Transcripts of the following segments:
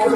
Good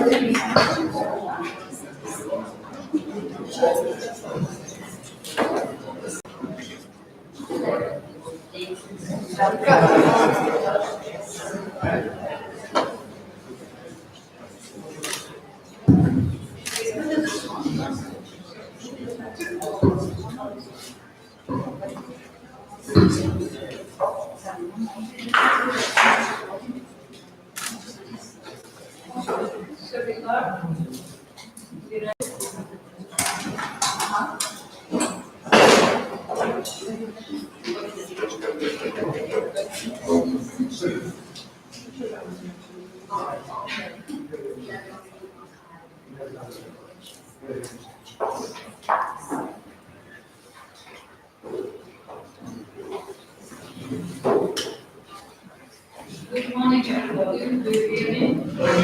morning, everybody. Do you hear me? Good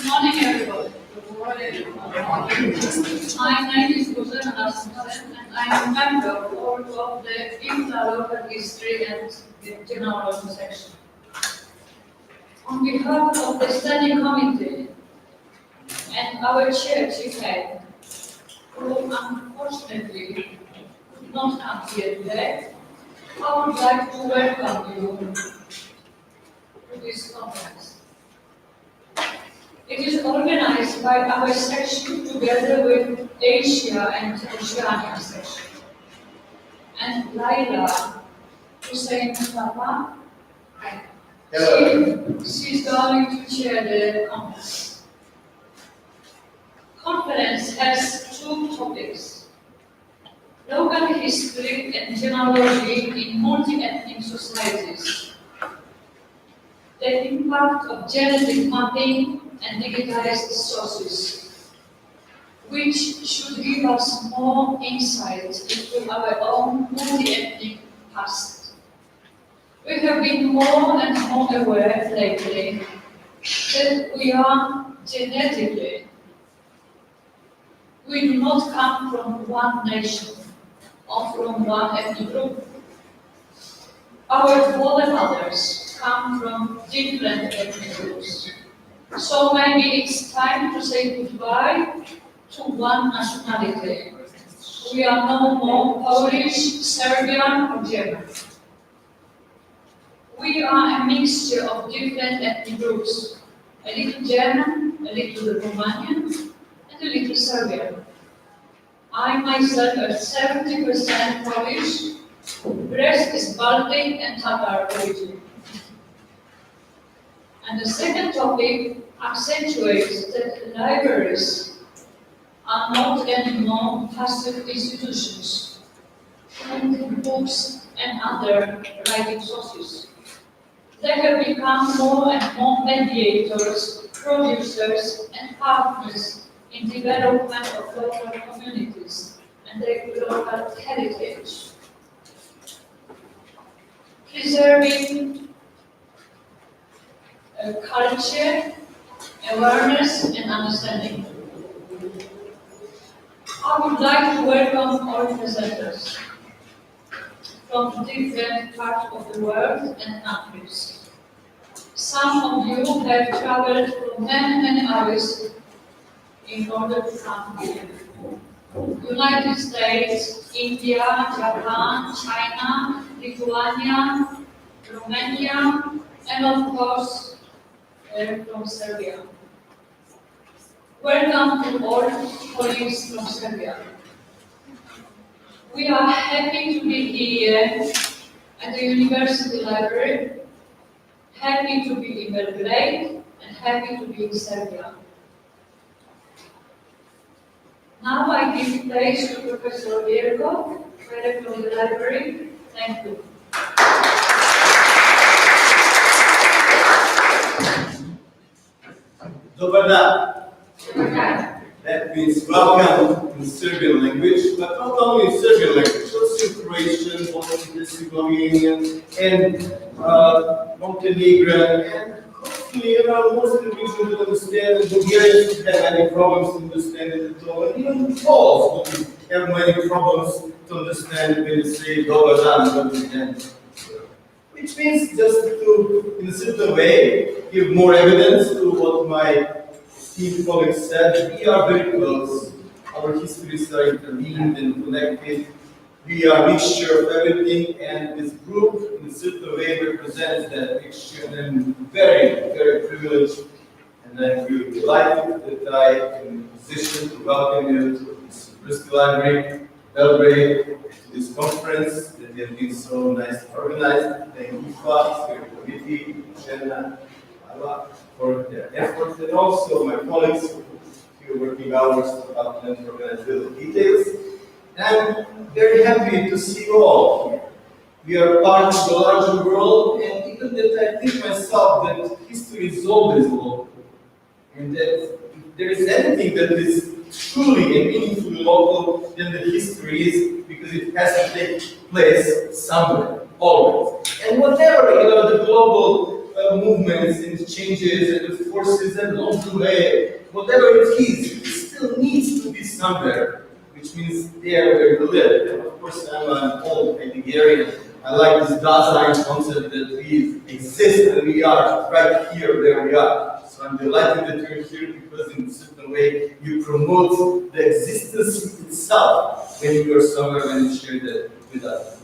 morning, everybody. My name is Guzan and I am a member of the IFLA History and Genealogy Section. On behalf of the Standing Committee and our chair, Chief Head, who unfortunately could not come here today, I would like to welcome you to this conference. It is organized by our section together with Asia and Oceania Section. And Laila Hussein Mustafa, she's going to chair the conference. Conference has two topics: local history and genealogy in multi-ethnic societies, the impact of genetic mapping and digitized sources, which should give us more insight into our own multi-ethnic past. We have been more and more aware lately that we are genetically, we do not come from one nation or from one ethnic group. Our forefathers come from different ethnic groups. So maybe it's time to say goodbye to one nationality. We are no more Polish, Serbian, or German. We are a mixture of different ethnic groups. A little German, a little Romanian, and a little Serbian. I myself am 70% Polish, the rest is Baltic and Tatar origin. And the second topic accentuates that libraries are not anymore passive institutions, printing books and other writing sources. They have become more and more mediators, producers, and partners in development of local communities and their local heritage. Preserving culture, awareness, and understanding. I would like to welcome all presenters from different parts of the world and countries. Some of you have traveled for many hours in order to come here. United States, India, Japan, China, Lithuania, Romania, and of course, from Serbia. Welcome to all colleagues from Serbia. We are happy to be here at the University Library, happy to be in Belgrade, and happy to be in Serbia. Now I give place to Professor Virgo, Director of the Library. Thank you. Dobar dan. That means welcome in Serbian language, but not only in Serbian language, also in Croatian, Bosnian, Slovenian, and Montenegrin, and hopefully most Norwegians will understand, and Bulgarians don't have any problems to understand it at all, and even Poles don't have many problems to understand when you say Dobar dan, but again, we which means just to, in a certain way, give more evidence to what my esteemed colleagues said. We are very close. Our histories are interlinked and connected. We are a mixture of everything, and this group, in a certain way, represents that mixture. And I'm very, very privileged, and I'm really delighted that I am in a position to welcome you to this Bristol Library, Belgrade, to this conference that has been so nicely organized. Thank IFLA, the committee, Jenna, Ala, for their efforts, and also my colleagues who are working hours to help them to organize the details. I'm very happy to see you all here. We are part of the larger world, and even that I think myself that history is always local. And that if there is anything that is truly and meaningfully local, then the history is, because it has to take place somewhere, always. And whatever, the global movements and changes and the forces and along the way, whatever it is, it still needs to be somewhere, which means there where you live. And of course, I'm an old Heideggerian. I like this Dasein concept that we exist and we are right here where we are. So I'm delighted that you're here because in a certain way you promote the existence itself when you are somewhere and you share that with us.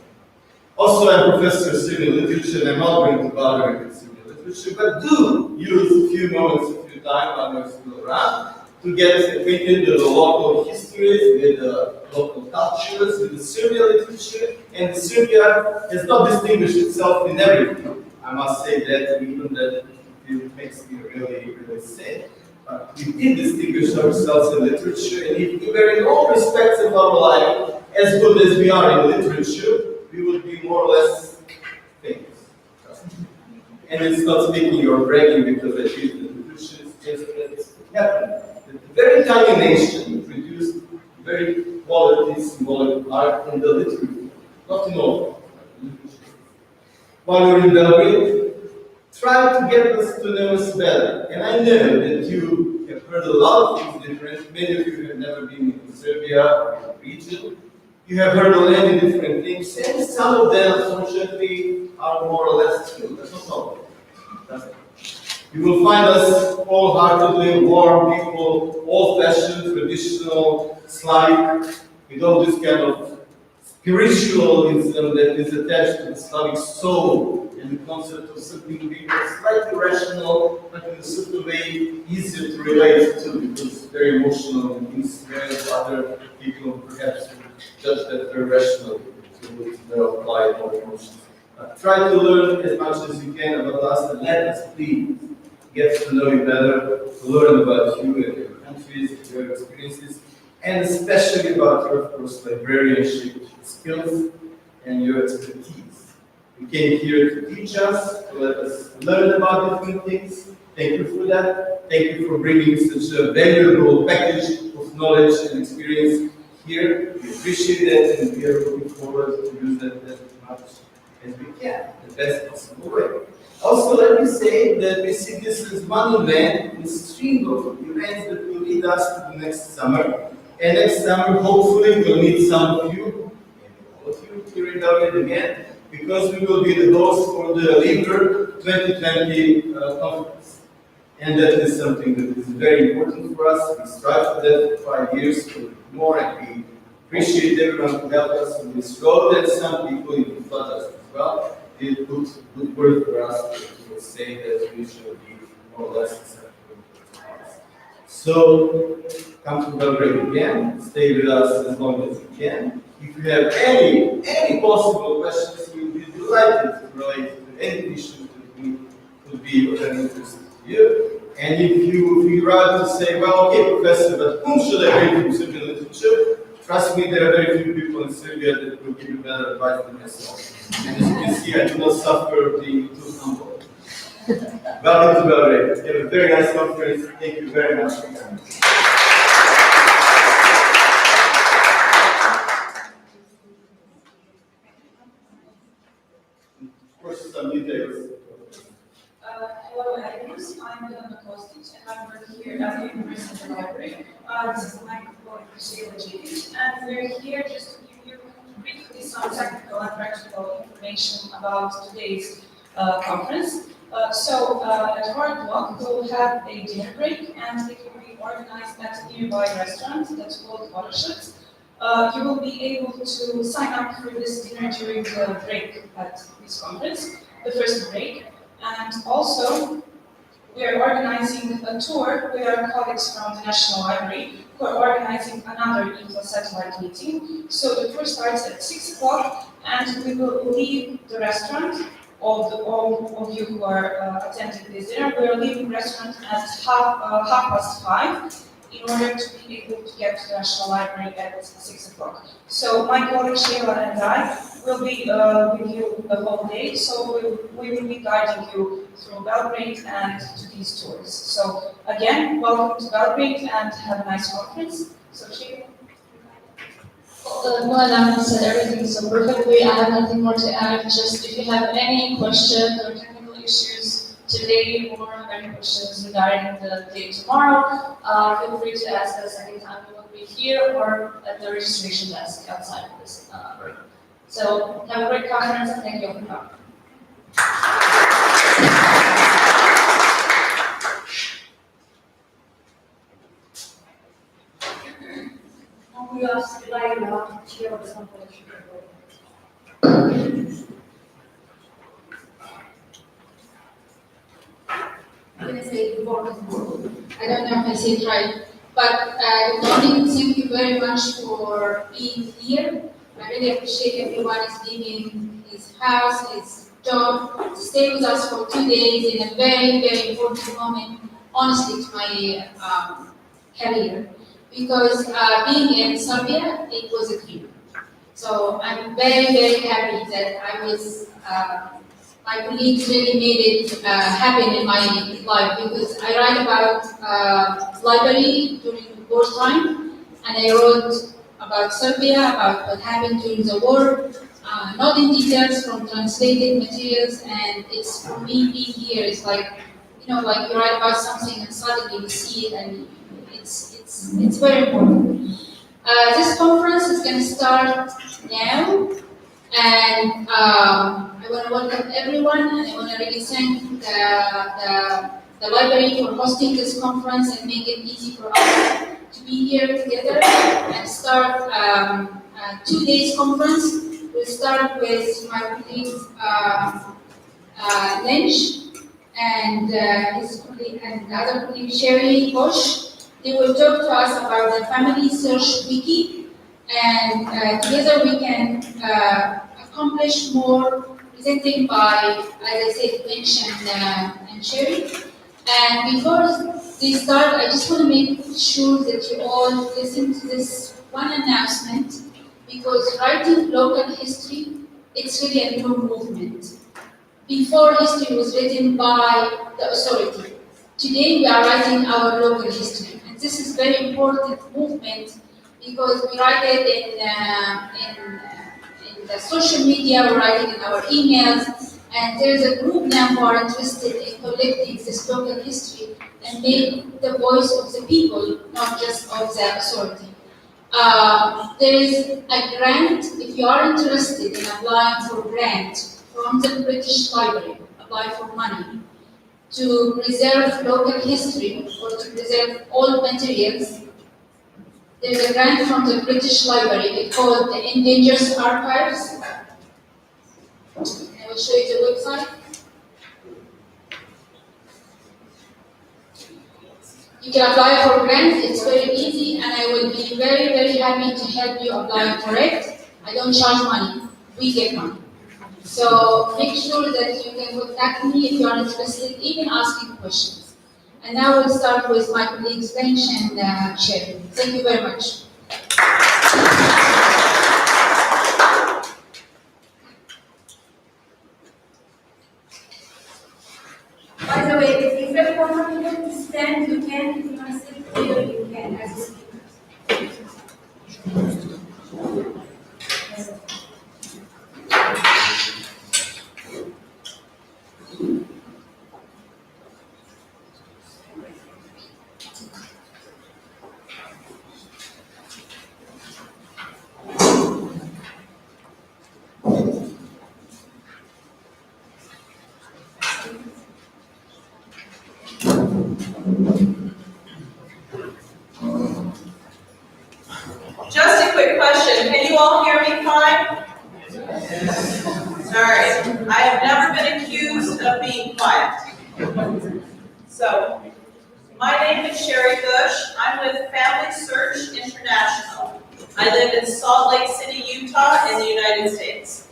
Also, I'm a professor of Syrian literature, and I'm not going to bother with Syrian literature, but do use a few moments of your time while you're still around to get acquainted with the local histories, with the local cultures, with the Syrian literature. And Syria has not distinguished itself in everything. I must say that, even that it makes me really, really sad. We did distinguish ourselves in literature, and if we were in all respects of our life as good as we are in literature, we would be more or less famous. And it's not speaking or bragging because I choose the literature, it's just that it happened. That a very tiny nation produced very quality symbolic art in the literature, not in all. While you're in Belgrade, try to get us to know us better. And I know that you have heard a lot of things different. Many of you have never been in Serbia or in the region. You have heard a many different things, and some of them, unfortunately, are more or less true. That's not all. You will find us wholeheartedly warm people, old-fashioned, traditional, Slavic, with all this kind of spiritualism that is attached to the Slavic soul and the concept of something being slightly rational, but in a certain way easier to relate to because it's very emotional and things whereas other people perhaps judge that very rationally to apply more emotions. Try to learn as much as you can about us and let us please get to know you better, to learn about you and your countries, your experiences, and especially about your, of course, librarianship skills and your expertise. You came here to teach us, to let us learn about different things. Thank you for that. Thank you for bringing such a valuable package of knowledge and experience here. We appreciate that and we are looking forward to use that as much as we can, the best possible way. Also, let me say that we see this as one event, a stream of events that will lead us to the next summer. And next summer, hopefully, we'll meet some of you, and all of you here in Belgrade again, because we will be the host for the Liber 2020 conference. And that is something that is very important for us. We strive for that for 5 years, for more, and we appreciate everyone who helped us on this road, and some people even flood us as well. Did good work for us to say that we should be more or less acceptable. So, come to Belgrade again, stay with us as long as you can. If you have any possible questions, we will be delighted to relate to any issues that we could be of any interest to you. And if you figure out to say, well, okay, Professor, but whom should I read from Serbian literature? Trust me, there are very few people in Serbia that will give you better advice than myself. And as you can see, I do not suffer being too humble. Welcome to Belgrade. Have a very nice conference. Thank you very much for coming. Of course, some details. Hello, Agnes. I'm Donna Kostic, and I work here at the University Library. This is my colleague, Sheila Jivic, and we're here just to give you briefly some technical and practical information about today's conference. At Hard Rock, we'll have a dinner break, and it will be organized at a nearby restaurant that's called Watershed. You will be able to sign up for this dinner during the break at this conference, the first break. And also, we are organizing a tour with our colleagues from the National Library, who are organizing another IFLA satellite meeting. So the tour starts at 6 o'clock, and we will leave the restaurant. All of you who are attending this dinner, we are leaving the restaurant at half past 5 in order to be able to get to the National Library at 6 o'clock. So my colleague Sheila and I will be with you the whole day, so we will be guiding you through Belgrade and to these tours. So again, welcome to Belgrade and have a nice conference. So Sheila. Moana said everything so perfectly. I have nothing more to add. Just if you have any questions or technical issues today or any questions regarding the day tomorrow, feel free to ask us anytime. We will be here or at the registration desk outside of this room. So have a great conference and thank you for coming. We asked Laila to share something. I'm going to say good morning. I don't know if I said it right, but good morning. Thank you very much for being here. I really appreciate everyone is leaving his house, his job, to stay with us for 2 days in a very, very important moment, honestly, to my career. Because being in Serbia, it was a dream. So I'm very, very happy that I was, my colleagues really made it happen in my life, because I write about library during wartime, and I wrote about Serbia, about what happened during the war, not in details from translated materials, and it's, for me, being here is like, you know, like you write about something and suddenly you see it, and it's very important. This conference is going to start now, and I want to welcome everyone, and I want to really thank the library for hosting this conference and make it easy for us to be here together and start a 2 days conference. We'll start with my colleague Lynch and his colleague and the other colleague Sherry Bosch. They will talk to us about the Family Search Wiki, and together we can accomplish more, presenting by, as I said, Lynch and Sherry. And before they start, I just want to make sure that you all listen to this one announcement, because writing local history, it's really a new movement. Before, history was written by the authority. Today we are writing our local history, and this is very important movement, because we write it in the social media, we write it in our emails, and there's a group now who are interested in collecting this local history and make the voice of the people, not just of the authority. There is a grant, if you are interested in applying for grant from the British Library, apply for money, to preserve local history or to preserve old materials. There's a grant from the British Library. It's called the Endangered Archives. I will show you the website. You can apply for grants. It's very easy, and I will be very, very happy to help you apply for it. I don't charge money. We get money. So make sure that you can contact me if you are interested, even asking questions. And now we'll start with my colleagues Lynch and Sherry. Thank you very much. By the way, if you feel comfortable to stand, you can. If you want to sit here, you can, as a speaker. Sorry, I have never been accused of being quiet. So, my name is Sherry Bush. I'm with Family Search International. I live in Salt Lake City, Utah, in the United States.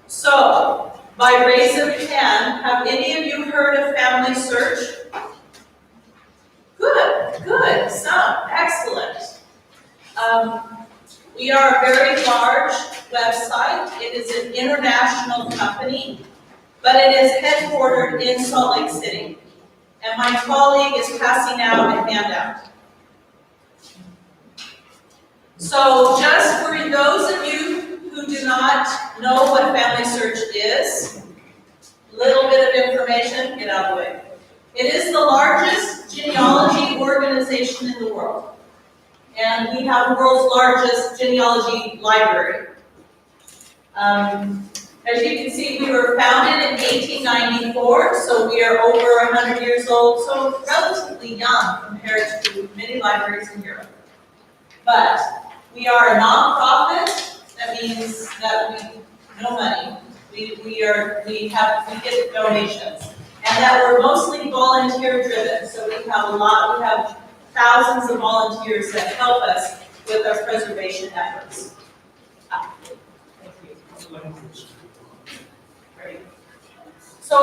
So, by raise of hand, have any of you heard of Family Search? Good, some, excellent. We are a very large website. It is an international company, but it is headquartered in Salt Lake City. And my colleague is passing out a handout. So just for those of you who do not know what Family Search is, a little bit of information, get out of the way. It is the largest genealogy organization in the world. And we have the world's largest genealogy library. As you can see, we were founded in 1894, so we are over 100 years old, so relatively young compared to many libraries in Europe. But we are a nonprofit. That means that we no money. We get donations, and that we're mostly volunteer driven. So we have thousands of volunteers that help us with our preservation efforts. Great. So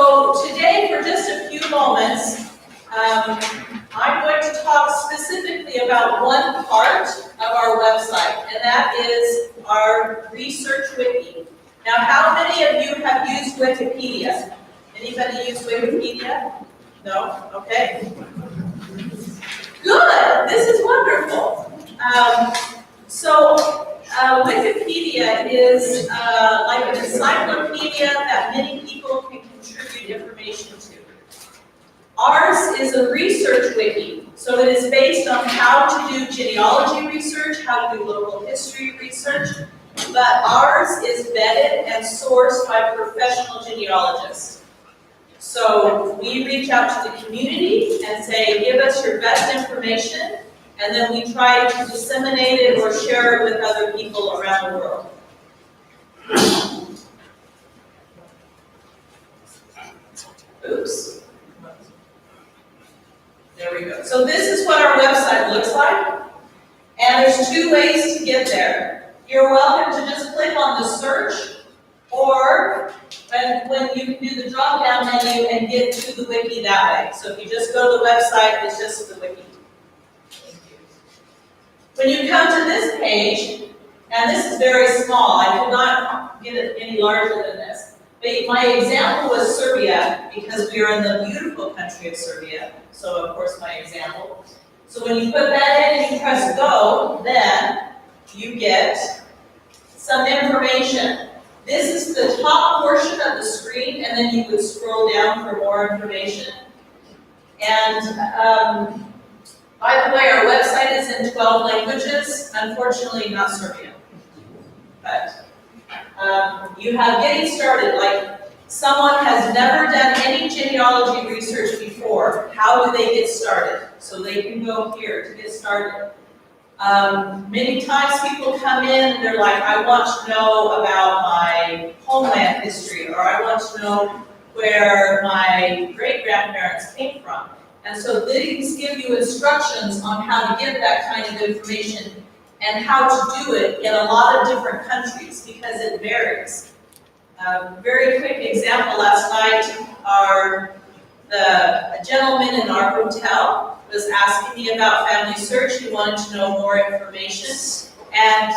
today, for just a few moments, I'm going to talk specifically about one part of our website, and that is our research wiki. Now, how many of you have used Wikipedia? Anybody use Wikipedia? No? Okay. Good, this is wonderful. Wikipedia is like an encyclopedia that many people can contribute information to. Ours is a research wiki, so it is based on how to do genealogy research, how to do local history research, but ours is vetted and sourced by professional genealogists. So we reach out to the community and say, give us your best information, and then we try to disseminate it or share it with other people around the world. Oops. There we go. So this is what our website looks like, and there's two ways to get there. You're welcome to just click on the search, or when you can do the drop-down menu and get to the wiki that way. So if you just go to the website, it's just the wiki. When you come to this page, and this is very small, I could not get it any larger than this. But my example was Serbia, because we are in the beautiful country of Serbia. So of course my example. So when you put that in and you press go, then you get some information. This is the top portion of the screen, and then you would scroll down for more information. And by the way, our website is in 12 languages, unfortunately not Serbian. But you have getting started, like someone has never done any genealogy research before. How do they get started? So they can go here to get started. Many times people come in and they're like, I want to know about my homeland history, or I want to know where my great-grandparents came from. And so these give you instructions on how to get that kind of information and how to do it in a lot of different countries, because it varies. Very quick example last night, a gentleman in our hotel was asking me about Family Search. He wanted to know more information, and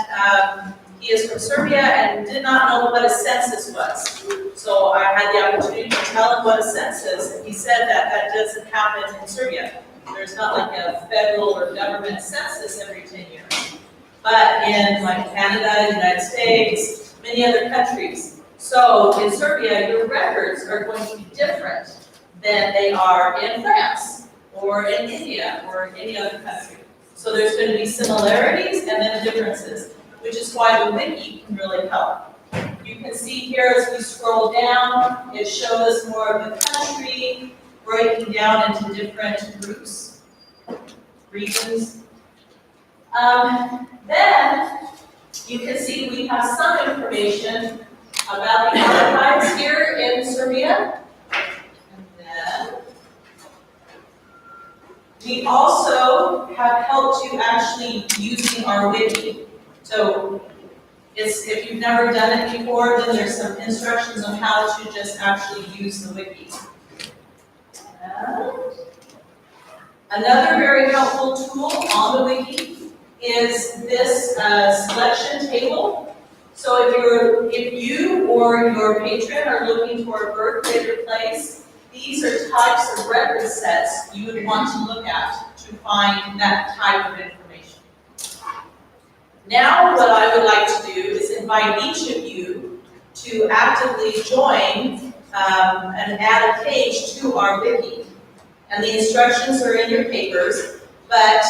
he is from Serbia and did not know what a census was. So I had the opportunity to tell him what a census, and he said that doesn't happen in Serbia. There's not like a federal or government census every 10 years. But in like Canada, the United States, many other countries. So in Serbia, your records are going to be different than they are in France, or in India, or in any other country. So there's going to be similarities and then differences, which is why the wiki can really help. You can see here as we scroll down, it shows us more of the country, breaking down into different groups, regions. Then You can see we have some information about the archives here in Serbia. And then we also have helped you actually using our wiki. So if you've never done it before, then there's some instructions on how to just actually use the wiki. And another very helpful tool on the wiki is this selection table. So if you or your patron are looking for a birth, date, or place, these are types of record sets you would want to look at to find that type of information. Now what I would like to do is invite each of you to actively join and add a page to our wiki. And the instructions are in your papers, but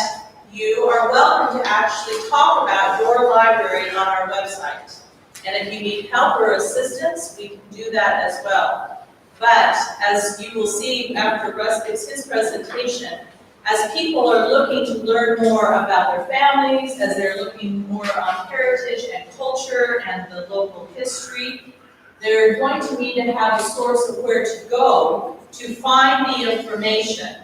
you are welcome to actually talk about your library on our website. And if you need help or assistance, we can do that as well. But as you will see after Russ gives his presentation, as people are looking to learn more about their families, as they're looking more on heritage and culture and the local history, they're going to need to have a source of where to go to find the information.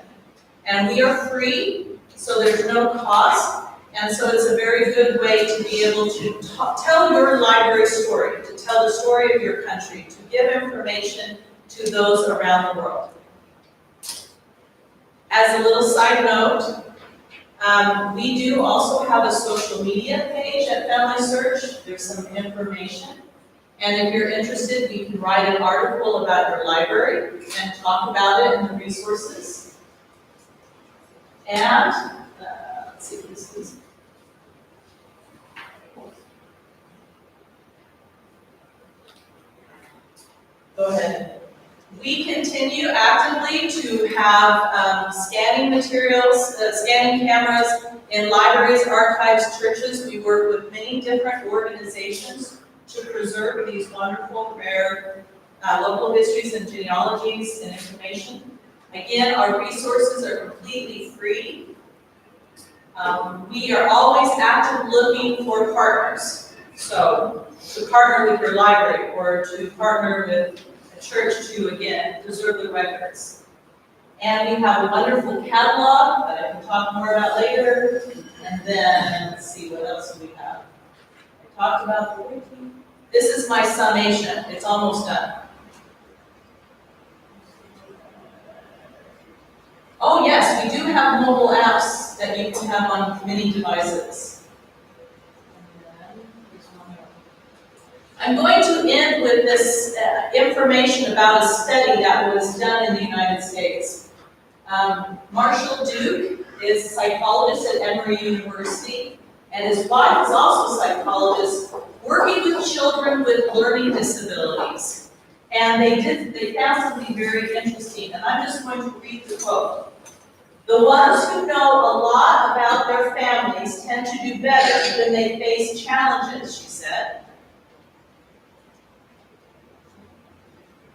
And we are free, so there's no cost. And so it's a very good way to be able to tell your library story, to tell the story of your country, to give information to those around the world. As a little side note, we do also have a social media page at Family Search. There's some information. And if you're interested, we can write an article about your library and talk about it and the resources. And, let's see if this is. Go ahead. We continue actively to have scanning materials, scanning cameras in libraries, archives, churches. We work with many different organizations to preserve these wonderful, rare local histories and genealogies and information. Again, our resources are completely free. We are always active looking for partners. So, to partner with your library or to partner with a church to, again, preserve the records. And we have a wonderful catalog that I can talk more about later. And then, let's see, what else do we have? I talked about the wiki. This is my summation. It's almost done. Oh yes, we do have mobile apps that you can have on many devices. I'm going to end with this information about a study that was done in the United States. Marshall Duke is a psychologist at Emory University, and his wife is also a psychologist working with children with learning disabilities. And they found something very interesting, and I'm just going to read the quote. The ones who know a lot about their families tend to do better when they face challenges, she said.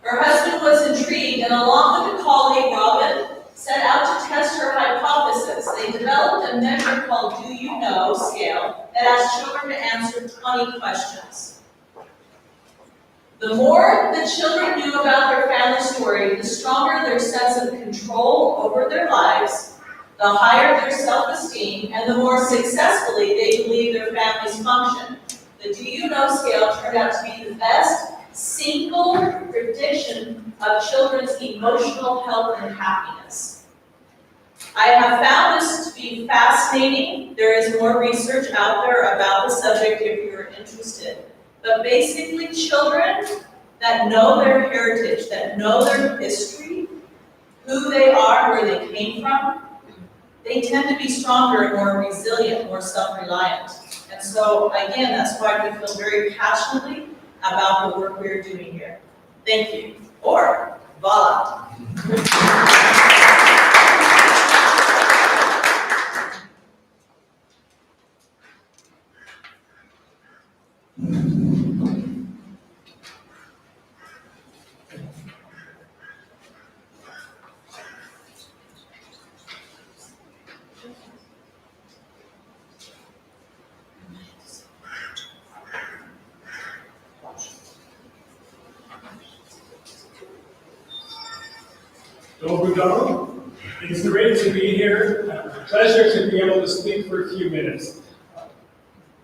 Her husband was intrigued, and along with a colleague, Robin, set out to test her hypothesis. They developed a measure called Do You Know scale that asked children to answer 20 questions. The more the children knew about their family story, the stronger their sense of control over their lives, the higher their self-esteem, and the more successfully they believed their families functioned. The Do You Know scale turned out to be the best single prediction of children's emotional health and happiness. I have found this to be fascinating. There is more research out there about the subject if you're interested. But basically, children that know their heritage, that know their history, who they are, where they came from, they tend to be stronger and more resilient, more self-reliant. And so, again, that's why we feel very passionately about the work we're doing here. Thank you. Or, voila. Dobu Dom. It's great to be here. A pleasure to be able to speak for a few minutes.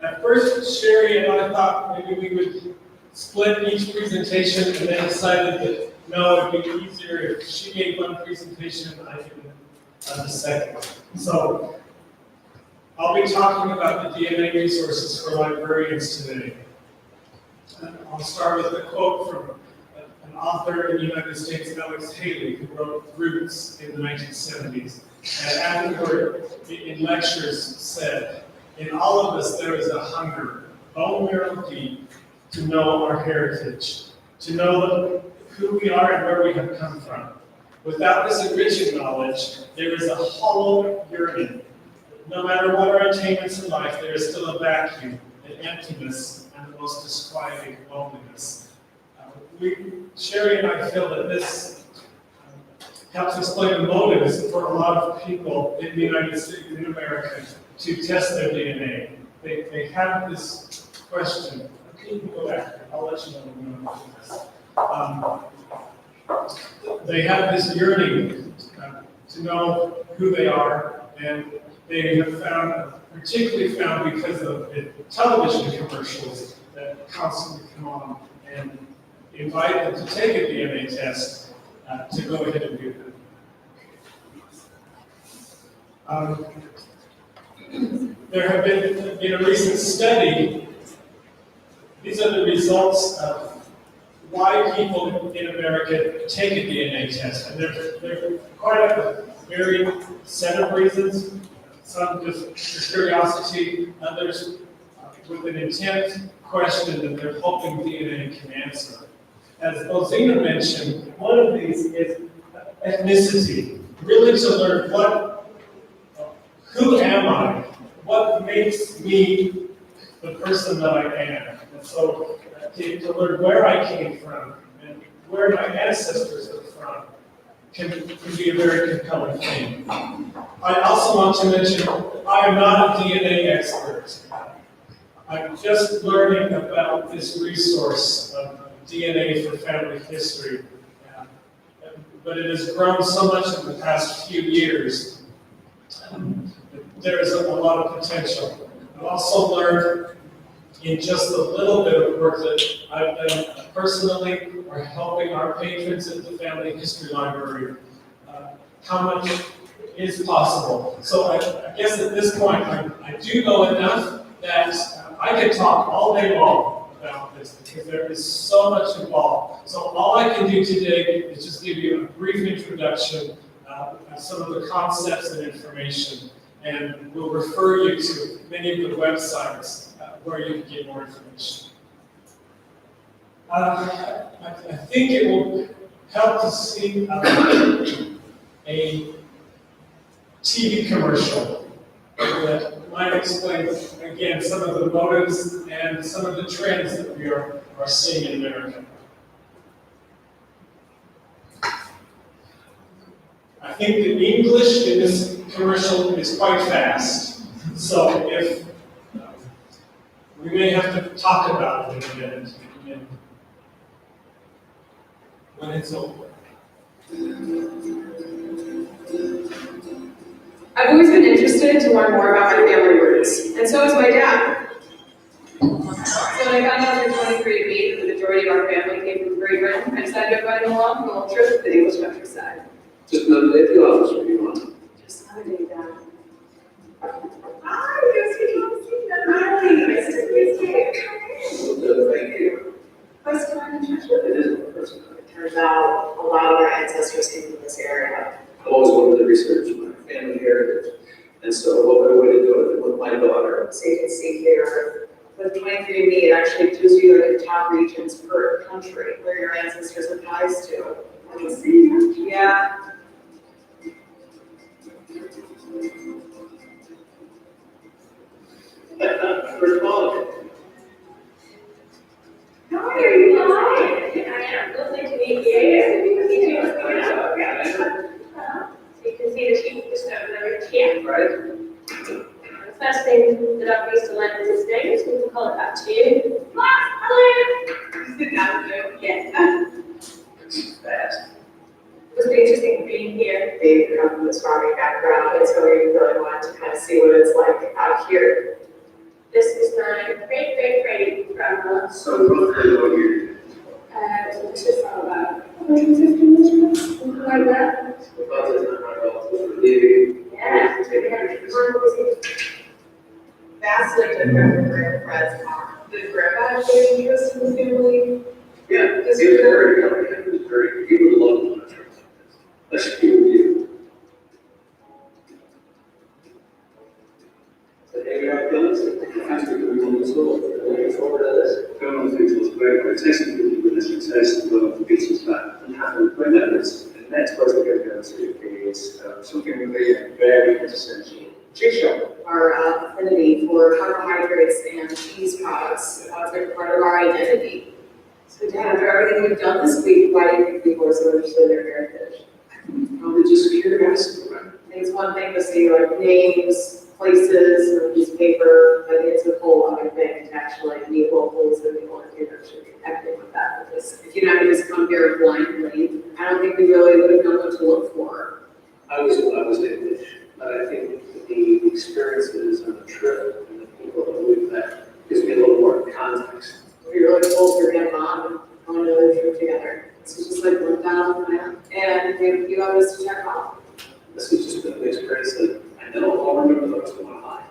At first, Sherry and I thought maybe we would split each presentation, and then decided that no, it would be easier if she gave one presentation and I gave the second. So I'll be talking about the DNA resources for librarians today. I'll start with a quote from an author in the United States, Alex Haley, who wrote Roots in the 1970s. And afterward, in lectures, said, "In all of us there is a hunger, bone marrow deep, to know our heritage, to know who we are and where we have come from. Without this enriching knowledge, there is a hollow yearning. No matter what our attainments in life, there is still a vacuum, an emptiness, and the most disquieting loneliness." Sherry and I feel that this helps explain the motives for a lot of people in the United States, in America, to test their DNA. They have this question. Can you go back? I'll let you know when I'm doing this. They have this yearning to know who they are, and they have found, particularly found because of the television commercials that constantly come on and invite them to take a DNA test, to go ahead and do that. There have been, in a recent study, these are the results of why people in America take a DNA test. And they're quite a varied set of reasons. Some just for curiosity, others with an intent question that they're hoping DNA can answer. As Ozina mentioned, one of these is ethnicity, really to learn who am I? What makes me the person that I am? And so to learn where I came from and where my ancestors are from can be a very compelling thing. I also want to mention, I am not a DNA expert. I'm just learning about this resource of DNA for family history. But it has grown so much in the past few years. There is a lot of potential. I've also learned in just a little bit of work that I've done personally or helping our patrons at the Family History Library, how much is possible. So I guess at this point, I do know enough that I could talk all day long about this because there is so much involved. So all I can do today is just give you a brief introduction of some of the concepts and information, and we'll refer you to many of the websites where you can get more information. I think it will help to see a TV commercial that might explain, again, some of the motives and some of the trends that we are seeing in America. I think the English in this commercial is quite fast, so if we may have to talk about it in a minute when it's over. I've always been interested to learn more about my family roots, and so is my dad. So when I found out through 23andMe that the majority of our family came from Great Britain, I decided to invite him along for a little trip to the English countryside. Just another day at the office when you want. Just another day, Dad. Hi, nice to meet you. Hi, nice to meet you. Thank you. First time in touch with It is my first time. it. Turns out a lot of our ancestors came from this area. I've always wanted to research my family heritage, and so what better way to do it than with my daughter? So you can see here, with 23andMe, it actually gives you like the top regions per country where your ancestors have ties to. Let me see. Yeah. First of all, How are you? Hi. I am. Lovely to meet you. You can see the sheep just over there in here. right? The first thing that I've used to learn is his name, so we can call it back to you. Mark, hello. Sit down, Joe. Yeah. It's fast. It was really interesting being So roughly what year? It's just about 150 years, something like that. About the time my relatives were leaving. Yeah. Vastly different from grandpa's farm. Did grandpa have any interest in the family? Yeah, he was very young, he was very, he would love to learn like this. That's cute with you. So, hey, you have feelings? After we were in school, looking forward to this. Going on things was great, but technically with the success of the beaches back and having great memories. And the next place we're going to go to is something really very essential. Nutrition, our affinity for carbohydrates and cheese products, has been part of our identity. So, Dad, after everything we've done this week, why do you think people are so interested in their heritage? Probably just curiosity, right? I think it's one thing to see like names, places, or a piece of paper, but it's a whole other thing to actually meet locals and people who are actually connected with that. Because if you're not going to just come here blindly, I don't think we really would have known what to look for. I was English, but I think the experiences on the trip and the people that we've met gives me a little more context. We really told your grandma and going to another trip together. So just like went down on the map and you got us to check off. This has just been an experience that I know I'll remember the rest of my life.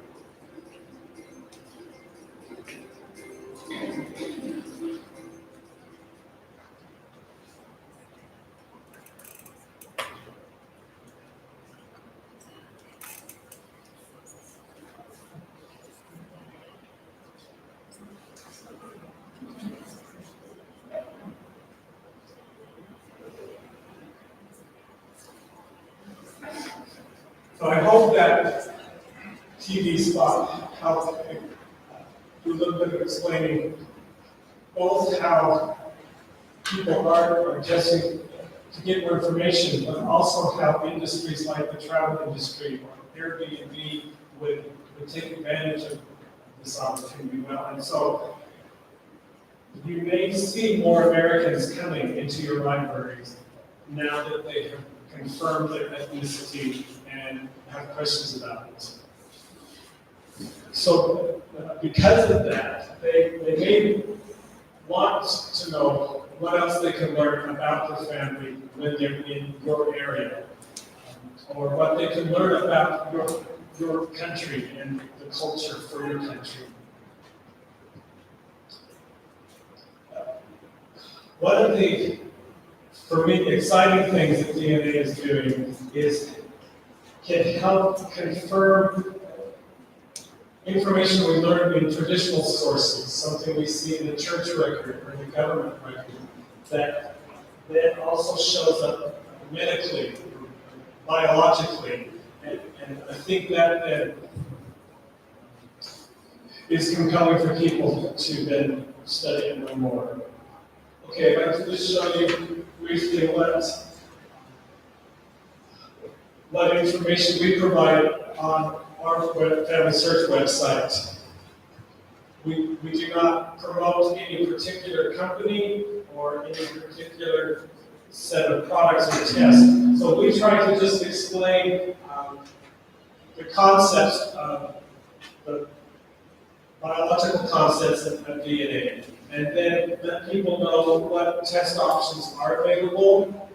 So I hope that TV spot helped do a little bit of explaining both how people are adjusting to get more information, but also how industries like the travel industry or Airbnb would take advantage of this opportunity well. And so you may see more Americans coming into your libraries now that they have confirmed their ethnicity and have questions about it. So because of that, they may want to know what else they can learn about their family when they're in your area, or what they can learn about your country and the culture for your country. One of the, for me, exciting things that DNA is doing is can help confirm information we learned in traditional sources, something we see in the church record or the government record, that also shows up medically, biologically, and I think that is compelling for people to then study and know more. Okay, I'd like to just show you briefly what information we provide on our family search website. We do not promote any particular company or any particular set of products or tests. So we try to just explain the concepts of the biological concepts of DNA, and then let people know what test options are available,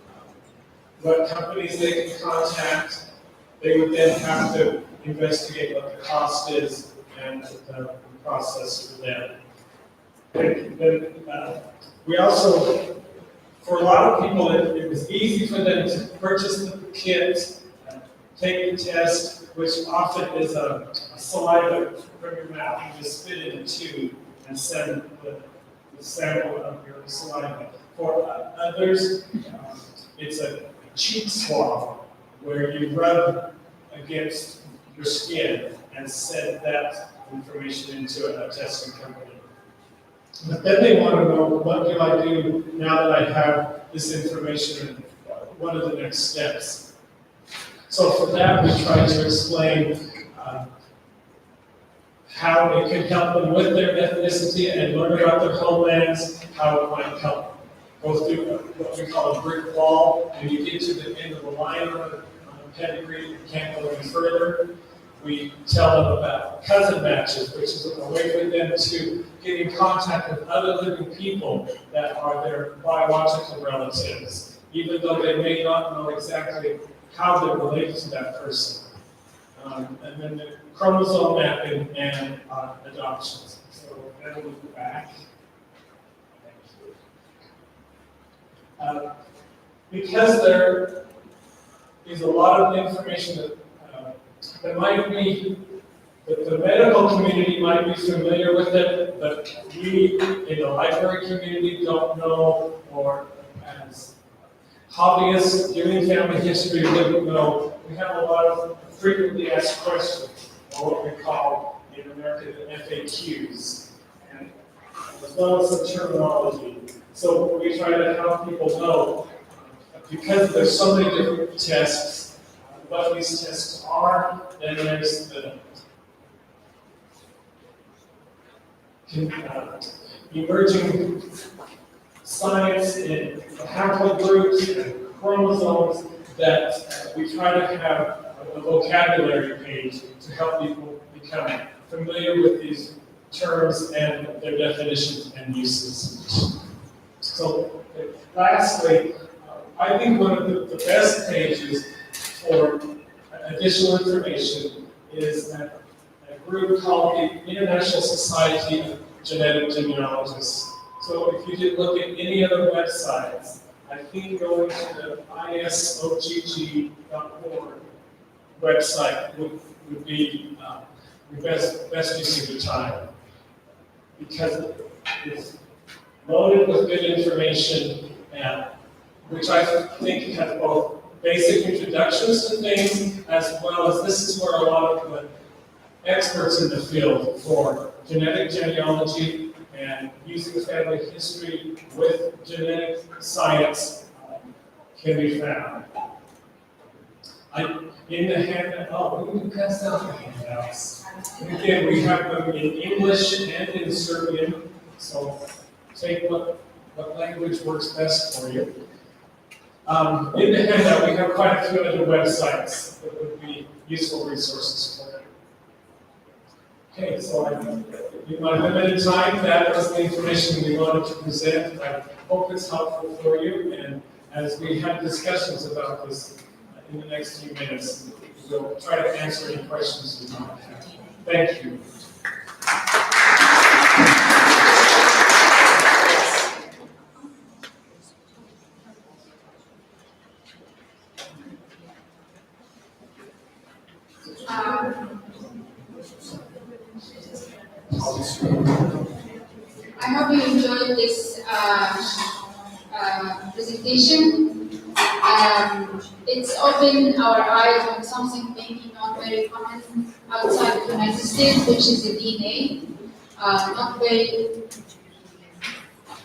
what companies they can contact. They would then have to investigate what the cost is and the process for them. And then, we also, for a lot of people, it was easy for them to purchase the kit, take the test, which often is a saliva from your mouth. You just spit in a tube and send the sample of your saliva. For others, it's a cheek swab where you rub against your skin and send that information into a testing company. But then they want to know, what do I do now that I have this information, and what are the next steps? So for that, we try to explain how it can help them with their ethnicity and learn about their homelands, how it might help go through what we call a brick wall. When you get to the end of the line on a pedigree, you can't go any further. we tell them about cousin matches, which is a way for them to get in contact with other living people that are their biological relatives, even though they may not know exactly how they're related to that person. And then the chromosome mapping and adoptions. So that'll move back. Because there is a lot of information that might be, that the medical community might be familiar with it, but we in the library community don't know, or as hobbyists doing family history wouldn't know. We have a lot of frequently asked questions, or what we call in America the FAQs, and as well as some terminology. So we try to help people know, because there's so many different tests, what these tests are. Then there's the emerging science in haplogroups and chromosomes that we try to have a vocabulary page to help people become familiar with these terms and their definitions and uses. So lastly, I think one of the best pages for additional information is a group called the International Society of Genetic Genealogists. So if you did look at any other websites, I think going to the isogg.org website would be the best use of your time, because it's loaded with good information, and which I think has both basic introductions to things, as well as this is where a lot of the experts in the field for genetic genealogy and using family history with genetic science can be found. In the handout, we can pass out the handouts. And again, we have them in English and in Serbian, so take what language works best for you. In the handout, we have quite a few other websites that would be useful resources for you. Okay, so in my limited time, that was the information we wanted to present. I hope it's helpful for you, and as we have discussions about this in the next few minutes, we'll try to answer any questions you might have. Thank you. I hope you enjoyed this presentation. It's opened our eyes on something maybe not very common outside the United States, which is the DNA.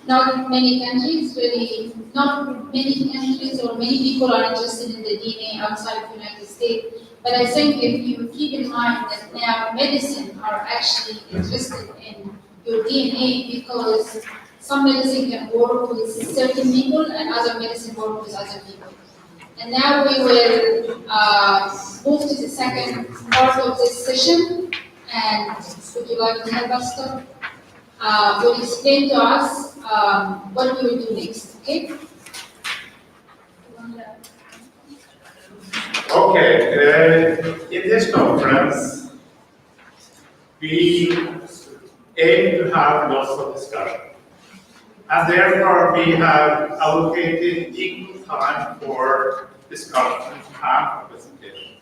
Not many countries, really, not many countries or many people are interested in the DNA outside the United States. But I think if you keep in mind that now medicine are actually interested in your DNA, because some medicine can work with certain people and other medicine work with other people. And now we will move to the second part of this session. And would you like to help us start? Will explain to us what we will do next, okay? Okay, in this conference, we aim to have lots of discussion. And therefore, we have allocated equal time for discussion and presentation.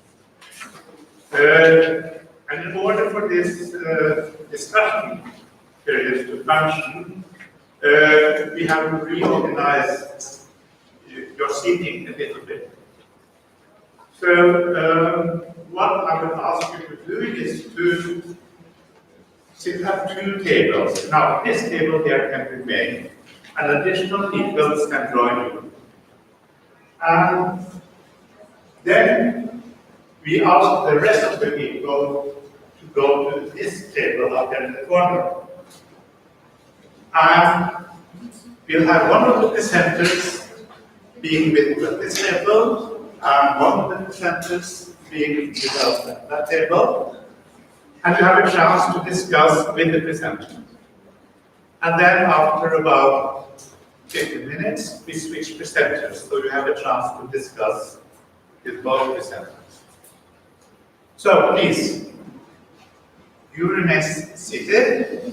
And in order for this discussion period to function, we have to reorganize your seating a little bit. So, what I would ask you to do is to have two tables. Now, this table here can remain, and additional people can join you. And then we ask the rest of the people to go to this table up in the corner. And we'll have one of the presenters being with this table, and one of the presenters being without that table, and you have a chance to discuss with the presenter. And then after about 15 minutes, we switch presenters, so you have a chance to discuss with both presenters. So please, you remain seated.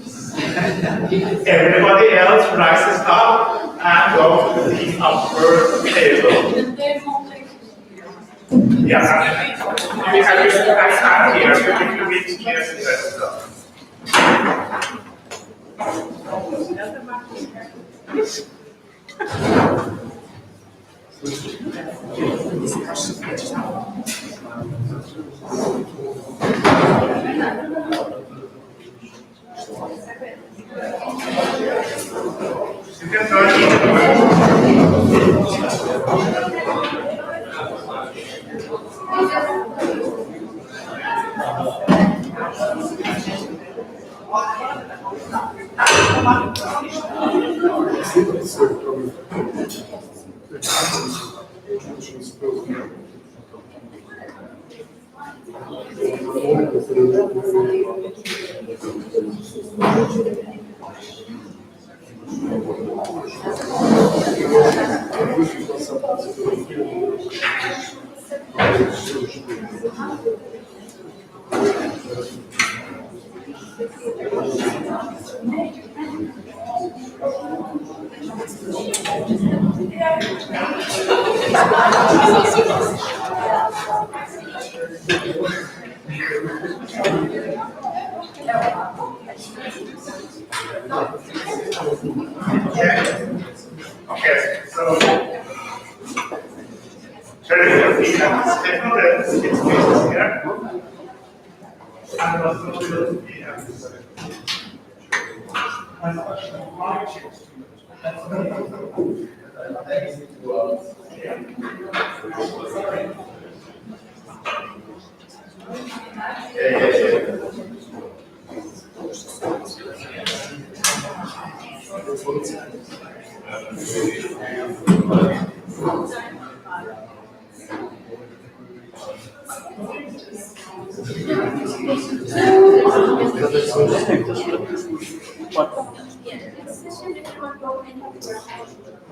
Everybody else rises up and go to the upper table. Yeah, I stand here, but if you reach here, let's go. You can go Okay, so we have six spaces here. And also we have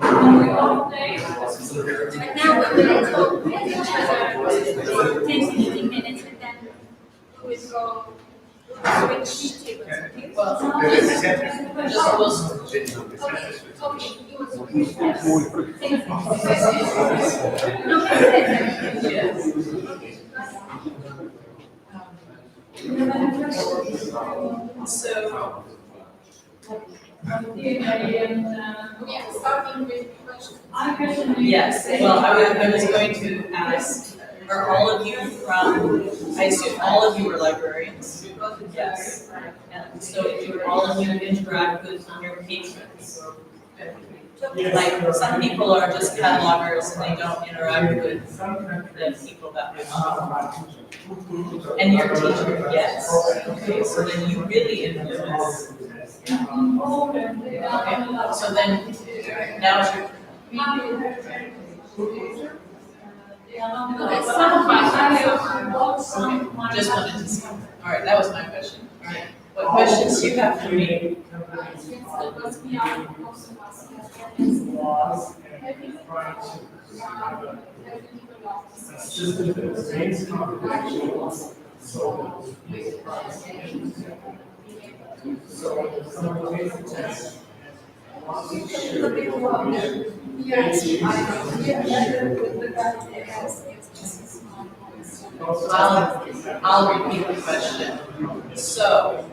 But now we're going to talk with each other for 10-15 minutes and then we will go switch tables. Starting with questions. Yes, well, I was going to ask, are all of you from, I assume all of you are librarians? Yes. And so do all of you interact with your patrons? Like, some people are just catalogers and they don't interact with the people that we and your teacher, yes. Okay, so then you really influence. Okay, so then, now it's your. Just wanted to see. All right, that was my question. All right, what questions do you have for me? I'll repeat the question. So,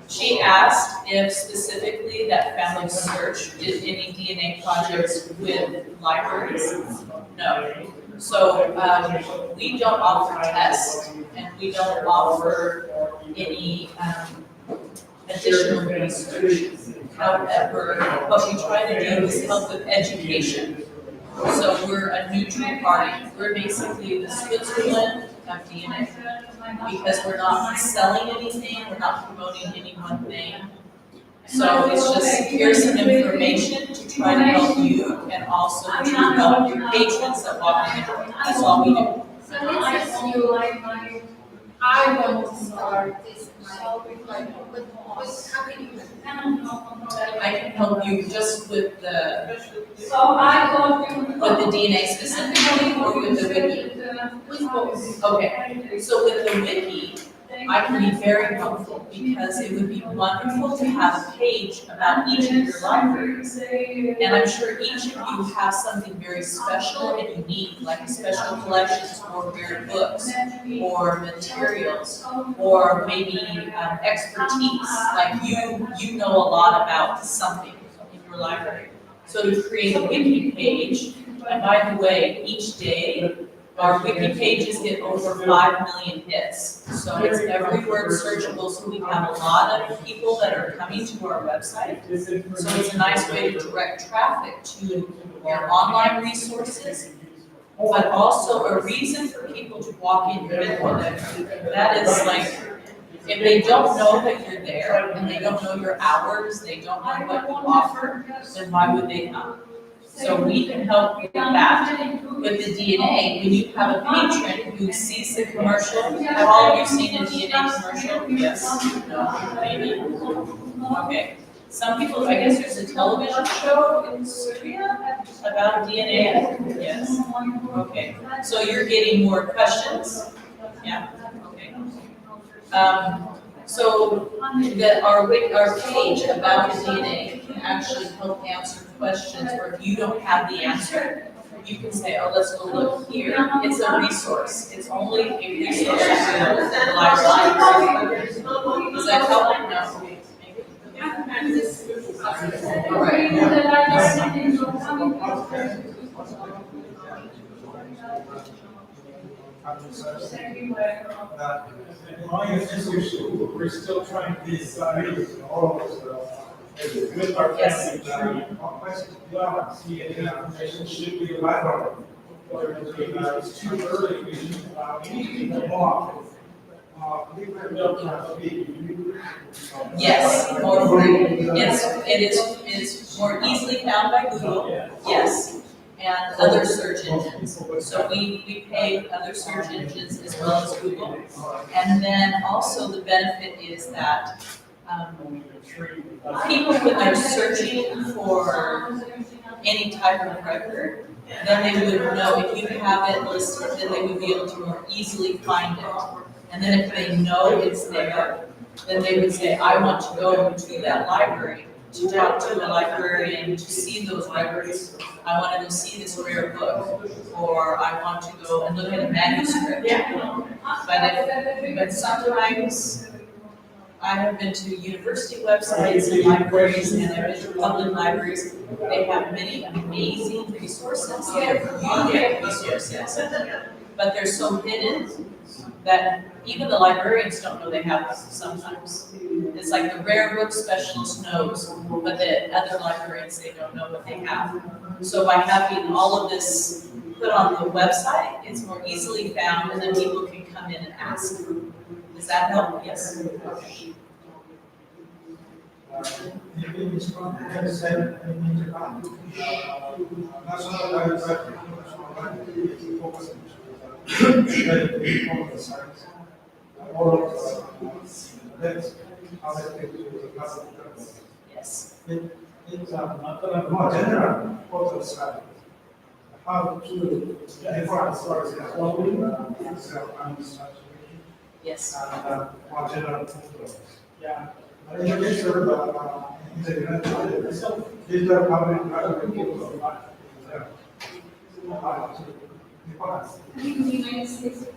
she asked if specifically that Family Search did any DNA projects with libraries. No. So, we don't offer tests and we don't offer any additional research. However, what we try to do is help with education. So we're a neutral party. We're basically the Switzerland of DNA because we're not selling anything, we're not promoting any one thing. So it's just, here's some information to try to help you and also to help your patrons that walk in the door. That's all we do. So So let's assume I want to start this how can you? I can help you just with the So I thought you. with the DNA specifically or with the wiki? With both. Okay, so with the wiki, I can be very helpful because it would be wonderful to have a page about each of your libraries. And I'm sure each of you have something very special and unique, like a special collections or rare books or materials or maybe expertise, like you know a lot about something in your library. So to create a wiki page, and by the way, each day our wiki pages get over 5 million hits, so it's every word searchable, so we have a lot of people that are coming to our website. So it's a nice way to direct traffic to your online resources, but also a reason for people to walk in your website. That is like, if they don't know that you're there, and they don't know your hours, they don't know what you offer, then why would they come? So we can help with that. With the DNA, when you have a patron who sees the commercial, have all of you seen a DNA commercial? Yes, no, maybe? Okay. Some people, I guess there's a television show in Serbia about DNA? Yes. Okay, so you're getting more questions? Yeah, okay. So our page about the DNA can actually help answer questions, or if you don't have the answer, you can say, oh, let's go look here. It's a resource. It's only a resource for the library. Does that help? No. All right. My institution, we're still trying to decide all of the, with our family tree, what questions do I see any information should be elaborated. Or it's too early, we need to more. Yes, it's more easily found by Google, yes, and other search engines. So we pay other search engines as well as Google. And then also the benefit is that people, when they're searching for any type of record, then they would know if you have it listed, then they would be able to more easily find it. And then if they know it's there, then they would say, I want to go to that library, to talk to a librarian, to see those records. I want to go see this rare book, or I want to go and look at a manuscript. But sometimes I have been to university websites and libraries, and I've been to public libraries. They have many amazing resources, unique resources, but they're so hidden that even the librarians don't know they have them sometimes. It's like the rare book specialist knows, but the other librarians, they don't know what they have. So by having all of this put on the website, it's more easily found, and then people can come in and ask. Does that help? Yes? Okay. Yes. It's more general photo study. How to define sources and structure. Yes. And more general photos. Yeah. In the picture, in the event, digital public record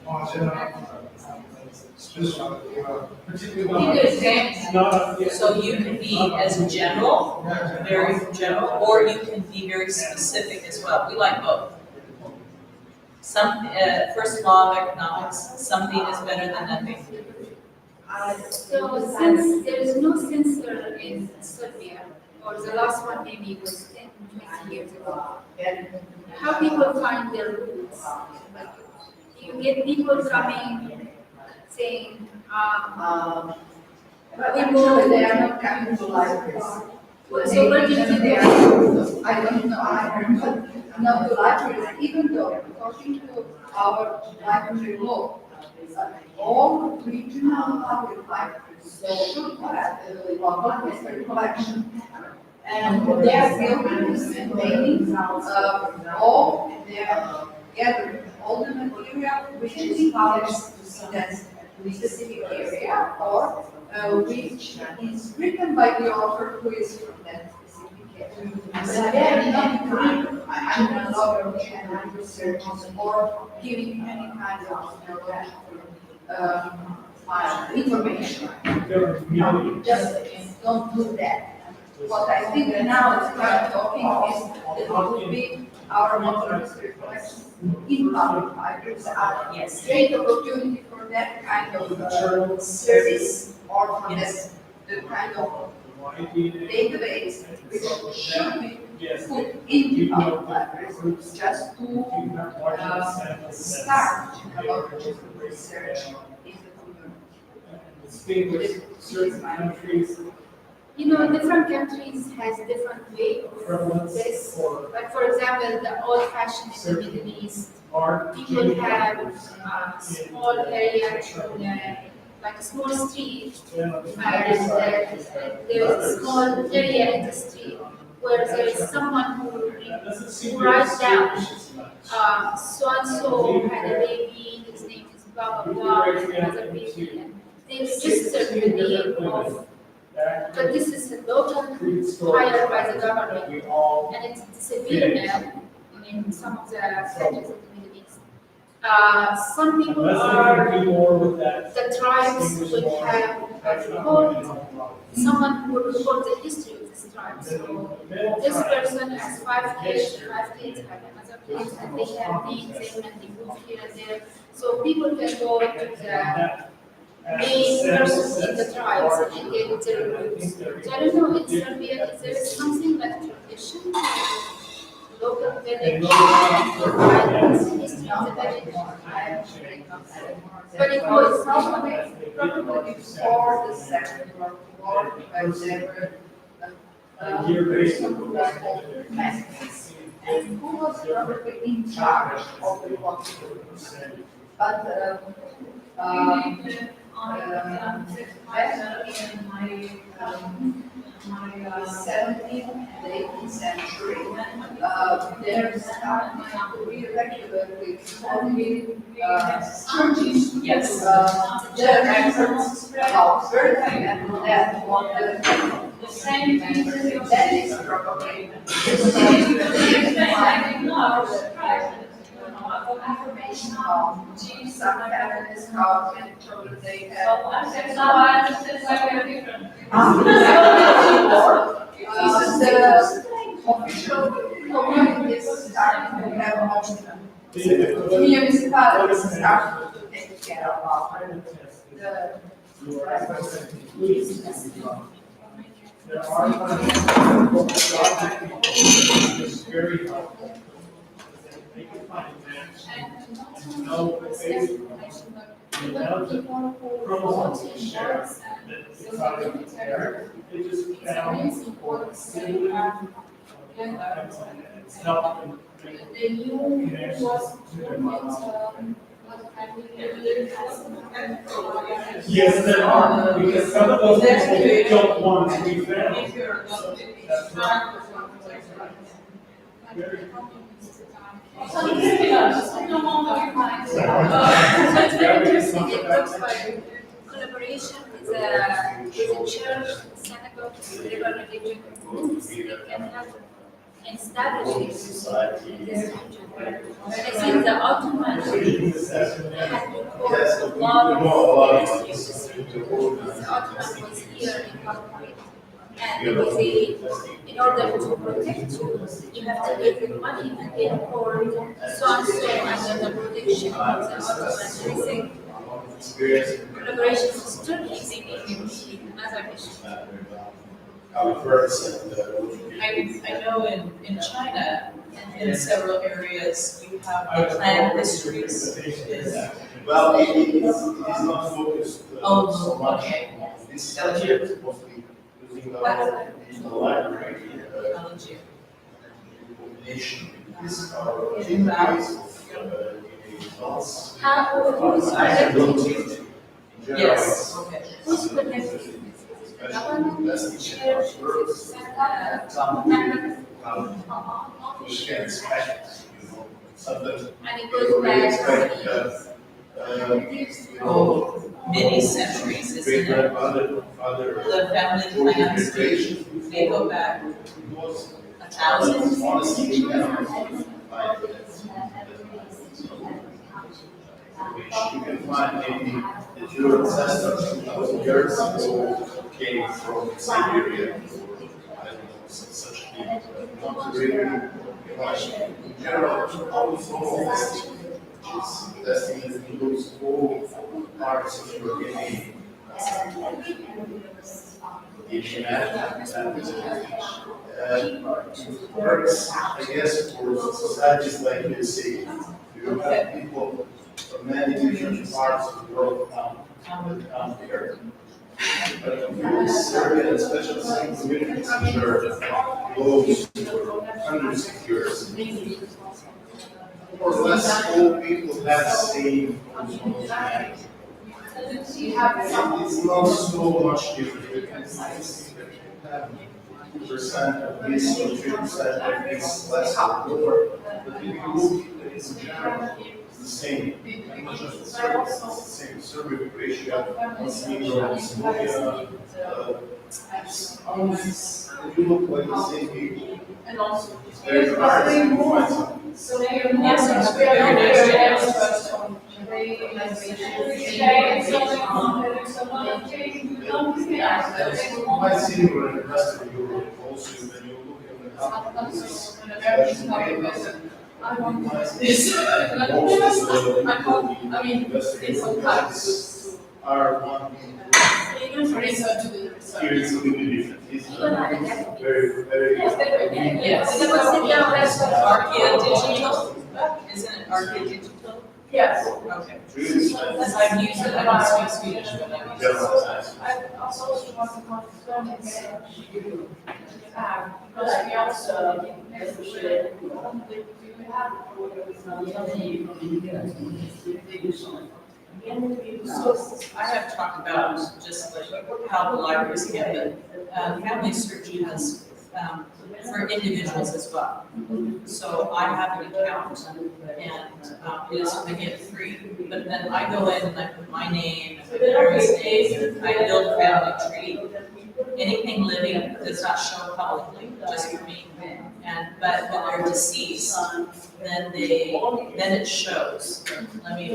more general, special, particular. So you can be as general, very general, or you can be very specific as well. We like both. First law of economics, something is better than nothing. So since there is no censor in Serbia, or the last one maybe was 10, 20 years ago, how people find their roots? Like, you get people coming saying, we know they are not coming to libraries. So what do you think? I don't know, I but now the libraries, even though according to our library law, all regional public libraries should have a local history collection. And their buildings maintaining all their gathering all the material which is published in that specific area or which is written by the author who is from that specific area. So they are not doing either knowledge and research or giving any kind of information. No, just don't do that. What I think now is kind of talking is that it would be our modern history collection in public libraries are Yes. great opportunity for that kind of service or for that the kind of database which should be put in the public libraries just to start about research in the community. Distinguish certain countries Different countries has different way of prevalence this. or But for example, the old fashioned in the Middle East, art. people have small area, like a small street, and there is a small area in the street where there is someone who writes down, so and so had a baby, his name is blah blah blah, and another baby, and they register the name of. But this is a local hired by the government, and it's severe now in some of the countries of the Middle East. Some people are, the tribes will have someone who will report the history of this tribe. So this person has 5 kids, have another kids, and they have names and they move here and there. So people can go to the main person in the tribes and get their roots. So I don't know, in Serbia, is there something like tradition, local village, history of the village? But it was probably before the Second World War, when there were person who was called Masters, and who was probably in charge of the war. But my 17th and 18th century, there started to be regularly forming churches. Yes. The records about birth and death on the same basis. That is probably information on some families, how many children they have. Now I understand why we are different. The official communities starting to have option. Municipalities starting to take care of the There are it's very helpful. They can find match and know the basic the amount of chromosomes they share that it's out of the air. They just found or similar it's helped them The new was yes, there are, because some of those people don't want to be found. If you're So looking that's right. Very So the Filipinos, no longer behind. So it's very interesting, it looks like collaboration with a church, synagogue, whatever religion, they can have established in this region. I think the Ottoman had recorded a lot of history of this region. The Ottoman was here in Baghdad. And in order to protect you, you have to give them money and they record so and so under the protection of the Ottoman. Collaboration is still using in other issues. I know in China, in several areas, you have clan histories. Well, it is not focused so much Okay. on this subject, mostly using the library. Genealogy. Nation. These are in ways of results. How, I have no teach. Yes, okay. who's connected? Which can expect, sometimes And it we goes back. expect, Oh, many centuries, isn't great it? grandfather, father, The family plans, they go back was 1,000. honestly, you cannot find that. Which you can find maybe that your ancestors 2,000 years ago came from Siberia, or I don't know, such people. Not really much. In general, always almost testing includes all parts of your DNA. It works, I guess, for societies like USA. You have people from many different parts of the world come here. But in Serbia, especially some communities which are close for hundreds of years, more or less all people have the same humanity. It's not so much different. You can see that you have 2% of this or 3% of this, less or more. But if you look at it in general, it's the same. Not just the Serbia, it's the same. Serbia, Croatia, Montenegro, Macedonia, it's always, you look like the same people. And also, It's very hard to find something. so Yes, we are very experts on You might see where the rest of Europe also, when you look at the countries, especially I want this. I mean, it's all kinds. are one Even for research, to do research. here is completely different. It's very, very. Yes. Archaea Digital, isn't it Archaea Digital? Yes. Okay. Really, As I've used it, I don't speak Swedish, but I use it. I also want to confirm because we also, especially, we have I have talked about just like how the libraries can, but Family Search has for individuals as well. So I have an account and it is, I get free, but then I go in and I put my name, and my parents' name, I build a family tree. Anything living does not show publicly, just for me. But when they're deceased, then it shows. Let me.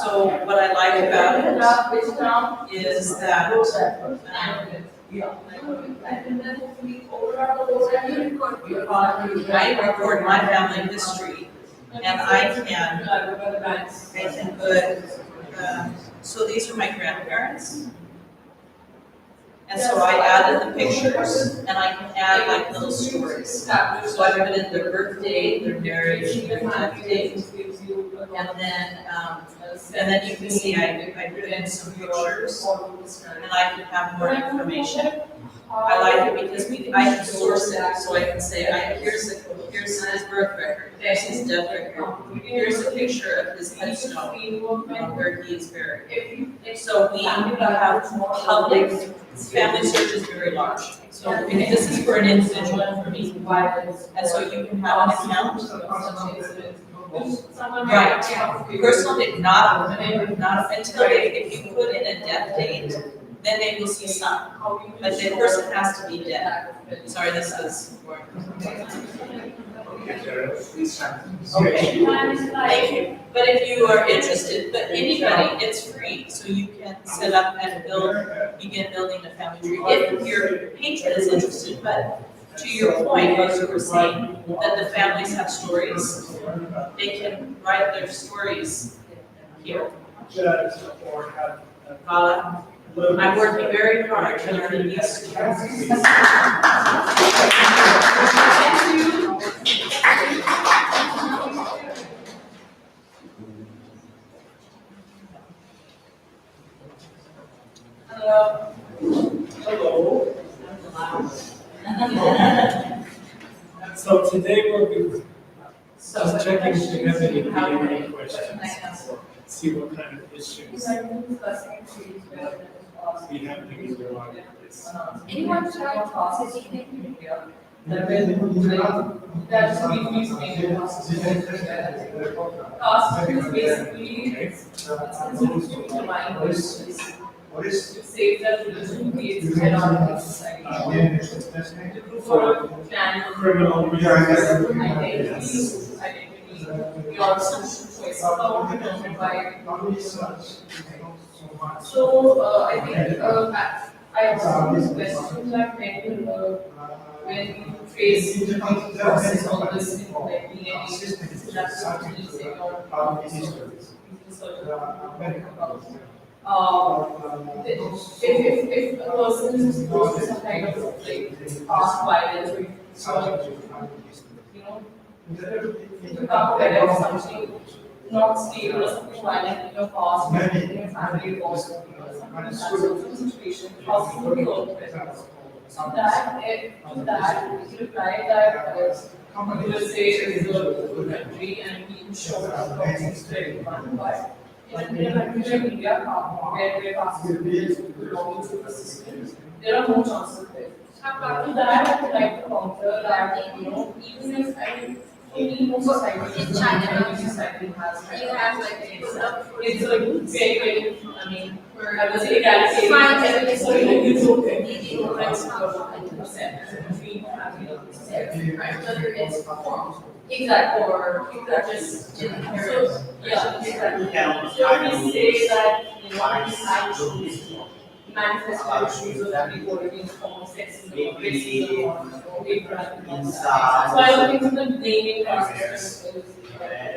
So what I like about it is that I record my family history, and I can put, so these are my grandparents. And so I added the pictures, and I can add like little stories. So I put in their birth date, their marriage, their death date. And then you can see I put in some pictures, and I can have more information. I like it because I can source it, so I can say, here's his birth record, here's his death record, here's a picture of his headstone, where he is buried. So we have public, Family Search is very large. So this is for an individual for me. And so you can have an account. Right, personal, not until if you put in a death date, then they will see some, but the person has to be dead. Sorry, this is more. Okay, thank you. But if you are interested, but anybody, it's free, so you can set up and begin building a family tree. If your patron is interested, but to your point, as you were saying, that the families have stories, they can write their stories here. Vala. I'm working very hard to learn these skills. Thank you. Hello. So today we'll be just checking if you have any DNA questions. See what kind of issues be happening in your life. Anyone try processing that we cost is basically What is to say that religion creates hierarchy in society. For Criminal identity, your social choice are determined by. So I think I also this question that when you trace the process all this in like DNA, that's what you say if a person is exposed to some kind of like past violence or you know, if you come aware of something not stable or something violent in your past, in your family or something like that sort of situation, how you would go with it. So that, you reply that USA is a good country and we show things to everyone, but in a country like India, where passports belong to the system, there are no chances of it. After that, I would like to counter that, even if any society, In China, society has, you have like it's like very, very, I mean, I would say Fine, egalitarian, so it's okay. whether it's form Exactly, or just inherit. So, yeah, exactly. So we say that, manifestations of equality in common sense, racism, or hate crime. So I don't think the blaming caste system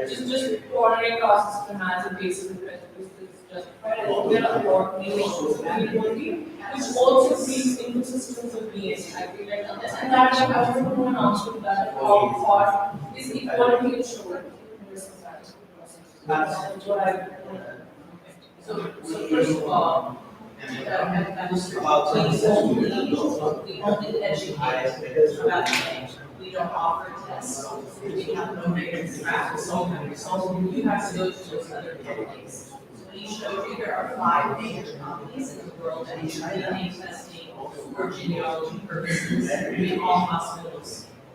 is just ordering caste system as a basis of prejudice is justified. There are important issues of inequality, which also creates inconsistencies of being. I feel like, and that I also want to answer to that how far is equality ensured in this society. That's what I want to. So first of all, we only educate about change. We don't offer tests. We have no rigorous practice. So you have to go to those other companies. When you showed you there are 5 major companies in the world that use DNA testing for genealogy purposes. We all hospitals.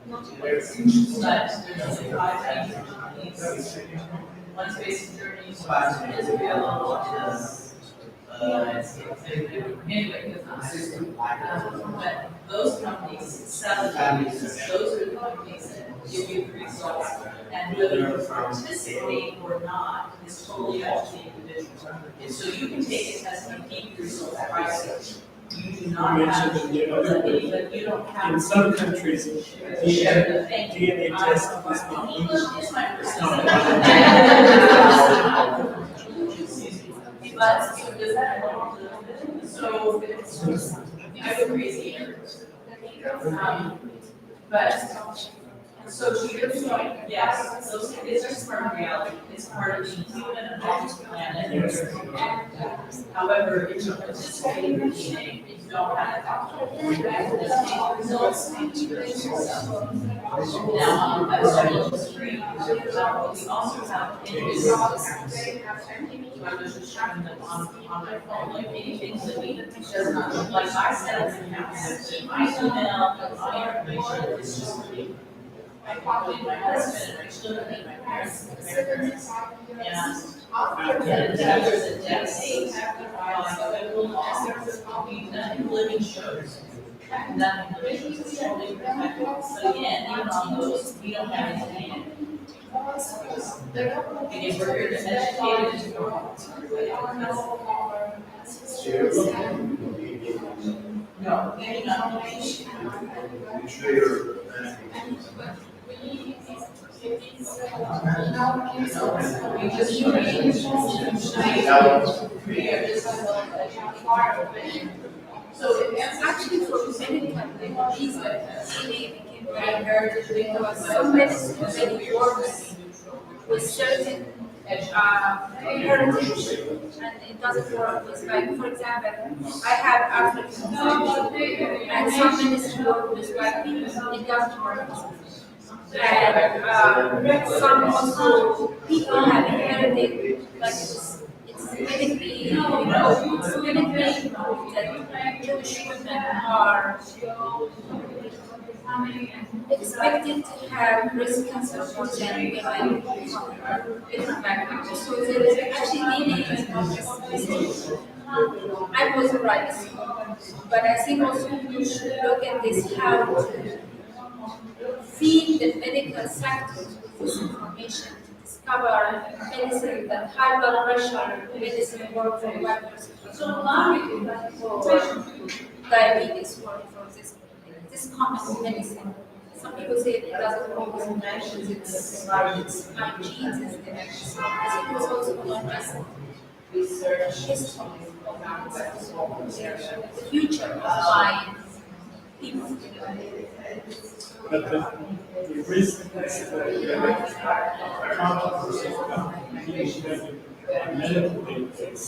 But there's only 5 major companies. One's based in Germany, one's in Israel, one is United States. Anyway, but those companies sell it. Those are the companies that give you the results. And whether you participate or not is totally up to the individual. So you can take a test and keep your results private. You do not have to, but you don't have in some countries, DNA test is being English is my first But so does that so it's I would raise the errors. But so to your point, yes, those kids are smart reality. It's part of the human and planet. However, if you participate in DNA, you don't have the results. Now, that's free. We also have individuals. I was just showing them on my phone, like anything that we does not, like I set up an account, my email, my information, it's just free. I copied my husband, my children, and my parents, and there's a death state, nothing living shows. Nothing living is totally protected. But again, even on those, we don't have anything. Again, we're here to educate and no, any nomination. So it's actually for many companies that became very heritage because so many organs with certain heritage, and it doesn't work. It's like, for example, I have African and some ministry work with black people, it doesn't work. And some also people have inherited, like it's medically, it's medically proved that Jewish women are expected to have breast cancer more than women from different backgrounds. So there is actually DNA is not just I was right, but I think also you should look at this how to feed the medical sector with this information to discover medicine that high blood pressure medicine work for white person. So diabetes work for this common medicine. Some people say it doesn't work with medicines, it's my genes is the medicine. So I think it was also one lesson. Research history of the future of my people. But the reason is that controversy about medical is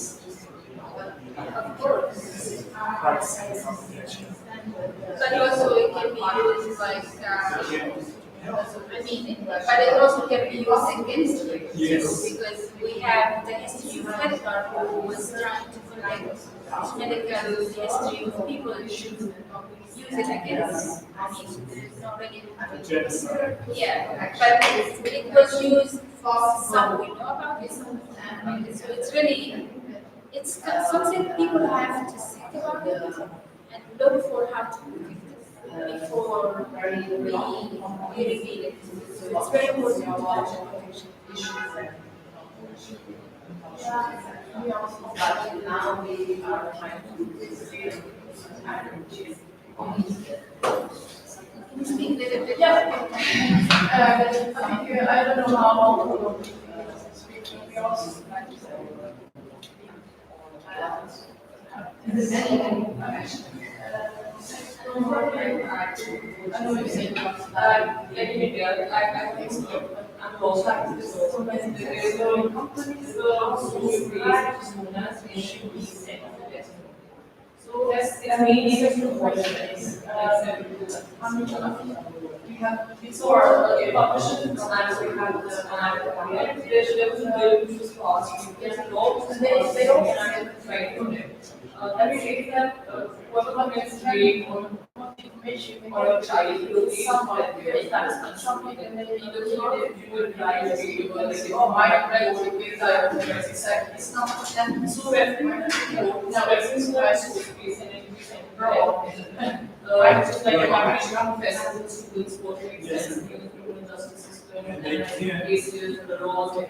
Of course. privacy confidential. But also it can be used like, I mean, but it also can be used against you. Yes. Because we have the history of Hitler who was trying to connect medical history of people and should use it against. I mean, there's no really. Genocide. Yeah, but it was used for some we know about it. So it's really, it's something people have to think about it and look for how to protect it before we reveal it. So it's very important to watch protection issues. But now we are trying to Can you speak a little bit? Yeah. I think I don't know how long we'll speak to the audience. Is there any question? I know you said like in India, I think so. I'm also having this sometimes there is no companies who create known as should be sent. So that's the main second question. How many of you? We have before publishing sometimes we have the there's a bill which was passed, you get laws and they don't have right from it. Every day that whatever gets made on information or your child will be something that's something and then you will realize you will say, oh my friend will be exactly. It's not that so everyone now since the rest of the and education grow I just like our festival schools for criminal justice system and cases and the laws Be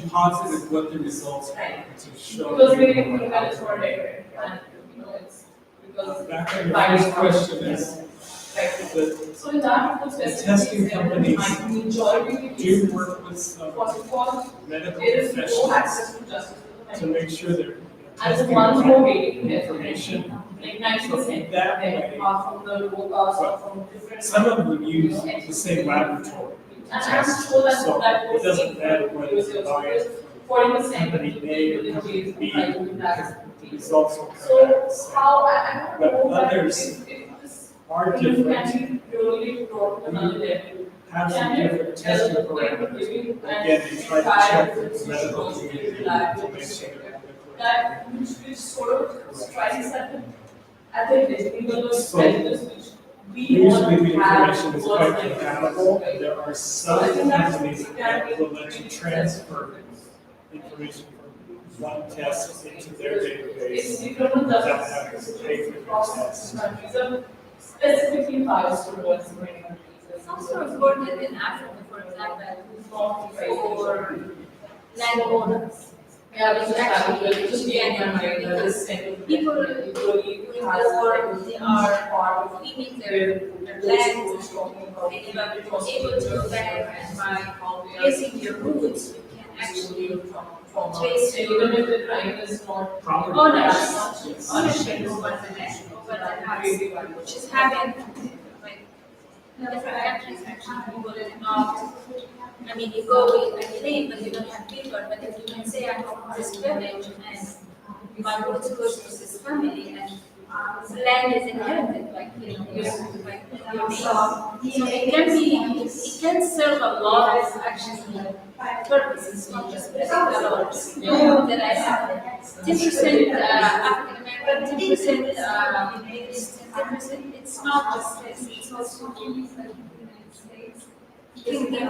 positive what the results are to show. because we didn't think that it's for later and it's because Back on your first question is, the so in that testing companies majority do work with some first of all medical there is no professionals access to justice to make sure they're and the testing ones who are waiting for information. like 90% That then way, from the local from different some of them use the same laboratory. and I'm sure that So that it doesn't matter whether you buy it 40% company A or company B, because the results will come So back. how I But don't know that others if this are can different, be really brought to another level. have some different testing parameters. Again, they try to check the medical community to make sure they're on the correct. That which sort of strikes at the level of So, prejudice which we usually the want to have information is towards quite like- compatible, and there are some I think that's- companies that will let you transfer information from one test into their database It's the criminal without justice having to system pay for across your test. countries are specifically biased towards many countries. Some sort of work in Africa, for example, for landowners. Yeah, which is actually just the end because People who work, they are leaving their land, they are able to go back and by tracing your roots, you can actually trace even your if the crime is not ownership over the land, over the house, which is having like different countries, actually, people are not, I mean, you go with a claim, but you don't have paper, but if you can say, I'm from this village, and my roots goes to this family, and land is inherited, like, your shop. So it can serve a lot of actually purposes, not just $50. That I have 10% African American, 10% Middle East, 10%. It's not just this, it's also in the United States. It can give you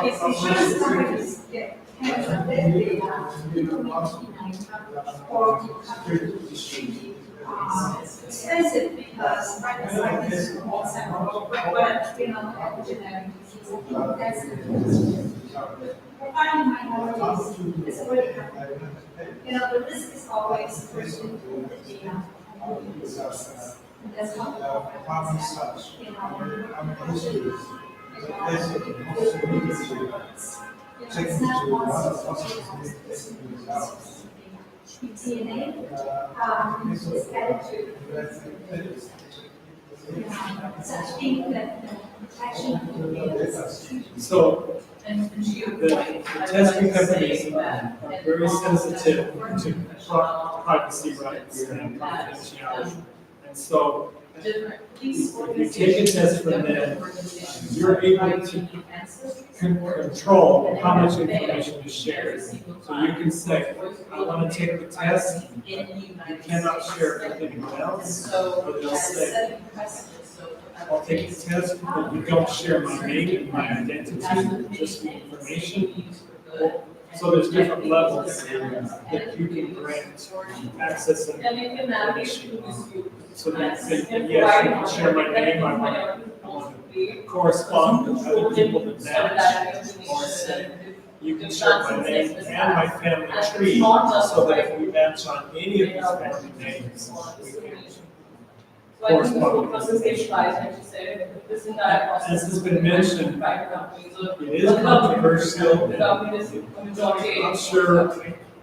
if insurance companies get hands on their data, it's expensive because private scientists also, genetic disease, that's providing minorities is already happening. The risk is always the person who the data. That's how DNA is added to such thing that protection. So, the testing companies are very sensitive to privacy rights and confidentiality. And so, if you take a test from them, you're able to control how much information you share. So you can say, I want to take the test, you cannot share it with anyone else, or they'll say, I'll take the test, but you don't share my name and my identity, just the information. So there's different levels that you can grant access and information. So you say, yes, you can share my name, I want to correspond with other people that match, or say, you can share my name and my family tree, so that if we match on any of these family names, we can correspond. As has been mentioned, it is controversial. I'm not sure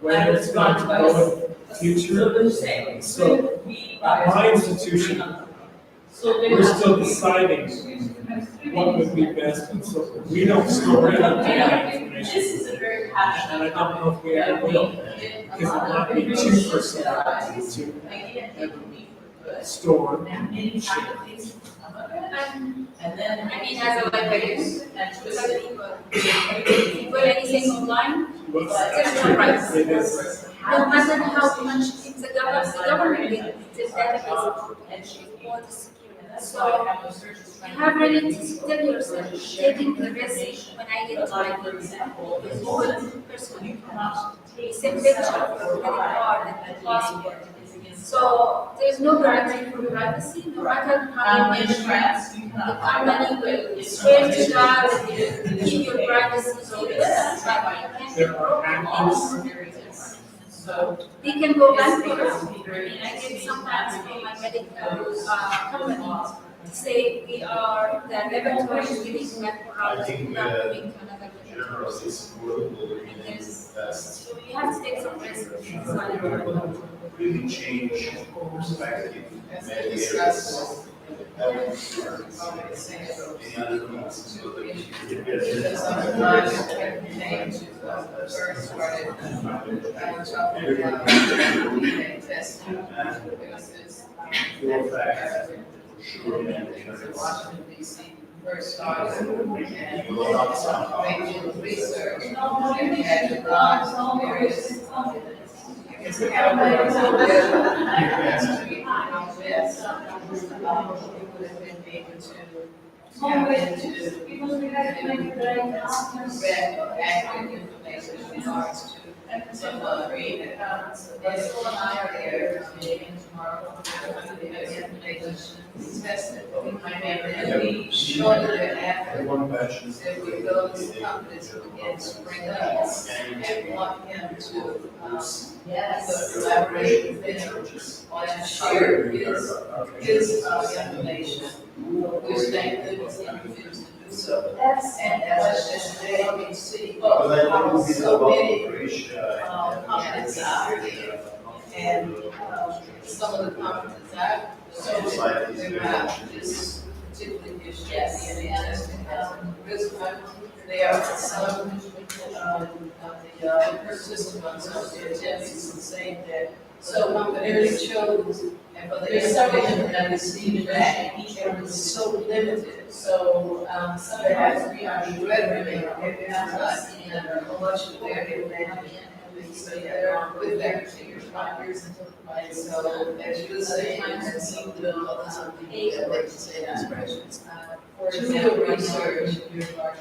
whether it's going to go in the future. So, my institution, we're still deciding what would be best, and so we don't store any data information. And I don't know if we ever will, because it might be too personal to store and share. And then, as a librarian, if you put anything online, there's no privacy. No matter how much the government gets the database and more the security. So you have really to tell yourself, taking the risk when I get to my personal information. It's a picture of your credit card and the passport. So there's no guarantee for privacy, no matter how much the company will swear to God and keep your privacy secret, but you can't so they can go bankrupt. I get sometimes from my medical company to say we are the laboratory is getting bankrupt without moving to another laboratory. So you have to take some risk. Really change perspective in many areas. Washington, D.C. first started, and making research, and you had to run various. It's kind of like how best you would have been able to tap into accurate information in regards to some reading. There's still an eye there, maybe tomorrow, the information tested. And we shortly thereafter, that we go to companies who begin to bring up and want him to collaborate with them and share his information, which thank goodness he refused to do so. And as just today, you can see so many companies out there And some of the conferences I've been to about this particular issue, there are some the participants of the attendance and saying that, so there's shows, and but there's several that received back, each one is so limited, so some of has to be on graduating, and a much of their so they're with that particular 5 years until the so as you were saying, and some of the others of the legislative expressions. For example, research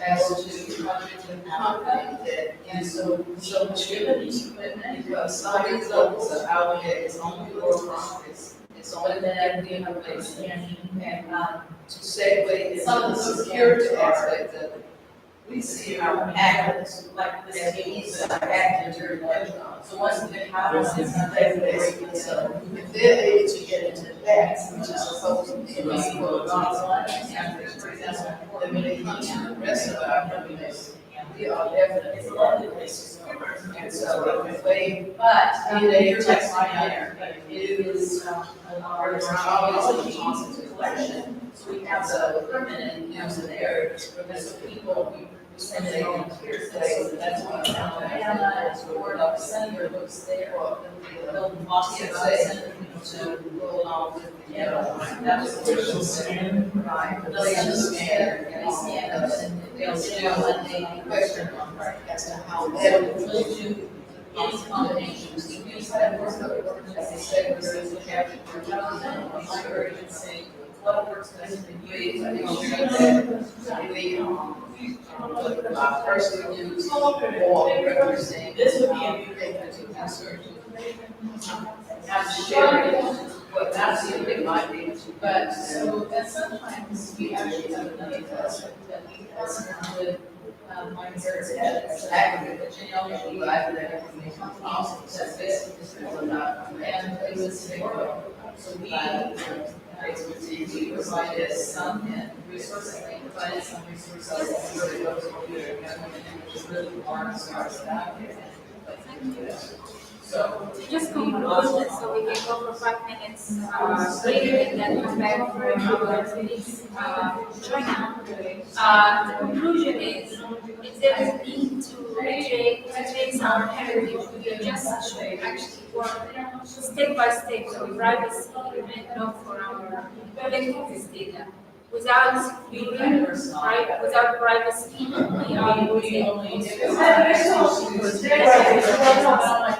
as to content that is so much equipment, because some of these levels are out there, it's only for profits. It's only that we have a place and to segue some of the security aspect of it. We see our actors like this these acting during lockdown. So once the house is not database, so if they're able to get into that, which is supposed to be for online actors, for example, then when they come to the rest of our companies, we are definitely a lot of places. And so if they, but they text my there, it is always a positive collection. So we have the permanent user there, because the people and they don't hear today, so that's why Alabama is where the senator looks there, or they'll say to go along with the, that was the original scan, right? They'll just scan, and they scan us, and they'll still, and they question as to how that will do any combinations. You use that word, as they say, where there's a caption for Jonathan, or my urgency, what works best for you, and make sure that we, personally use or represent. This would be a new thing to research. I'm sharing what that's the thing might be, but so and sometimes we actually have another person that we have some good mindsets as active genealogy, but I think that information also says this or not, and it was so we expertise, we provided some resources, we provided some resources for those who are government, which is really our stars out there. So just conclude, so we can go for 5 minutes later and then come back for our next journal. The conclusion is there is need to trace our heritage. We just actually work step by step, so privacy and not for our collective data. Without privacy, we are losing.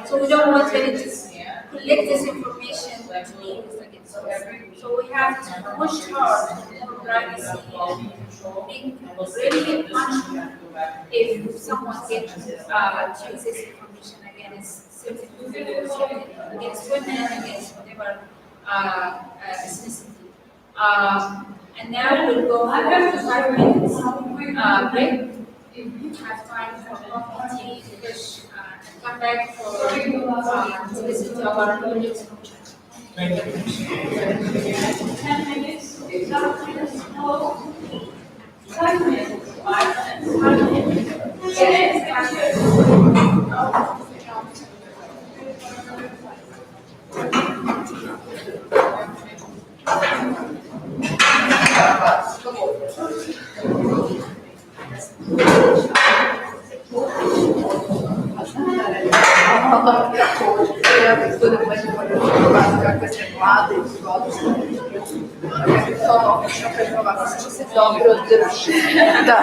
So we don't want them to collect this information to be used against us. So we have to push hard for privacy and being really punishable if someone gets chooses this information against against women, against whatever ethnicity. And now we'll go for 5 minutes break. If you have time for coffee, tea, fish, and come back for to listen to our next lecture. Thank you. 10 minutes, 5 minutes, no. 5 minutes, 5 minutes, 5 minutes. Yes. Да,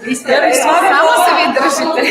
ви сте само себе държите.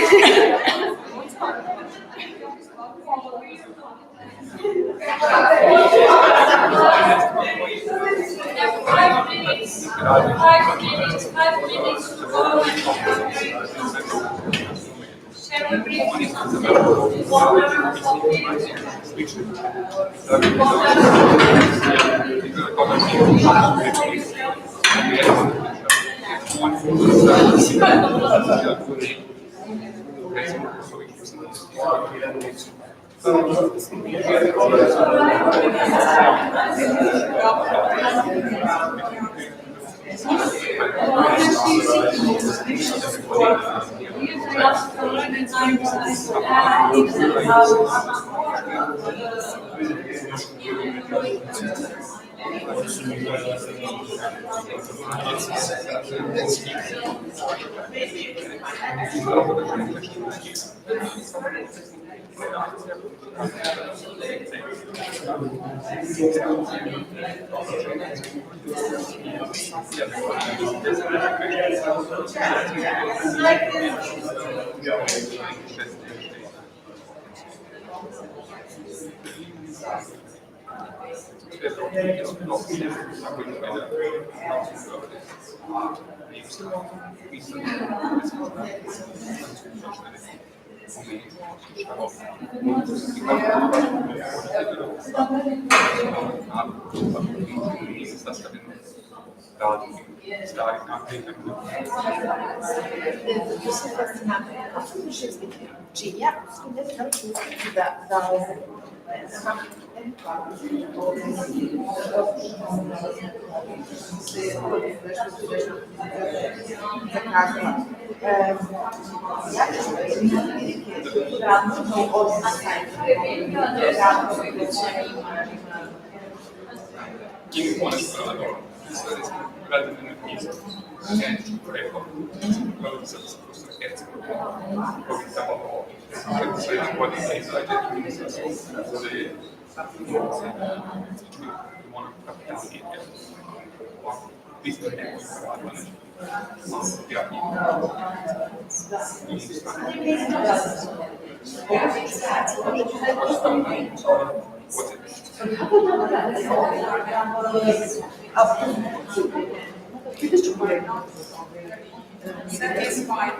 Satisfied.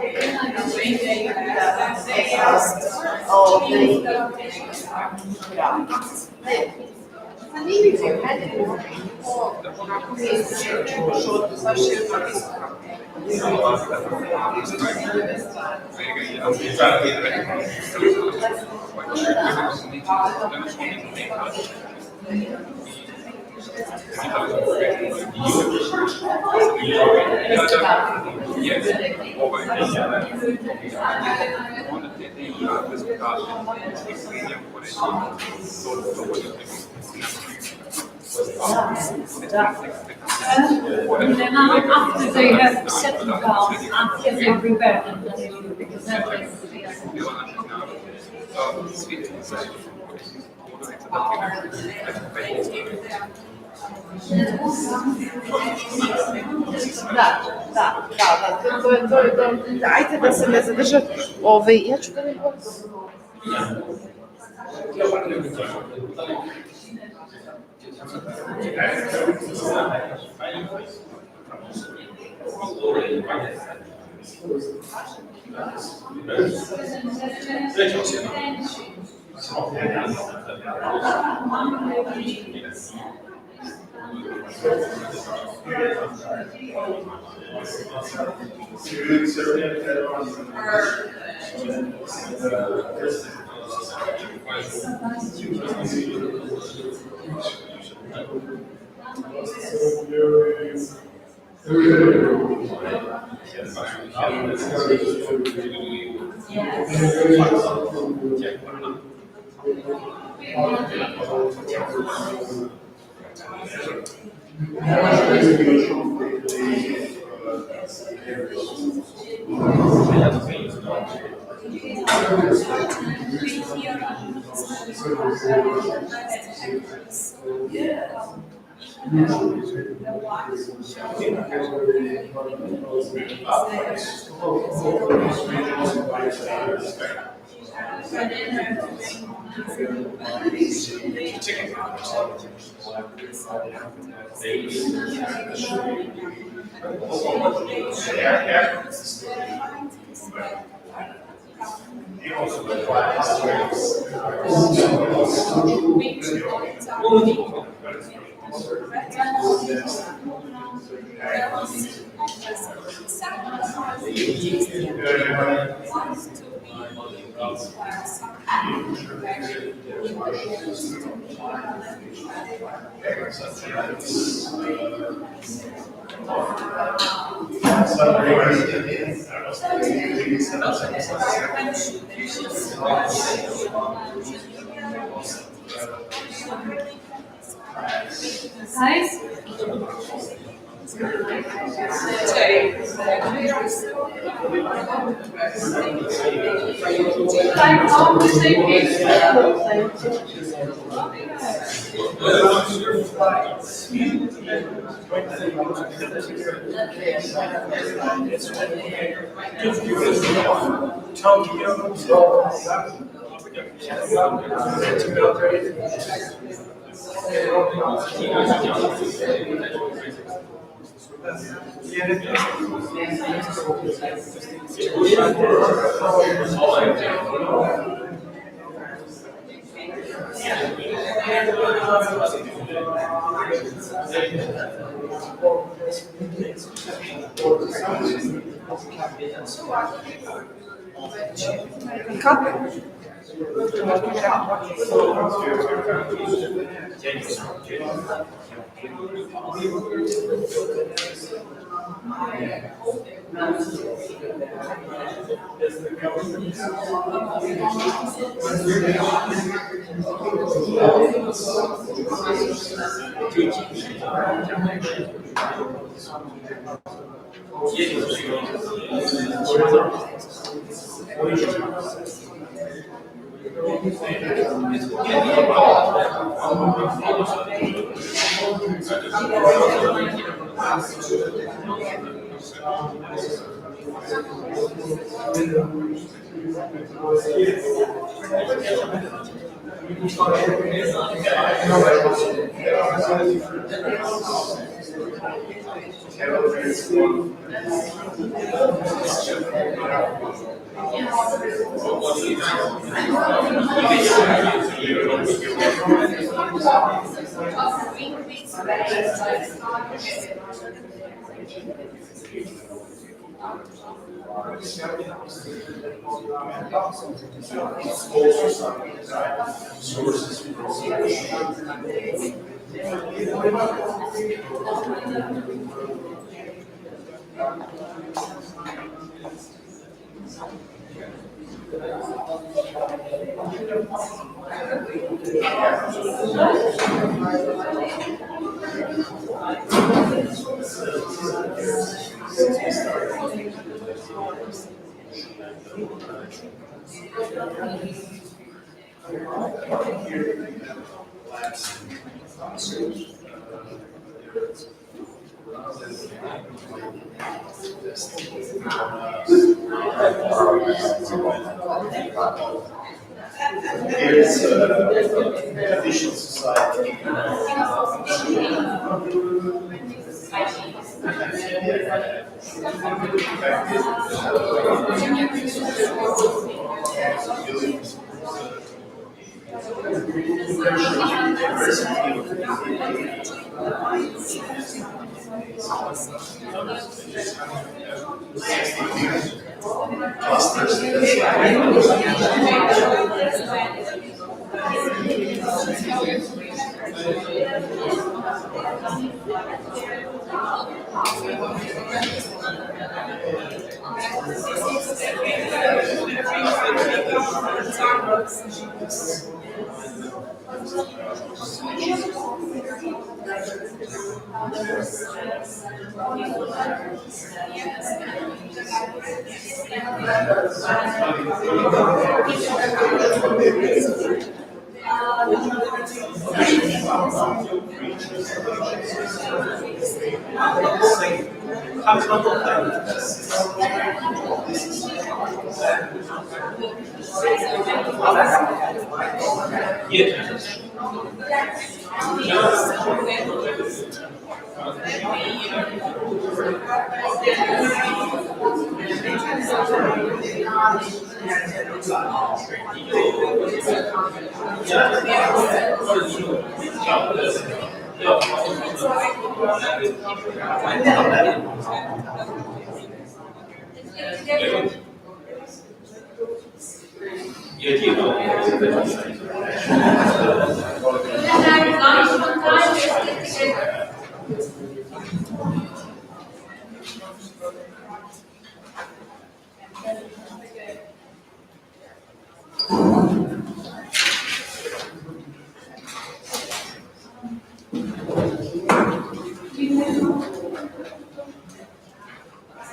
And then after they have settled down, until they prepare an issue, because then they Ajde da se ne zadrža, ja ću da ne Like on the same page. Here's Traditional Society.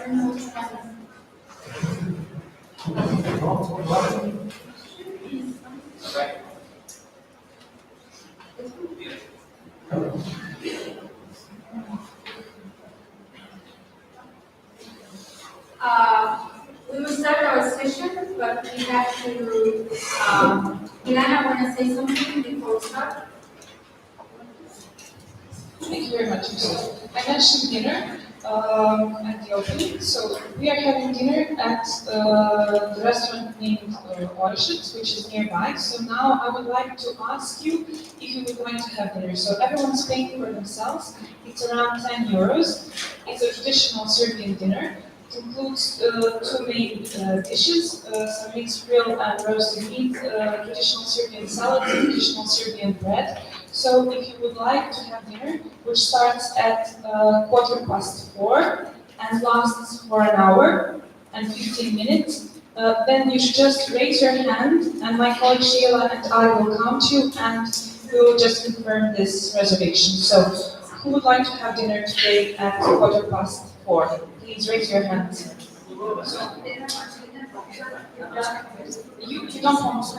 We will start our session, but we have to, Milana, want to say something before we start? Thank you very much, Yusuf. I mentioned dinner at the opening. So we are having dinner at the restaurant named Orishit, which is nearby. So now I would like to ask you if you would like to have dinner. So everyone's paying for themselves. It's around 10 euros. It's a traditional Serbian dinner. It includes two main dishes, some mixed grilled and roasted meat, traditional Serbian salad, traditional Serbian bread. So if you would like to have dinner, which starts at 4:15 and lasts for an hour and 15 minutes, then you should just raise your hand and my colleague Sheila and I will count you and we will just confirm this reservation. So who would like to have dinner today at 4:15? Please raise your hand. You don't want to?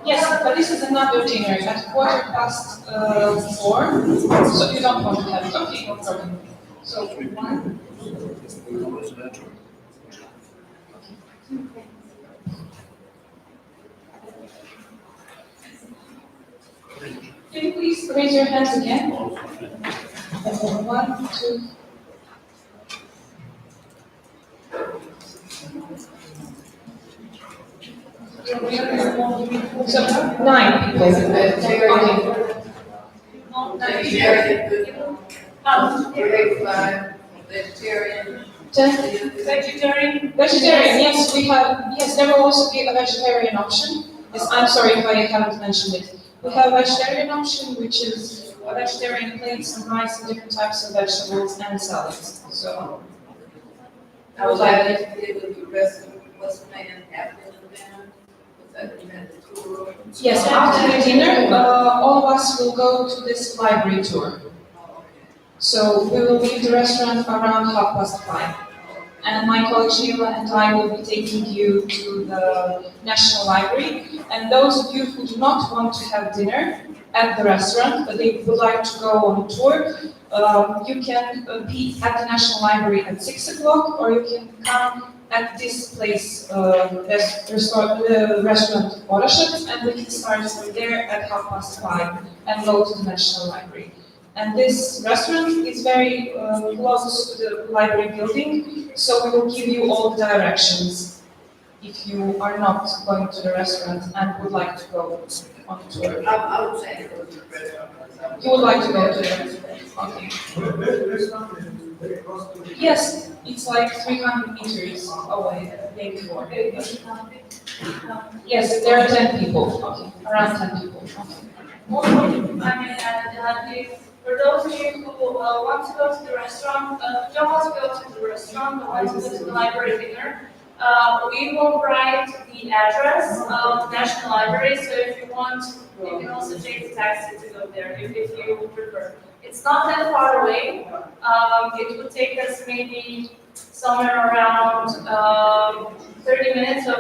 Yes, but this is another dinner at 4:15, so you don't want to have it. Okay, no problem. So one. Can you please raise your hands again? 1, 2. So 9 people. Vegetarian. Vegetarian? Vegetarian, yes, we have, yes, there will also be a vegetarian option. Yes, I'm sorry if I haven't mentioned it. We have a vegetarian option, which is a vegetarian plate, some rice, and different types of vegetables and salads. So, I would like it with the rest of what's planned after the dinner. Yes, after the dinner, all of us will go to this library tour. So we will leave the restaurant around 5:30. And my colleague Sheila and I will be taking you to the National Library. And those of you who do not want to have dinner at the restaurant, but they would like to go on a tour, you can be at the National Library at 6 o'clock, or you can come at this place, the restaurant Orishit, and we can start from there at 5:30 and go to the National Library. And this restaurant is very close to the library building, so we will give you all the directions if you are not going to the restaurant and would like to go on a tour. I would say go to the restaurant. You would like to go to the restaurant? Okay. Yes, it's like 300 meters away, maybe more. Yes, there are 10 people. Okay, around 10 people. Okay. For those of you who want to go to the restaurant, don't want to go to the restaurant, but want to go to the library dinner, we will write the address of the National Library, so if you want, you can also take the taxi to go there, if you prefer. It's not that far away. It would take us maybe somewhere around 30 minutes of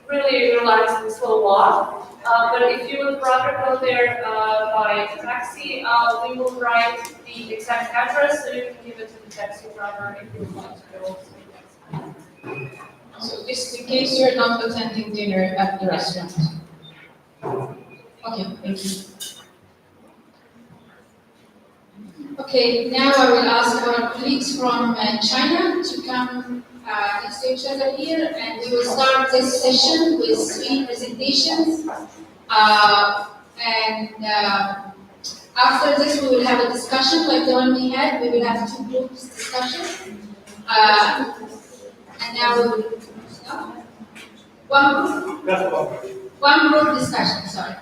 really relaxed and slow walk. But if you would rather go there by taxi, we will write the exact address so you can give it to the taxi driver if you want to go. So this is in case you're not attending dinner at the restaurant. Okay, thank you. Okay, now I will ask our colleagues from China to come next to each other here, and we will start this session with 3 presentations. After this, we will have a discussion like the one we had. We will have 2 groups discussion. And now we will one group discussion. Sorry.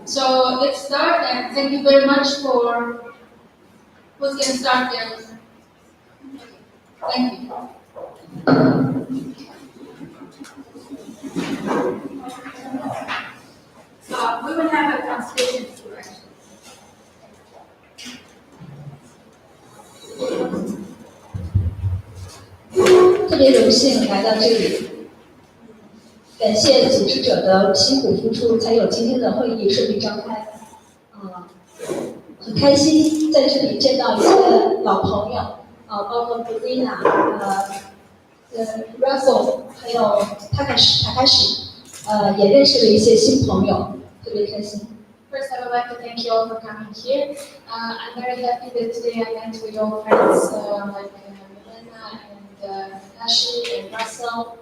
So let's start, and thank you very much for who's going to start there. Thank you. We will have a translation tour, actually. 特别荣幸来到这里，感谢组织者的辛苦付出，才有今天的会议顺利召开。很开心在这里见到一些老朋友，包括 Brina、Russell， 还有 Takashi， 也认识了一些新朋友，特别开心。First, I would like to thank you all for coming here. I'm very happy that today I met with old friends like Milena and Takashi and Russell.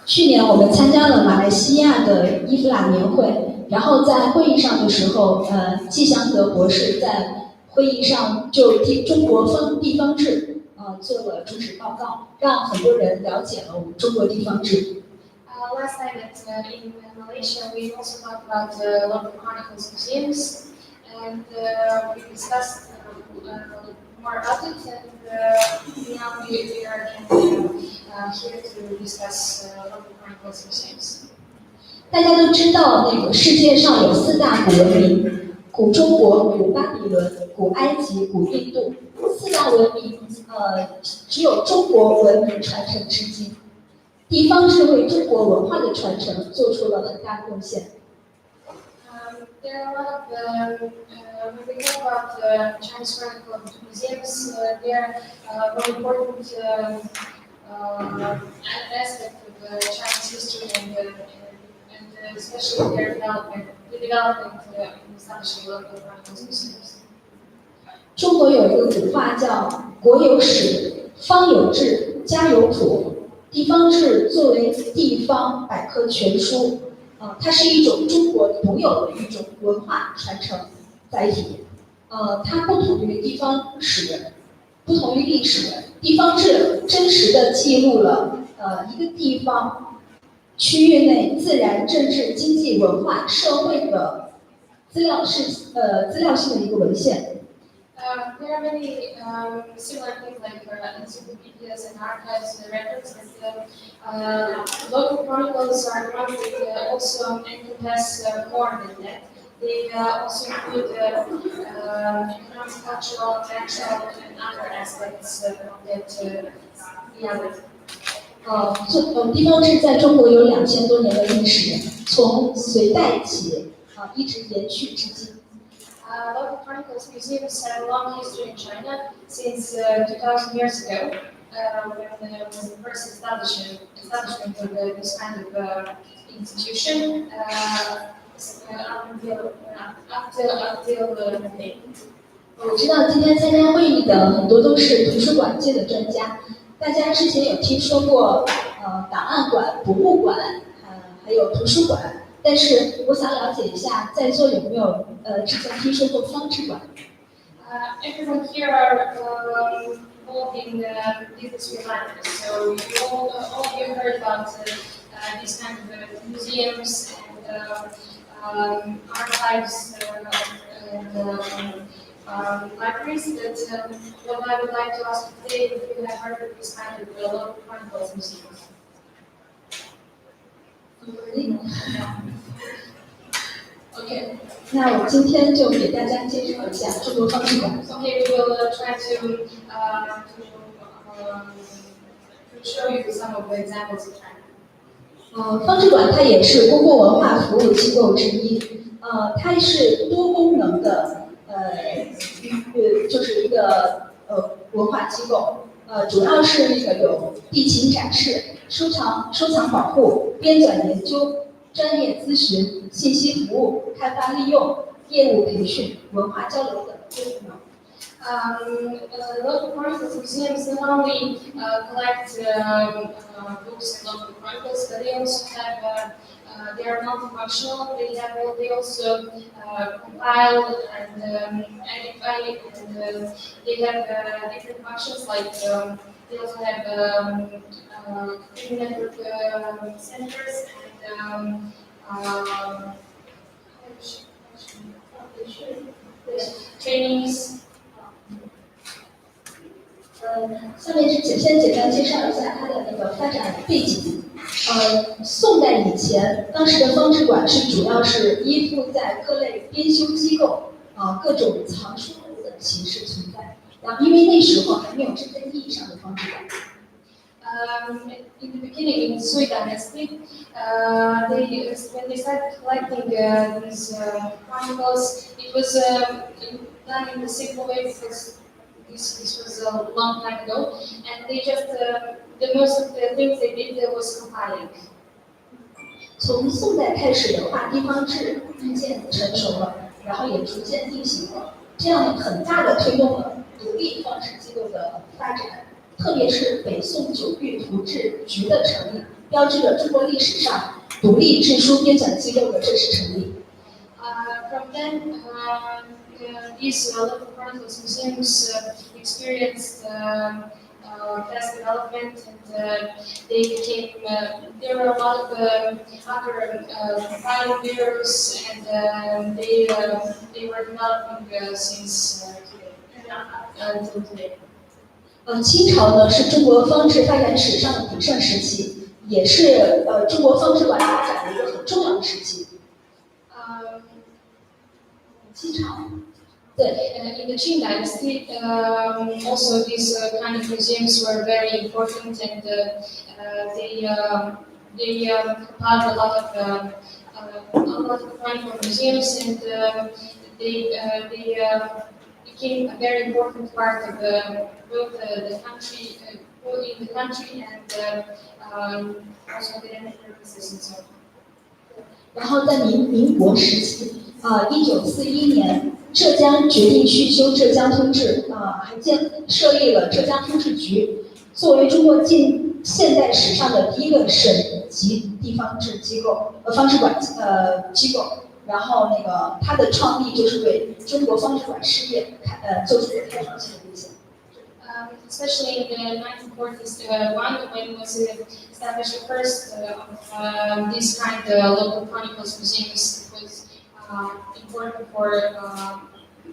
去年我们参加了马来西亚的IFLA年会，然后在会议上的时候，季祥德博士在会议上就中国地方志做了主旨报告，让很多人了解了我们中国地方志。Last time in Malaysia, we also talked about local chronicles museums, and we discussed more about it. And now we are again here to discuss local chronicles museums. 大家都知道，那个世界上有4大古文明：古中国、古巴比伦、古埃及、古印度。4大文明，只有中国文明传承至今。地方志为中国文化的传承做出了很大贡献。There are a lot of, when we talk about Chinese chronicle museums, they're very important aspect of Chinese history and especially their development in establishing local chronicles museums. 中国有一个古话叫“国有史，方有志，家有谱”。地方志作为地方百科全书，它是一种中国独有的一种文化传承载体。它不同于地方史，不同于历史，地方志真实的记录了一个地方区域内自然、政治、经济、文化、社会的资料性的一个文献。There are many similar things like encyclopedias and archives and records, but local chronicles are ones that also encompass more than that. They also include economic, cultural, natural, and other aspects of that reality. 地方志在中国有2000多年的历史，从隋代起一直延续至今。Local chronicles museums have a long history in China since 2,000 years ago, when there was the first establishment of this kind of institution until today. 我知道今天参加会议的很多都是图书馆界的专家，大家之前有听说过档案馆、博物馆，还有图书馆。但是我想了解一下，在座有没有之前听说过方志馆？ Everyone here are involved in business matters, so all of you heard about these kind of museums and archives and libraries. That what I would like to ask today, if you have heard of this kind of local chronicles museums. OK， 那我今天就给大家介绍一下中国方志馆。Okay, we will try to show you some of the examples of China. 方志馆它也是公共文化服务机构之一，它是多功能的，就是一个文化机构，主要是那个有地勤展示、收藏保护、编纂研究、专业咨询、信息服务、开发利用、业务培训、文化交流等功能。Local chronicles museums not only collect books and local chronicles, but they also have they are multifunctional. They also compile and edify, and they have different functions like they also have network centers and trainings. 下面是先简单介绍一下它的那个发展背景。宋代以前，当时的方志馆主要是依附在各类编修机构、各种藏书楼的形式存在。然后因为那时候还没有真正意义上的方志馆。In the beginning, in Sui dynasty, when they started collecting these chronicles, it was done in the simple way because this was a long time ago, and they just the most of the things they did was compiling. 从宋代开始的话，地方志日渐成熟了，然后也逐渐定型了，这样很大的推动了独立方志机构的发展。特别是北宋九律图志局的成立，标志着中国历史上独立志书编纂机构的正式成立。From then, these local chronicles museums experienced fast development, and they became. There were a lot of other filing bureaus, and they were developing since until today. 清朝呢是中国方志发展史上的鼎盛时期，也是中国方志馆发展的一个很重要的时期。清朝，对 in the Qing dynasty, also these kind of museums were very important, and they compiled a lot of chronicle museums, and they became a very important part of both the country, both in the country and also academic purposes and so on. 然后在民国时期，1941年，浙江决定续修浙江通志，还设立了浙江通志局，作为中国近现代史上的第一个省级地方志机构，方志馆机构。然后它的创立就是为中国方志馆事业做出了开创性的贡献。Especially in the 1941, when it was established the first of these kind of local chronicles museums, it was important for.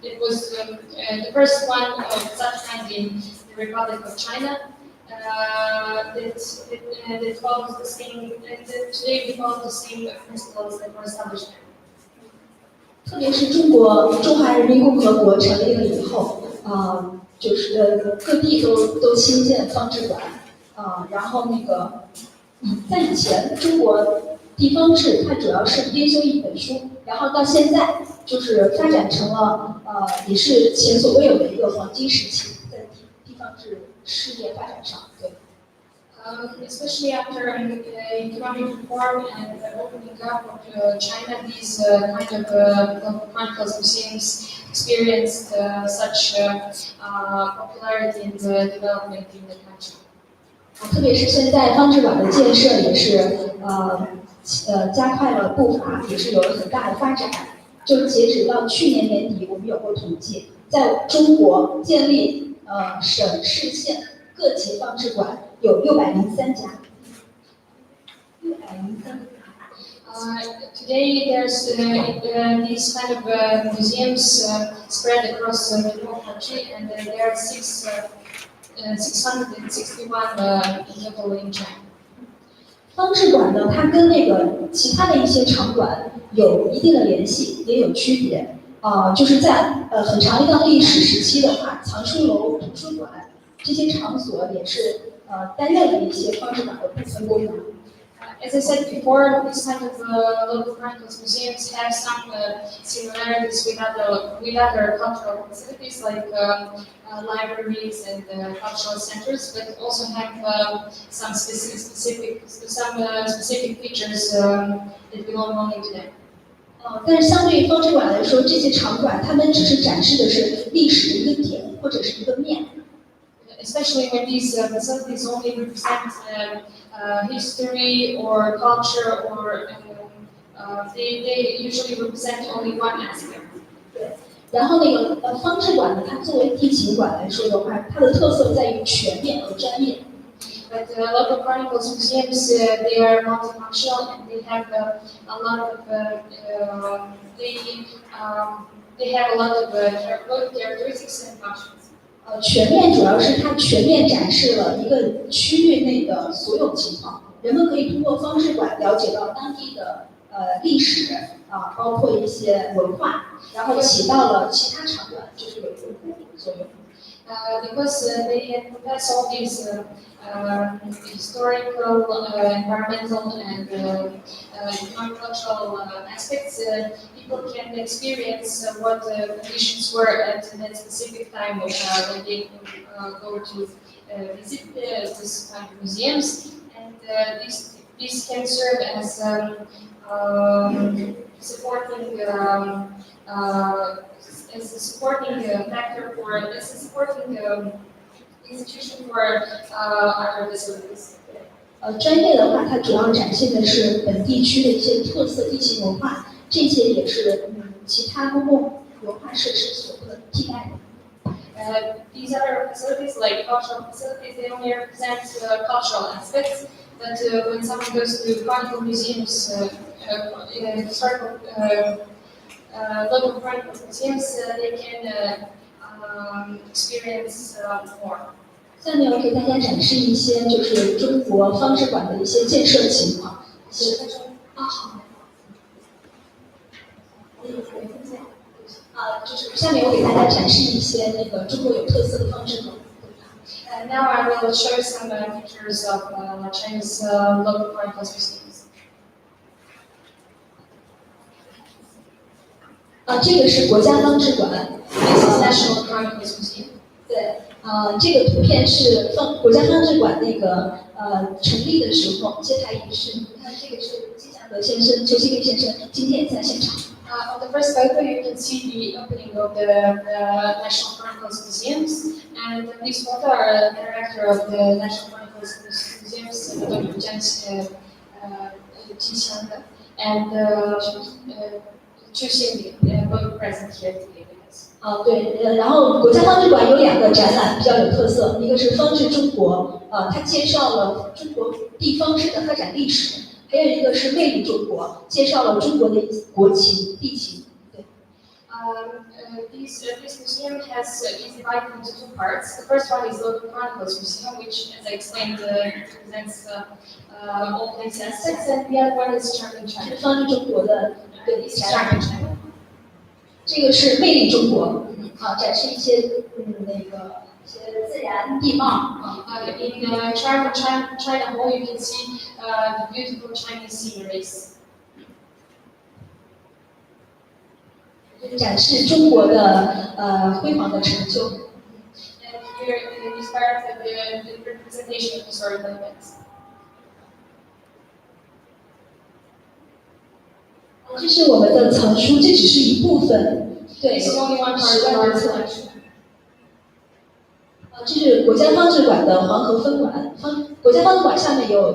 It was the first one of such kind in the Republic of China. That follows the same. Today we follow the same principles that were established there. 特别是中华人民共和国成立了以后，就是各地都兴建方志馆，然后在以前中国地方志它主要是编修一本书，然后到现在就是发展成了也是前所未有的一个黄金时期，在地方志事业发展上，对。Especially after economic reform and opening up of China, these kind of chronicles museums experienced such popularity and development in the country. 特别是现在方志馆的建设也是加快了步伐，也是有了很大的发展。就截止到去年年底，我们有过统计，在中国建立省市县各级方志馆有603家。Today there's these kind of museums spread across the whole country, and there are 661 in total in China. 方志馆呢，它跟其他的一些场馆有一定的联系，也有区别。就是在很长一段历史时期的话，藏书楼、图书馆这些场所也是担任了一些方志馆的部分功能。As I said before, these kind of local chronicles museums have some similarities with other cultural facilities like libraries and cultural centers, but also have some specific features that belong only to them. 但是相对于方志馆来说，这些场馆它们只是展示的是历史的一个点或者是一个面。Especially when these facilities only represent history or culture, or they usually represent only one aspect. 对，然后方志馆呢，它作为地勤馆来说的话，它的特色在于全面和专业。But local chronicles museums, they are multifunctional, and they have a lot of they have a lot of both characteristics and functions. 全面主要是它全面展示了一个区域内的所有情况，人们可以通过方志馆了解到当地的历史包括一些文化，然后起到了其他场馆就是有一个补足作用。because they encompass all these historical, environmental, and cultural aspects. People can experience what the conditions were at that specific time when they go to visit this kind of museums, and this can serve as supporting as a supporting factor for as a supporting institution for other disabilities. 专业的话，它主要展现的是本地区的一些特色地形文化，这些也是其他公共文化设施所不能替代的。These other facilities, like cultural facilities, they only represent cultural aspects. But when someone goes to chronicle museums, historical, local chronicle museums, they can experience more. 下面我给大家展示一些就是中国方志馆的一些建设情况。好。就是下面我给大家展示一些那个中国有特色的方志馆。Now I will show some pictures of Chinese local chronicles museums. 这个是国家方志馆 ，This is National Chronicles Museum. 对，这个图片是国家方志馆那个成立的时候揭台仪式。你看，这个是季祥德先生、邱新立先生，今天也在现场。On the first photo, you can see the opening of the National Chronicles Museums, and this photo, our director of the National Chronicles Museums, Dr. Ji Xiang, and Chu Xinli, both present here today with us. 对，然后国家方志馆有2个展览比较有特色，一个是方志中国，它介绍了中国地方志的发展历史。还有一个是魅力中国，介绍了中国的国情、地情。对。This museum is divided into 2 parts. The first one is Local Chronicles Museum, which, as I explained, represents all these aspects, and the other one is Charming China. 是方志中国的对 Charming China. 这个是魅力中国，展示一些那个一些自然地貌。In Charming China Hall, you can see the beautiful Chinese sceneries. 展示中国的辉煌的成就。And here is part of the representation of historical events. 这是我们的藏书，这只是一部分。对， This is only one part of our collection. 这是国家方志馆的黄河分馆，国家方志馆下面有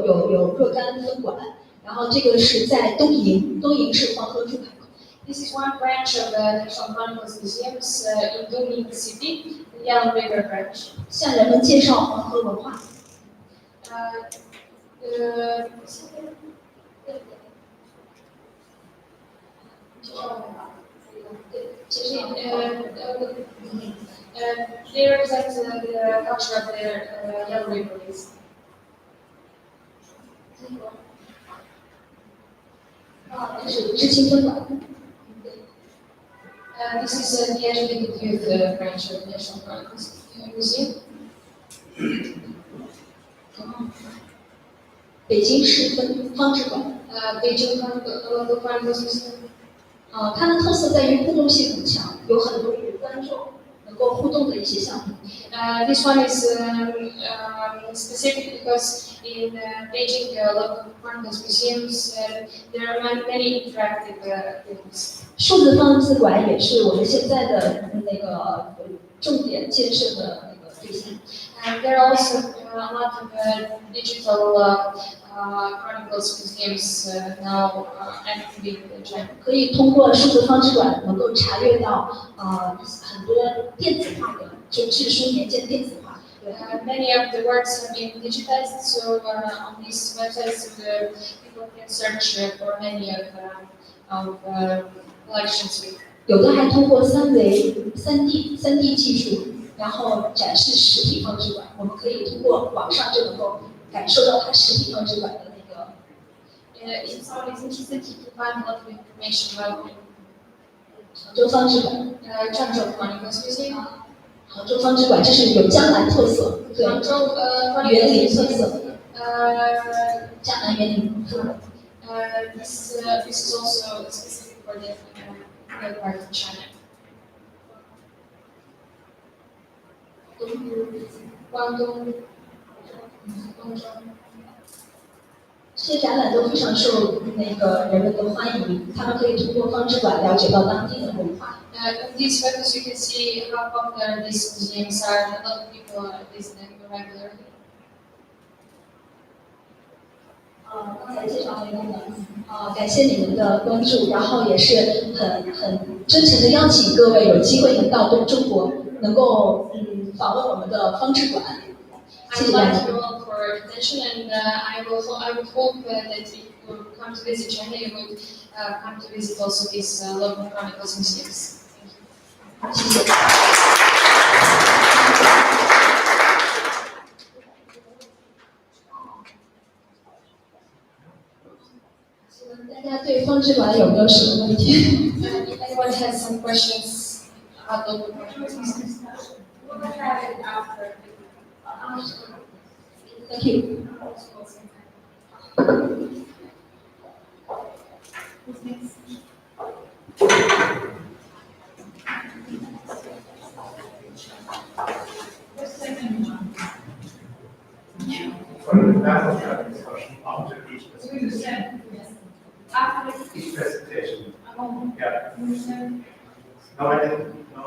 若干分馆，然后这个是在东营，东营是黄河出海口。This is one branch of the National Chronicles Museums in Dongning City, the Yellow River branch. 向人们介绍黄河文化。They represent the culture of the Yellow River.这是知青分馆。This is the Educated Youth branch of the National Chronicles Museum. 北京市方志馆。Beijing Local Chronicles Museum. 它的特色在于互动性很强，有很多与观众能够互动的一些项目。This one is specific because in Beijing local chronicles museums there are many interactive things. 数字方志馆也是我们现在的那个重点建设的那个对象。And there are also a lot of digital chronicles museums now actively in China. 可以通过数字方志馆能够查阅到很多电子化的，就志书年鉴电子化。Many of the works have been digitized, so on these websites people can search for many of collections. 有的还通过3D 技术，然后展示实体方志馆。我们可以通过网上就能够感受到它实体方志馆的那个。If someone is interested, you can find a lot of information about 常州方志馆、常州 Chronicles Museum. 杭州方志馆这是有江南特色，对，杭州园林特色，江南园林。This is also specific for the part of China. 广东，广州。这些展览都非常受那个人们的欢迎，他们可以通过方志馆了解到当地的文化。In these photos, you can see how popular these museums are, and a lot of people visit them regularly. 刚才介绍完以后呢，感谢你们的关注，然后也是很真诚的邀请各位有机会能到中国，能够访问我们的方志馆。谢 I 谢大 like 家。 you all for your attention, and I would hope that if you come to visit China, you would come to visit also these local chronicles museums. Thank you. 谢谢。大家对方志馆有没有什么问题？ If anyone has some questions about local chronicles museums. We'll have it after. Thank you. After Each presentation. Yeah. No, I didn't. No.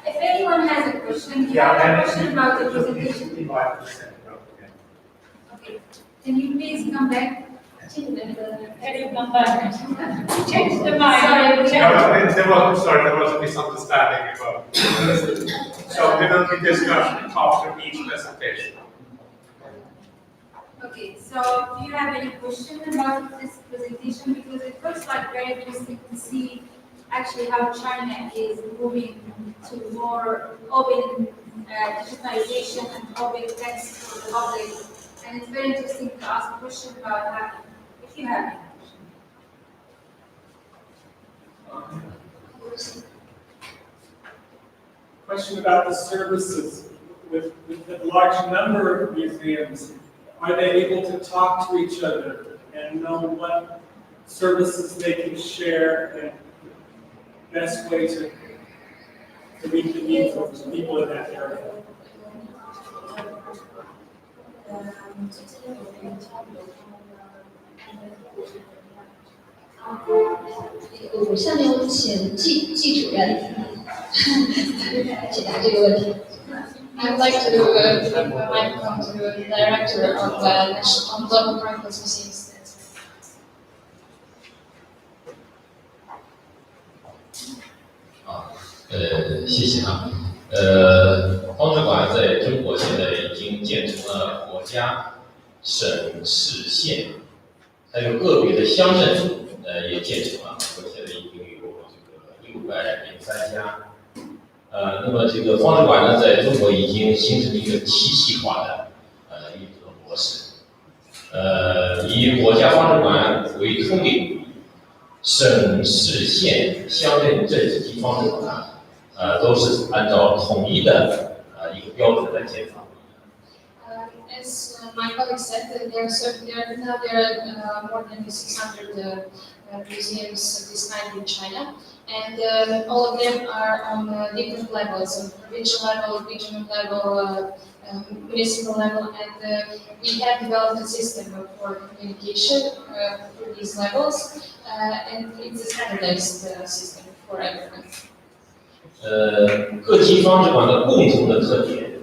If anyone has a question, you have a question about the presentation. Okay. Can you please come back? Can you come back? Change the mic. Sorry. There was a misunderstanding about. So there will be discussion after each presentation. Okay, so do you have any question about this presentation? Because it looks like very interesting to see actually how China is moving to more open digitalization and open text for the public. And it's very interesting to ask a question about that, if you have any question. Question about the services. With the large number of museums, are they able to talk to each other and know what services they can share and the best way to meet the needs of people in that area? 我下面有请季主任解答这个问题。 I'd like to give the microphone to the director of Local Chronicles Museums. 谢谢啊。方志馆在中国现在已经建成了国家、省、市、县，还有个别的乡镇，也建成了。现在已经有这个603家。那么这个方志馆呢，在中国已经形成了一个体系化的运作模式。以国家方志馆为通领，省、市、县、乡镇、镇级方志馆都是按照统一的一个标准来建造。As my colleague said, there are more than 600 museums of this kind in China, and all of them are on different levels, on provincial level, regional level, municipal level, and we have developed a system for communication through these levels, and it's a standardized system for everyone. 各级方志馆的共同的特点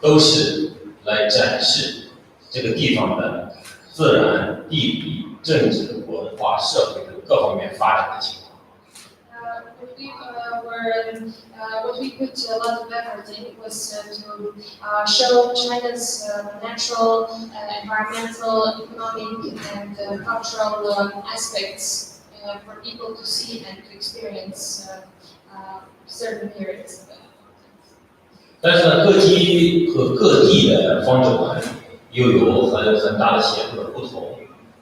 都是来展示这个地方的自然、地理、政治、文化、社会等各方面发展的情况。What we put a lot of effort in was to show China's natural, environmental, economic, and cultural aspects for people to see and to experience certain periods. 但是呢，各级和各地的方志馆又有很大的显著的不同。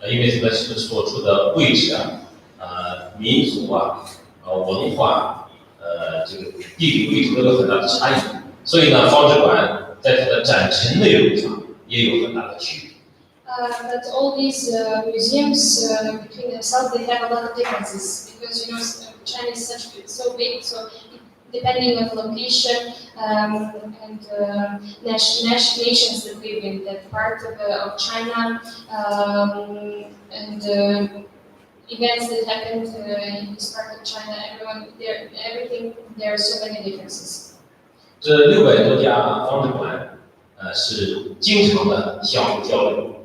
因为他们所处的位置啊、民族啊、文化、这个地理位置都有很大的差异，所以呢，方志馆在它的展陈内容上也有很大的区别。But all these museums between themselves, they have a lot of differences because China is so big. So depending on the location and nations that live in that part of China and events that happened in this part of China, everything there are so many differences. 这600多家方志馆是经常的相互交流。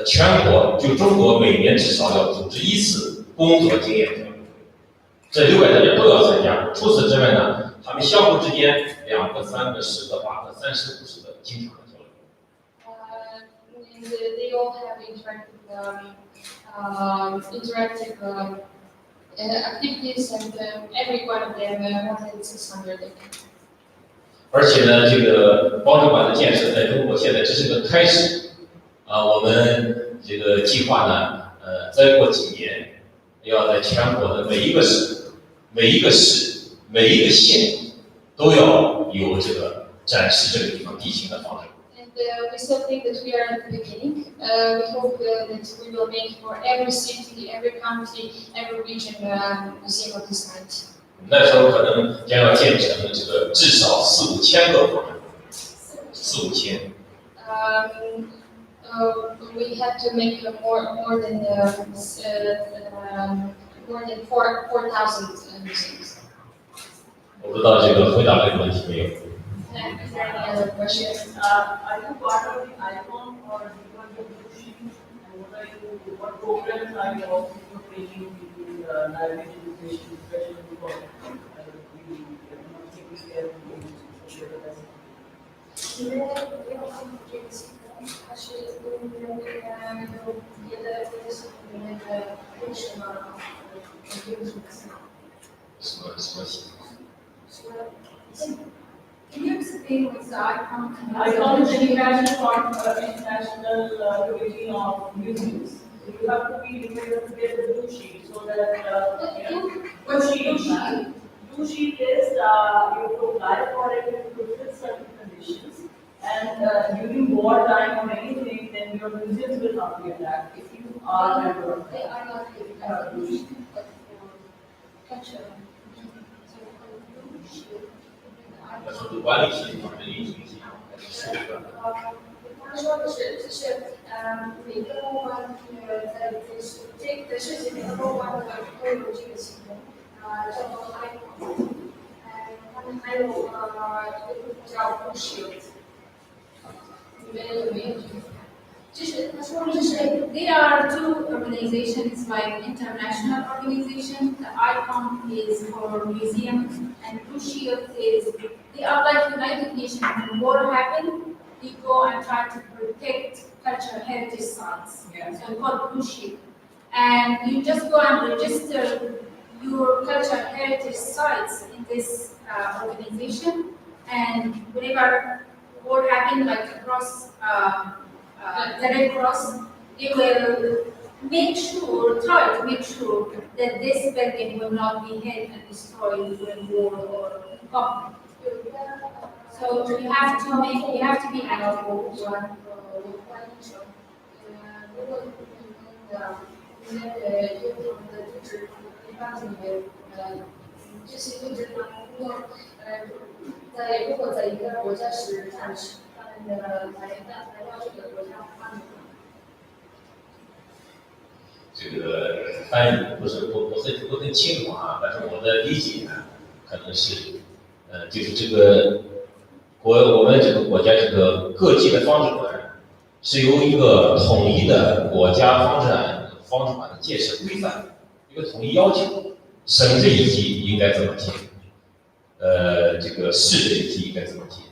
全国就中国每年至少要组织1次工作经验交流，这600多家都要参加。除此之外呢，他们相互之间2个、3个、10个、8个、30、50个经常的交流。And they all have interactive activities, and every one of them more than 600. 而且呢，这个方志馆的建设在中国现在只是个开始。我们这个计划呢，再过几年，要在全国的每一个省、每一个市、每一个县都要有这个展示这个地方地形的方志。And we still think that we are at the beginning. We hope that we will make for every city, every county, every region museum of this kind. 那时候可能将要建成这个至少4、5千个方志，4、5千。We have to make more than 4,000 museums. 我不知道这个回答这个问题没有。Is there any other questions? Are you part of the ICON or what programs are you also training the language education, especially for Can you explain what's the ICON? ICON is the International Committee of Museums. You have to get the blue sheet so that What's blue sheet? Blue sheet is you have to apply for it to fulfill certain conditions, and during war time or anything, then your museums will not be attacked if you are a member of They are not the blue sheet, but for culture. 那是管理系统的一种系统，是这个。他说的是，每个公关在设计每个公关的都有这个系统，叫做 ICON，他们还有一个叫 Blue Shield， 你们有没有这个？就是他说的是 There are two organizations, like international organization. The ICON is for museums, and Blue Shield is, they are like United Nations. When war happened, we go and try to protect cultural heritage sites. Yeah. So it's called Blue Shield. And you just go and register your cultural heritage sites in this organization. And whenever war happened, like across the Red Cross, they will try to make sure that this building will not be hit and destroyed during war or conflict. So you have to be active. 如果在一个国家是战时，他们的才要这个国家帮助。这个翻译不很清楚啊，但是我的理解呢，可能是，就是这个我们这个国家这个各级的方志馆是由一个统一的国家方志馆的建设规范，一个统一要求，省这一级应该怎么建，这个市这一级应该怎么建，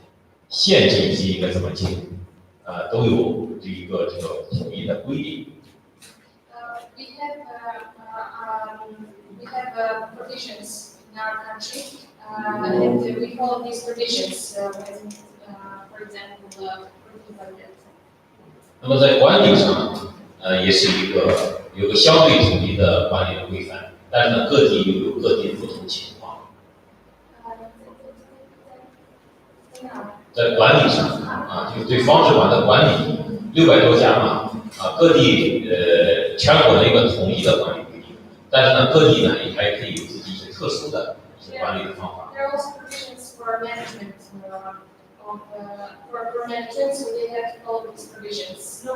县这一级应该怎么建，都有一个这个统一的规定。We have provisions in our country, and we follow these provisions when, for example, like that. 那么在管理上，也是有个相对统一的管理的规范，但是呢，各地又有各地的不同情况。在管理上就是对方志馆的管理，600多家嘛，各地全国的一个统一的管理规定，但是呢，各地呢也还可以有自己一些特殊的管理的方法。There are also provisions for management for management, so they have all these provisions.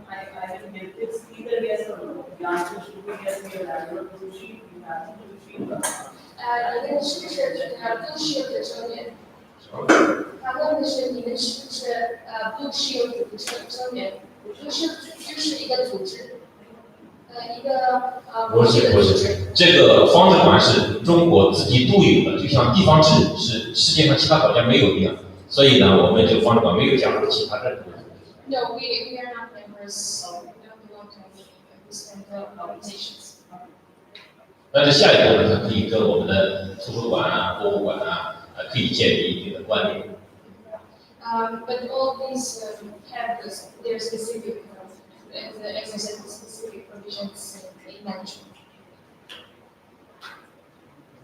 I think it's either yes or no. The answer should be yes, we have a blue sheet, we have a blue sheet. 你们是不是blue shield 的成员？他问的是你们是不是blue shield 的成员？blue shield 就是一个组织，一个不是，这个方志馆是中国自己独有的，就像地方志是世界上其他国家没有一样，所以呢，我们这个方志馆没有加入其他任何。No, we are not members, so we don't belong to any these kind of organizations. 但是下一步呢，它可以跟我们的图书馆啊、博物馆啊，可以建立一定的关联。But all these have their specific, as I said, specific provisions in management.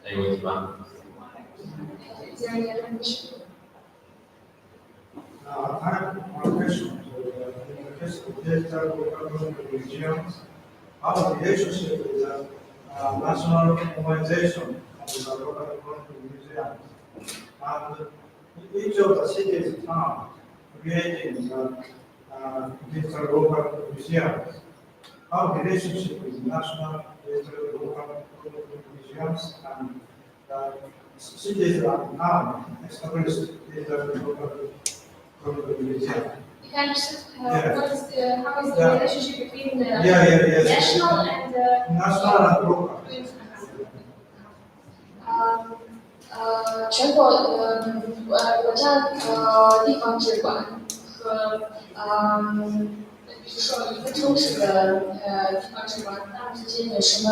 还有问题吗？ Is there any other question? I have one question. In the case of digital local museums, our relationship with the national organization of the local museums, and each of the cities and towns creating digital local museums, our relationship with national digital local museums and cities and towns established digital local museum. You can understand how is the relationship between the national and the national and local. 全国国家地方志馆和比如说一个城市的地方志馆，它们之间有什么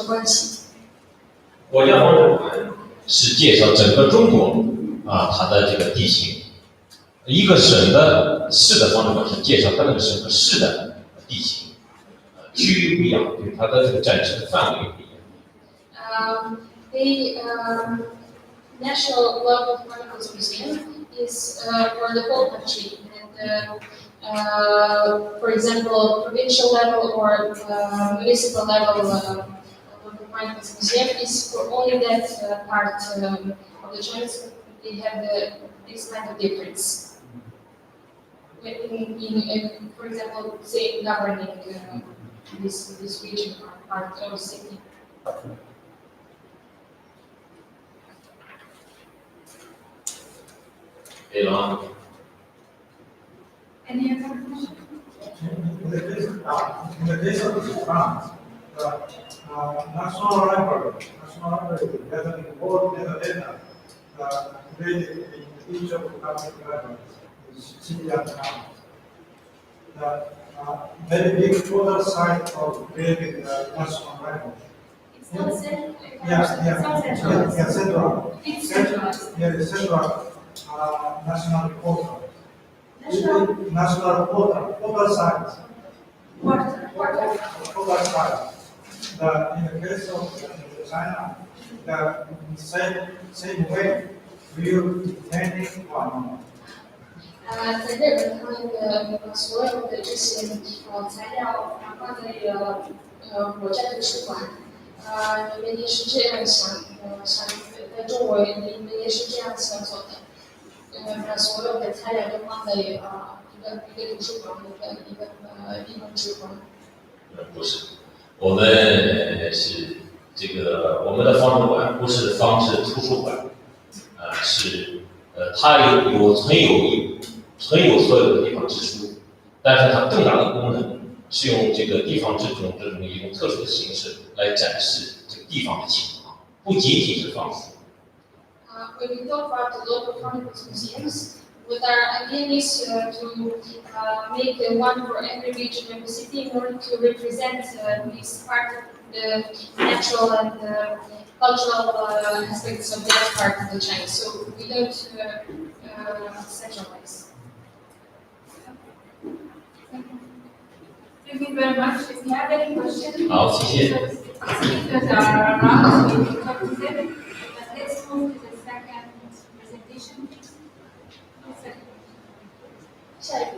关系？国家方志馆是介绍整个中国它的这个地形。一个省的市的方志馆是介绍它那个省和市的地形，区域不一样，对它的这个展示的范围不一样。The National Local Chronicles Museum is for the whole country, and for example, provincial level or municipal level Local Chronicles Museum is for only that part of the China. They have this kind of difference. In, for example, say governing this region or part of the city. Any other questions? In the case of France, the National Library is gathering all metadata created in each of the public libraries, city and town. The very big total size of creating the National Library. It's not central. Central. It's centralized. It's central national portal. National portal, total size. Total size. In the case of China, the same way, we use depending on. 在日本，他们的所有的这些材料放在国家图书馆，你们也是这样想，在中国你们也是这样想做的，把所有的材料都放在一个图书馆，一个地方志馆。不是，我们是这个我们的方志馆不是方志图书馆，是它存有所有的地方志书，但是它更大的功能是用这个地方志中这种一种特殊的形式来展示这个地方的情况，不仅仅是方书。When we talk about the local chronicles museums, what our idea is to make one for every region of the city in order to represent this part of the natural and cultural aspects of that part of the China. So we don't centralize. Thank you very much. If you have any questions, 好，谢谢。 speakers are around, so you can talk to them. But let's move to the second presentation, please.下一个。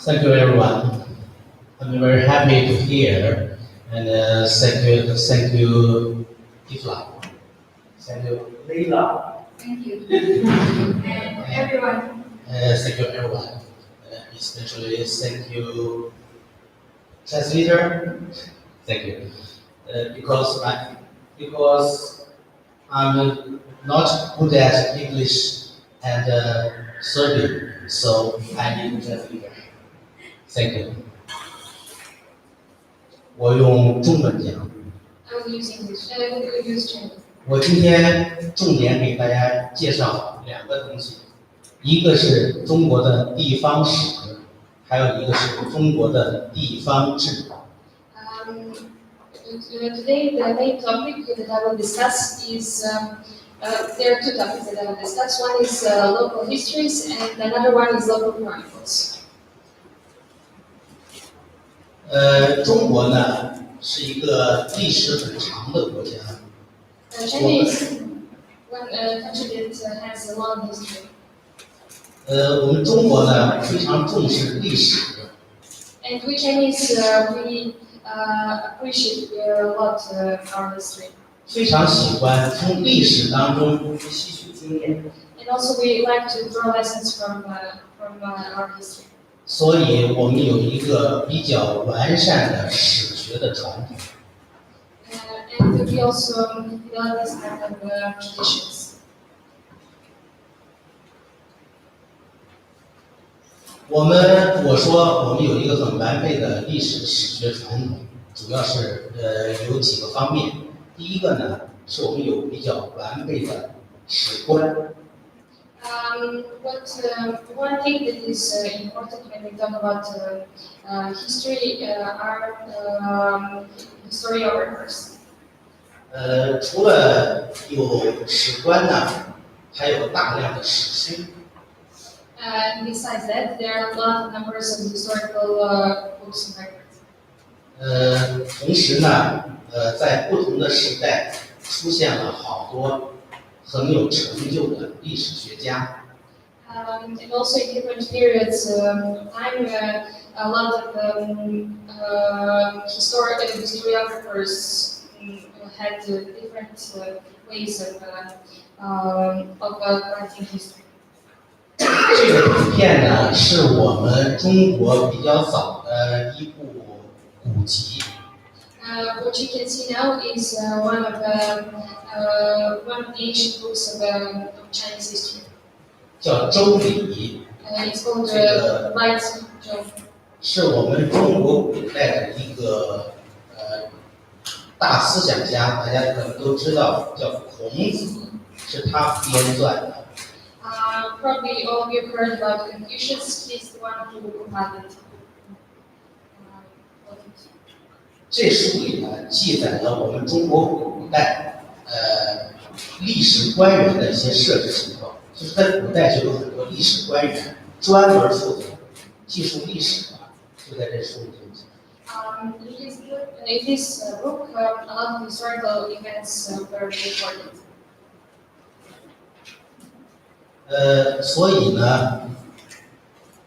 Thank you, everyone. I'm very happy to hear, and thank you, IFLA. Thank you, Leila. Thank you. And everyone. Thank you, everyone. Especially thank you, translator. Thank you. Because I'm not good at English and Serbian, so I need a translator. Thank you. 我用中文讲。 I will use English. I will use Chinese. 我今天重点给大家介绍2个东西，一个是中国的地方史，还有一个是中国的地方志。Today, the main topic that I will discuss is there are 2 topics that I will discuss. One is local histories, and another one is local chronicles. 中国呢是一个历史很长的国家。China is one country that has a long history. 我们中国呢非常重视历史。And we Chinese we appreciate a lot our history. 非常喜欢从历史当中吸取经验。And also we like to draw lessons from our history. 所以我们有一个比较完善的史学的传统。And we also develop this kind of traditions. 我说我们有一个很完备的历史史学传统，主要是有几个方面。第一个呢，是我们有比较完备的史观。One thing that is important when we talk about history are historiographers. 除了有史观呢，还有大量的史书。Besides that, there are a lot of numbers of historical books and records. 同时呢，在不同的时代出现了好多很有成就的历史学家。And also in different periods of time, a lot of historiographers had different ways of writing history. 这个图片呢，是我们中国比较早的一部古籍。What you can see now is one of the ancient books of Chinese history. 叫《周礼》。It's called the Light Zhou. 是我们中国古代的一个大思想家，大家可能都知道，叫孔子，是他编撰的。Probably all of you heard about Confucius. He's the one who compiled it. 这书里呢，记载了我们中国古代历史官员的一些设置情况。就是在古代就有很多历史官员专门负责记述历史的，就在这书里头讲。In this book, a lot of historical events were recorded. 所以呢，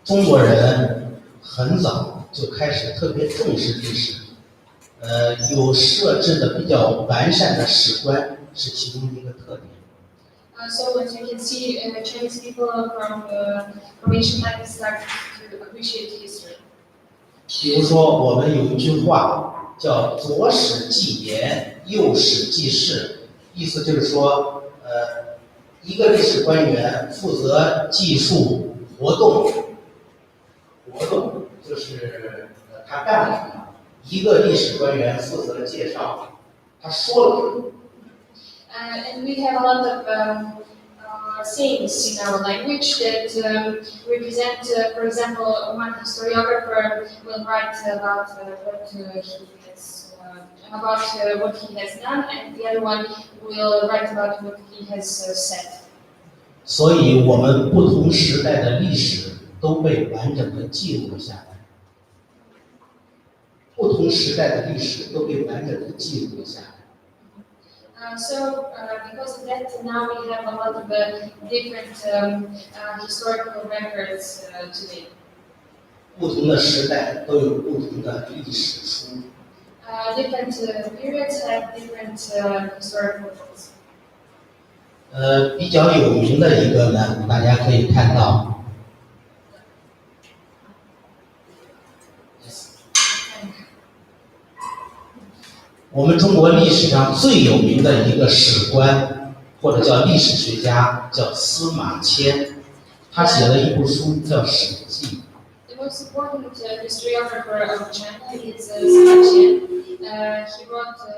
中国人很早就开始特别重视历史，有设置的比较完善的史观是其中的一个特点。So as you can see, Chinese people from ancient times started to appreciate history. 比如说，我们有一句话叫"左史记言，右史记事"，意思就是说，一个历史官员负责记述活动就是他干了什么；一个历史官员负责介绍他说了什么。And we have a lot of sayings in our language that represent, for example, one historiographer will write about what he has done, and the other one will write about what he has said. 所以，我们不同时代的历史都被完整的记录了下来。不同时代的历史都被完整的记录了下来。Because of that, now we have a lot of different historical records today. 不同的时代都有不同的历史书。Different periods have different historical books. 比较有名的一个呢，大家可以看到，我们中国历史上最有名的一个史官，或者叫历史学家，叫司马迁，他写了一部书叫《史记》。The most important historiographer of China is Sima Qian. He wrote a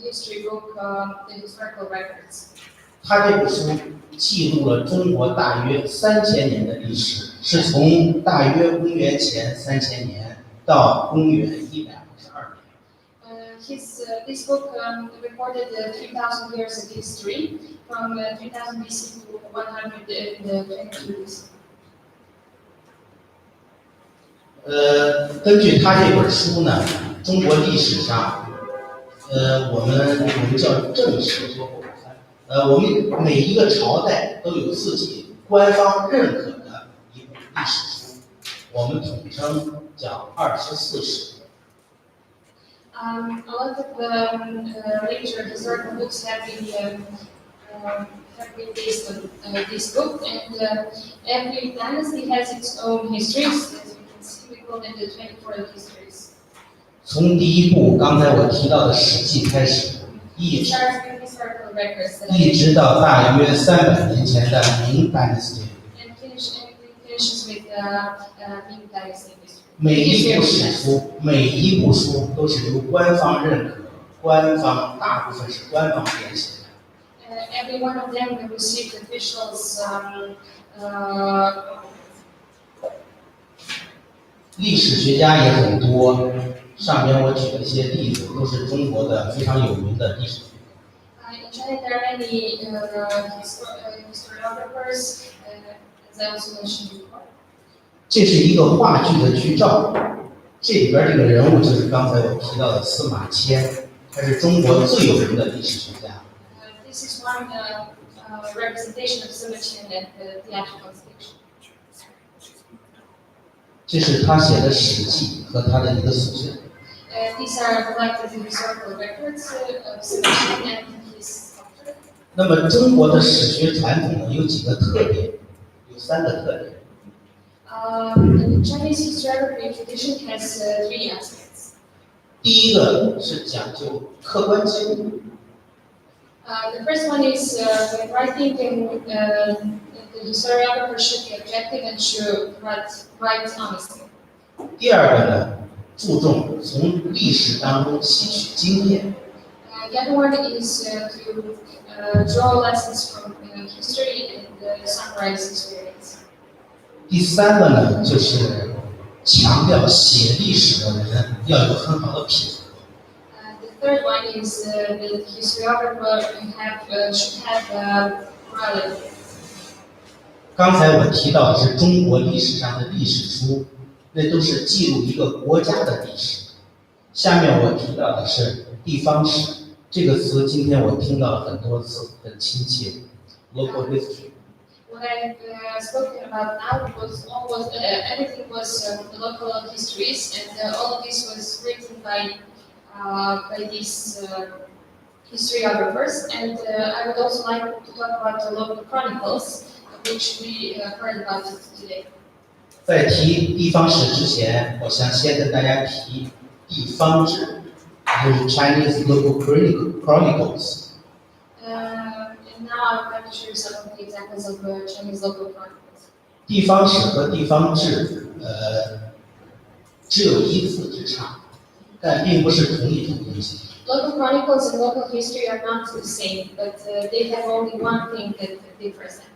history book, The Historical Records. 他这部书记录了中国大约3000年的历史，是从大约公元前3000年到公元152年。This book recorded 3,000 years of history from 3000 BC to 122 BC. 根据他这本书呢，中国历史上，我们叫正史说后我们每一个朝代都有自己官方认可的一部历史书，我们统称叫24史。A lot of later historical books have been based on this book, and every dynasty has its own histories. As you can see, we call them the 24 histories. 从第一部刚才我提到的《史记》开始，一直到大约300年前的明 dynasty。每一部书都是由官方认可，大部分是官方编写的。Every one of them received officials. 历史学家也很多，上面我举了一些例子，都是中国的非常有名的历史学家。In China, there are many historiographers, as I also mentioned before. 这是一个话剧的剧照，这里边这个人物就是刚才我提到的司马迁，他是中国最有名的历史学家。This is one representation of Sima Qian at the theatrical stage. 这是他写的《史记》和他的一个所见。These are collected historical records of Sima Qian and his sculpture. 那么中国的史学传统呢，有几个特点，有3个特点。The Chinese historiography tradition has 3 aspects. 第一个是讲究客观记录。The first one is when writing, the historiographer should be objective and should write honestly. 第二个呢，注重从历史当中吸取经验。The other one is to draw lessons from history and summarize experience. 第三个呢，就是强调写历史的人要有很好的品格。The third one is the historiographer should have morality. 刚才我提到的是中国历史上的历史书，那都是记录一个国家的历史。下面我提到的是地方史，这个词今天我听到了很多次，很亲切。Local history. What I've spoken about now was almost everything was local histories, and all of this was written by these historiographers. And I would also like to talk about the local chronicles, which we heard about today. 在提地方史之前，我想先跟大家提地方志，就是 Chinese local chronicles。And now I'm going to share some of the examples of Chinese local chronicles. 地方史和地方志，只有一字之差，但并不是同一种东西。Local chronicles and local history are not the same, but they have only one thing that differs them.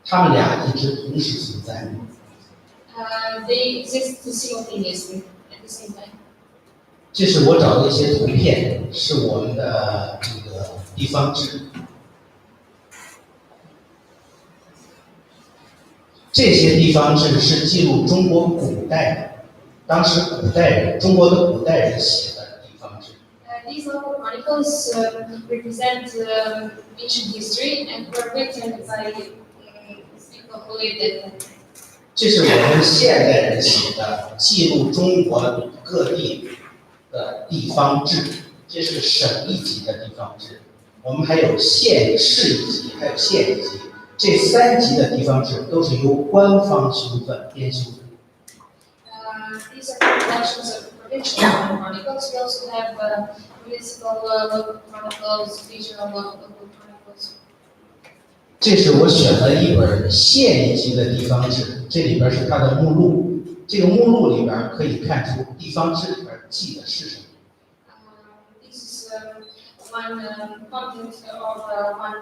他们俩一直同时存在。They exist simultaneously at the same time. 这是我找的一些图片，是我们的这个地方志。这些地方志是记录中国古代的，当时古代人，中国的古代人写的地方志。These local chronicles represent ancient history and were written by people who lived at that time. 这是我们现代人写的记录中国各地的地方志，这是省一级的地方志。我们还有县市一级，还有县一级。这3级的地方志都是由官方编修的。These are collections of provincial chronicles. We also have municipal local chronicles, regional local chronicles. 这是我选了一本县一级的地方志，这里边是它的目录。这个目录里边可以看出地方志里边记的是什么。This is one content of one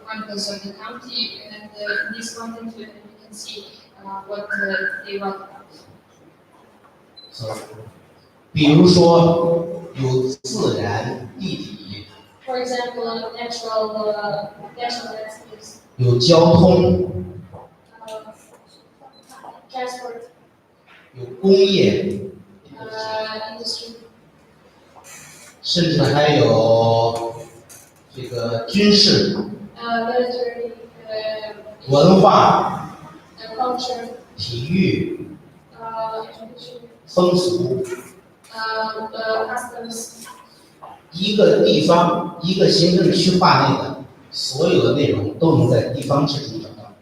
chronicles of the county, and in this content you can see what they wrote about. 比如说有自然、地理。For example, natural landscapes. 有交通。Transport. 有工业。Industry. 甚至还有这个军事。Military. 文化。Culture. 体育。Education. 风俗。Customs. 一个地方一个行政区划内的所有的内容都能在地方志中找到。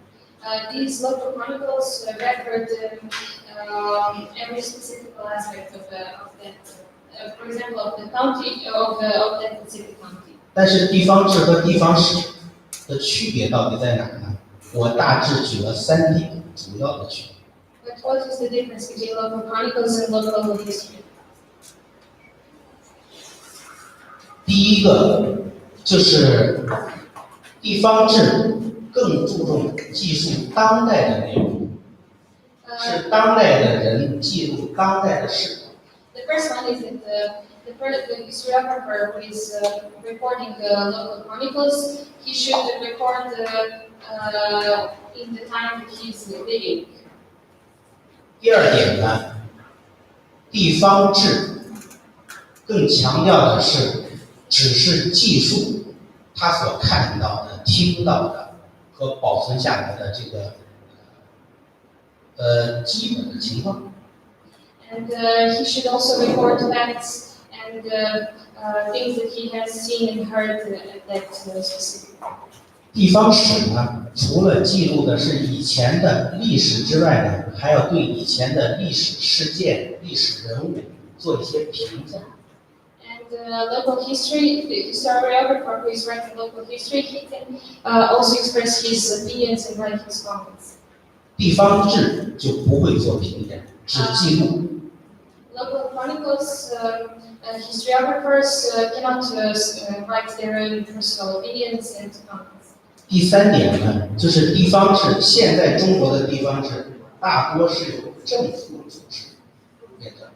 These local chronicles record every specific aspect of that, for example, of the county of that specific county. 但是地方志和地方史的区别到底在哪呢？我大致举了3点主要的区别。But what is the difference between local chronicles and local history? 第一个就是地方志更注重记述当代的内容，是当代的人记录当代的事。The first one is that the historiographer who is recording the local chronicles, he should record in the time that he is living. 第二点呢，地方志更强调的是只是记述他所看到的、听到的和保存下来的这个基本的情况。And he should also record facts and things that he has seen and heard at that specific. 地方史呢，除了记录的是以前的历史之外呢，还要对以前的历史事件、历史人物做一些评价。Local history, the historiographer who is writing local history, he can also express his opinions and write his comments. 地方志就不会做评价，只记录。Local chronicles, historiographers cannot write their own personal opinions and comments. 第3点呢，就是地方志，现在中国的地方志大多是由政府组织编的。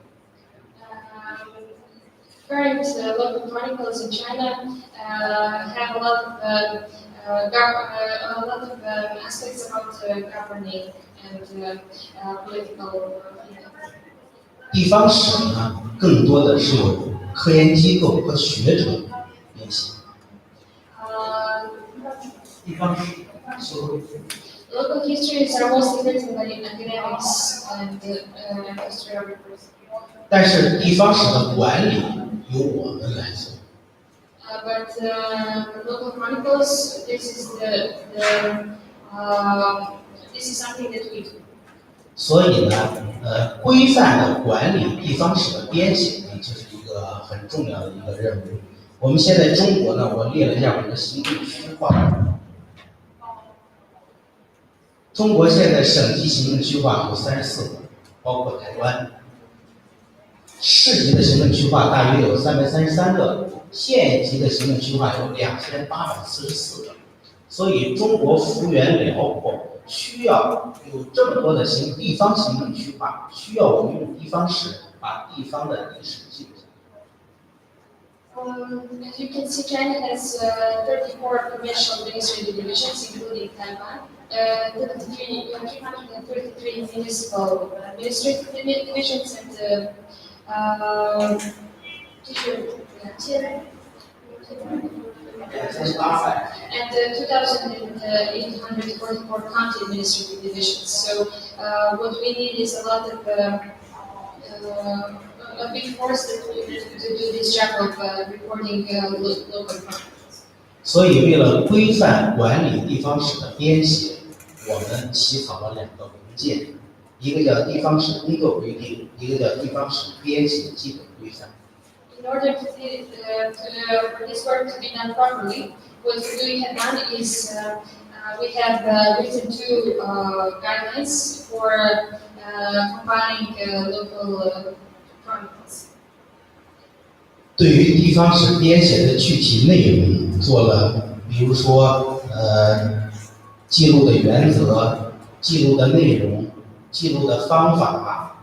Current local chronicles in China have a lot of aspects about governing and political. 地方史呢，更多的是由科研机构和学者编写。地方史 Local histories are mostly written by academics and historiographers. 但是地方史的管理由我们来做。But local chronicles, this is something that we do. 所以呢，规范的管理地方史的编写呢，就是一个很重要的一个任务。我们现在中国呢，我列了这样一个行政区划。中国现在省级行政区划有34个，包括台湾。市级的行政区划大约有333个，县级的行政区划有2844个。所以中国幅员辽阔，需要有这么多的地方行政区划，需要我们用地方史把地方的历史记录下来。As you can see, China has 34 provincial administrative divisions, including Taiwan, 333 municipal administrative divisions, and 2,844 county administrative divisions. So what we need is a lot of a big force to do this job of recording local content. 所以，为了规范管理地方史的编写，我们起草了2个文件，一个叫《地方史工作规定》，一个叫《地方史编写基本规范》。In order for this work to be done properly, what we have done is we have written 2 guidelines for combining local chronicles. 对于地方史编写的具体内容做了，比如说记录的原则、记录的内容、记录的方法、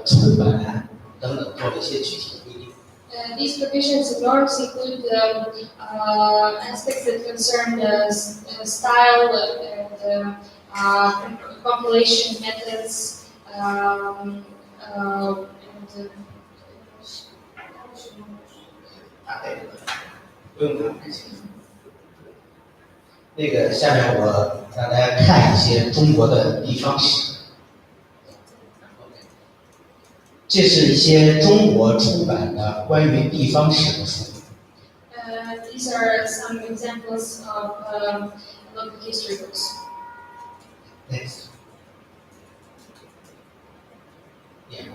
出版等等，做了一些具体的规定。These provisions and norms include aspects that concern style and compilation methods and 不用看太清楚。那个，下面我让大家看一些中国的地方史。这是一些中国出版的关于地方史的书。These are some examples of local history books. Next. Yeah.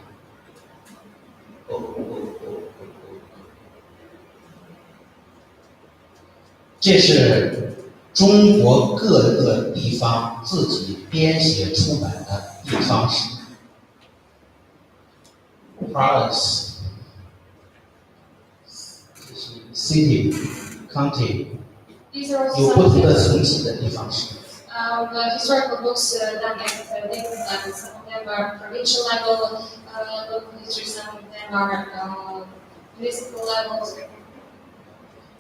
这是中国各个地方自己编写出版的地方史。Province, city, county， 有不同的层级的地方史。The historical books done at different levels. Some of them are provincial level local history. Some of them are municipal levels.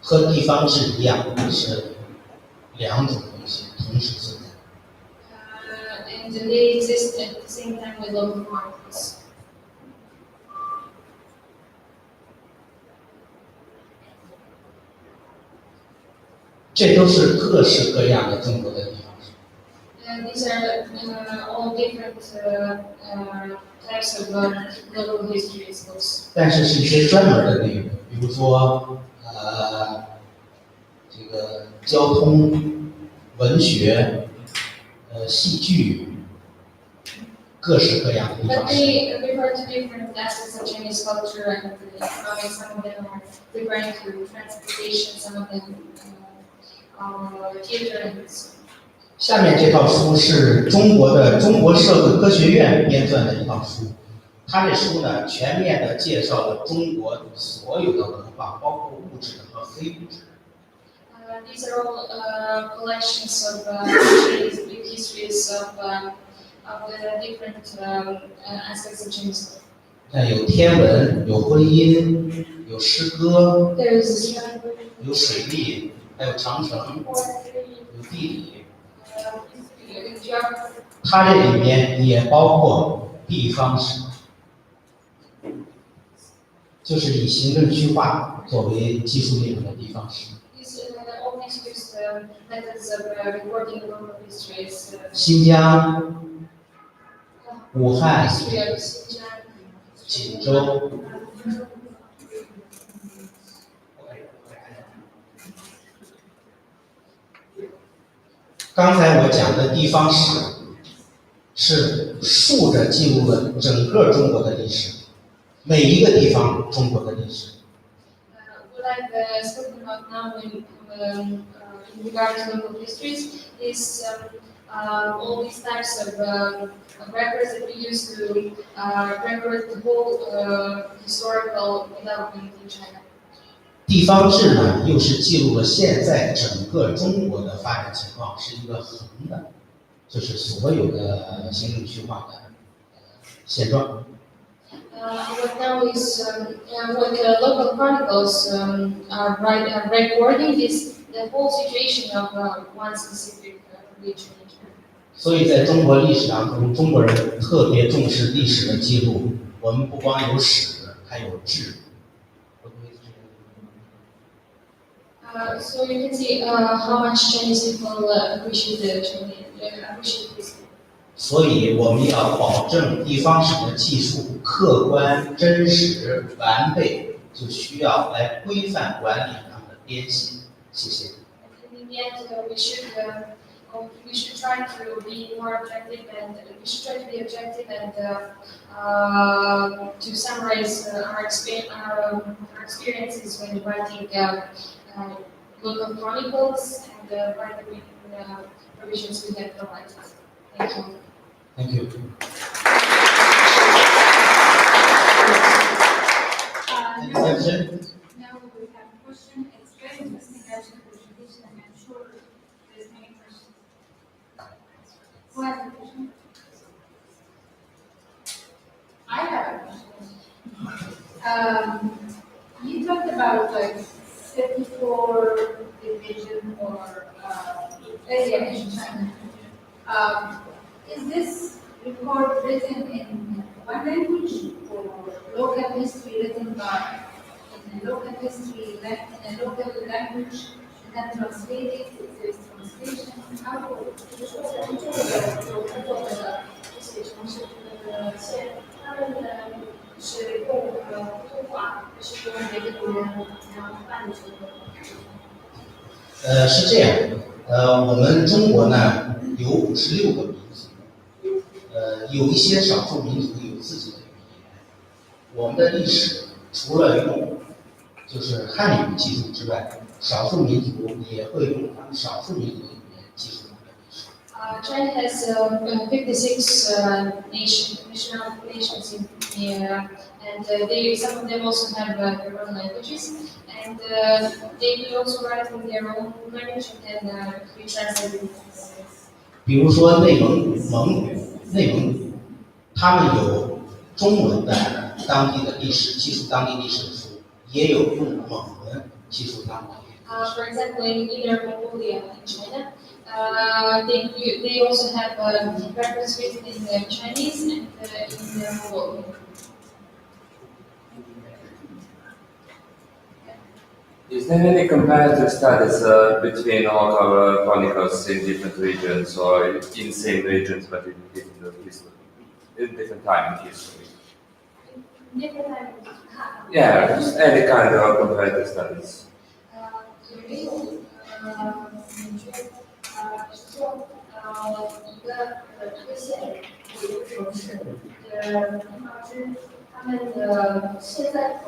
和地方志一样，是2种东西同时存在。And they exist at the same time with local chronicles. 这都是各式各样的中国的地方史。These are all different types of local history books. 但是是一些专门的内容，比如说这个交通、文学、戏剧，各式各样的地 But 方史。they refer to different aspects of Chinese culture and economics. Some of them are referring to transportation. Some of them theater and so. 下面这套书是中国社会科学院编撰的一套书，它这书呢全面的介绍了中国所有的文化，包括物质和非物质。These are all collections of Chinese big histories of the different aspects of Chinese life. 有天文，有婚姻，有诗歌， There is 有水利，还有长城，有地理。它这里面也包括地方史，就是以行政区划作为技术内容的地方史。all these methods of recording local histories. 新疆、武汉、 History of Xinjiang. 锦州。刚才我讲的地方史是竖着记录了整个中国的历史，每一个地方中国的历史。What I've spoken about now in regard to local histories is all these types of records that we use to record the whole historical development in China. 地方志呢，又是记录了现在整个中国的发展情况，是一个横的，就是所有的行政区划的现状。What now is what the local chronicles are recording is the whole situation of one specific region. 所以在中国历史当中，中国人特别重视历史的记录。我们不光有史，还有志。So you can see how much Chinese people appreciate this. 所以我们要保证地方史的技术客观、真实、完备，就需要来规范管理他们的编写。谢谢。In the end, we should try to be more objective, and we should try to be objective and to summarize our experiences when writing local chronicles and write the provisions we have provided. Thank you. Thank you. Now we have a question. It's very interesting actually presentation, and I'm sure there's many questions. Who has a question? I have a question. You talked about like 74 division or Asia and China. Is this report written in one language or local history written by in a local history in a local language and then translated? Is there translation? How是这样，我们中国呢有56个民族，有一些少数民族有自己的语言。我们的历史除了用就是汉语记录之外，少数民族也会用他们少数民族的语言记录他们的历史。China has 56 nations in here, and some of them also have their own languages, and they will also write in their own language and then be translated. 比如说内蒙古，他们有中文的当地的历史，记述当地历史的书，也有用蒙文记述当地的历史。For example, in Inner Mongolia, in China, they also have records written in Chinese and in Mongolian. Is there any comparative studies between local chronicles in different regions or in same regions but in different time in history? Yeah, just any kind of comparative studies. 一个县有一个城市的地方志，他们的现在和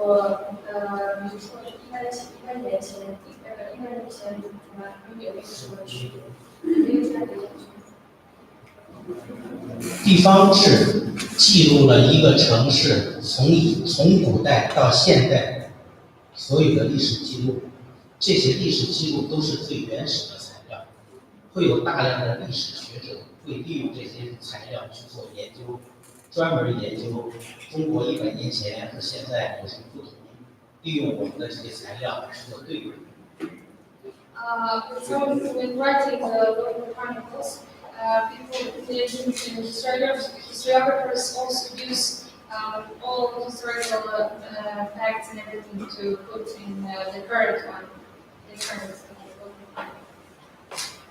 比如说100年前有没有什么区别？没有太大的区别。地方志记录了一个城市从古代到现代所有的历史记录，这些历史记录都是最原始的材料，会有大量的历史学者会利用这些材料去做研究，专门研究中国100年前和现在有什么不同，利用我们的这些材料去做对比。When writing the local chronicles, historiographers also use all historical facts and everything to put in the current one.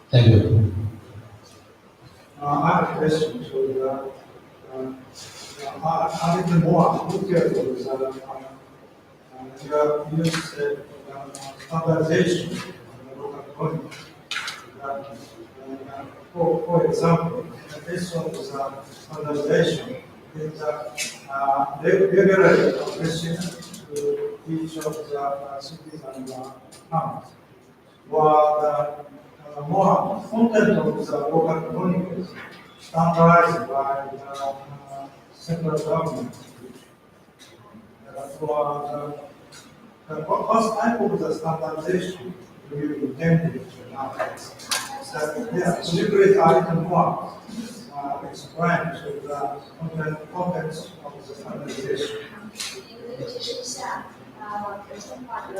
Thank you. I have a question. So, a little more careful is you used standardization of the local chronicle. For example, this one is standardization. It's regularly question to each of the cities and towns. While more content of the local chronicles standardized by the central government. What type of the standardization do you intend to now? Could you please a little more explain to the contents of the standardization? 解释一下，普通话的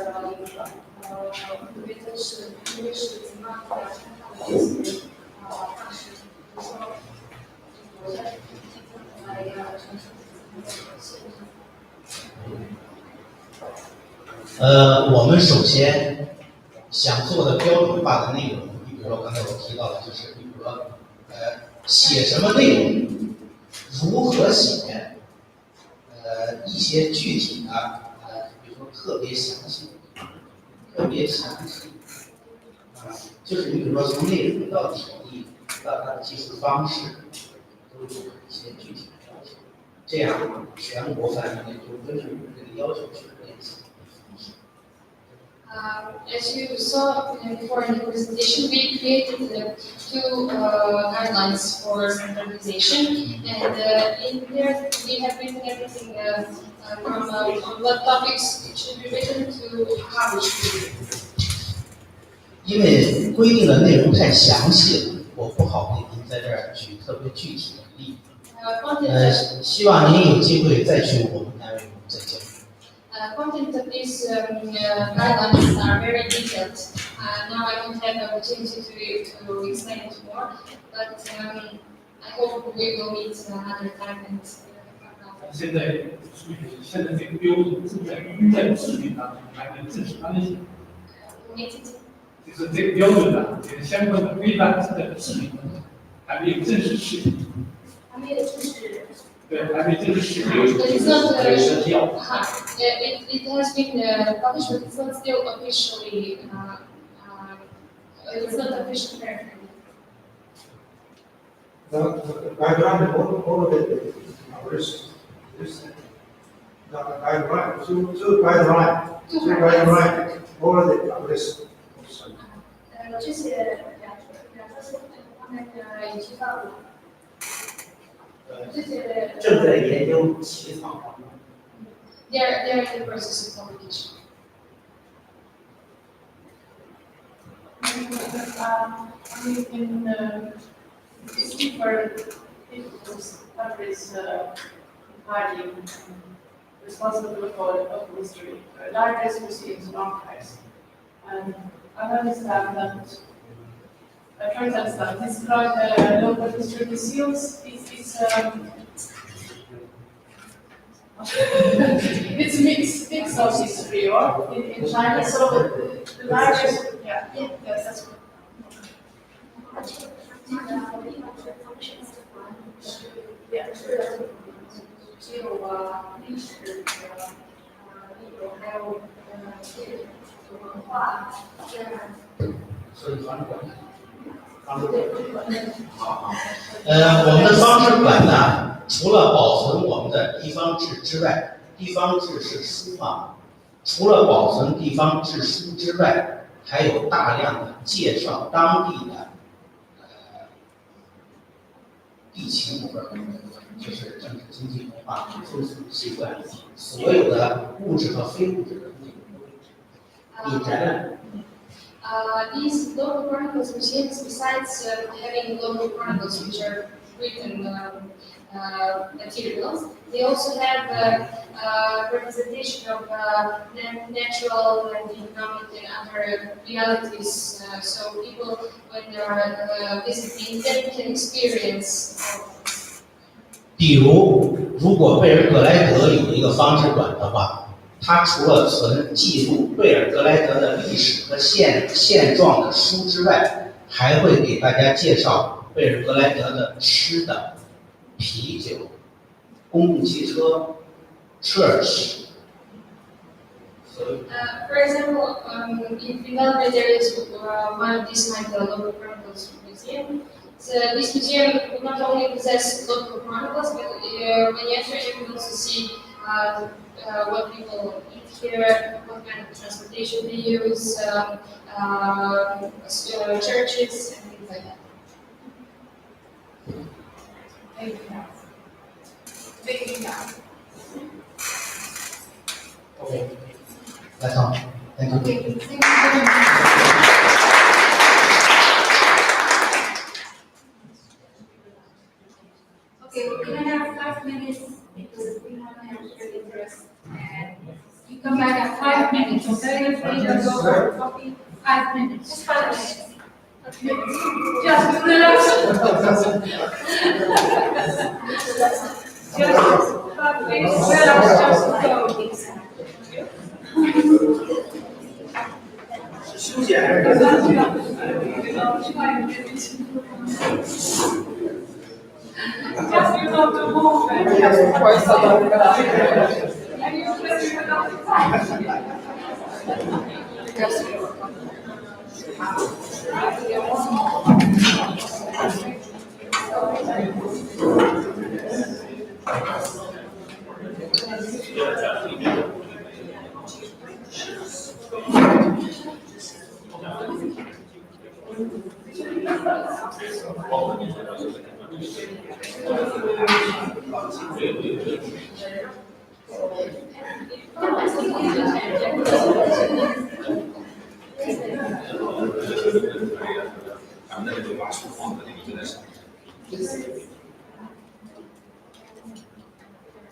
原则是，因为是怎么样的参考的一些方式，比如说我在来传授我们首先想做的标准化的内容，你比如说刚才我提到的，就是比如说写什么内容，如何写，一些具体的比如说特别详细，就是你比如说从内容到体力到它的技术方式，都有一些具体的要求，这样全国范围内就根据这个要求去练习。As you saw before in the presentation, we created two guidelines for standardization, and in there we have written everything from on what topics it should be written to how it should be written. 因为规定的内容太详细了，我不好给您在这儿举特别具体的例子。希望您有机会再去我们单位再交流。Content of these guidelines are very detailed. Now I don't have the opportunity to explain it more, but I hope we will meet another time and. 现在这个标准正在制定当中，还没正式颁行。就是这个标准呢，这个相关的规范正在制定当中，还没有正式实行。还没有正式。对，还没正式实行。It's not. It has been published, but it's not still officially. It's not official. The guideline already published. The guideline, two guidelines already published. 这些两个方面已经到了。正在研究起草当中。They're in the process of publication. It's different countries party responsible for history, largest museums and archives. And I understand that. I try to understand. It's like local history museums. It's mix of history, or in China. So the largest, yes, that's right. 只有历史内容，还有文化这样。所以方式馆。我们的方式馆呢，除了保存我们的地方志之外，地方志是书嘛，除了保存地方志书之外，还有大量的介绍当地的地情文，就是政治、经济、文化、风俗习惯，所有的物质和非物质的内容，有展览。These local chronicles museums, besides having local chronicles which are written materials, they also have representation of natural and economic and other realities. So people, when they are visiting, they can experience. 比如，如果贝尔格莱德有一个方志馆的话。它除了记录贝尔格莱德的历史和现状的书之外，还会给大家介绍贝尔格莱德的吃的、啤酒、公共汽车、church。For example, in Belgrade there is one of these like the local chronicles museum. So this museum will not only possess local chronicles, but when you enter, you can also see what people eat here, what kind of transportation they use, churches, and things like that. Thank you. Thank you. Okay. That's all. Thank you. Okay, thank you very much. Okay, we're gonna have 5 minutes because we have an extra interest. And you come back at 5 minutes, okay? If we don't go for coffee, 5 minutes. Just 5 minutes. Okay. Just relax. Just 5 minutes, relax, just go. 休息还是？ Just you not to move. And you just you not to touch.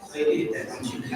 所以得带他去看。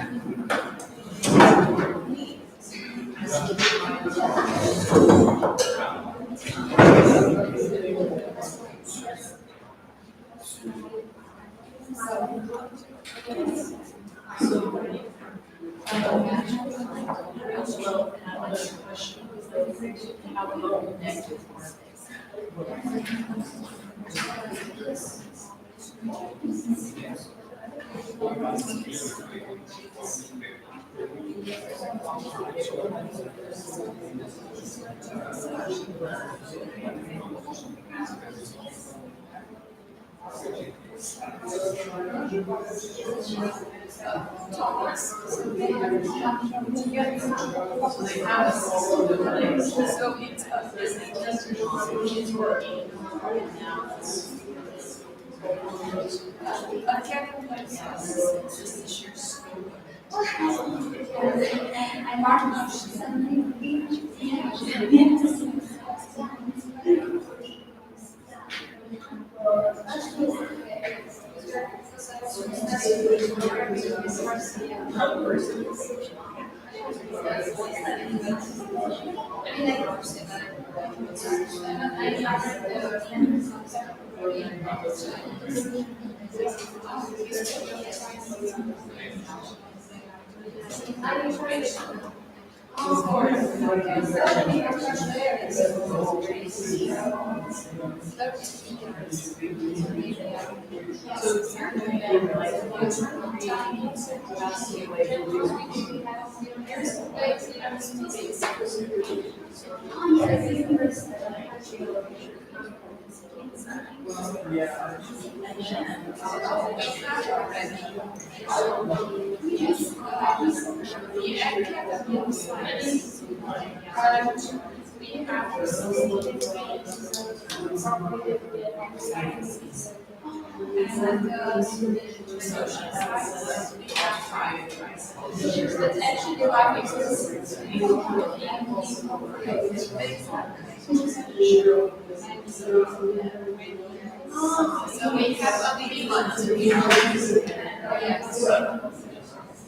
So we have a big one.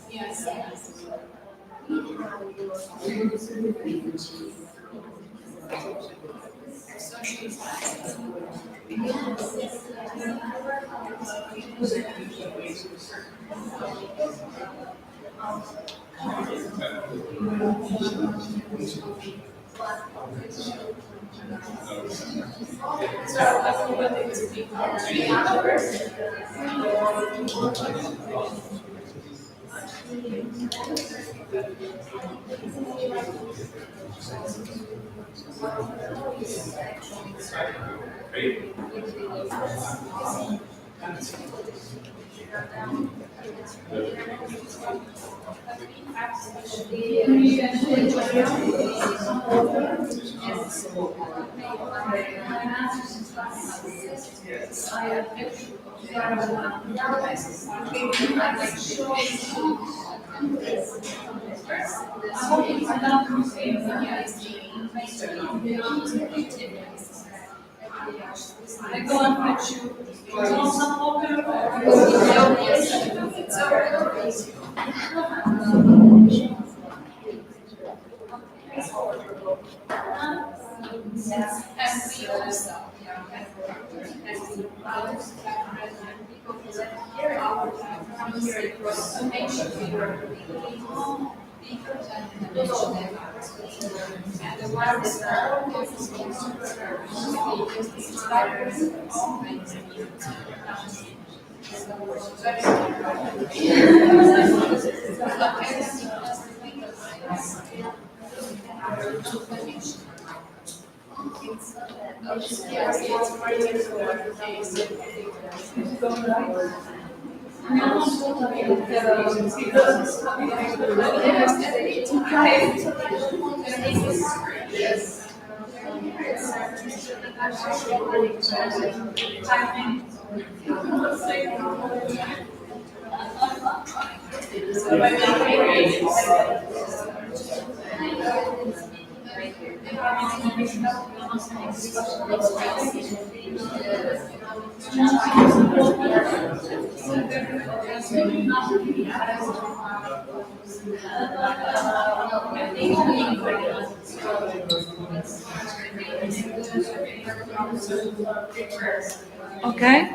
Yes. Okay.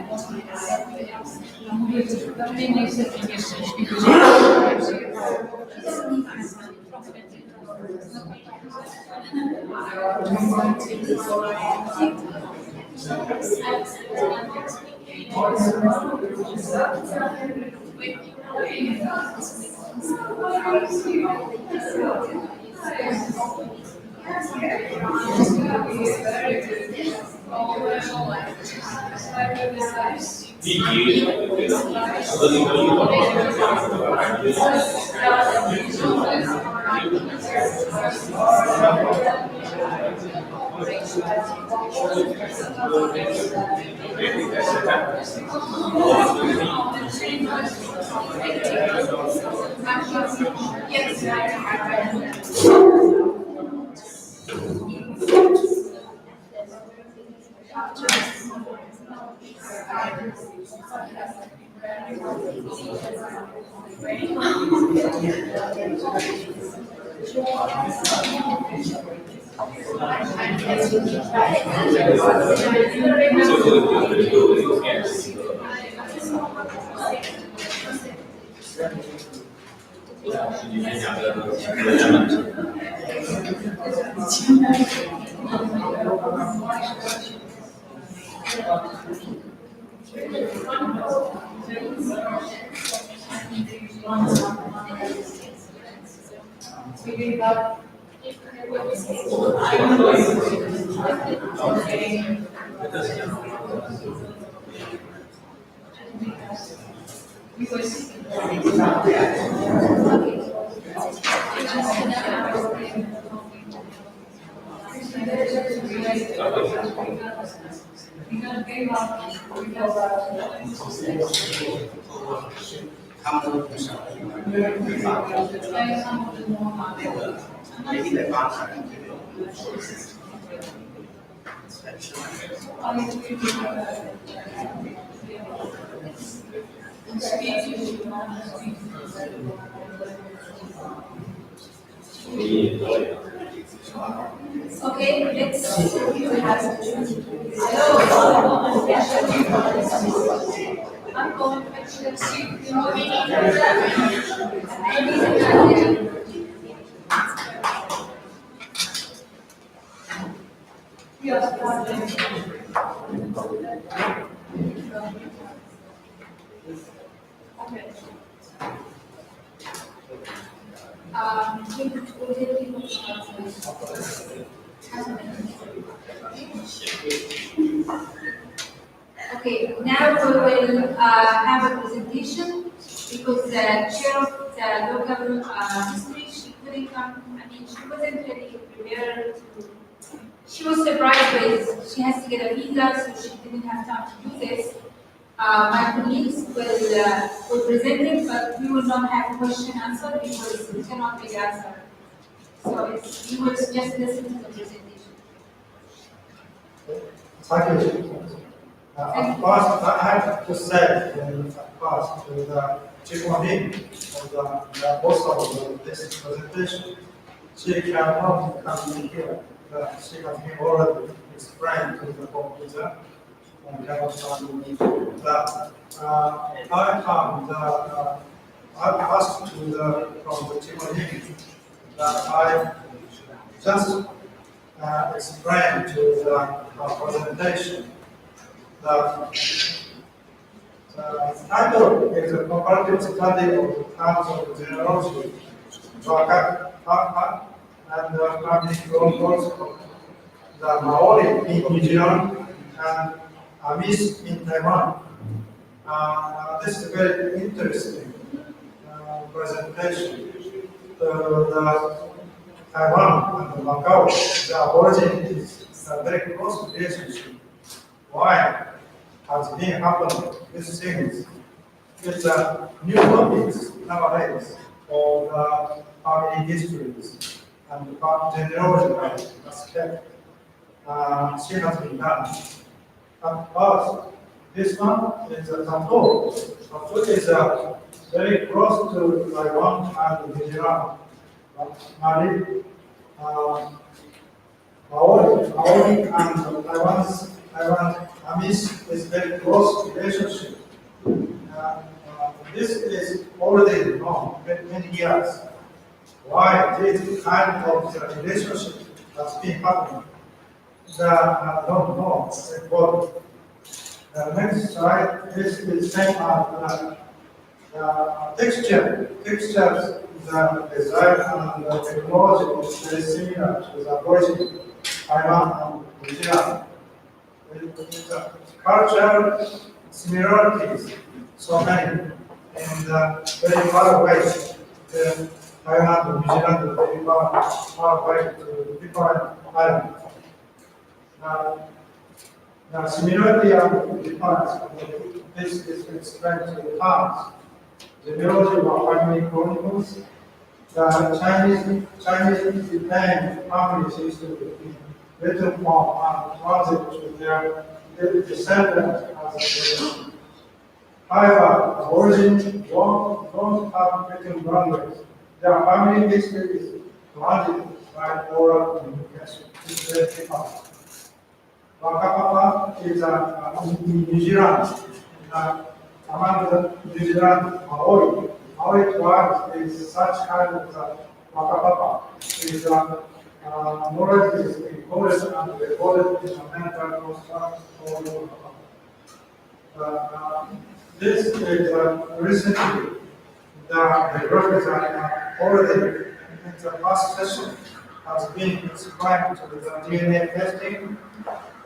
Okay, next. I'm going to see. Okay, now we will have a presentation presentation because the chair of the local history, she couldn't come. I mean, she wasn't really prepared to. She was surprised because she has to get a visa, so she didn't have time to do this. My colleagues will present it, but we will not have question answer because it cannot be answered. So you will just listen to the presentation. Thank you. Of course, I have to say, of course, to the Chief Wahid of the host of this presentation, she cannot come in here. She has been already explained to the computer and cannot come in that. I asked from the Chief Wahid that I just explain to the presentation that the title is a comparative study of the terms of genealogy and also the Maori in New Zealand and Amis in Taiwan. This is a very interesting presentation. The Taiwan and Macau, the origin is a very close relationship. Why has been happening? These things. It's a new topics nowadays of family histories and genealogy aspect. She has been done. But this one is a Tato. Tato is very close to Taiwan and New Zealand. Maori and Taiwan Amis is very close relationship. This is already known many years. Why this kind of relationship has been happening? I don't know. But the next slide is the same as textures. The design and the technology is very similar to the origin Taiwan and New Zealand. With cultural similarities, so many, and very far away. Taiwan and New Zealand are very far away to different islands. The similarity and difference, this is explained to the past. The genealogy of family chronicles. The Chinese Japan family seems to be written form and transit to their descendants as a relation. However, the origin don't have written boundaries. Their family history is transited by oral communication. It's very different. Wakapapa is in New Zealand. Among the New Zealand Maori. Maori tribe is such kind of Wakapapa. Is knowledge is encoded and recorded in a mental construct or this is recently the records are already in the past session has been described to the DNA testing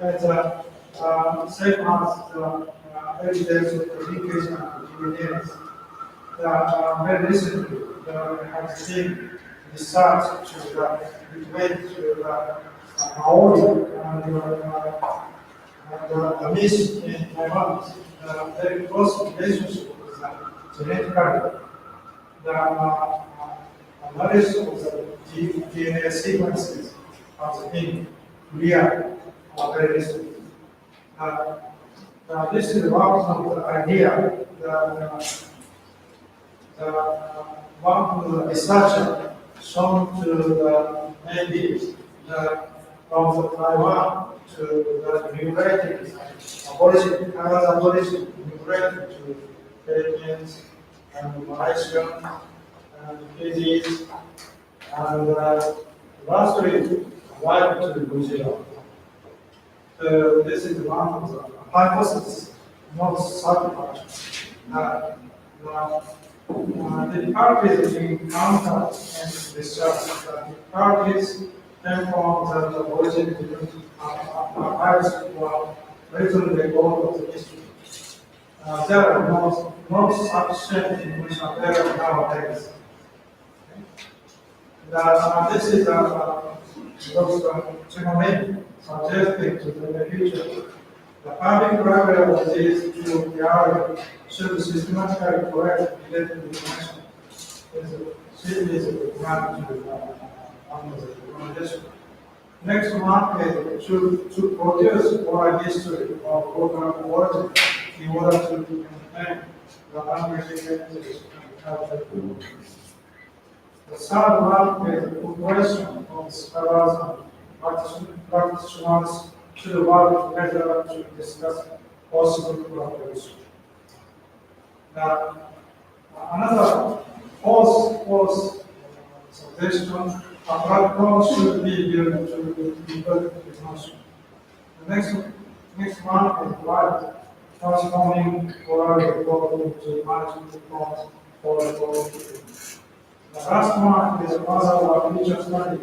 as same as the evidence of the linkage and DNA. Very recently, there has been research to the Maori and the Amis in Taiwan, very close relationship with genetically. The analysis of the DNA sequences has been clear very recently. This is one of the idea that one of the researcher shown to the natives from the Taiwan to the migrating aborigine, aborigine migrating to Philippines and Malaysia and Fiji and lastly arrived to New Zealand. This is one of the hypotheses, not certified. The parties encountered and research the parties came from the origin archives were written record of the history. There are most sufficient information available nowadays. This is those gentlemen suggesting to the future. The public library is to the area should systematically collect related information. Is required to under the recommendation. Next one is to produce oral history of local origin in order to maintain the language heritage and culture. The third one is the cooperation of scholars and practitioners to work together to discuss possible collaboration. Now, another false suggestion, a platform should be built to develop information. The next one is right, transforming oral reporting into management reports for people. The last one is another future study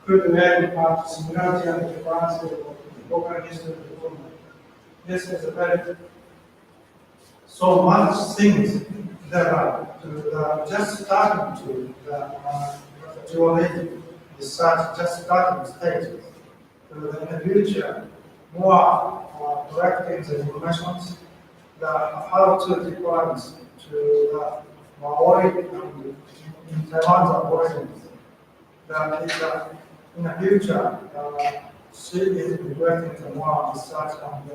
could learn about similarity and differences of local history development. This is a very so much things that are just starting to the geology research just starting stage. In the future, more collecting the information how to difference to the Maori and in Taiwan's origins. That is in the future, she is regretting the more research and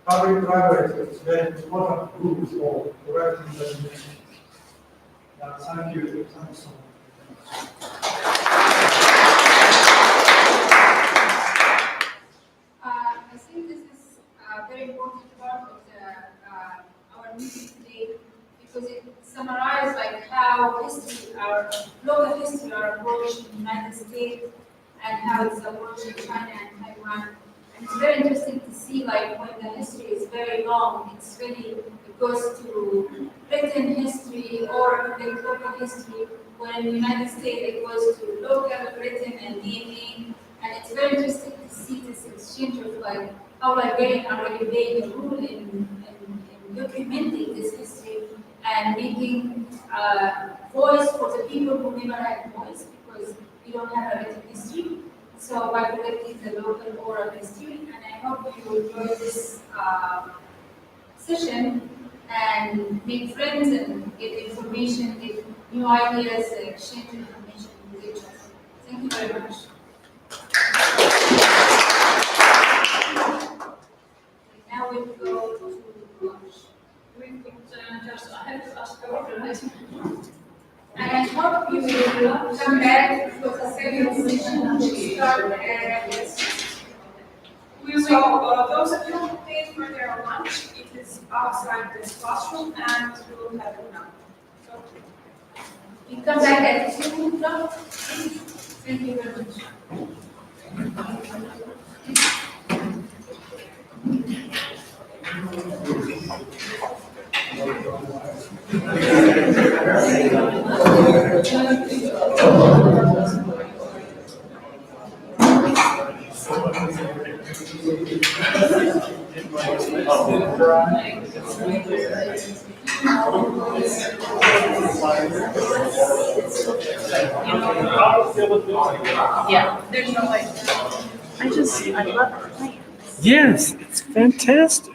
public library is very important group for correcting the information. Thank you. Thank you so much. I think this is a very important part of our meeting today because it summarizes like how history, our local history, are approached in the United States and how it's approached in China and Taiwan. And it's very interesting to see like when the history is very long, it goes to Britain history or local history. When in the United States it goes to local Britain and DNA. And it's very interesting to see this exchange of like how Liberian already played a role in documenting this history and making voice for the people who never had voice because we don't have a written history. So by collecting the local oral history, and I hope you enjoy this session and make friends and get information, get new ideas, exchange information with each other. Thank you very much. Now we go to lunch. We could just, I have to ask a question. And I hope you will come back for the second session to start Those of you who paid for their lunch, it is outside this classroom and we will have it now. So, you come back at 2 o'clock. Thank you very much. yeah, there's no way. I love it. Yes, it's fantastic.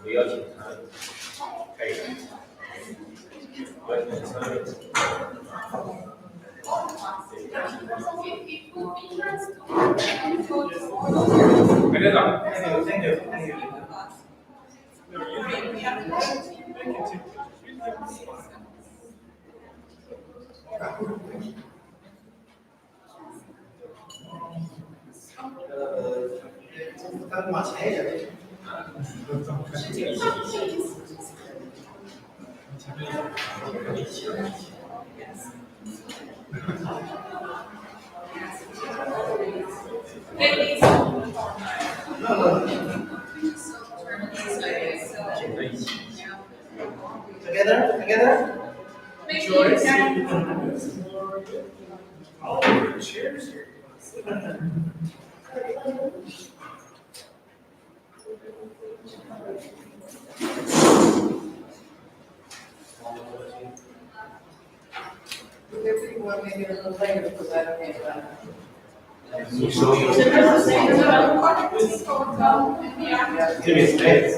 不要紧他，可以。Thank you. Các mặt thế rồi. Together. Joyce. Oh, cheers here. Everyone maybe a little later because I don't have that. Give me space.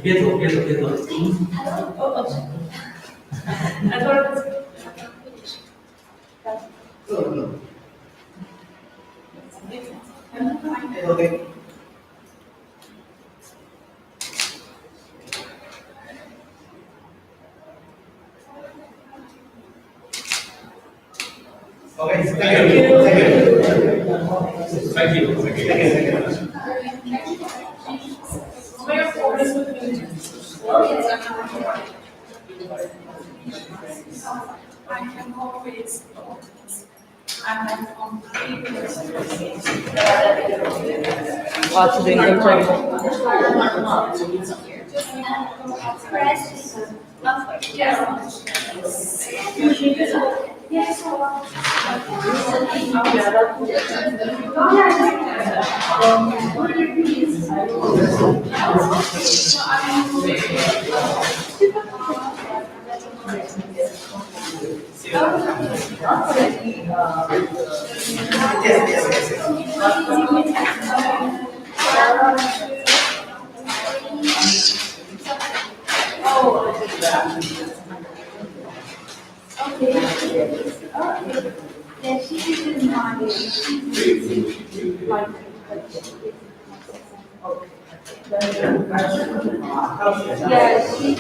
Biết rồi. Okay. Okay, thank you. Thank you. I have always I'm from previous Lots of English training. Yeah,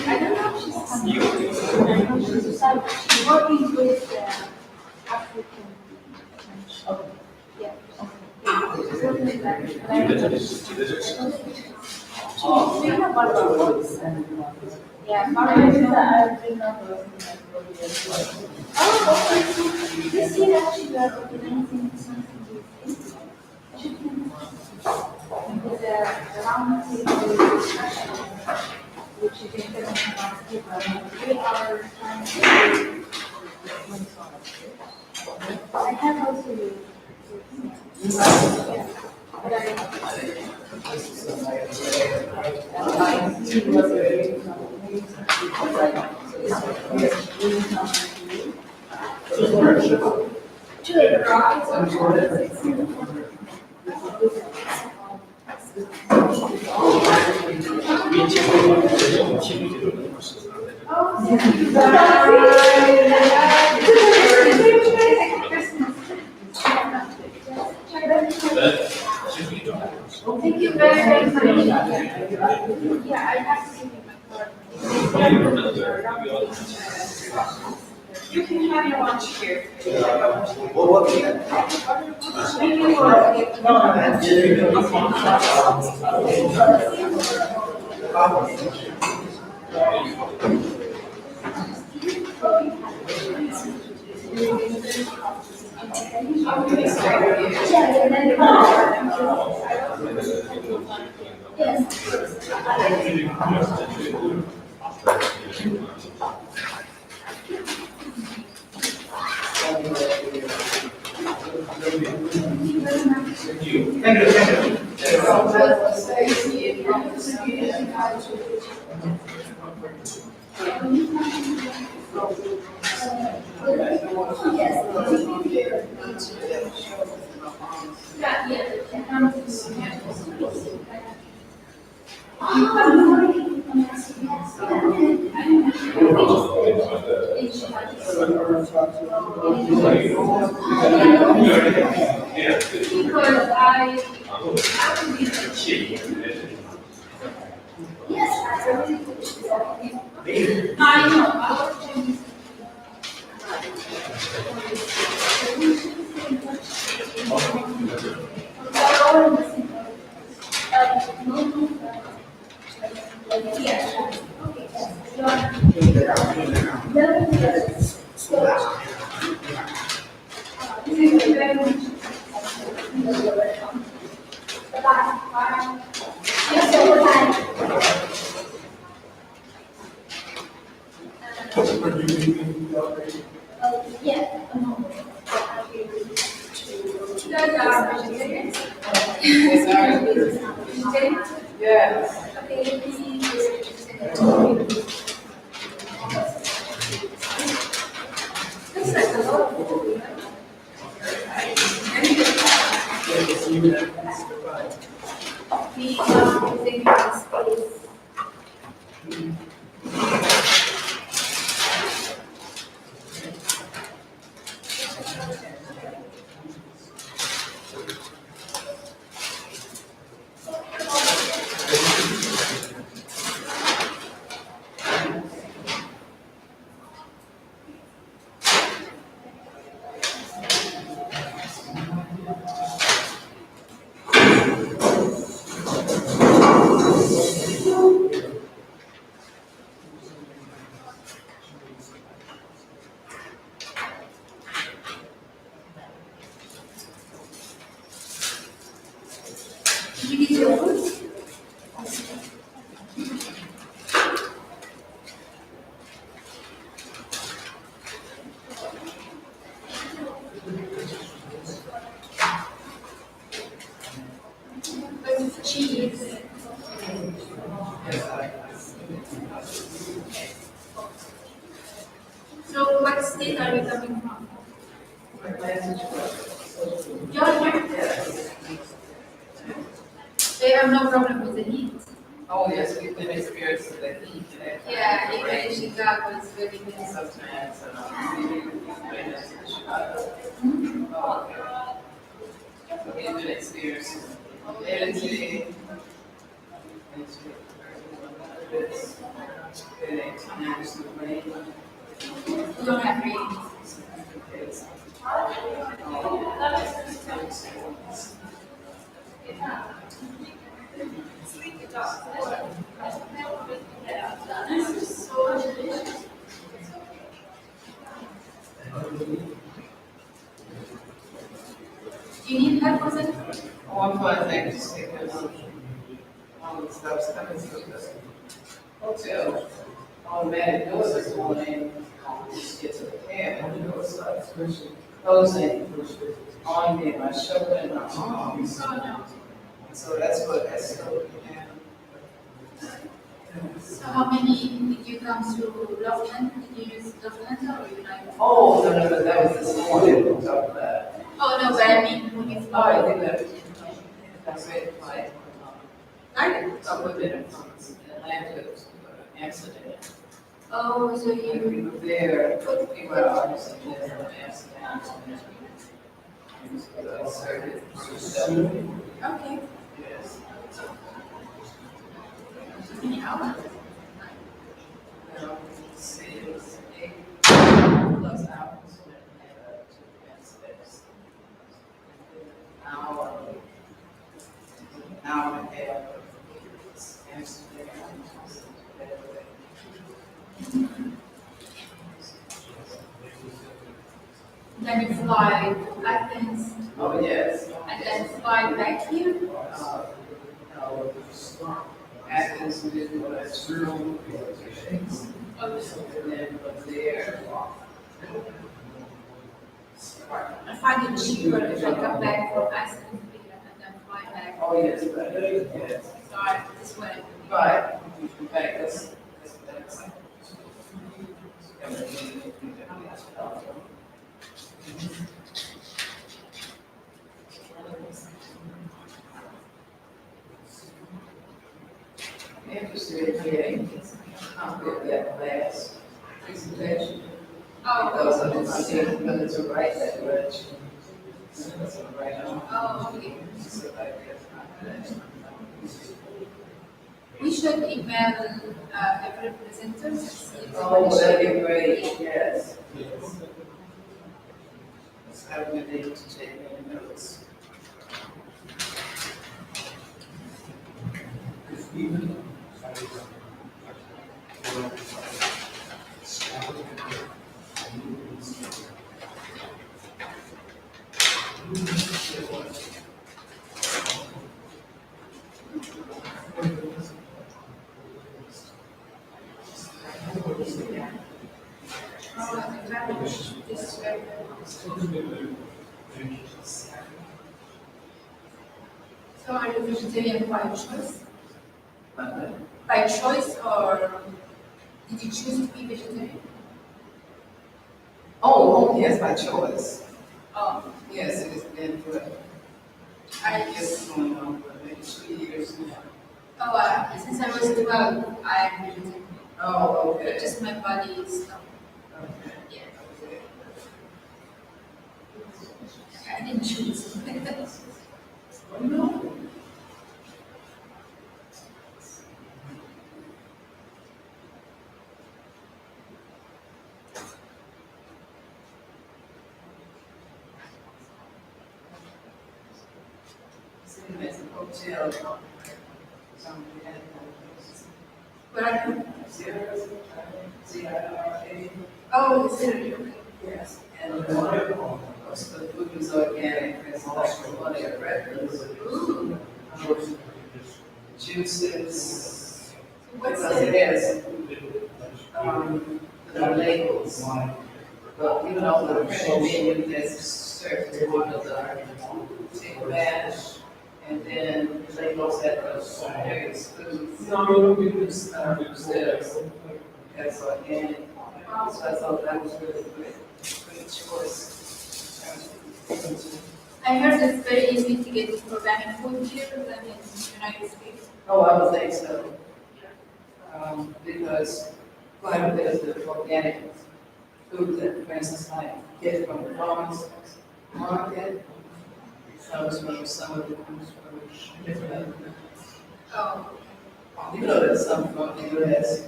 I don't know if she's she's working with African. Yeah. Yeah, oh, this year actually we are organizing something with the round table discussion, which is international people. We are trying to. I have also. Thank you very much. Yeah, I have to give you my card. You can have your lunch here. So what state are you coming from? Georgia. They have no problem with the heat. Oh, yes, we've been experiencing the heat. Yeah, even in Chicago, it's very nice. Sometimes, we've been experiencing energy. You don't have rain. Do you need help with it? Oh, I'm fine, thank you. All the stuff's coming through the hotel. Automatic doors are going in, just get to the cab, and the door starts closing on me, my shoulder and my arms. Oh, no. So that's what that's going on. So how many did you come through Loveland? Did you use Loveland or you like? Oh, no, that was this morning, we'll talk about that. Oh, no, but I mean, when you Oh, I did that. That's it, like, I did. I put it in Atlanta, it was an accident. Oh, so And we you. were there, we were artists and then an accident. Okay. Yes. Any hour? Then you fly to Athens, Oh, yes. and then fly back here. No, Athens, we did what I through. And then from there. I find it cheaper if I come back from Athens and then fly back. Oh, yes, but, yes. So I, this way. But, in fact, that's. Interested in getting that last presentation. Because I didn't see it whether to write that direction. Oh, okay. We should email every presenter and see if Oh, that'd be somebody great, should- yes. I would need to take any notes. Oh, exactly. This is very good. So are you vegetarian by choice? By choice, or did you choose to be vegetarian? Oh, yes, by choice. Oh, Yes, it has been for, I guess, going on for maybe 2 years now. oh, since I was 12, I'm vegetarian. Oh, okay. But just my body is not. Okay. Yeah. I didn't choose. Oh, no. Sitting at the hotel. Somebody had What are you? C-I-R-A. Oh, the cereal. Yes. And most of the food is organic, there's extra money at breakfast. Ooh. Juices. What's Because it has, the labels. But even on the printed menu, there's certain one of the take mash, and then labels that goes various foods. That's organic. So I thought that was really good choice. I heard it's very easy to get organic food here than in the United States. Oh, I would think so. Because quite a bit of the organic food that, for instance, I get from the farmers market, comes from some of it comes from different. Oh. You know, there's some from the US.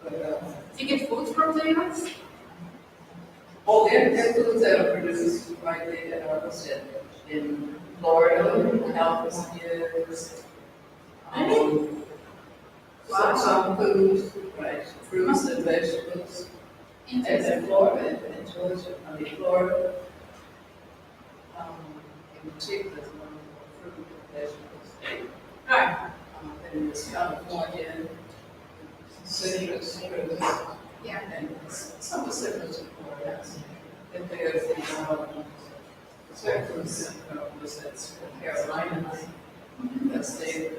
But, Do you get food from the US? oh, there are foods that are produced right there, in Florida, California. Some foods, right, fruits and vegetables. And in Florida, in Georgia, Florida. In particular, is one of the fruit and vegetable state. Right. And it's California, citrus, Yeah. and some of citrus in Florida. Then there's the, citrus, that's Carolina, that's there.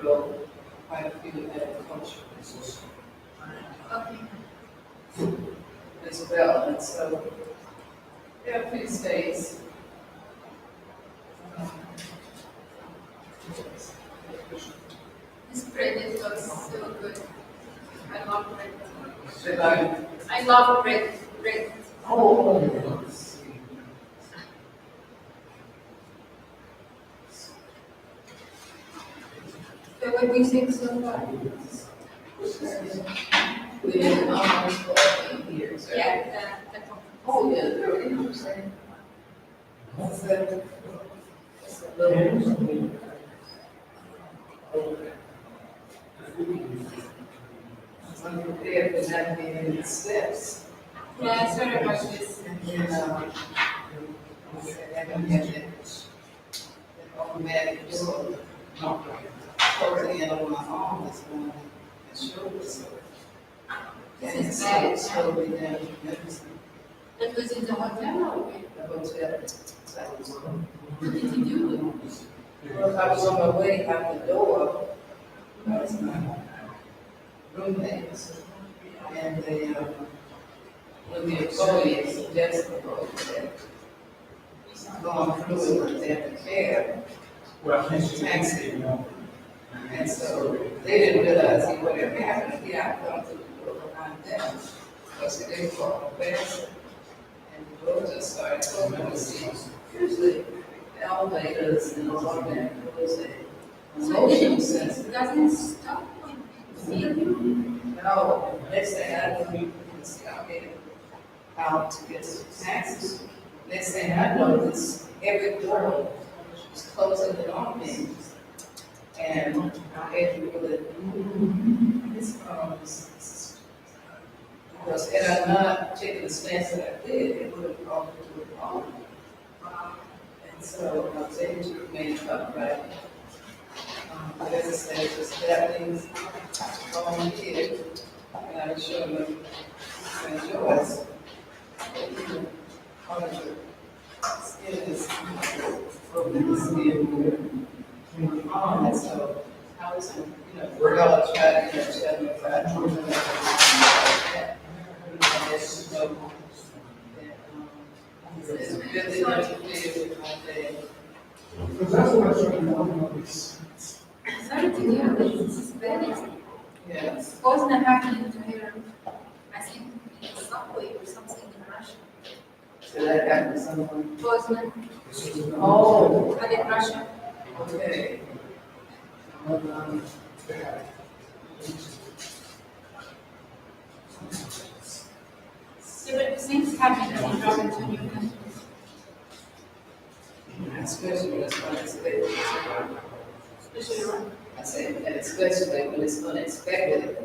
Grow quite a few agriculture Okay. as well, and so there are few states. This bread is so good. I love bread. Should I? I love bread. Bread. Oh. So what do you think so far? We've been almost 14 years. Right? Yeah, Oh, yeah, very interesting. That's a little. I'm prepared for navigating the steps. Yeah, it's very much this. And then, I don't have that automatic door. Closing in on my arm is going to show us. And it's slowly down. That was in the hotel or where? The hotel. What did you do? Well, I was on my way out the door. That was my roommates. And they, when the employees suggested that going through it, they had to care. Well, Taxi. And so they didn't realize whatever happened, yeah, I come to the door behind them. Because they were fast. And the door just started opening the seats. Usually, the elevators and the automatic doors, So it doesn't stop when you feel you? no, next thing I know, you can see I'm getting out to get some taxis. Next thing I know, this every door is closing it on me. And I had to really, this because had I not taken the stance that I did, it would have gone to a problem. And so I was able to remain upright. But as I said, just that things on here, and I was showing them my Joyce. Part of the skin is broken, the skin. And so I was, we're all trying to catch up with that. It's really interfered with my day. Because that's what I'm trying to know is. Sorry to hear that this is very. Yes. Wasn't happening to her, I think, in the subway or something in Russia. So that happened to someone? Bosman. Oh. But in Russia. Okay. Similar things happen in Russia to new countries. Especially when it's unexpected. Especially when. I say, and especially when it's unexpected.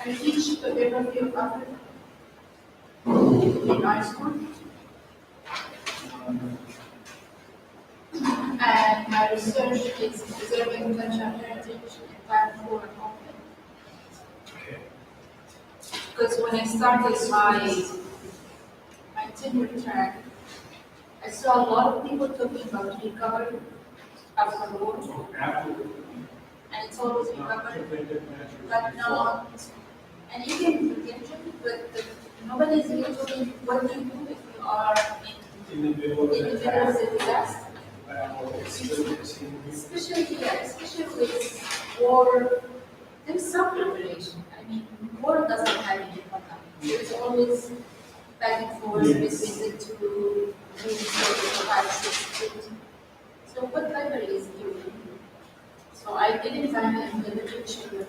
I teach the geography of Africa in high school. And my research is preserving cultural heritage and platform content. Because when I started my tenure track, I saw a lot of people talking about recovery after the war. And it's always recovery, but no, and even prevention, but nobody is really talking what do you do if you are in the middle of a disaster. Especially with war, there's some preparation. I mean, war doesn't have any fun. There's always back and forth between the two groups. So what library is doing? So I didn't find in the literature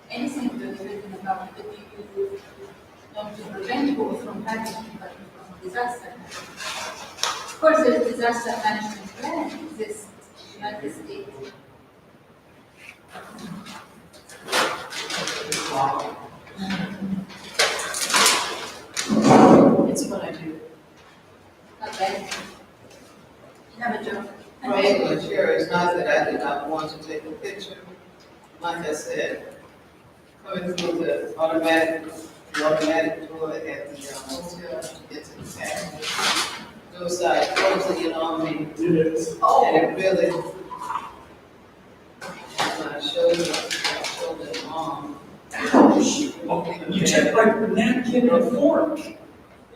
anything that written about what you do not to prevent war from happening, but from disaster. Of course, the disaster management plan exists in the United States. It's what I do. Not bad. You have a job. Right, but sure, it's not that I did not want to take a picture. Like I said, Going through the automatic door at the hotel to get to the taxi. Those closing in on me. Yes. And it really, when I showed it on. Oh, you took my napkin and fork.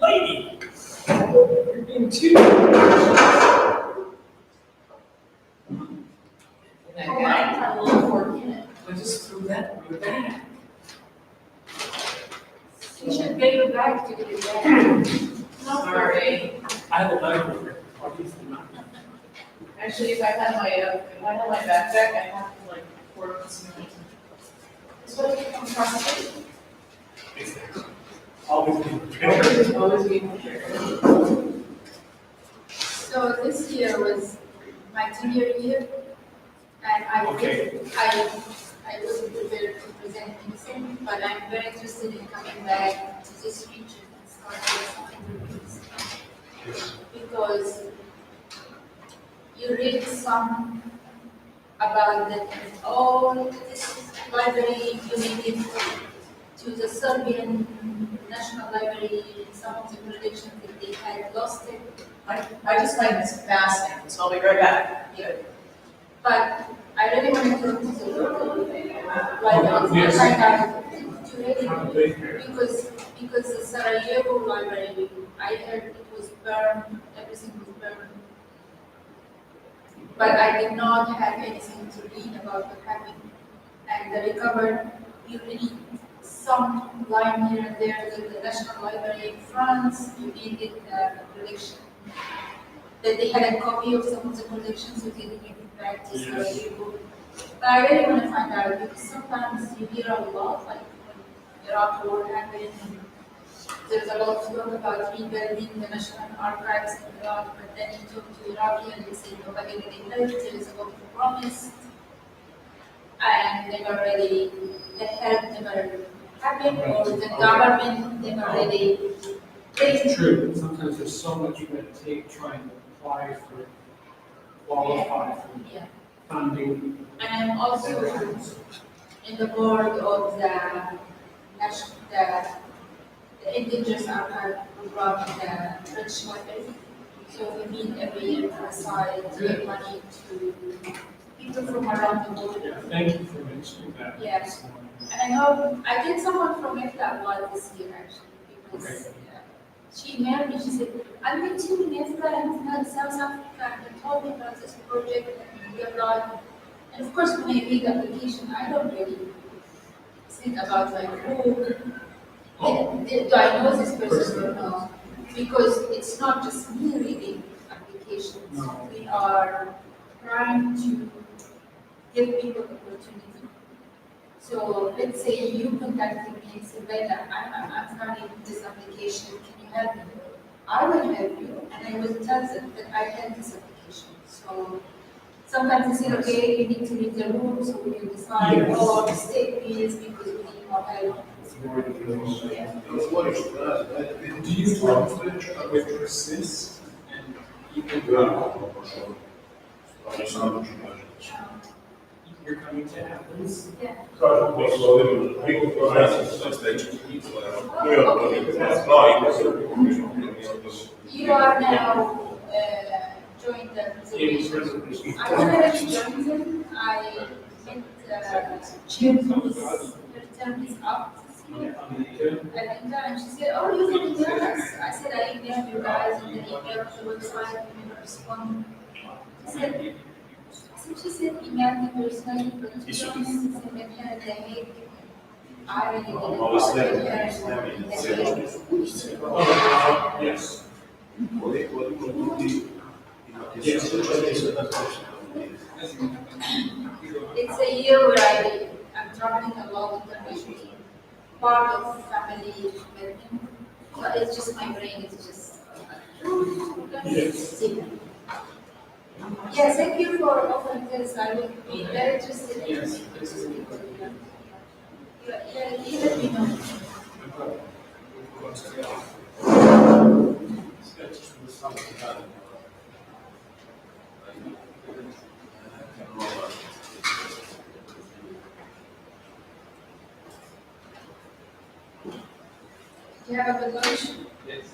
Lady, you're being too. And I got a little fork in it. I just threw that in your bag. You should bring it back to the bag. Sorry. I have a library. Obviously not. Actually, if I had my backpack, I have to like work this morning. So you can trust it. Exactly. Always be prepared. Always be prepared. So this year was my 10-year year, and I wasn't prepared to present anything, but I'm very interested in coming back to this region and start with some interviews. Because you read some about that all this library donated to the Serbian National Library, some of the collections that they had lost it. I just find this fascinating, so I'll be right back. Yeah. But I really want to talk to the local libraries Yes. and find out to really, because the Sarajevo library, I heard it was burned, everything was burned. But I did not have anything to read about what happened. And the recovered, you read some line here and there that the National Library in France, you needed the collection. That they had a copy of some of the collections, so they didn't give it back to Sarajevo. But I really want to find out, because sometimes you hear a lot, like when Iraq war happened, there's a lot of talk about rebuilding the National Archives in Iraq, but then you talk to Iraqi and they say nobody really knows, there is a lot of promise, and never really, the help never happened, or the government never really. It's true. Sometimes there's so much red tape trying to apply for, qualify for funding. And I'm also in the board of the national, the Indigenous Archive program, the French Library. So we meet every year to aside to give money to people from around the world. Yeah, thank you for mentioning that. Yes. And I know, I did someone from IFLA one this year actually, because she emailed me, she said, I'm meeting in IFLA in South Africa, and they told me about this project and we applied. And of course, when I read the application, I don't really think about like, do I know this person or no? Because it's not just me reading applications. No. We are trying to give people opportunity. So let's say you contacted me and said, Bella, I'm starting this application, can you help me? I will help you, and I will tell them that I had this application. So sometimes they say, okay, you need to read the rules, so we can decide, or the state needs because we need more help. Yeah. Do you work with persist and even you're coming to Athens? Yeah. You are now joined the reservation. I already joined them. I met Jim, her term is up this year. And she said, oh, you can email us. I said, I emailed you guys and then emailed the website, you never respond. She said, email me personally, but to be honest, it's in the Canada Hague. I really didn't Yes. It's a year where I'm traveling a lot internationally. Part of family building, but it's just my brain is just. Yes, thank you for offering this. I would be very interested in you let me know. You have a resolution? Yes.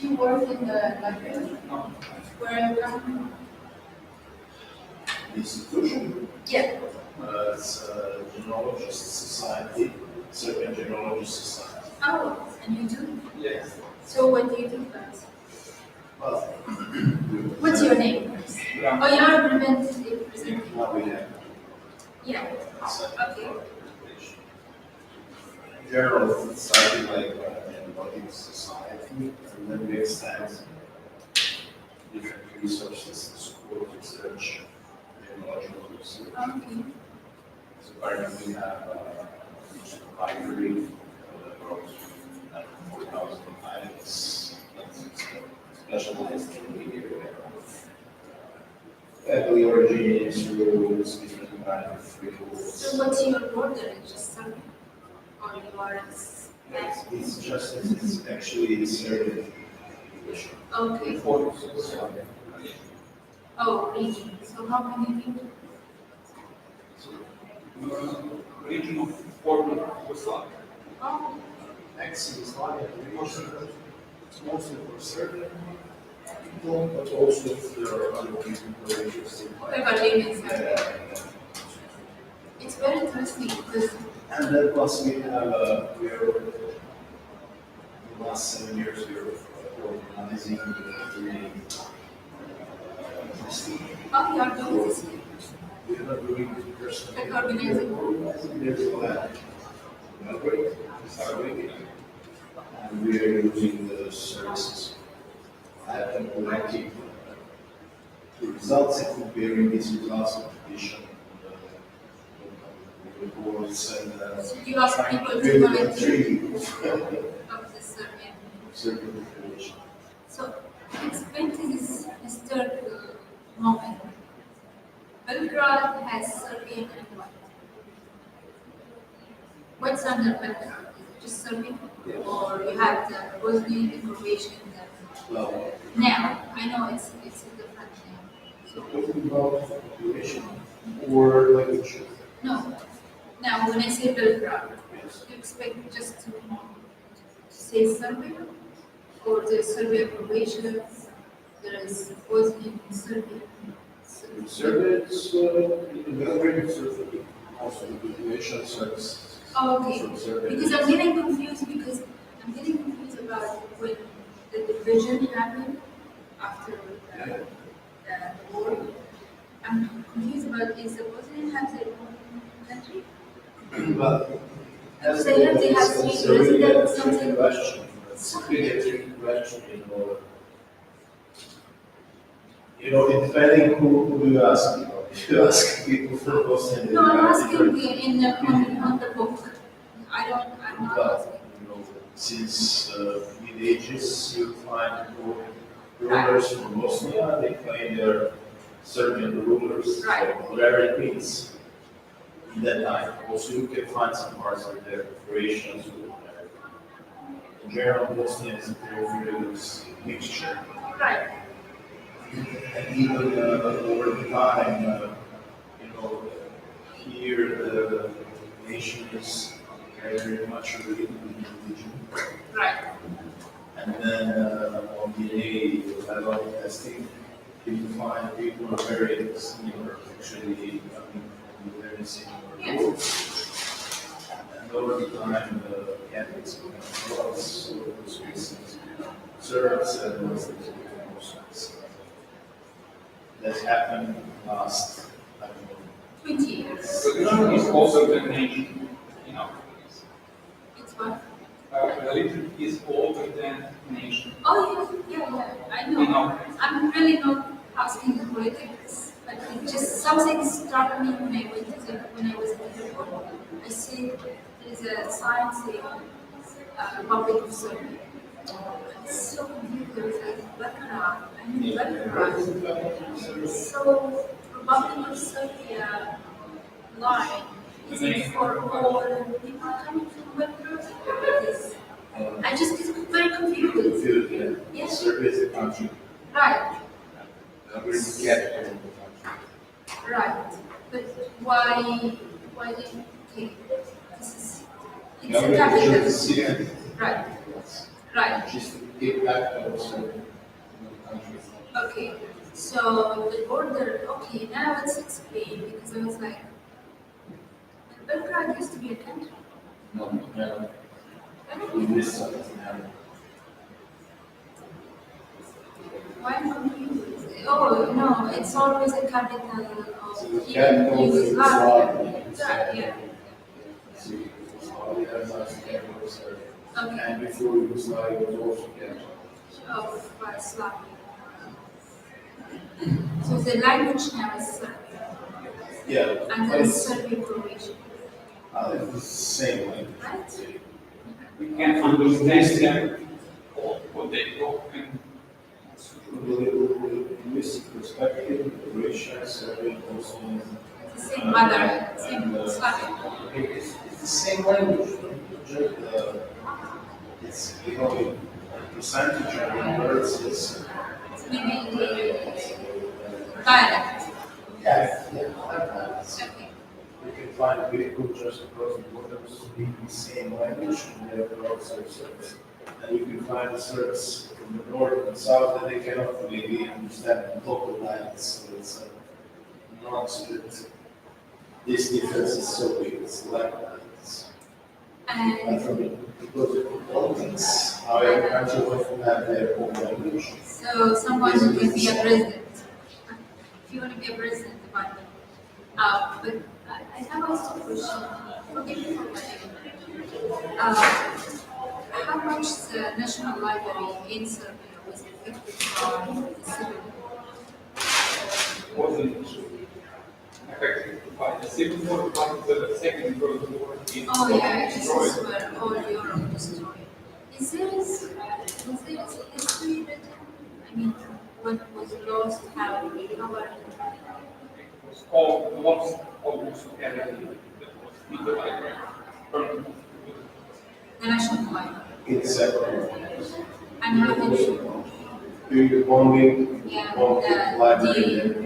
You work in the library? Where are you from? Institution? Yeah. It's a genealogist society, Serbian Genealogy Society. Oh, and you do? Yes. So what do you do first? Well, What's your name first? Oh, you're representing. now we have Yeah. Okay. in general, it's something like genealogy society, and then we extend different resources to support research, genealogical research. Okay. So currently we have a library about 4,000 items that's specialized in the area. Family origin, rules, different kind of reports. So what's your border? Just some, or you are? It's just, it's actually Serbian. Okay. Oh, region. So how many people? Region of former Yugoslavia. Oh. Ex-Yugoslavia, mostly for Serbian people, but also there are other people who are interested in It's very interesting because. And then plus we have, we are, in the last 7 years, we are organizing the Oh, you are doing this. we are not doing it personally. Like organizing. There's a lab. Belgrade, Zagreb, and we are using the services. I have been collecting the results and comparing these results with competition. Reports and So you ask people to collect of the Serbian population. So explain to this historical moment. Belgrade has Serbian and what? What's under Belgrade? Just Serbian? Yes. Or you have the Bosnian, the Croatian, Well, now, I know it's a different name. So, talking about population or language. no. Now, when I say Belgrade, Yes. you expect just to say Serbia? Or there's Serbia, Croatia, there is Bosnian, Serbia. In Serbia, it's in Belgrade, it's also the population services. Oh, okay. From Serbia. Because I'm getting confused about when the division happened after the war. I'm confused about is the Bosnian have their own country? Well, Because they have three residents, something. Question. It's really a tricky question, you know, it depending who you ask, if you ask people from Bosnia. No, I'm asking on the book. I'm not asking. You know, since mid ages, you find rulers from Bosnia, they claim they're Serbian rulers, Right. so whatever it means in that time. Also, you can find some parts of their Croatians. In general, Bosnia is a very loose mixture. Right. And even over the time, you know, here the nation is very much related to the religion. Right. And then on on DNA level testing, you find people are very similar, actually, very similar groups. And over the time, the candidates become drugs, so those reasons become observed, and those things become emotions. That happened last, I don't know, 20 years. So religion is older than nation, you know. It's what? Religion is older than nation. Oh, yeah, I know. You know. I'm really not asking the politics, but it just something struck me when I was at the airport. I see there's a sign saying Republic of Serbia. It's so confused, like background. I mean background. So Republic of Serbia line is it for all people coming from Belgrade? Because I just get very confused. Yes. Serbia is a country. Right. We're the capital of the country. Right. But why did you take this is it's a capital. Right. Right. Just to get back to the country. Okay. So the border, okay, now let's explain because I was like, Belgrade used to be a country. No, never. In this side, it never. Why am I confused? Oh, no, it's always a capital of Capital is Yugoslavia. Right, yeah. See, Yugoslavia has a capital of Serbia. Okay. And before Yugoslavia was also capital. Of Slavia. So the language now is Serbian. Yeah. And then Serbian Croatian. It's the same language. Right? We can't understand them what they talk and From the linguistic perspective, Croatia, Serbia, Bosnia. It's the same mother, same Slavic. It's the same language. It's, you know, in percentage of the words, it's. Maybe dialect. Yeah. Okay. You can find people just across the border speaking the same language, and they are also Serbs. And you can find Serbs from the north and south that they cannot really understand local dialects. So it's not that this difference is so big. It's like that. And from because of politics, our country often have their own language. So someone who can be a president. If you want to be a president, but I have also a question. Forgive me for how much the National Library in Serbia was affected by the civil war? wasn't affected by the Civil War, but the Second World War. Oh yeah, this is where all Europe destroyed. Was there a history written? I mean, what was lost, how we recovered? It was called the loss of Oceania that was in the library. The National Library. It's separate. And how did you? During the bombing, Yeah, the library.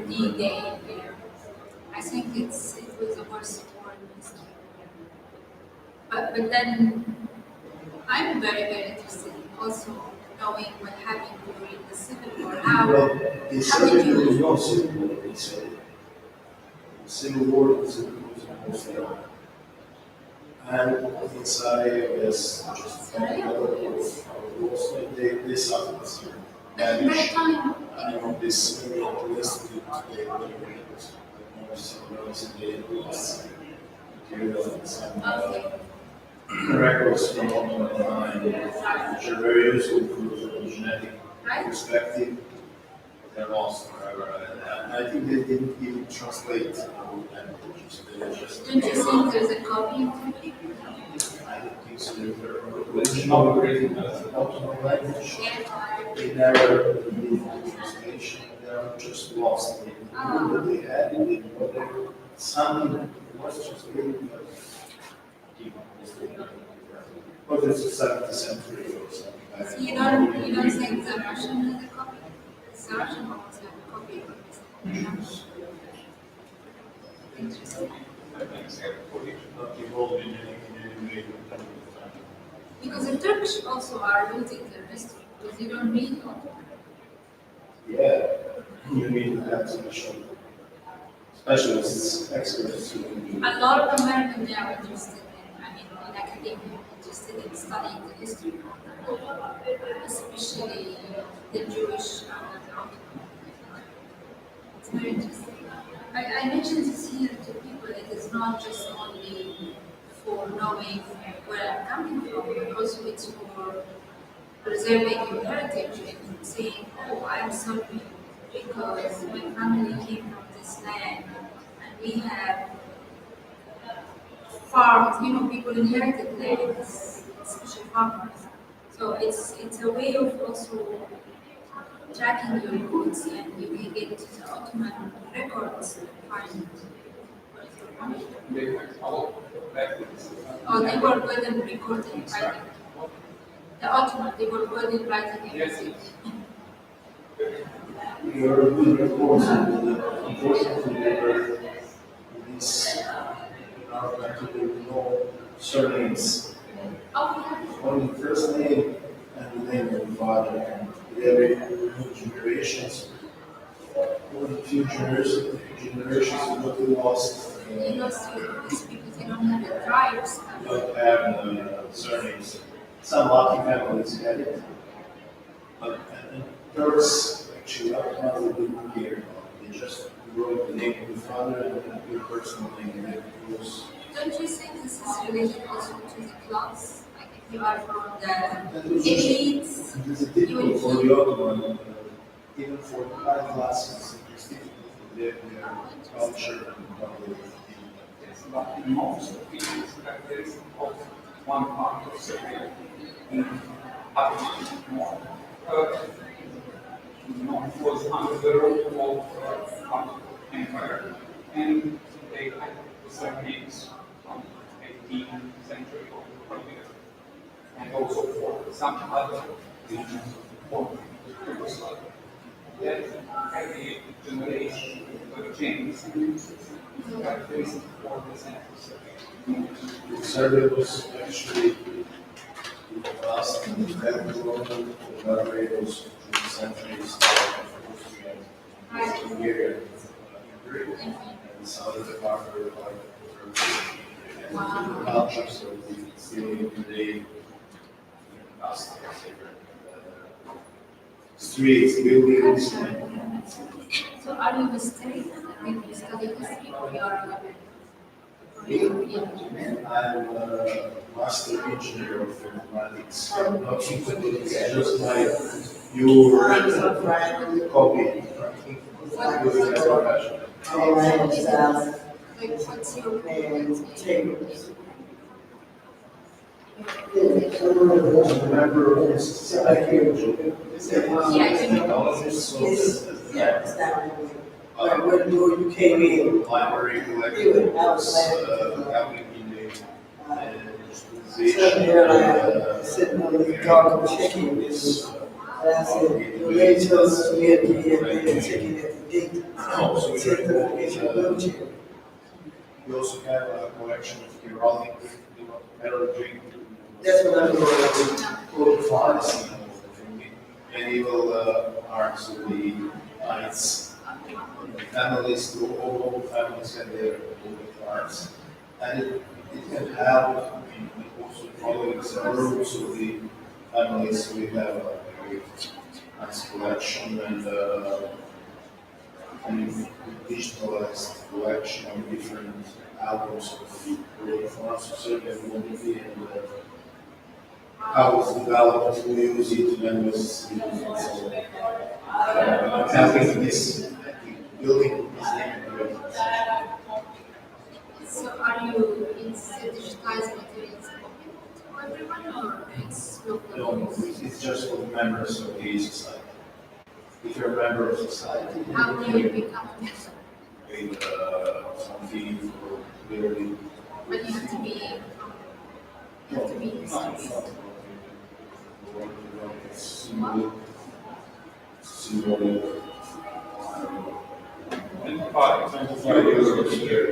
the day there. I think it was the worst war in history. But then I'm very interested also knowing what happened during the Civil War. How In how did Serbia, there was you? no civil war in Serbia. The civil war was mostly on. And in Sarajevo, yes, just they suffered damage. And on this interesting material and some records from online, which are very useful from a genetic perspective. They're lost forever. And I think they didn't even translate all languages. They just. Don't you think there's a copy of it? I don't think so. They're original written as an optional language. They never did the translation. They are just lost. They knew that they had it. They know that some was just really but it's the 7th century or something. So you don't think the Russian has a copy? The Russian almost have a copy of this. Interesting. Not involved in any way. Because the Turkish also are losing their history. Because you don't read all. Yeah, you need to have specialists, experts who can do A lot of Americans they are interested in academia, interested in studying the history, especially the Jewish. It's very interesting. I mentioned this here to people. It is not just only for knowing where I'm coming from, but also it's for preserving your heritage and saying, oh, I'm sorry because my family came from this land and we have farms, people inherited lands, especially farmers. So it's a way of also tracking your roots, and you can get to the Ottoman records and find where you're coming from. Oh, they were good in recording, writing. The Ottoman, they were good in writing everything. your good reports. Unfortunately, there were these in our country there were no surnames. Only the first name and the name of the father. And every new generations, only a few generations will be lost. You lost your roots because you don't have the tribes. Don't have surnames. Some lucky families had it, but and Turks actually up to the here. They just wrote the name of the father and your personal name. And it was Don't you think this is related also to the class? Like if you are from the elites, it is difficult for the Ottoman, even for the high classes, it's difficult for their culture and probably. But in most cases, there is one part of Serbia in Ottoman more. Was under the rule of Ottoman Empire, and they had surnames from 18th century earlier, and also for some other regions of Yugoslavia. That every generation changed characteristic for the central Serbia. Serbia was actually the last Roman Barbados in the centuries of Bulgaria and the southern part of the culture, so we still today streets, buildings. So are you mistaken when you study history or you are I'm a master engineer of informatics. I'm not informatics, just my your copy. What's your Member of the society. When you came in, Library collections, helping in the sitting on the dog checking this. And I said, the lady told us we had to be here checking at the gate. Check the get your wheelchair. We also have a collection of heraldic heraldry. That's what I'm going to arts, medieval arts of the knights. Families, all families have their own arts, and it can help in also following the roots of the families. We have a very nice collection and digitalized collection of different albums of the early forms of Serbian community and how it's developed, who use it, when was used, and so on. Helping this building is named. So are you in digitized materials for everyone or it's local? No, it's just for the members of the society. If you're a member of society, How do you become a member? With some fee for building. But you have to be symbolic. 25 euros a year.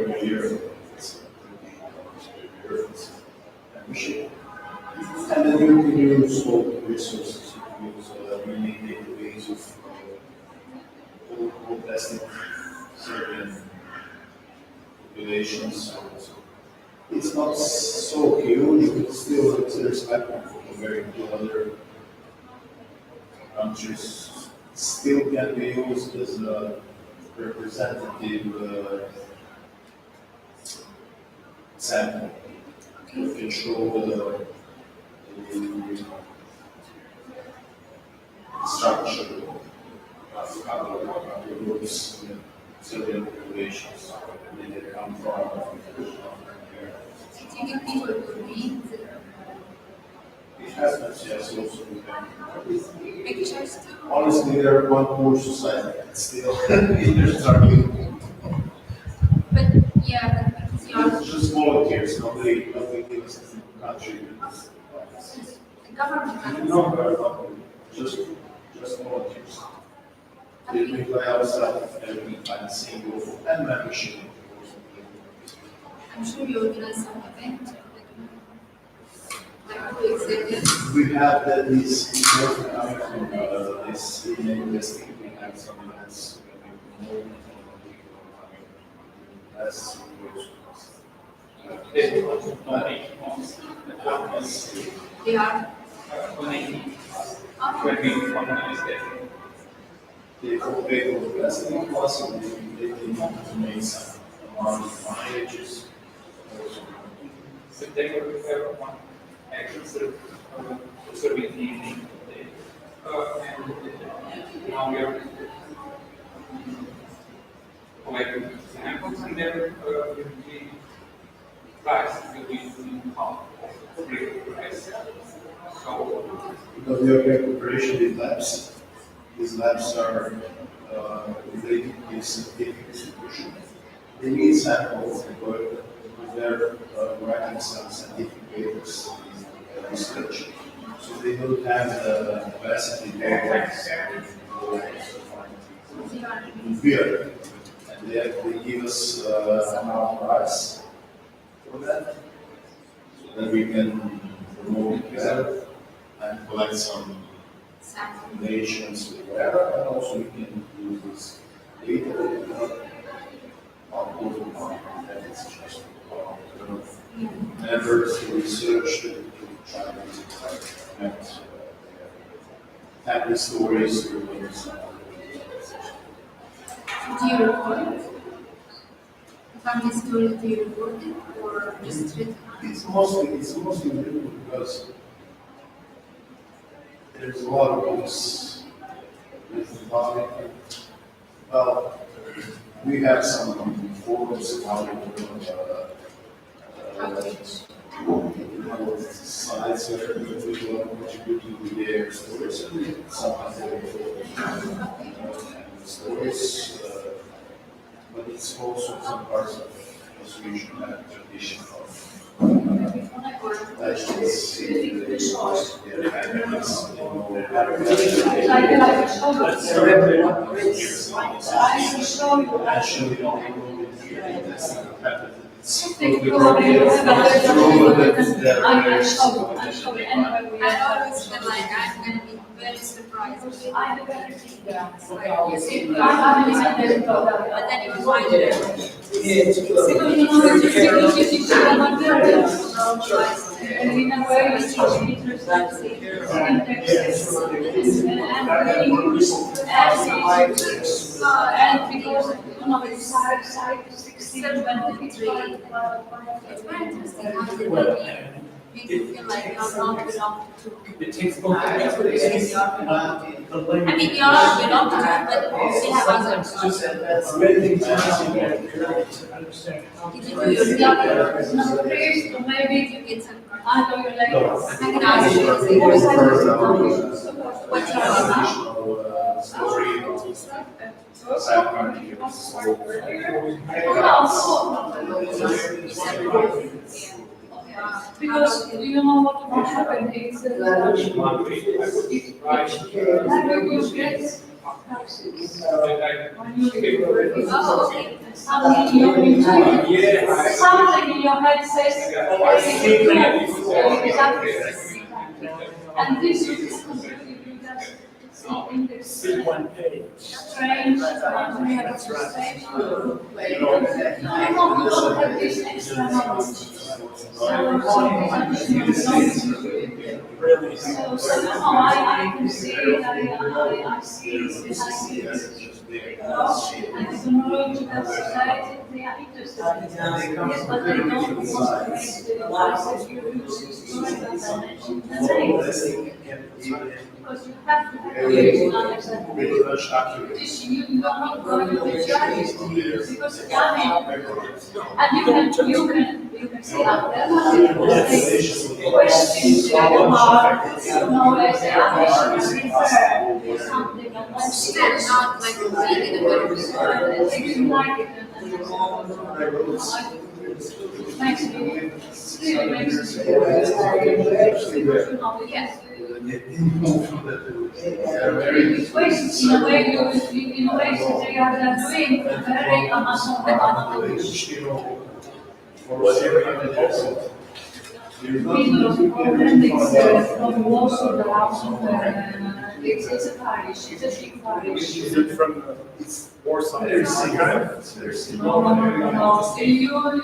And then you can use all local resources. You use many database of all ethnic Serbian populations. So it's not so huge, but still it's respectable compared to other countries. Still can be used as a representative sample to control the structure of other groups in Serbian populations, where they come from. Do you think people could read? It happens, yes, also with them. Pictures too? Honestly, they're one poor society, and still, they're struggling. But yeah, but because you're Just volunteers, nobody gives us the country. the government. No, just volunteers. We by ourselves, and we find single and membership. I'm sure you organize some event. Like who exhibits. We have this coming from this investing. We have some events. That's They are. When we organize that. They will investing possibly they need to make some amount of pages. September, we have one action Serbian evening. And now we are collecting samples and then we price will be free price. So Because we have cooperation with labs. These labs are related to the scientific institution. They need samples because they're writing some scientific papers in research. So they don't have the capacity to beer. And they give us a price for that, so that we can promote it better and collect some nations with whatever, and also we can use this data that it's just efforts to research to try to connect happy stories to Do you record it? Family stories, do you record it or just written? It's mostly written because there's a lot of books written about it. Well, we have some forums about sites where we want to contribute to their stories and sometimes stories, but it's also some parts of association and tradition of actually see the I always feel like I'm going to be very surprised. But then you find it. And in a way, we teach teachers that and because it's 16, It's very interesting how they make you feel like you're not belong to. It takes both. I mean, you are belong to it, but we have other. Did you do your job? no, please, maybe You get some. I know you like I can ask you. What's your story because you know what happened is that you get taxes. Something in your head says, And this is completely new, that it's not indexed. See one page. Strange, we have a station. I don't have this extra knowledge. Really? So somehow I can see, I see this. And technological society, they are interested in this, but they don't want to make the process use historical dimension. Because you have to have a understanding. This you are not going to be judged because and you can see out there questions about knowledge and something That's not like reading a book. if you like it and makes me really makes me yes. Questions in a way they are doing very Amazon from walls of the house of it's a parish, it's a big parish. Is it from the Warsaw Archive? No,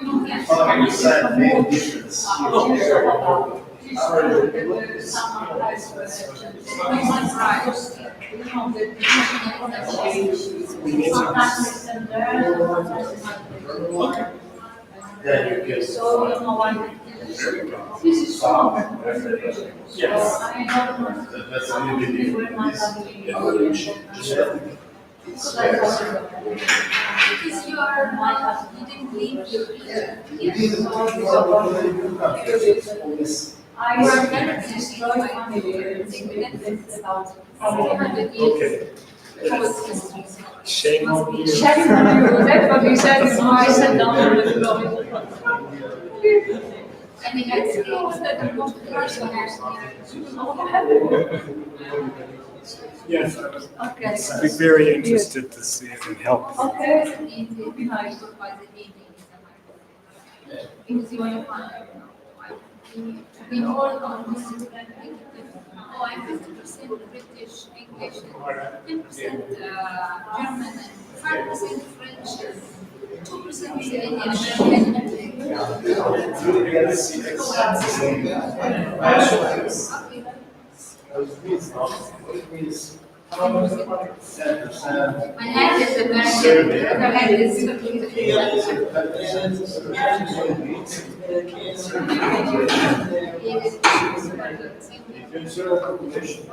you can't. This is so Yes. I don't know. That's really Because you are not, you didn't leave your I was never destroyed about 400 years. Shame on you. Shame on you. That's what you said. So I said no. I mean, I think it was the most personal. Yes, I was. Okay. I'd be very interested to see it and help. Okay. It would be nice. We all almost oh, I'm 50% British English, 10% German, and 5% French, 2% my head is a American, my head is it's very interesting to see, but I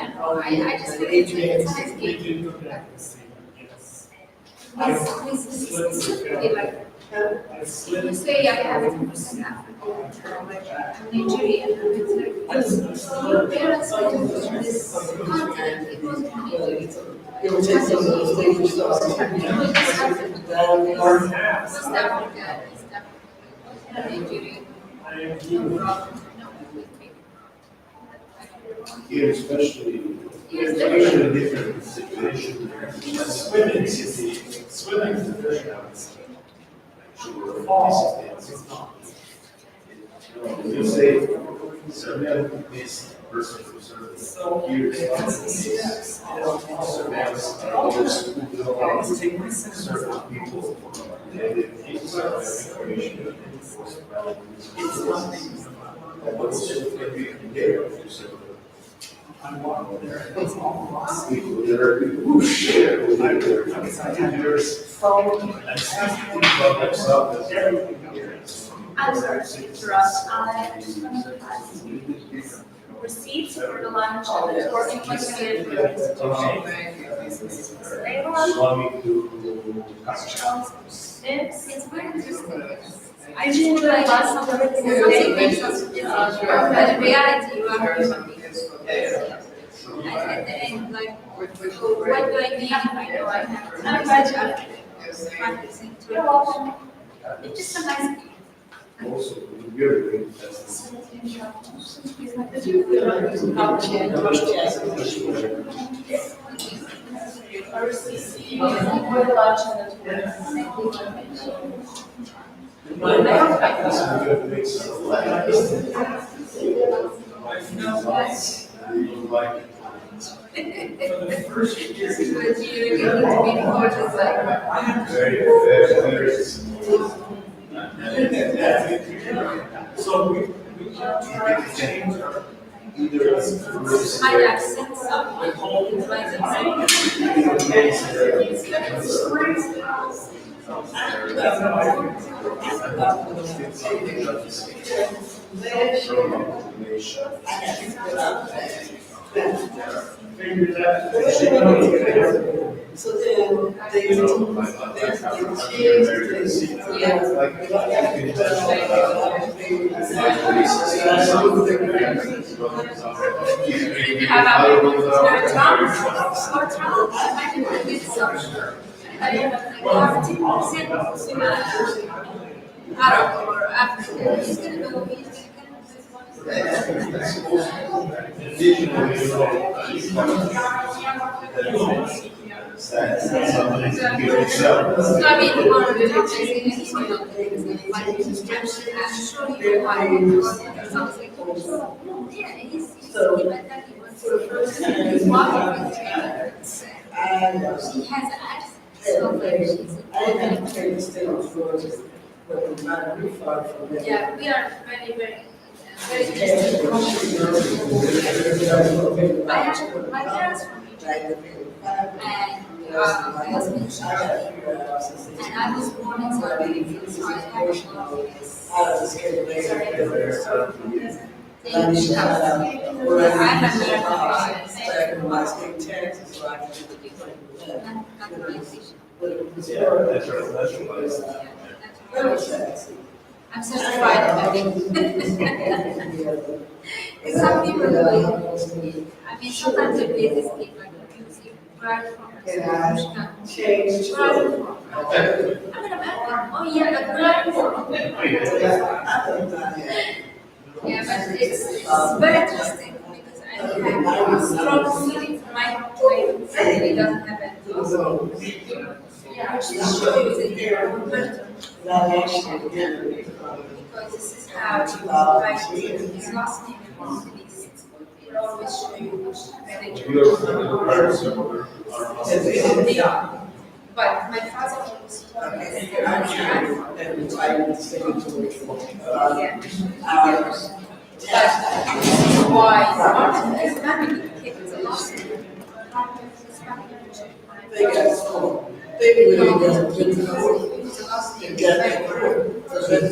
don't know, I just feel it's a nice game. It's really like, you say I have 10% African, like Nigerian, and it's like, your parents went to this continent, it wasn't Nigeria. It was West Africa, East Africa, Nigeria. Here, especially in a different situation. Swimming is very nice. You say, Serbia is person who serves here is Serbians are always certain people. What's people that are who share with their leaders and speaking about themselves as their leaders. I'm sorry to interrupt. I just want to ask receipts for the lunch or included it's very interesting. I just like some of the things but in reality you are human beings. And at the end, like, what do I need? I know I have not much practicing to it. It's just a nice game. Also, we're doing tests. For the first year. So we can't change our either my accent, So then they Arab or African, he's gonna go, I mean, one of the topics in any sort of things, like construction, I'm sure you know how to do something. Yeah, he's independently wants to he's walking with trainers. He has access. So yeah, we are very, very interested. My parents from Egypt, and my husband is Egyptian, and I was born in Saudi Arabia, so I have a lot of this. I'm I'm certified some people like, I mean, sometimes the places keep like confusing. Where are you from? I'm an American. Oh yeah, but where are you from? Yeah, but it's very interesting because I have a strong feeling for my family doesn't have it. Yeah, which is shows that they are converted. Because this is how you write his last name and his list. It always shows you which religion. They are. But my father always told me but why Martin is family keeps a lot of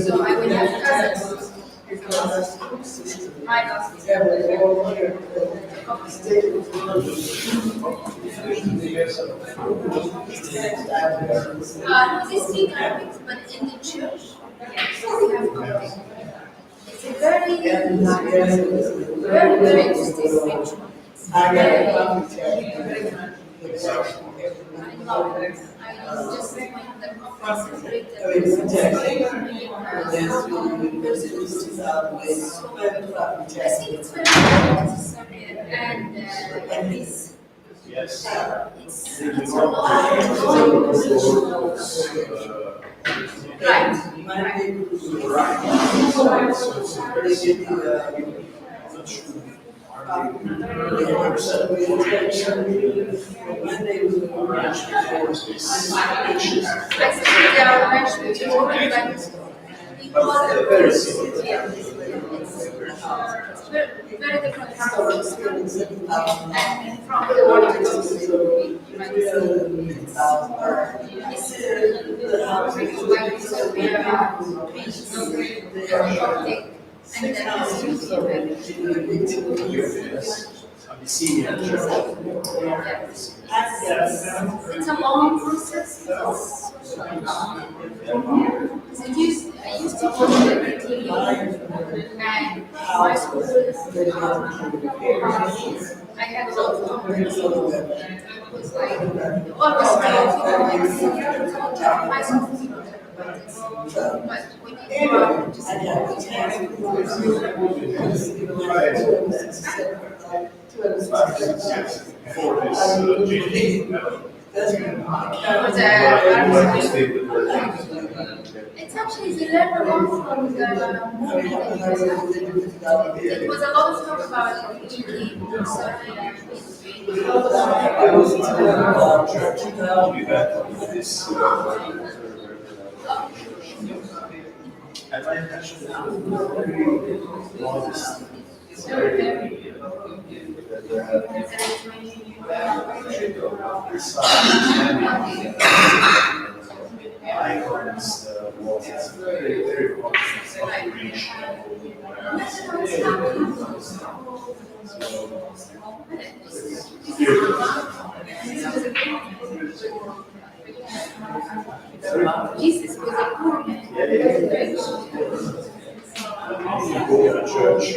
so I would have cousins. My cousins. They speak Arabic, but in the church, we have Arabic. It's a very, very interesting ritual. I love it. I just went to the conference I think it's very necessary and this. Yes. It's a lot very different from the one it's a long process. I used to go to the TV and my school I had a lot of companies. It was like always my school. But when you go out to it's actually the letter from the movie that it was a lot of talk about And my passion is modest. It's very icons, walls, it's very, very conscious of reach. Jesus was a poor man. You go to church.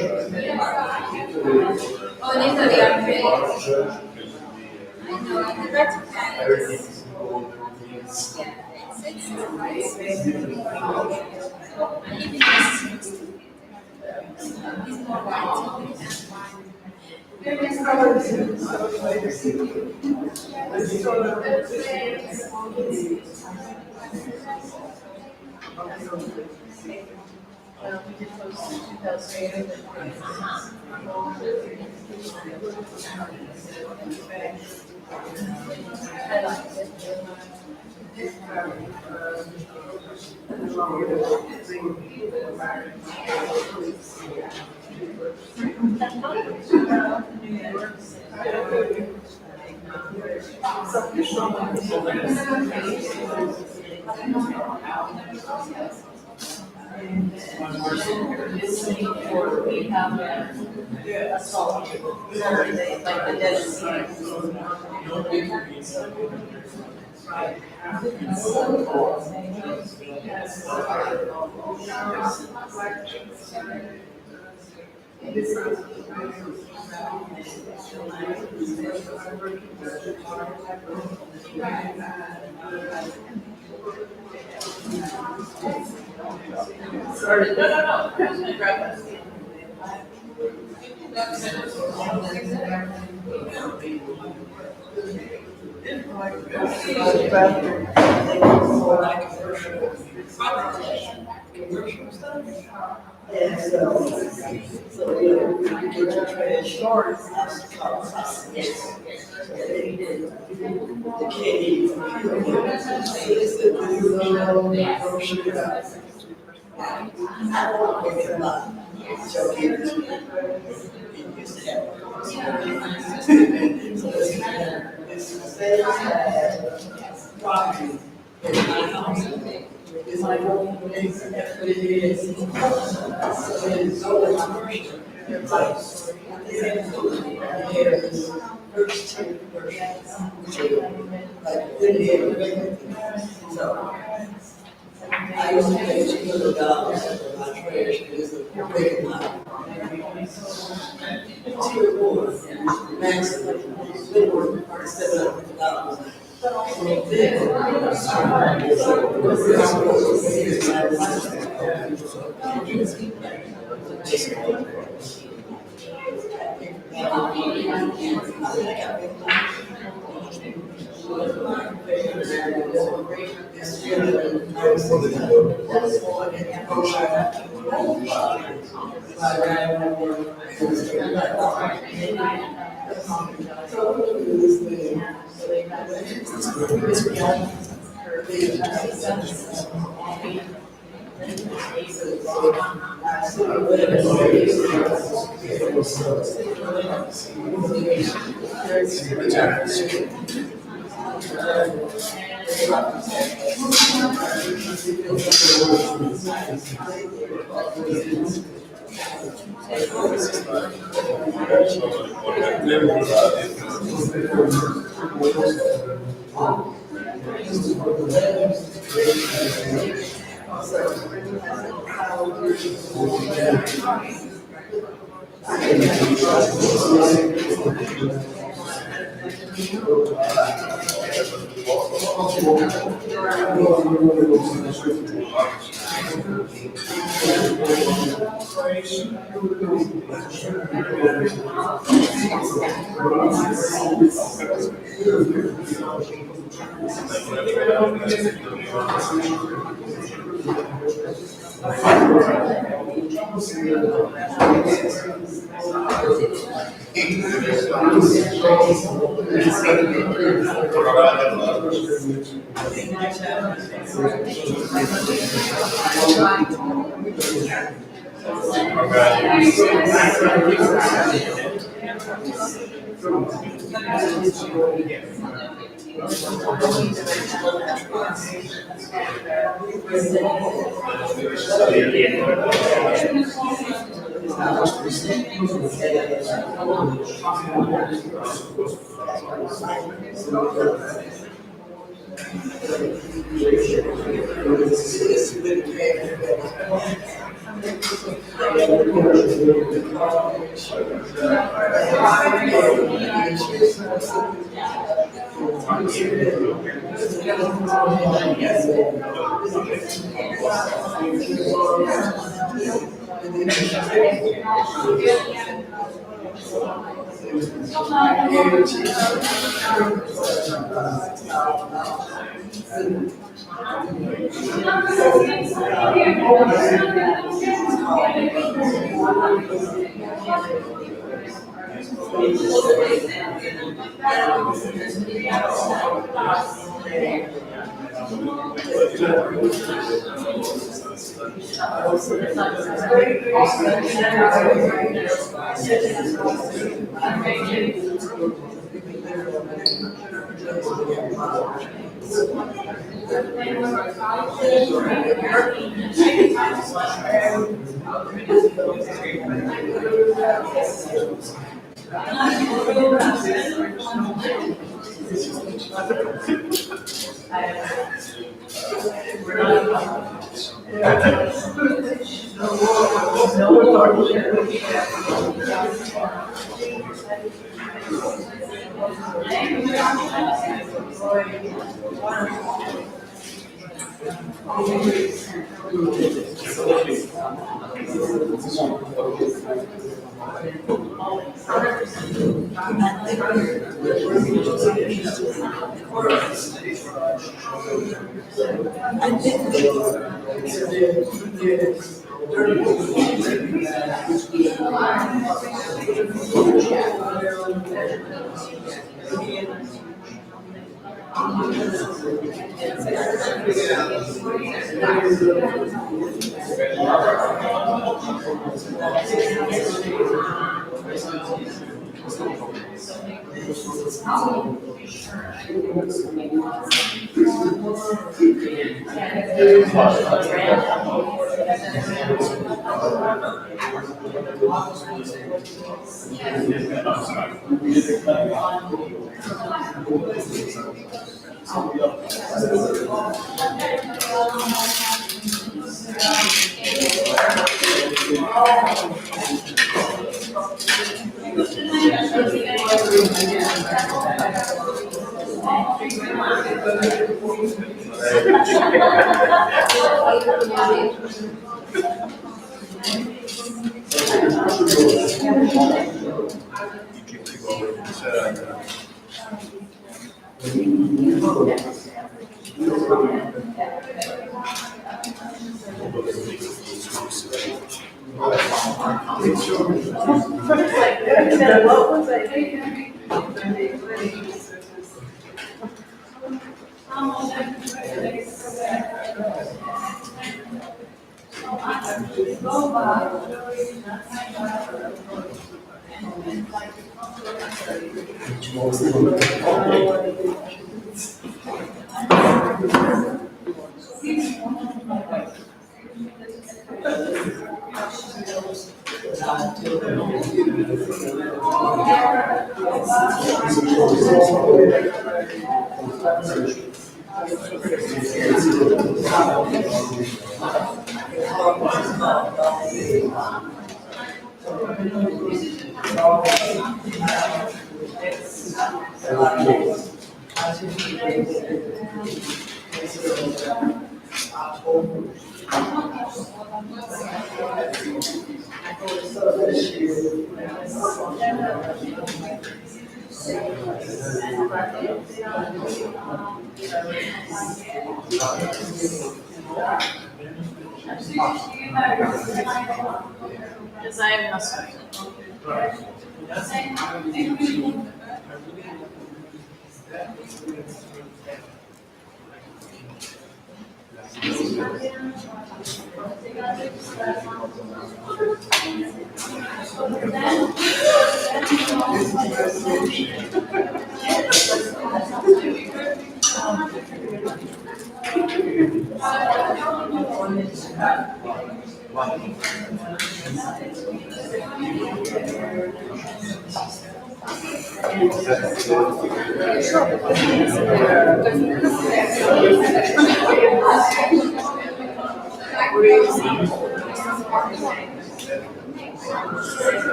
Oh, in Italy, I'm great. I know, in the Vatican. It's more white. We did post in 2008. I liked it. We have astrology, like the Dead Sea. Right. Sorry, no. Who's gonna grab us? And so you know, we get your trash short. Yes. The candy. It's the brochure. I don't make it a lot. So it used to have. So it's property. It's like what it is. So it's so commercial. It's like there's first two commercials, which are like so I used to pay $200 for my trash because of the big amount. Tier 4, maximum, $700.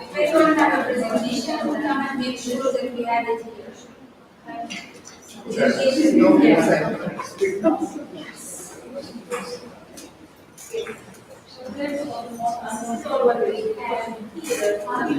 If I don't have a presentation, we'll come and make sure that we have it here. So what we have here,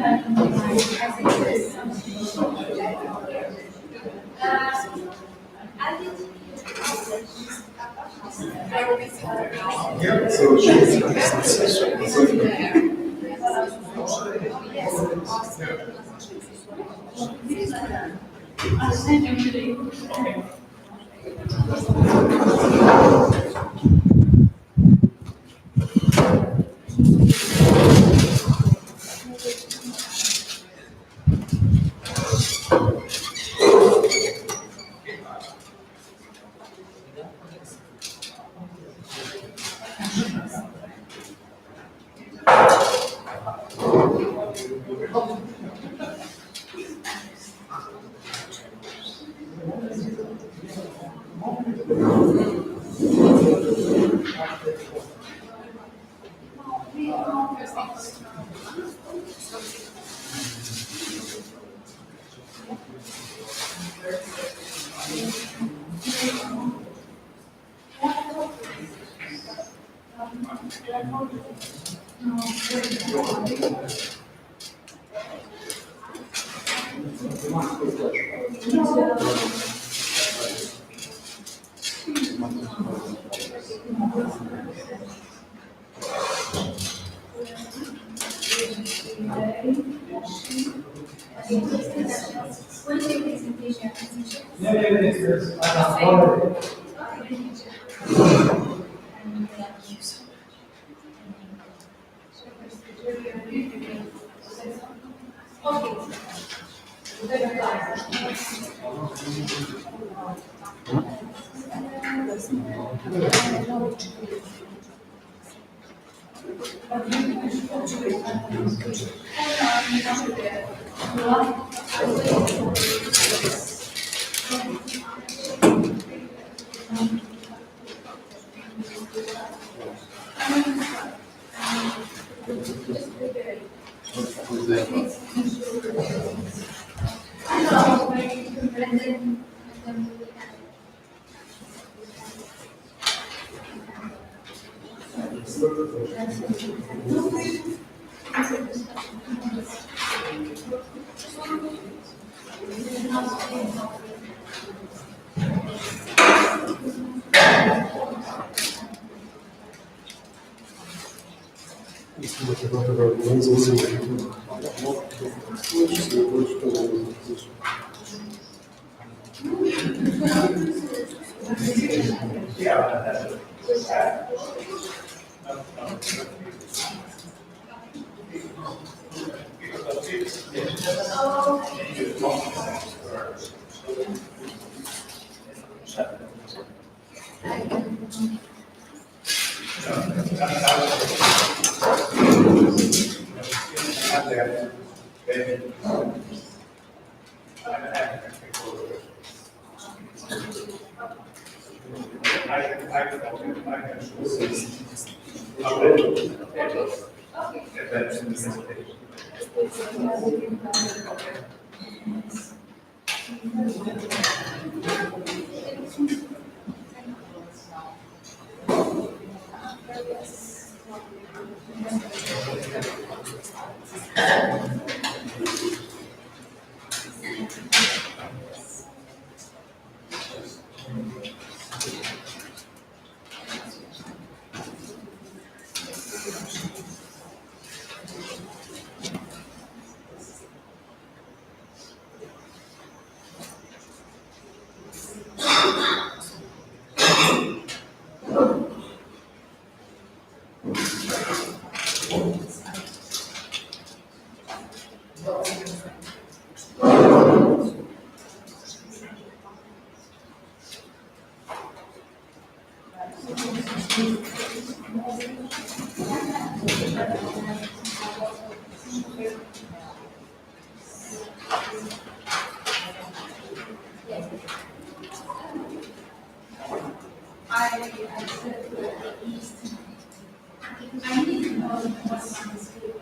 I need to know what's on this paper.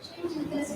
Changing this.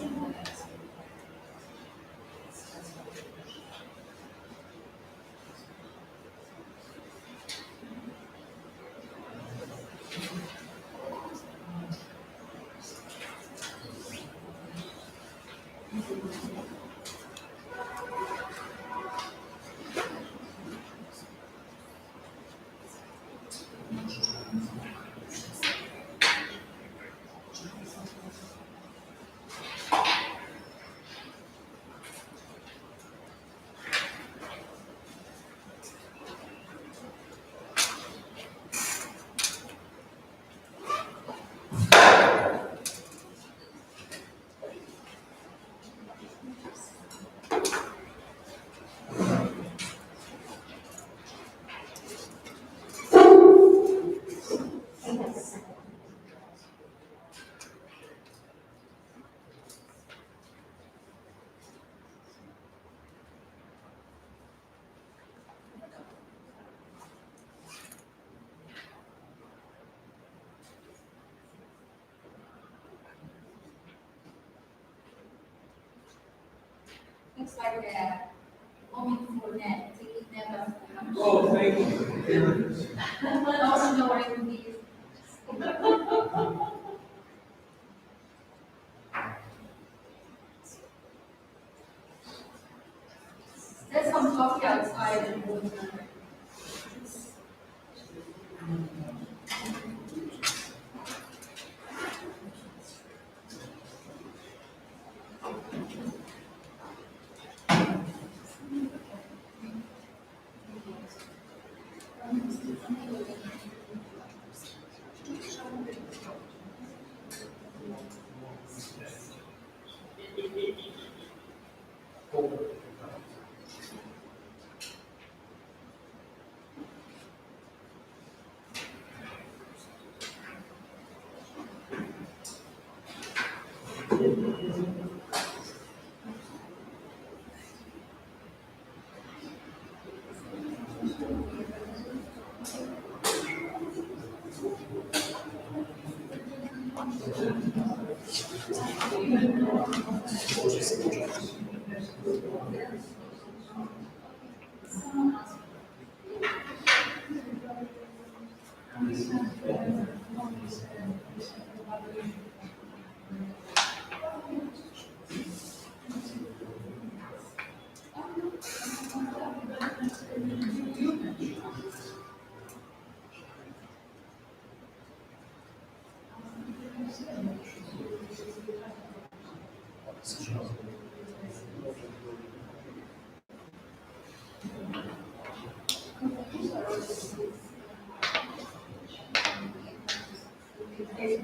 Looks like a moment for net, taking net of. Oh, thank you. Also knowing these. There's some coffee outside and water. Okay.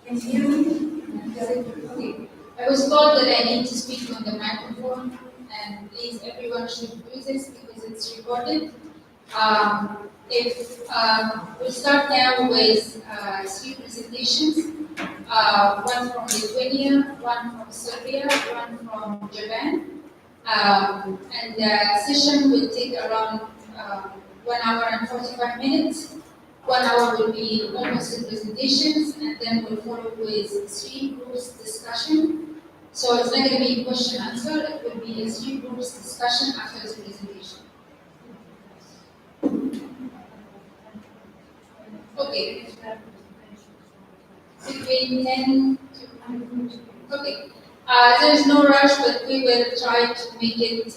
Can you hear me? Okay. I was told that I need to speak on the microphone, and please, everyone should use this because it's recorded. We start now with 3 presentations, one from Lithuania, one from Serbia, one from Japan. And the session will take around 1 hour and 45 minutes. 1 hour will be almost the presentations, and then we'll follow with 3 groups discussion. So it's not going to be question answer, it will be a 3 groups discussion after the presentation. Okay. Between 10 to... Okay. There's no rush, but we will try to make it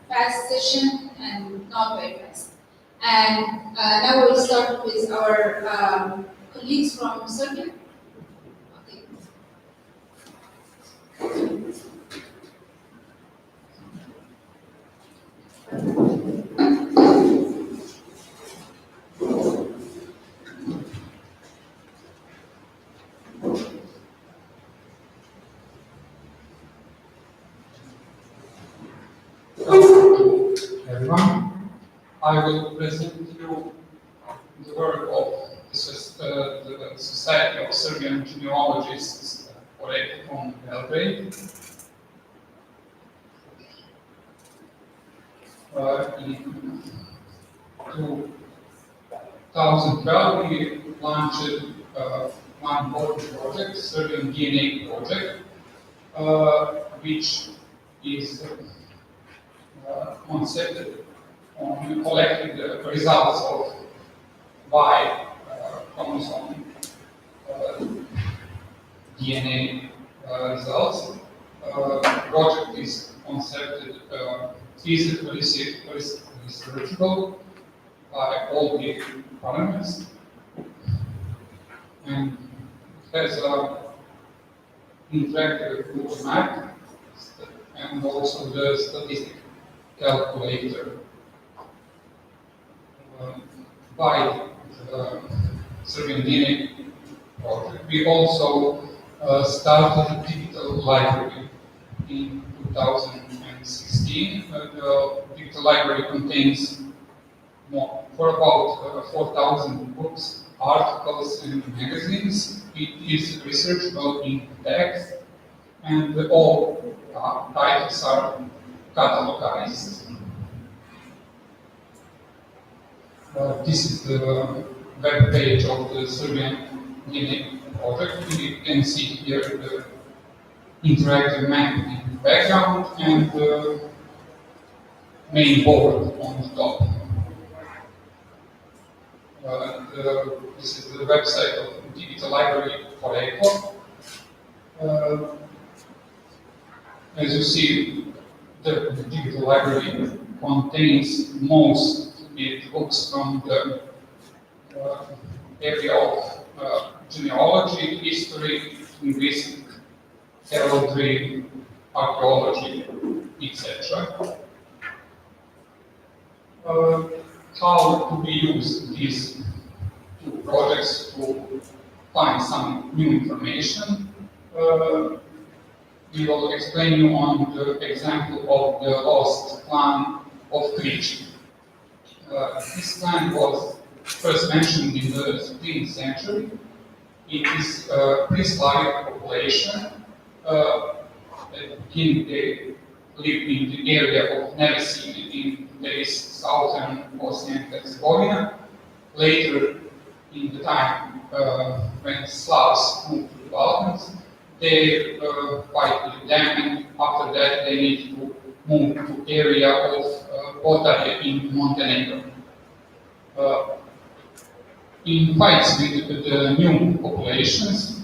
fast session and not very fast. And now we'll start with our colleagues from Serbia. Okay. Everyone, I will present you the work of the Society of Serbian Genealogists from Belgrade. In 2012, we launched one important project, Serbian DNA project, which is concepted on collecting the results of Y chromosome DNA results. Project is concepted feasible, researchable by all the parameters, and it has an interactive Google map and also the statistic calculator. By the Serbian DNA project, we also started a digital library in 2016. The digital library contains for about 4,000 books, articles, and magazines. It is researchable in text, and all titles are catalogized. This is the web page of the Serbian DNA project. You can see here the interactive map in the background and the main board on the top. This is the website of Digital Library for ECO. As you see, the digital library contains most of the books from the area of genealogy, history, linguistics, heraldry, archaeology, etc. How to be used these two projects to find some new information? We will explain you on the example of the lost clan of Krič. This clan was first mentioned in the 16th century. It is a pre-Slavic population. They lived in the area of Nevesin in today's southern Bosnia and Herzegovina. Later, in the time when Slavs moved to the Balkans, they fight with them, and after that they need to move to area of Potarje in Montenegro. In fights with the new populations,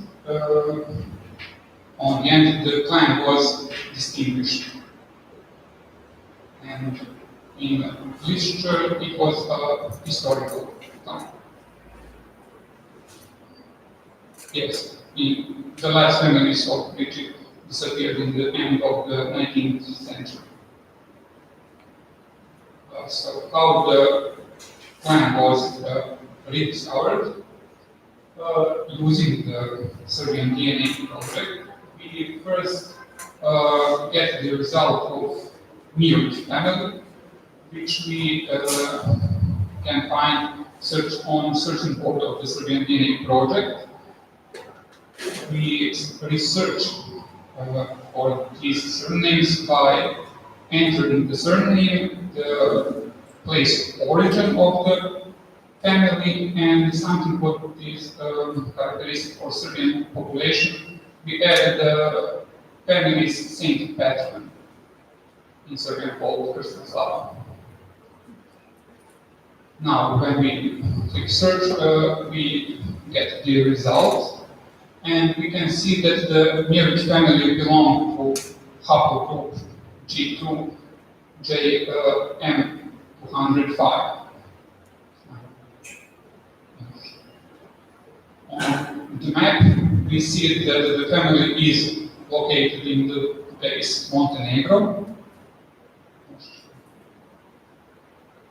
on the end the clan was distinguished. And in literature it was a historical clan. Yes. The last families of Krič disappeared in the end of the 19th century. So how the clan was rediscovered? Using the Serbian DNA project, we first get the result of Mirić family, which we can find on searching board of the Serbian DNA project. We research for these surnames by entering the surname, the place of origin of the family, and something what is characteristic for Serbian population. We add the family's saint patron, in Serbian called Krstna. Now, when we click search, we get the result. And we can see that the Mirić family belong to haplogroup G2 JM205. On the map, we see that the family is located in the today's Montenegro.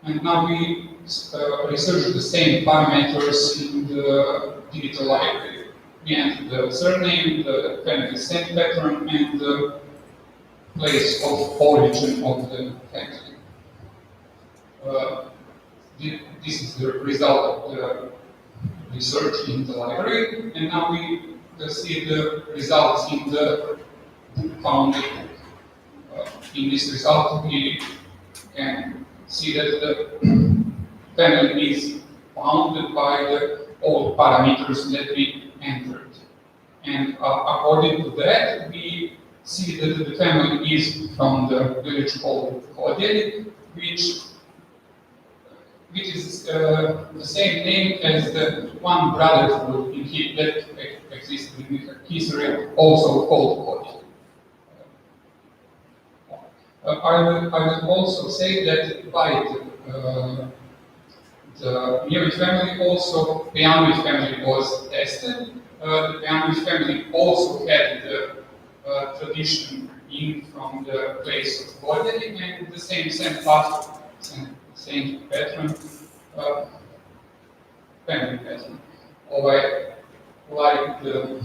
And now we research the same parameters in the digital library. We enter the surname, the family saint patron, and the place of origin of the family. This is the result of the research in the library, and now we see the results in the founded book. In this result, we can see that the family is bounded by the old parameters that we entered. And according to that, we see that the family is from the village called Kodeli, which is the same name as the one brotherhood that existed in history, also called Kodeli. I will also say that by the Mirić family, also Pejanović family was tested. The Pejanović family also had the tradition in from the place of Kodeli, and the same Saint Patron, family patron, like the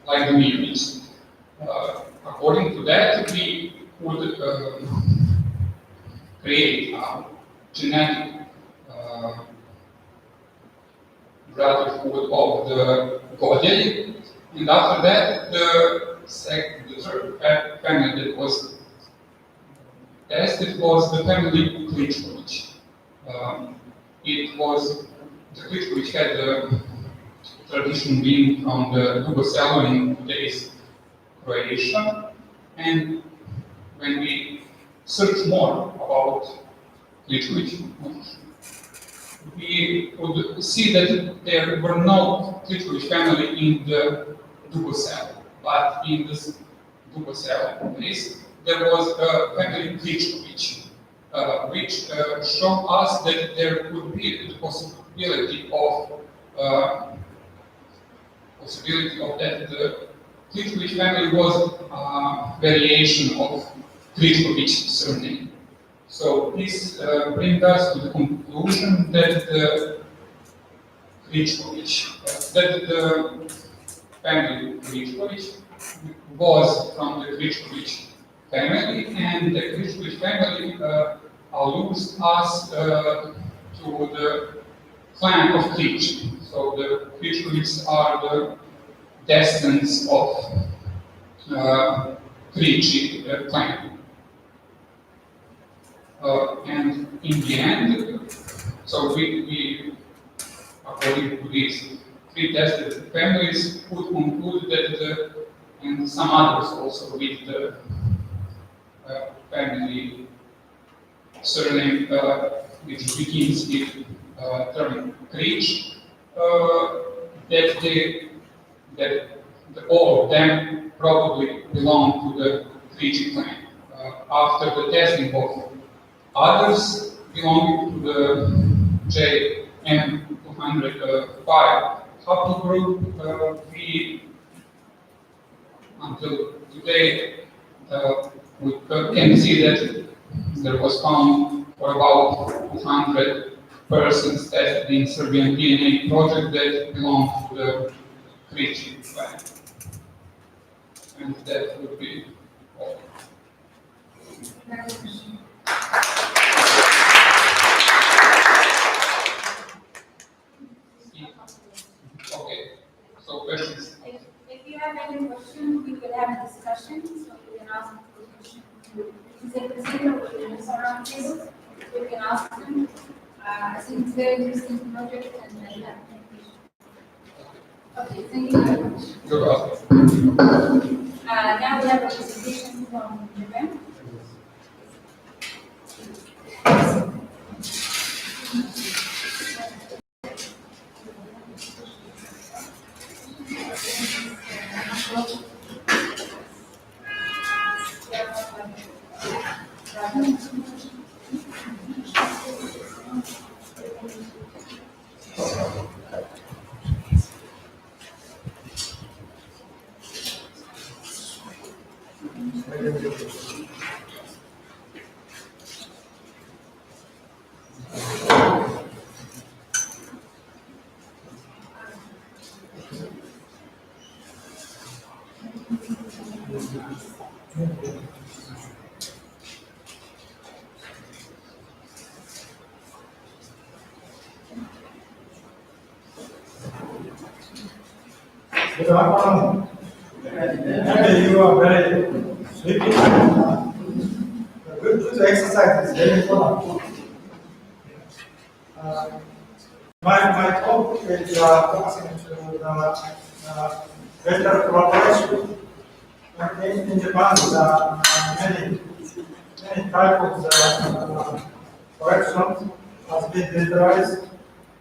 Mirić. According to that, we would create a genetic brotherhood of the Kodeli, And after that, the third family that was tested was the family Kličković. It was the Kličković had the tradition being from the Yugoslavian days, Croatia, and when we search more about Kličković, we would see that there were no Kličković family in the Yugoslavia, but in this Yugoslavian days, there was a family Kličković, which showed us that there could be the possibility of that the Kličković family was a variation of Kličković surname. So this brings us to the conclusion that the Kličković, that the family Kličković was from the Kličković family, and the Kličković family alludes us to the clan of Klič. So the Kličkovićs are the descendants of Kliči clan. And in the end, so we according to these three tested families, could conclude that and some others also with the family surname which begins with term Klič, that all of them probably belong to the Kliči clan. After the testing of others belonging to the JM205 haplogroup, we until today we can see that there was found for about 100 persons tested in Serbian DNA project that belong to the Kliči clan. And that would be all. Okay, so questions? If you have any questions, we will have a discussion, so you can ask the question. You can presenter with the surround tables, you can ask them. I think it's very interesting project and I have okay, thank you very much. You're welcome. Now we have a presentation from Japan. Good afternoon. Maybe you are very sleepy. Good exercise is very important. My talk is focusing to the better collaboration. In Japan, there are many types of corrections has been digitalized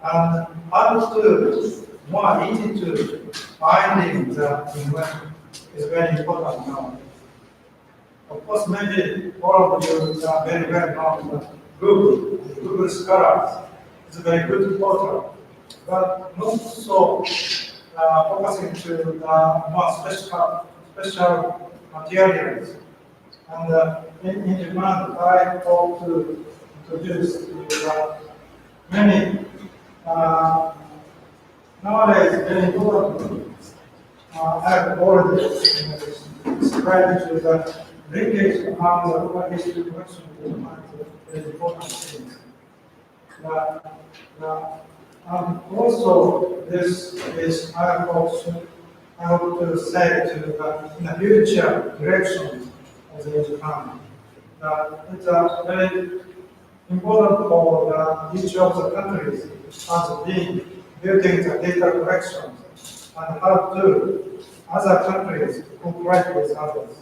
and understood more easy to finding the invention is very important now. Of course, maybe all of you are very well known that Google Scholars is a very good portal, but not so focusing to more special materials. And in Japan, I hope to introduce many nowadays very important. I have already described to the linkage among the oral history collection of very important things. And also, this is I hope I want to say to in the future direction of the Japan, that it's very important for each of the countries has been building the data collection and how to other countries cooperate with others.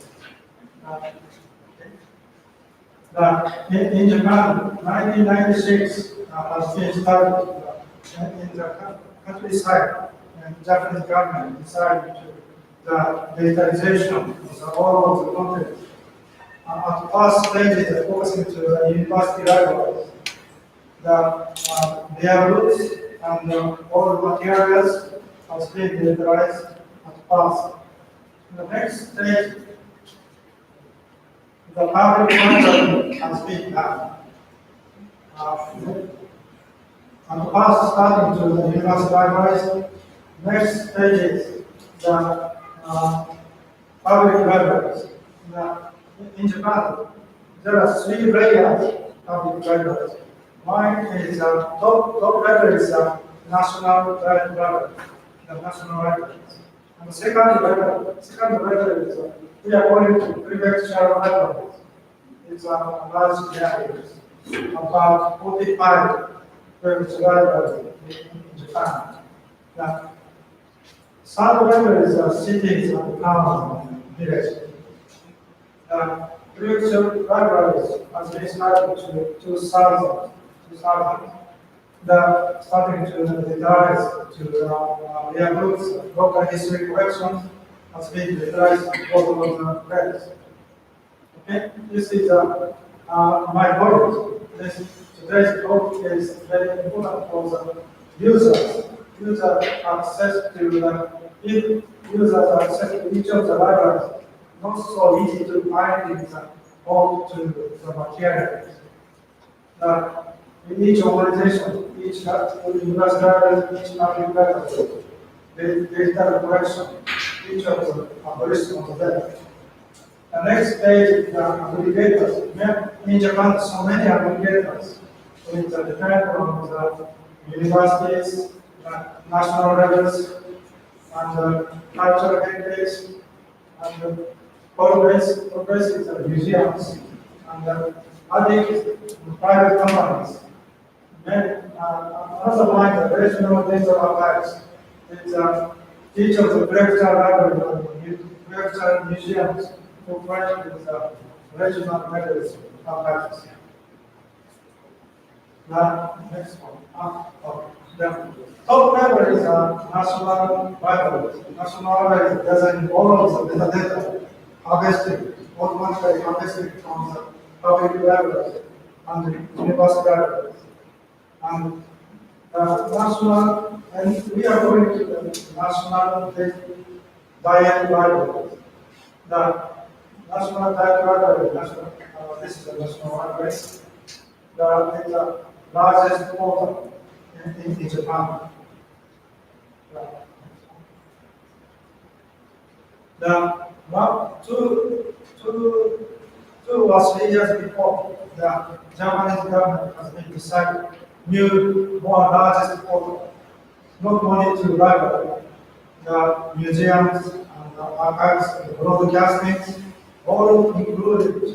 In Japan, 1996 has been started in the countryside, and Japanese government decided to the digitalization of all of the content. At first stage, is focusing to the university libraries. Their roots and all the materials has been digitalized at first. The next stage, the public content has been done. And first starting to the university libraries, next stage is the public libraries. In Japan, there are 3 layers public libraries. One is top level is national library, the national libraries. And the second level is we are going to prefecture libraries. It's a large areas, about 45 prefecture libraries in Japan. The third level is cities and towns and villages. Prefecture libraries has been started to 2000. Starting to digitize to their books, local history collections has been digitized all over the place. Okay, this is my point. Today's talk is very important for the users. User access to each of the libraries. Not so easy to find in all to the materials. In each organization, each university, each public library, data collection, each of them are based on data. The next page is the aggregators. In Japan, so many aggregators. It depends on the universities, national levels, and cultural heritage, and progress is the museums, and other private companies. Another one, the regional data archives. It's each of the prefecture libraries, prefecture museums, cooperate with the regional methods archives. The next one. The top level is national libraries. National libraries doesn't involve the metadata harvesting, automatically harvesting from the public libraries and the university libraries. And national, and we are going to the national diet library. The national diet library, this is the national library. It's the largest portal in Japan. Two or 3 years before, the Japanese government has been decided new, more largest portal, not only to library, the museums and the archives, the broadcasting, all included to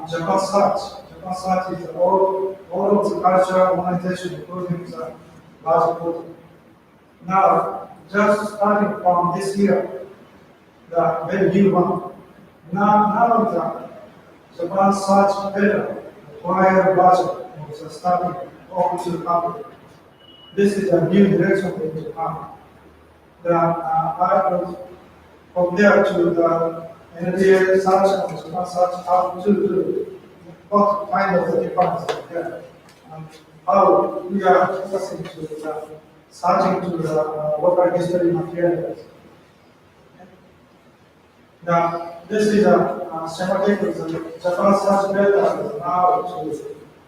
Japan Search. Japan Search is all of the cultural organization, including the large portal. Now, just starting from this year, the very new one. Now the Japan Search Better acquired version of the starting open to the public. This is a new direction in Japan. I was compared to the NDA search and Japan Search how to do what kind of the difference there, and how we are focusing to the searching to the local history materials. Now, this is a schematic of the Japan Search Data is now to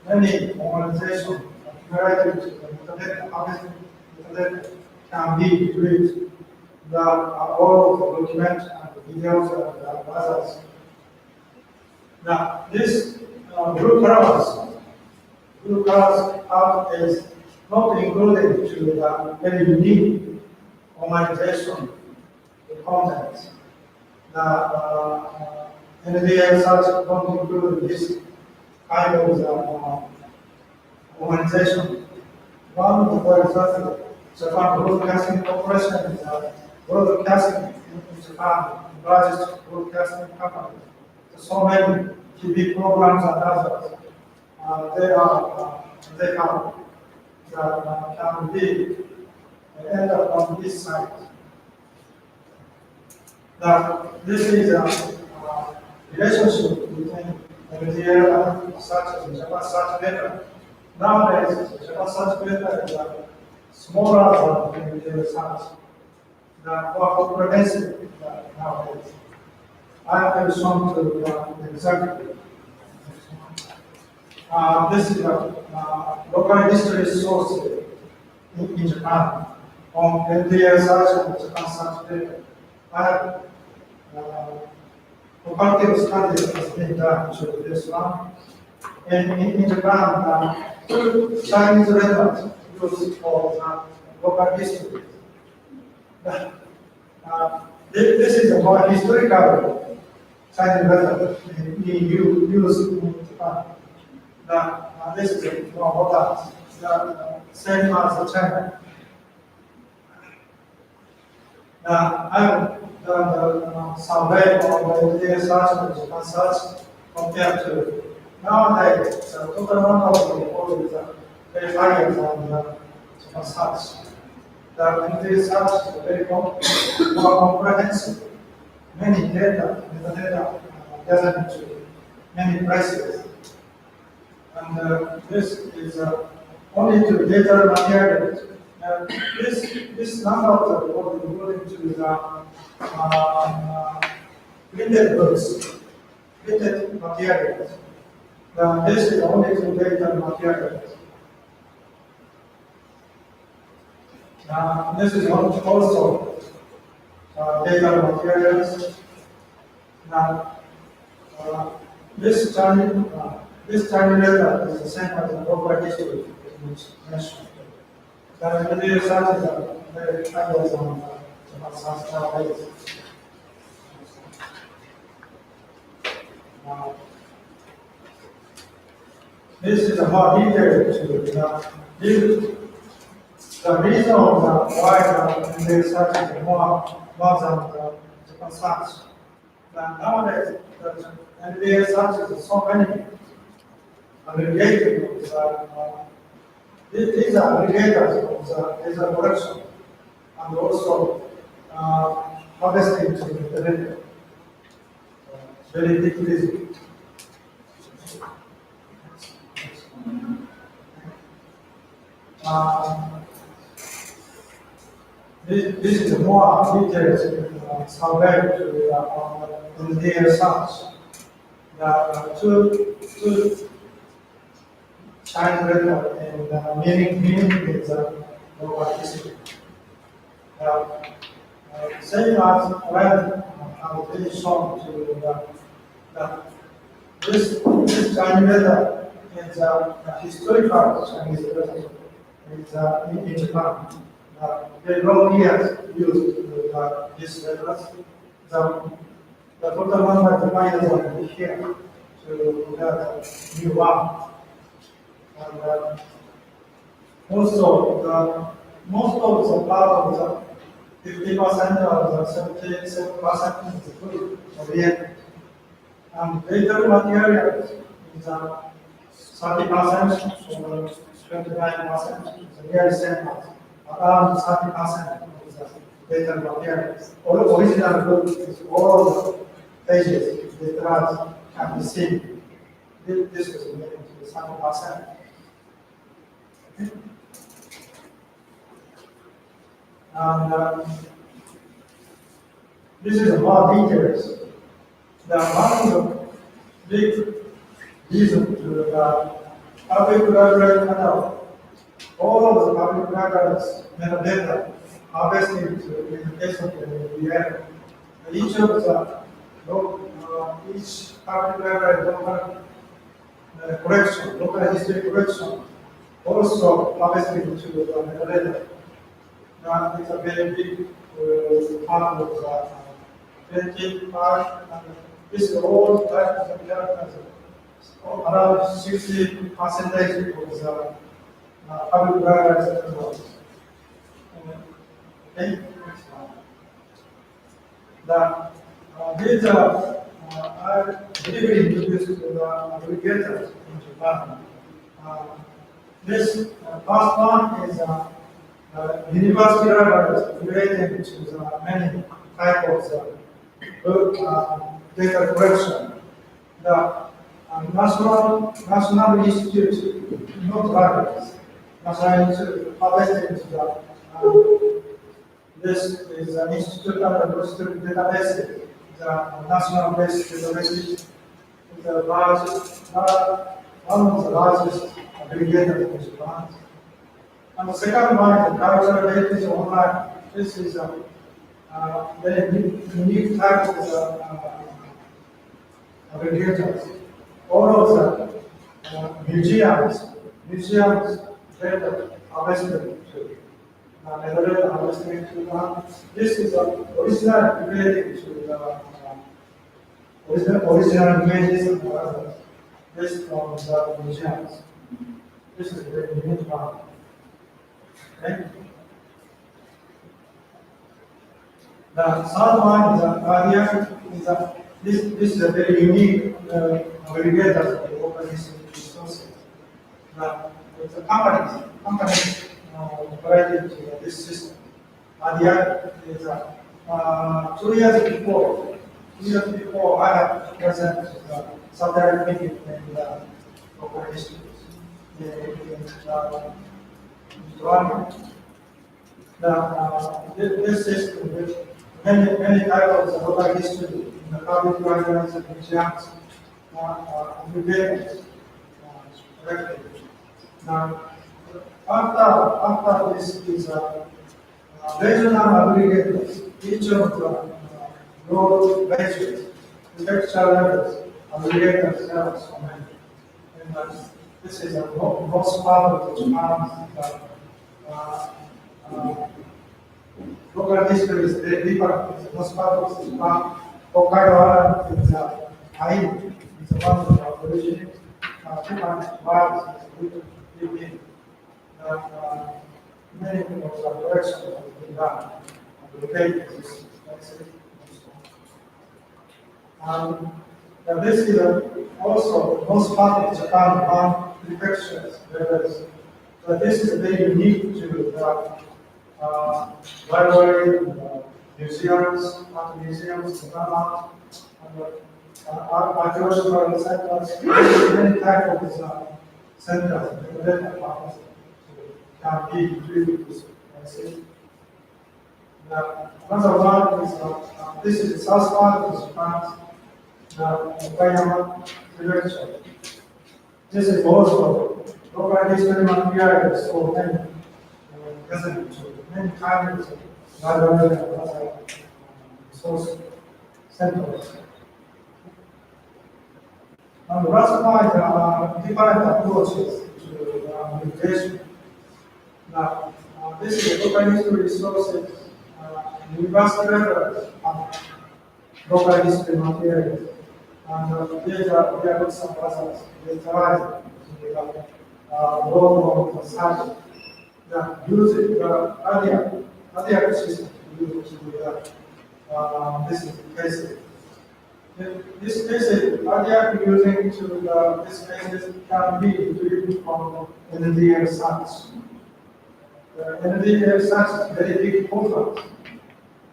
many organizations related to the metadata, how metadata can be read, all of the documents and videos and others. Now, this blue colors out is not included to the very unique organization, the content. NDA such don't include this kind of organization. One, for example, Japan Broadcasting Corporation is a broadcasting in Japan, the largest broadcasting company. So many TV programs and others. They have that can be end up on this site. Now, this is a relationship between NDA and such as Japan Search Data. Nowadays, Japan Search Data is smaller than NDA Search. More comprehensive nowadays. I have shown to exactly. This is a local history source in Japan on NDA Search and Japan Search Data. I have comparative studies has been done to this one. In Japan, two Chinese letters used for local history. This is a more historical Chinese letter used in Japan. This is more modern, same as China. I have done the survey of the search and Japan search compared to nowadays, the total number of reports is very higher than Japan search. The NDA search is very more comprehensive. Many data gathered to many places. And this is only to data materials. This number of what we go into the printed books, printed materials. This is only to data materials. This is also data materials. Now, this Chinese letter is the same as the local history which mentioned. The NDA search is very higher than Japan search nowadays. This is a more detailed to the reason of why the NDA search is more than the Japan search. Nowadays, the NDA search is so many aggregated. These are aggregators of the data collection and also harvesting to the data. Very big reason. This is more detailed survey to NDA search. Two Chinese letter and meaning is local history. Same as when I've been shown to this Chinese letter is a historical Chinese letter. It's in Japan. They long years used these letters. The total number divided on here to have new one. And also, most of the part of the 50% or the 77% is food oriented. And data materials is 30% or 29%. It's very same as around 30% of the data materials. All original book is all the pages that can be seen. This is 30%. And this is more details. The one of the big reason to the public library catalog, all of the public libraries metadata harvested in the case of the NDA. Each of the each public library local collection, local history collection, also harvested to the metadata. It's a very big part of the painting part. And this is all type of the characters. Around 60% of the public libraries at the world. Okay, next one. These are briefly introduced to the aggregators in Japan. This first one is university libraries related to the many types of data collection. The National Institute, not libraries, National Institute harvested the this is an institute under the database, the national based database, the largest, one of the largest aggregators in Japan. And the second one is the cultural heritage online. This is a very unique type of aggregators. All of the museums data harvested to this is original related to the original images and others based on the museums. This is a very unique one. Okay. The third one is this is a very unique aggregator for the open history resources. The companies operated this system. Adiak is 2 years before I have presented the satellite meeting in the local histories in this system with many types of local history in the public libraries and museums aggregated correctly. Now, after this is regional aggregators, each of the road regions, prefecture levels, aggregators levels for many. And this is a most part of the Japan's local history is very different. Most part of the Japan, Hokkaido Island is Ainu, is one of the origins. Japan wild is living. Many of the collections have been done and located this. This is also most part of Japan one prefectures. So this is very unique to the library, museums, art museums, Japan, archaeological centers, many types of centers, can be included this. Another one is this is the south part of Japan, the Okayama prefecture. This is also local history materials for many residents, many kinds of library and other resource centers. And the last point are different approaches to education. Now, this is local history resources, university reference, and local history materials. And these are some others. They try to role of the site. Using the other system to use this is basic. This basic RDF using to this basis can be retrieved from NDL search. NDL search is very big portal.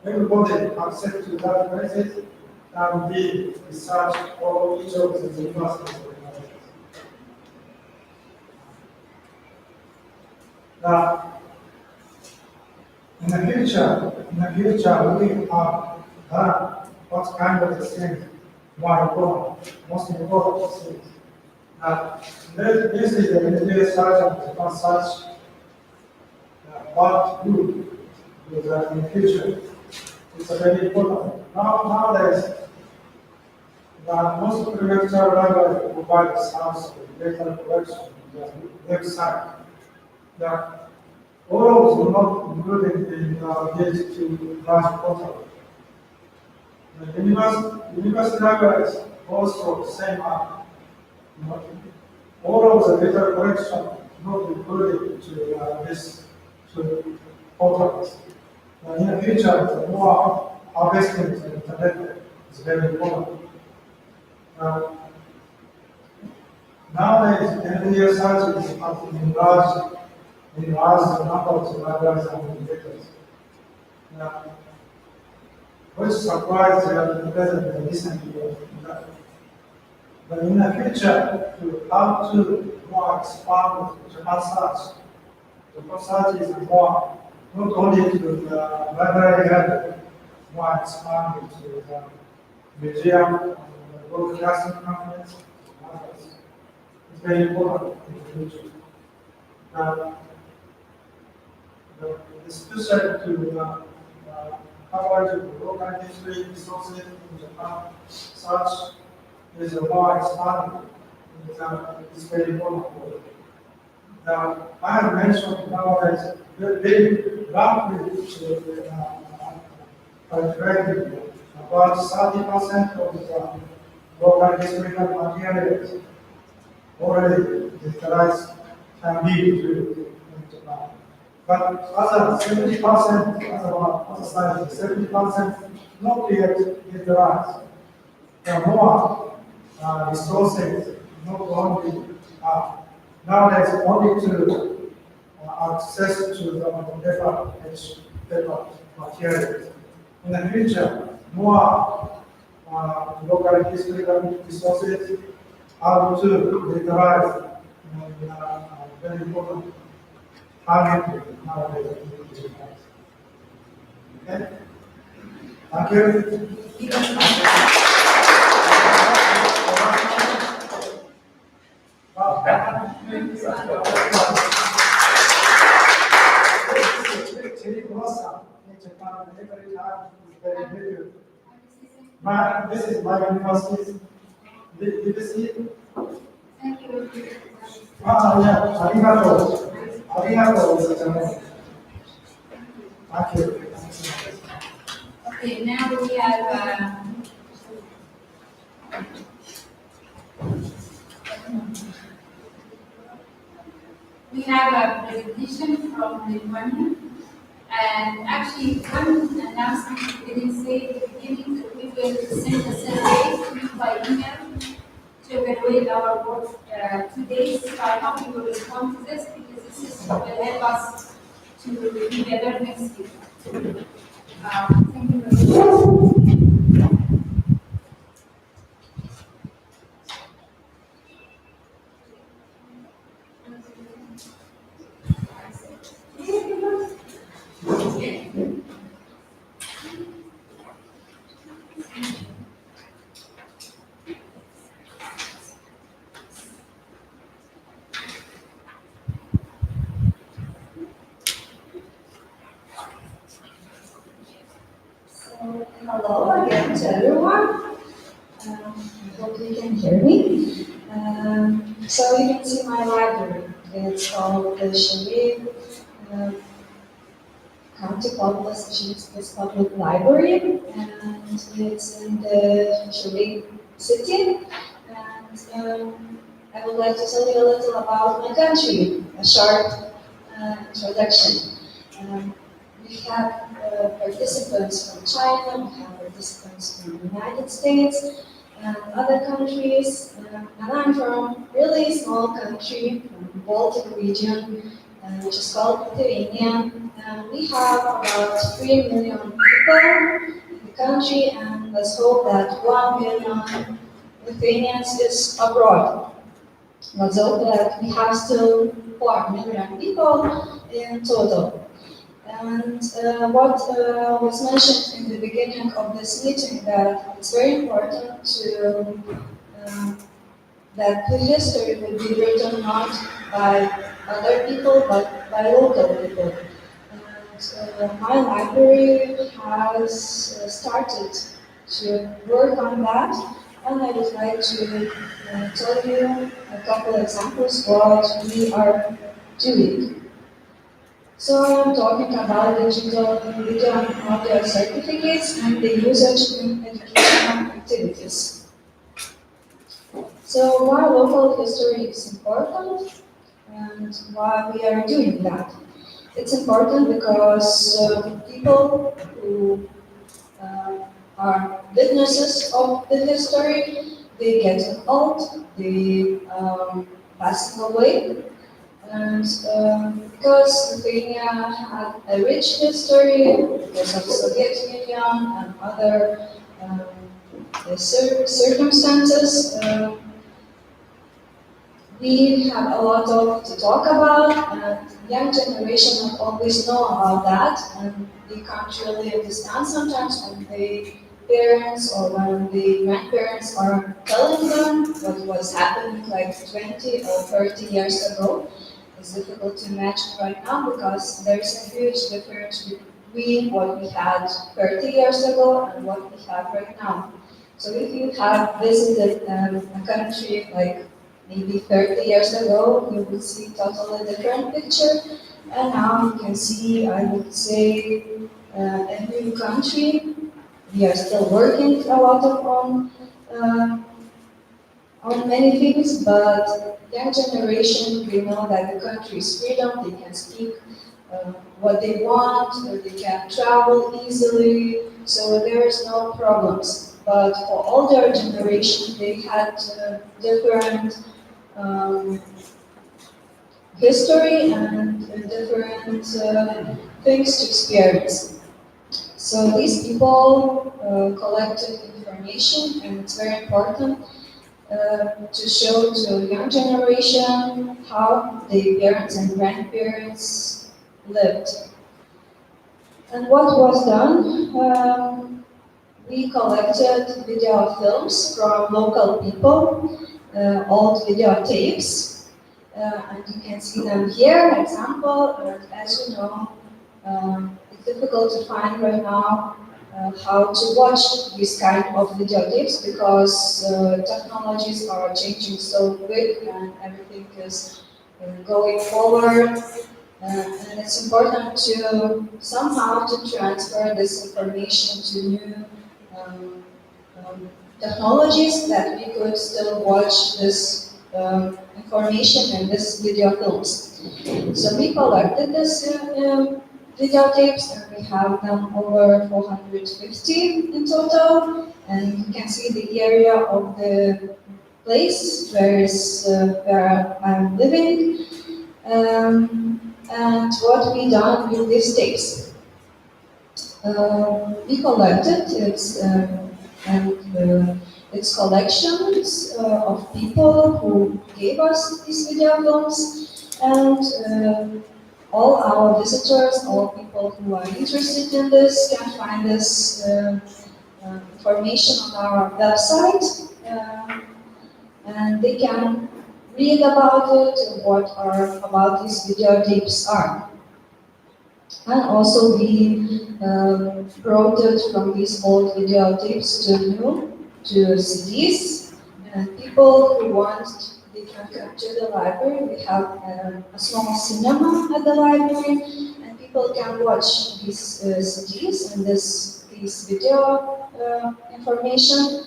Everybody access to that basis can be researched for each of the universities. Now, in the future, we have done what kind of things more important, most important things. This is the NDA search and the search what to do with in the future. It's a very important. Nowadays, most prefecture libraries provide service of data collection on the website. Orals were not included in these two large portals. The university libraries also same up. All of the data collection not included to this two portals. In the future, the more harvesting the internet is very important. Nowadays, NVIDIA search is in large numbers of libraries and data. Which surprised the president in recent years. But in the future, to how to more expand to have search. The search is more, not only to the library level, more expanded to the museum, and the broadcasting companies, and others. It's very important in the future. Especially to coverage of local history resources in Japan, such is more expanded. It's very important. I have mentioned nowadays very rapidly calculated about 30% of the local historical materials already digitalized can be retrieved in Japan. But other 70%, other side, 70% not yet digitalized. There are more resources, not only nowadays only to access to the paper materials. In the future, more local historical resources are to digitalize very important target nowadays. Okay? Thank you. This is my university. Did you see it? Thank you. Yeah, arigato. Arigato is the name. Thank you. Okay, now we have a presentation from Lithuania. And actually, one announcement we didn't say at the beginning that we will send a survey to you by email to evaluate our work 2 days. So I hope you will respond to this because this will help us to review better next week. Thank you very much. Hello again to everyone. I hope you can hear me. So you can see my library. It's called the Sharif County Public Library, and it's in the Sharif city. And I would like to tell you a little about my country, a short introduction. We have participants from China, we have participants from the United States, and other countries. And I'm from a really small country, from the Baltic region, which is called Lithuania. We have about 3 million people in the country, and let's hope that 1 million Lithuanians is abroad. Let's hope that we have still 4 million people in total. And what was mentioned in the beginning of this meeting, that it's very important to that the history will be written not by other people but by local people. And my library has started to work on that, and I would like to tell you a couple examples what we are doing. So I'm talking about digital video and audio certificates and the usage in educational activities. So why local history is important and why we are doing that? It's important because people who are witnesses of the history, they get old, they passing away, and because Lithuania had a rich history because of Soviet Union and other circumstances, we have a lot of to talk about, and young generation don't always know about that, and they can't really understand sometimes when the parents or when the grandparents are telling them what was happening like 20 or 30 years ago. It's difficult to imagine right now because there's a huge difference between what we had 30 years ago and what we have right now. So if you have visited a country like maybe 30 years ago, you would see totally different picture. And now you can see, I would say, a new country. We are still working a lot on many things, but young generation, they know that the country is freedom, they can speak what they want, or they can travel easily, so there is no problems. But for older generation, they had different history and different things to experience. So these people collected information, and it's very important to show to young generation how the parents and grandparents lived. And what was done? We collected video films from local people, old video tapes, and you can see them here, example, as you know, it's difficult to find right now how to watch this kind of videotapes because technologies are changing so quick and everything is going forward. And it's important to somehow to transfer this information to new technologies that we could still watch this information in this video films. So we collected this videotapes, and we have them over 450 in total. And you can see the area of the place where I'm living, and what we done with these tapes. We collected its collections of people who gave us these video films, and all our visitors, all people who are interested in this can find this information on our website, and they can read about it, what are about these videotapes are. And also we brought it from these old videotapes to CDs, and people who want, they can come to the library. We have a small cinema at the library, and people can watch these CDs and these video information.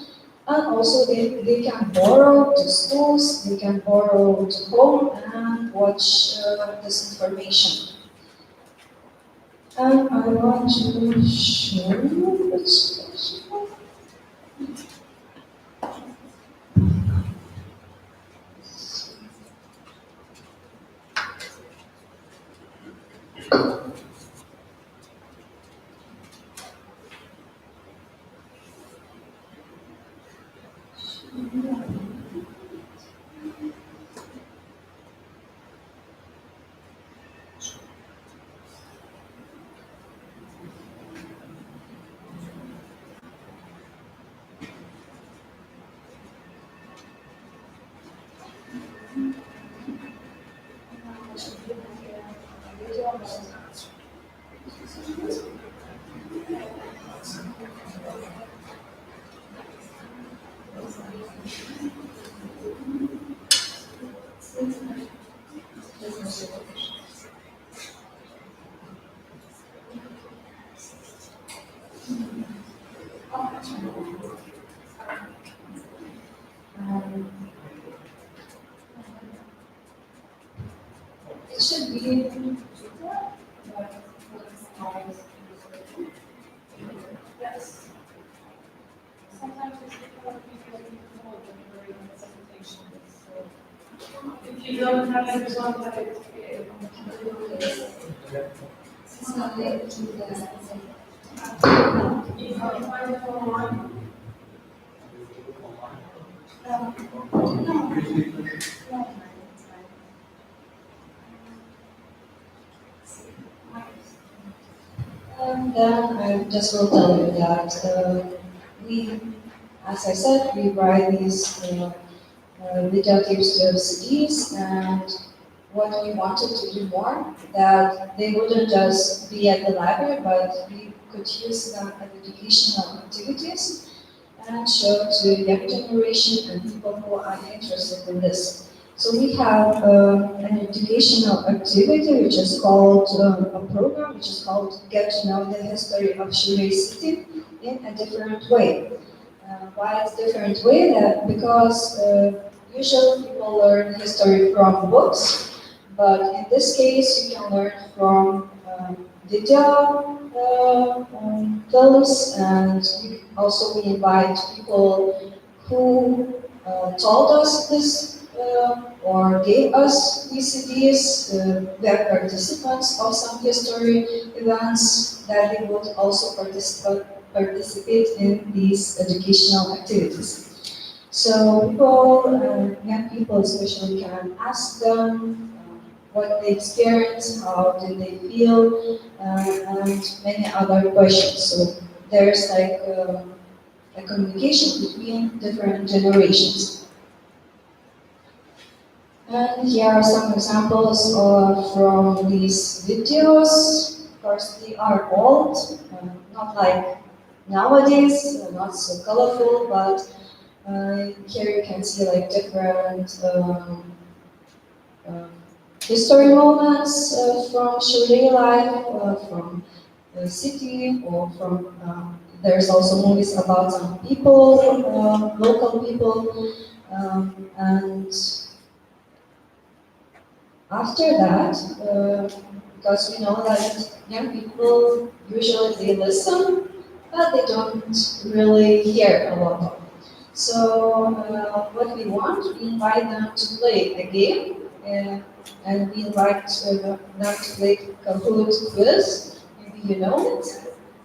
And also they can borrow to schools, they can borrow to home and watch this information. And I want to show you which It should be Yes. Sometimes it's difficult to people know when you're in a presentation. So if you don't have it, you don't have it. It's not linked to the If you find it online. And then I just will tell you that we, as I said, we write these videotapes to CDs, and what we wanted to do more, that they wouldn't just be at the library, but we could use them as educational activities and show to young generation and people who are interested in this. So we have an educational activity which is called a program which is called Get to Know the History of Shuri City in a Different Way. Why it's different way? That because usually people learn history from books, but in this case you can learn from video films, and also we invite people who told us this or gave us VCDs. We are participants of some history events that they would also participate in these educational activities. So people, young people especially, can ask them what they experienced, how did they feel, and many other questions. So there's like a communication between different generations. And here are some examples from these videos. Of course, they are old, not like nowadays, not so colorful, but here you can see like different history moments from Shuri life, from the city, or from there's also movies about some people, local people, and after that, because we know that young people usually they listen, but they don't really hear a lot. So what we want, we invite them to play a game, and we invite them to play Kahoot quiz. Maybe you know it.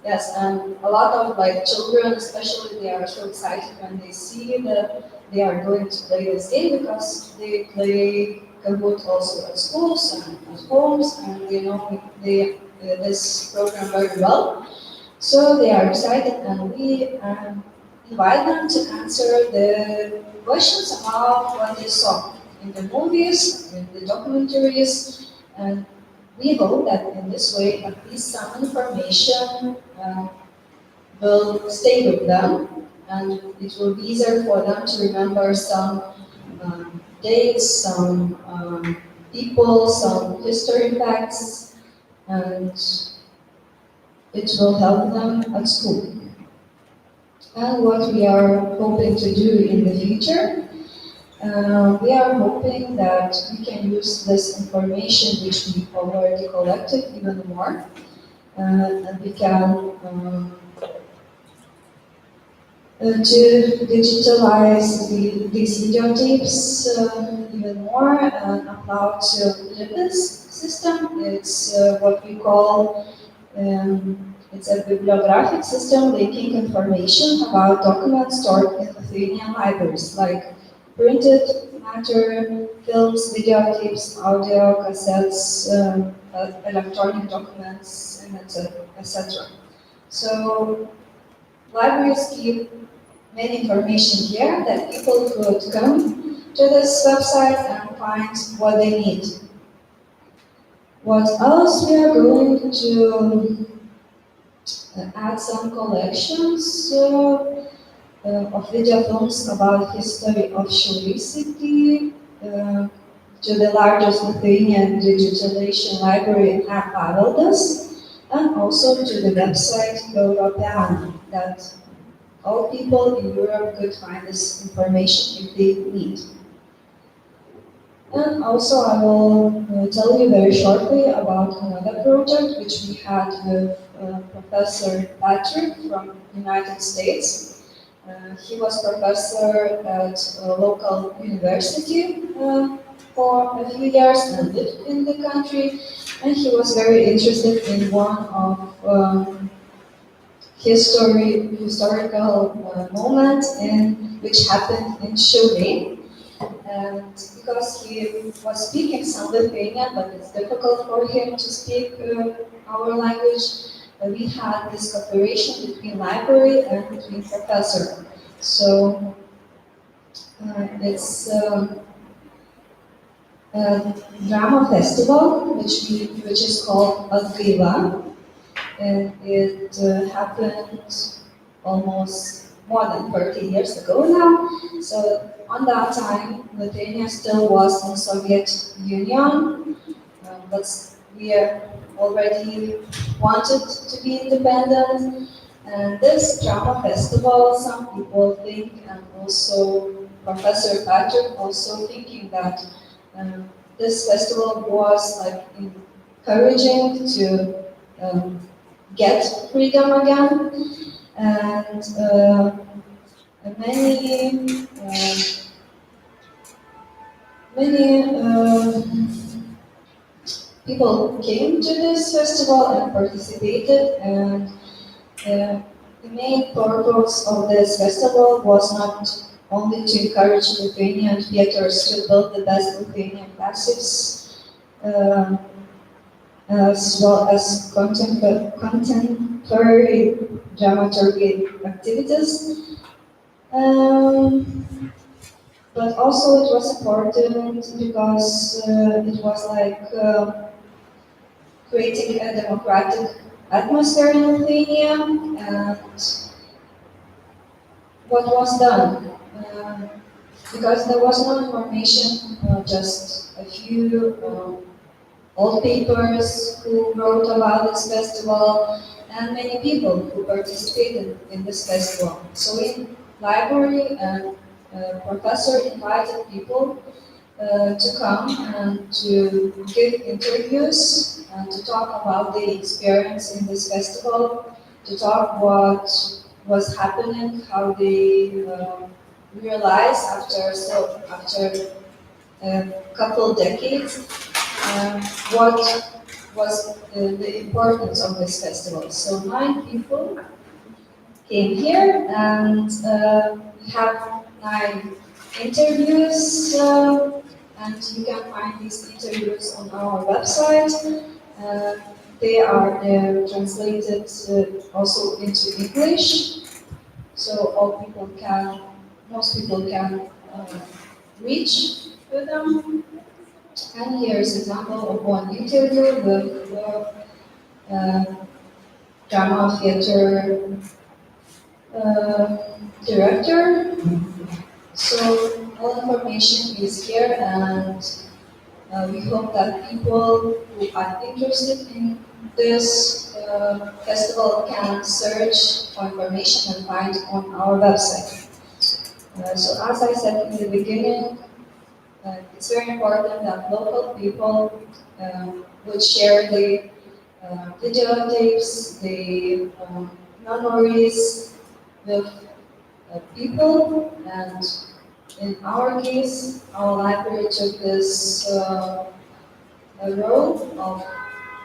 Yes, and a lot of like children, especially, they are so excited when they see that they are going to play this game because they play Kahoot also at schools and at homes, and they know this program very well. So they are excited, and we invite them to answer the questions about what they saw in the movies, in the documentaries, and we hope that in this way at least some information will stay with them, and it will be easier for them to remember some dates, some people, some history facts, and it will help them at school. And what we are hoping to do in the future, we are hoping that we can use this information which we already collected even more, and we can to digitalize these videotapes even more and upload to LIPIS system. It's what we call it's a bibliographic system linking information about documents stored in Lithuanian libraries, like printed matter, films, videotapes, audio, cassettes, electronic documents, and etc. So libraries keep many information here that people could come to this website and find what they need. What else we are going to add some collections of video films about history of Shuri city to the largest Lithuanian digitalization library at Paveldas. and also to the website Europeana, that all people in Europe could find this information if they need. And also I will tell you very shortly about another project which we had with Professor Patrick from United States. He was professor at a local university for a few years and lived in the country, and he was very interested in one of historical moment which happened in Chile. And because he was speaking some Lithuanian, but it's difficult for him to speak our language, we had this cooperation between library and between professor. So it's a drama festival which is called IFLA, and it happened almost more than 30 years ago now. So on that time, Lithuania still was in Soviet Union, but we already wanted to be independent. And this drama festival, some people think, and also Professor Patrick also thinking that this festival was like encouraging to get freedom again, and many people came to this festival and participated, and the main purpose of this festival was not only to encourage Lithuanian theaters to build the best Lithuanian classics, as well as contemporary dramaturgy activities. But also it was important because it was like creating a democratic atmosphere in Lithuania. And what was done? Because there was no information, just a few old papers who wrote about this festival, and many people who participated in this festival. So in library, and professor invited people to come and to give interviews and to talk about the experience in this festival, to talk what was happening, how they realized after a couple decades what was the importance of this festival. So 9 people came here, and we have 9 interviews, and you can find these interviews on our website. They are translated also into English, so most people can reach with them. And here's an example of one interview with the drama theater director. So all information is here, and we hope that people who are interested in this festival can search for information and find on our website. So as I said in the beginning, it's very important that local people would share the videotapes, the memories with people. And in our case, our library took this role of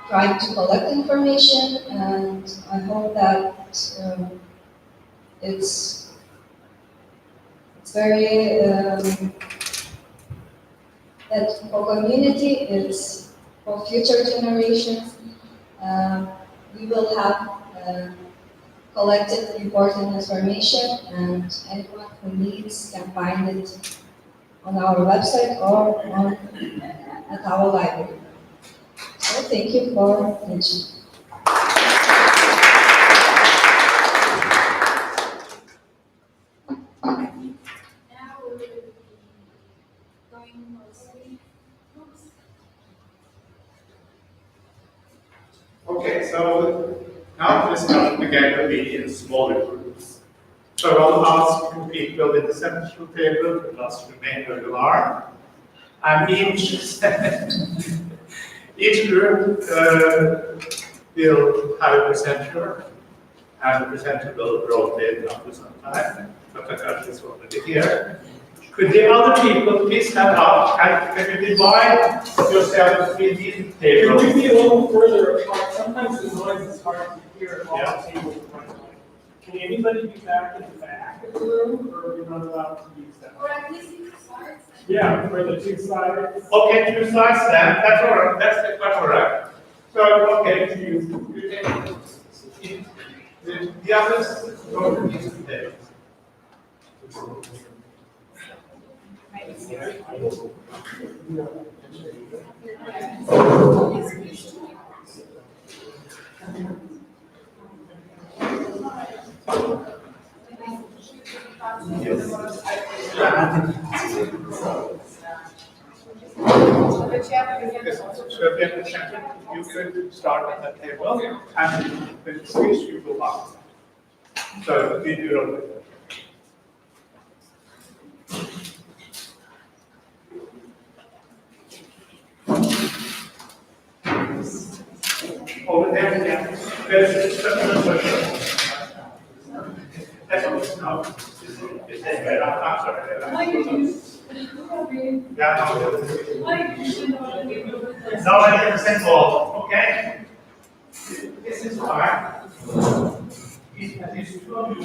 trying to collect information, and I hope that it's very that for community, it's for future generations. We will have collected important information, and anyone who needs can find it on our website or at our library. So thank you for attention. Okay, so going to be in smaller groups. So I'll ask people in the central table to just remain where you are. And each group will have a presenter, and the presenter will rotate after some time. Dr. is already here. Could the other people please stand up and can you divide yourself between these tables? Could we be a little further apart? Sometimes the noise is hard to hear at all the tables in front of me. Can anybody be back in the back of the room, or are we not allowed to use that? Or at least two sides. Yeah, for the two sides. Okay, two sides then. That's all right. That's quite all right. So, okay, you take the others go to these tables. So again, you could start at that table, and when you switch, you go up. So we do it. Over there, yeah. There's another question. That's what no. I'm sorry. Yeah, no, 100% all. Okay. This is fine. These two of you.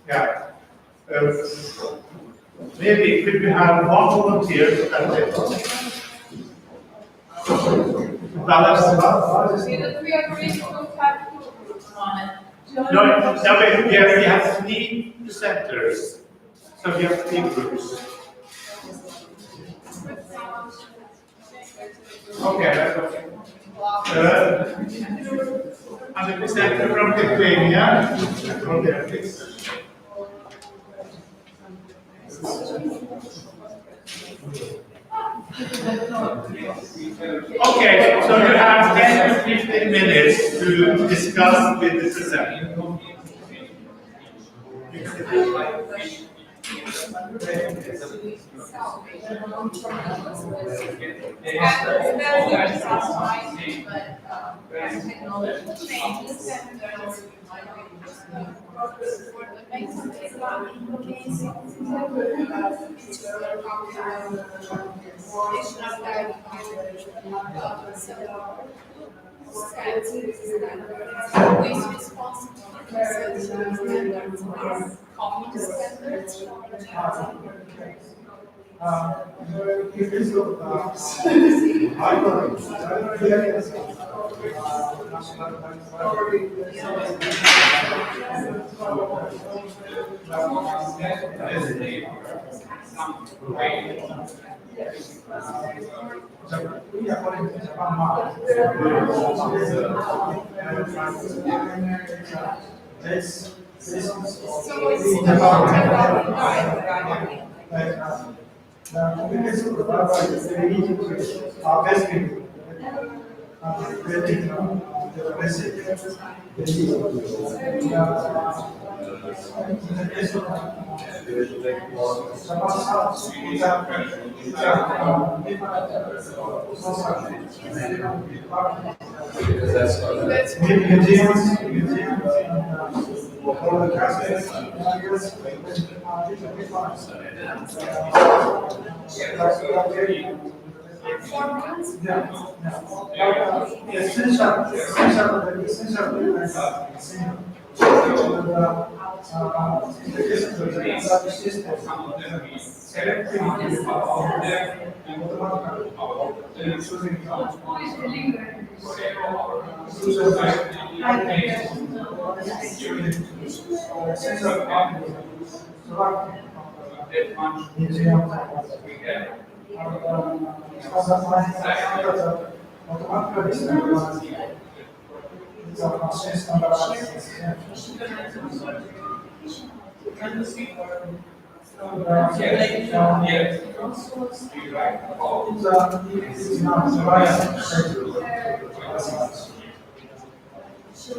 Yeah. Maybe could we have one volunteer at the table? Balance. No, we have 3 presenters. So we have 3 groups. Okay, that's okay. And the presenter from Lithuania, from there, please. Okay, so you have 10 to 15 minutes to discuss with the presenter.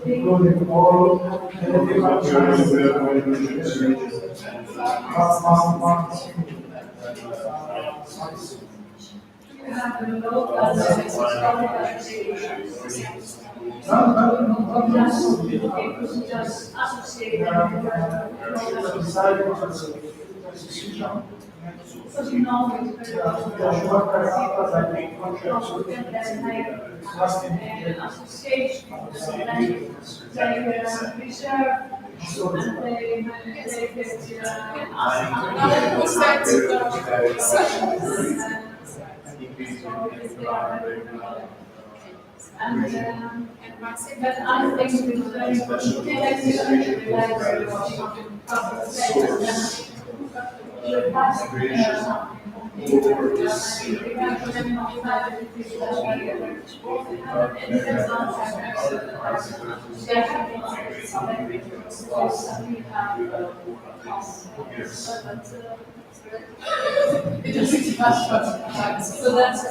Including all But I think it's very important to library so that's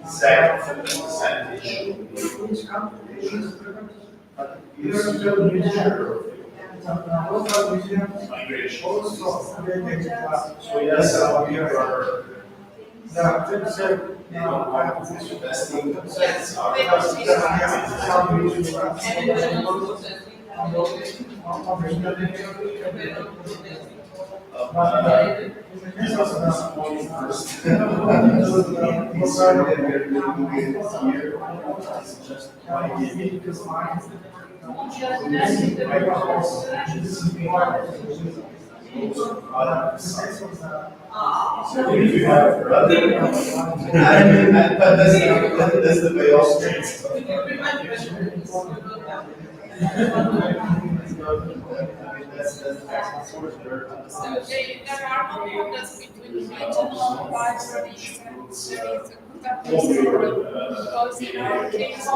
Exact percentage migration. So yes, we are if you have brother, but that's the way of strength. There are no problems between regional libraries and cities because in our case,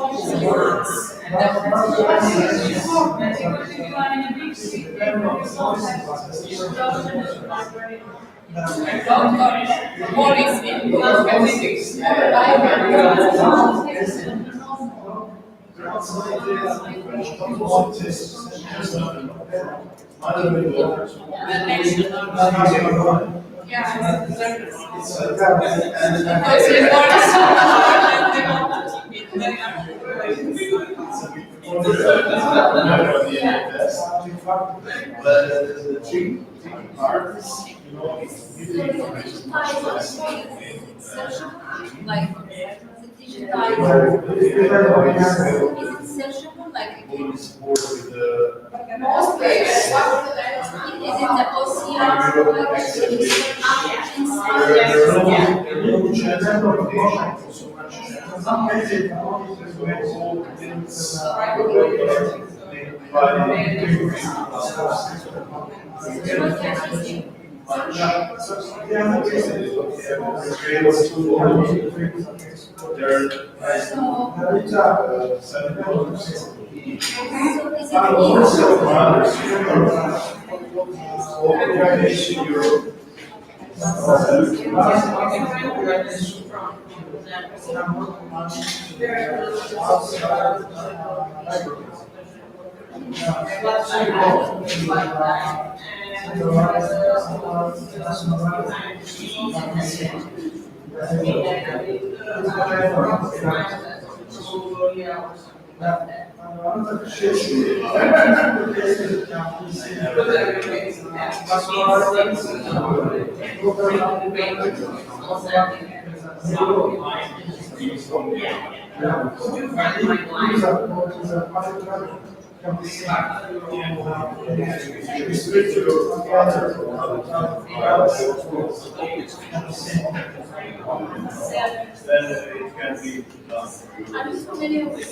But the tricky part is, like most places, is it the then it can be done. I'm familiar with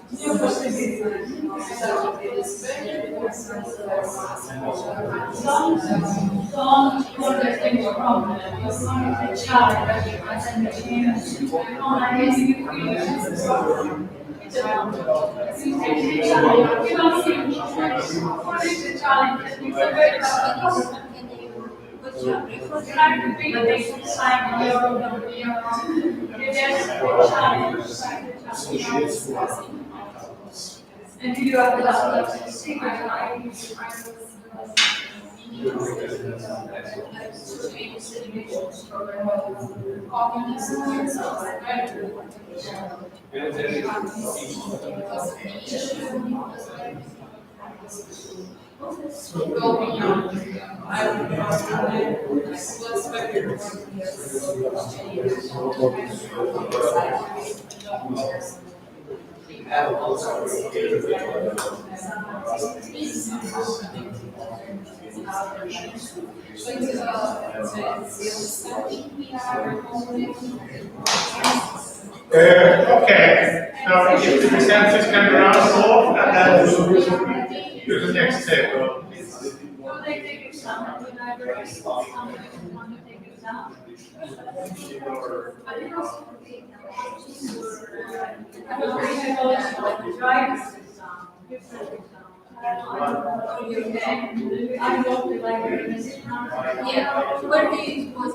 Don't put this in your problem. It's not a challenge. I think it's and you have a secret life. Okay, so if the presenters can round off, and then we'll do the next table. Will they take exam at the library? Want to take exam? Yeah, where do you suppose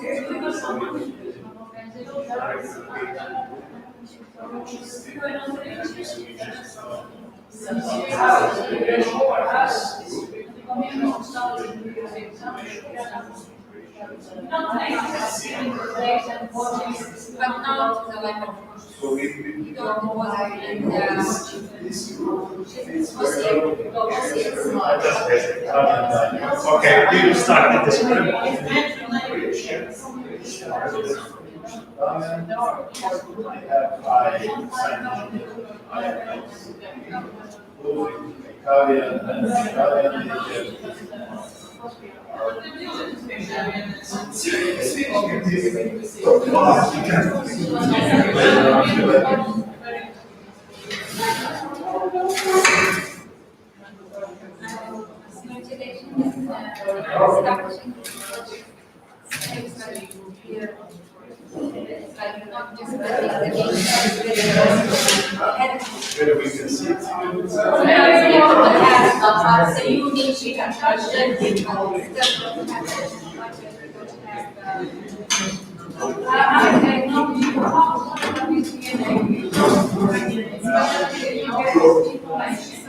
but not the level. You don't deposit in Okay, we will start with this one.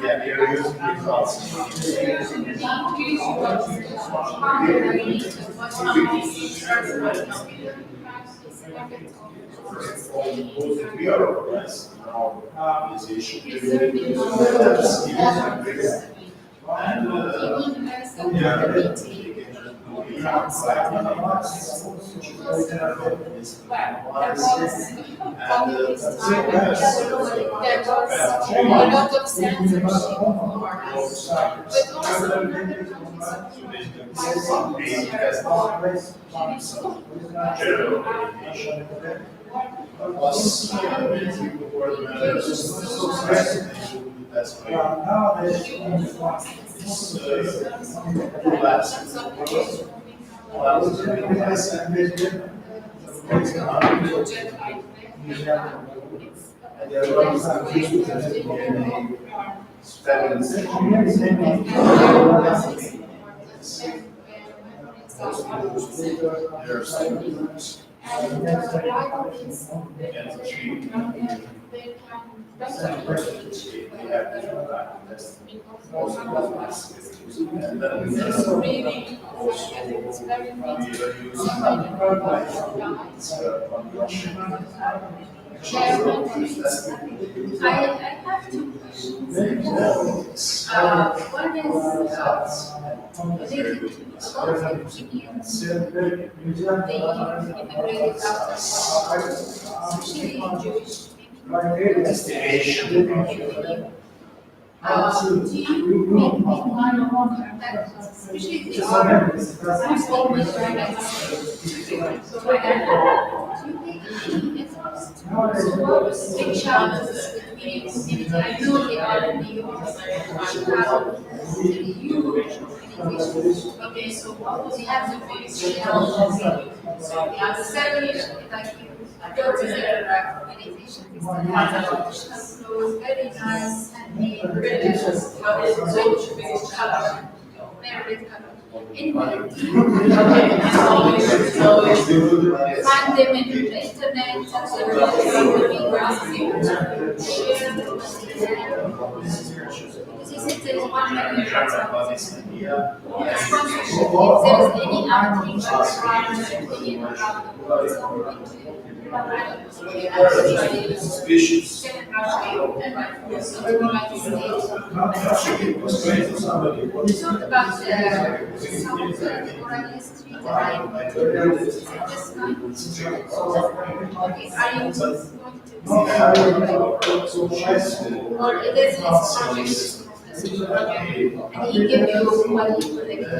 Yeah, you're using results. We are organized in our organization. I have two questions. One is related to a lot of Europeans, they immigrated out, especially Jewish people. Do you make minor contact, especially the I'm speaking with right so like do you make any efforts to reach out to the community? I know they are in the US, Chicago, you okay, so we have the base so we have the segregation, like you go to their organization, so very nice handmade, color, very good color. Anyway, find them in the internet, if there is one million sponsorship, if there is any outreach talk about oral history that or it is his project and he gives you what he collected.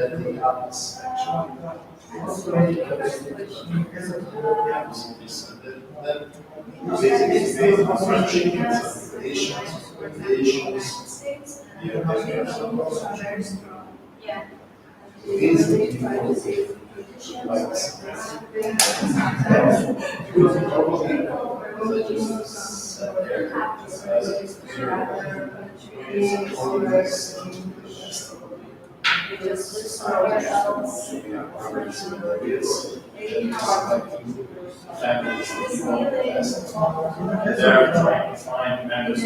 Yeah. They're trying to find members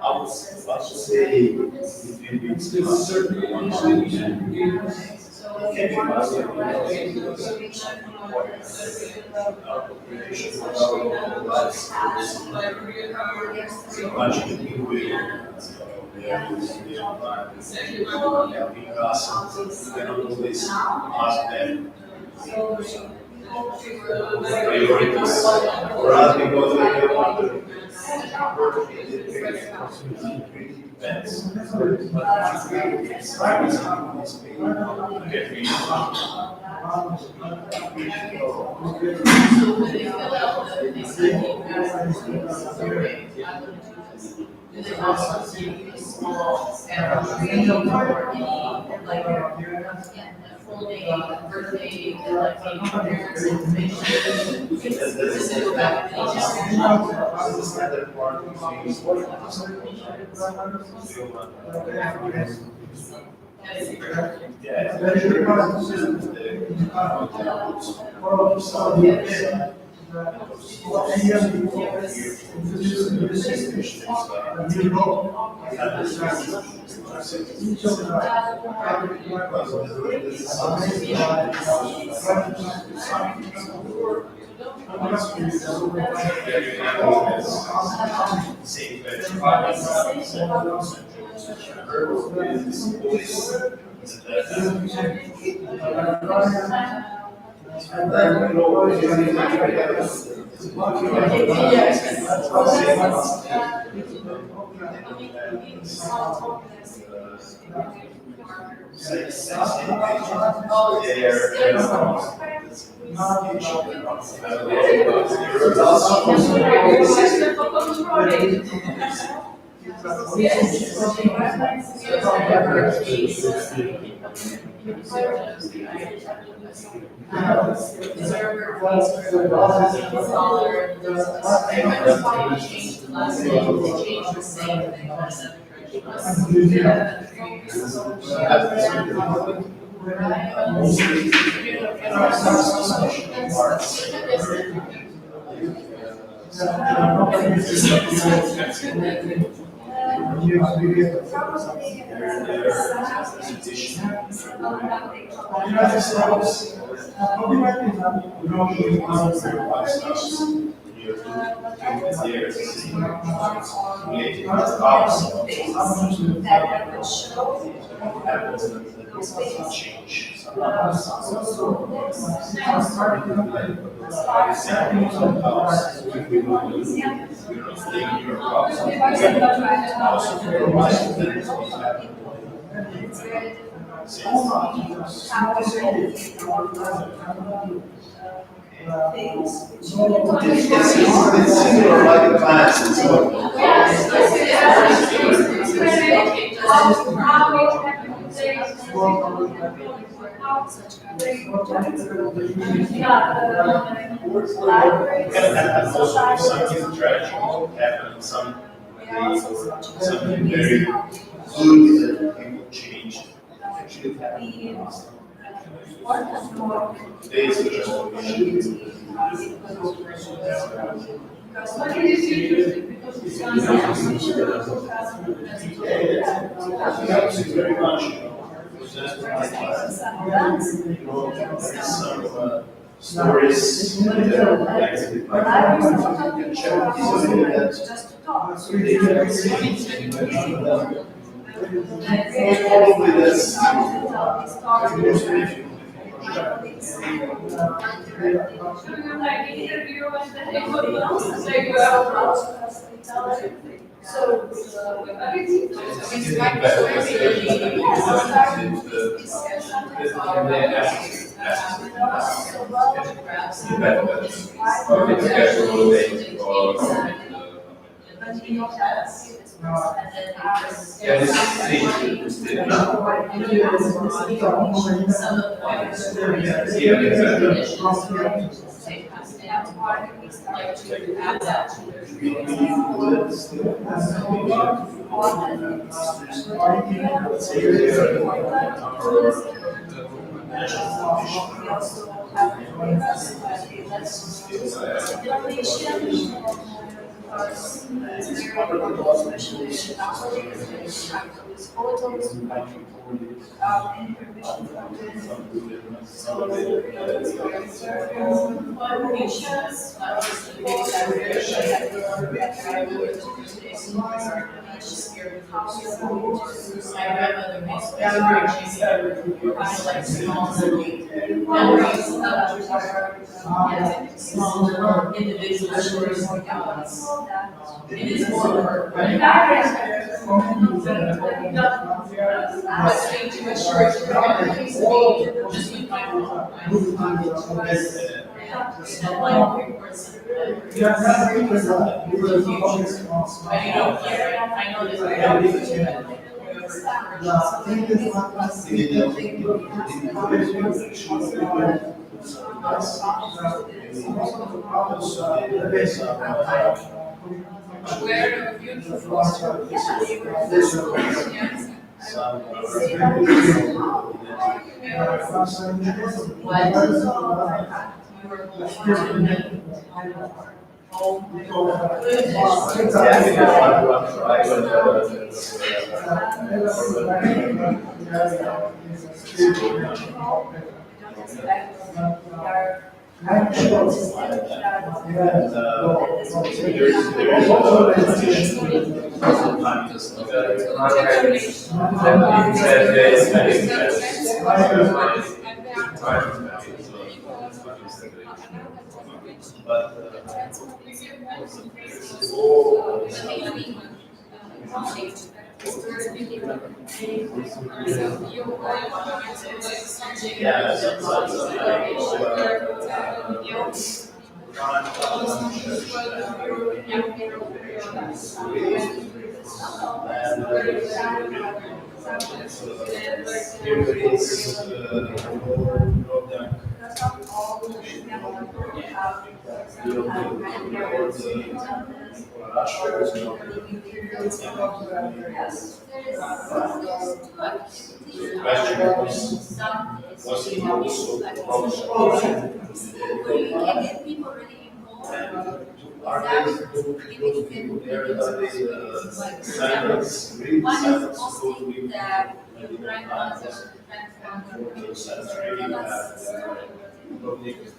I was about to say, if it's certainly on priorities for us because events. Full name, birthday, like, parents' information. This is about It's similar like a class and so on. And also if something tragic happened, something very good that people changed, actually happened. Days are just very much. Some stories probably that's here before. My grandmother makes this kind of like small memories of small individual stories of gods. It is more of her, right? But being too much church, just with my mom, and like reports. But you don't care, I know this, I don't do it. Where are beautiful?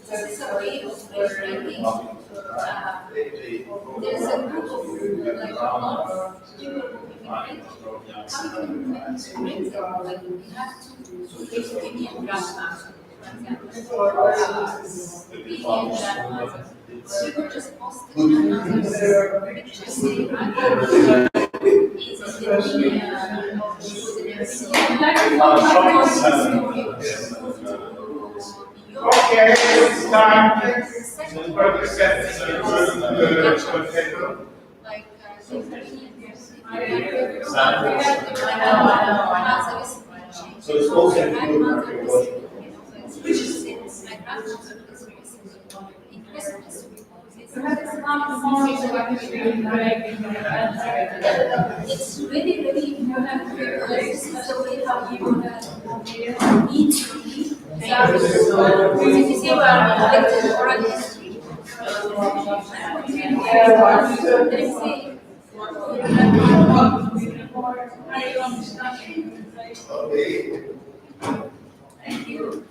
There's a way of writing. There's a group of like a lot of people who immigrate. How we can immigrate? Like we have to basically be in grandma, for example, or be in grandma. We could just post the grandma. We could just say, Okay, it's time for the sentence. So it's also archaeological. It's really, really important because this is the way how you want to need to be. So, if you see what I'm collected oral history, thank you.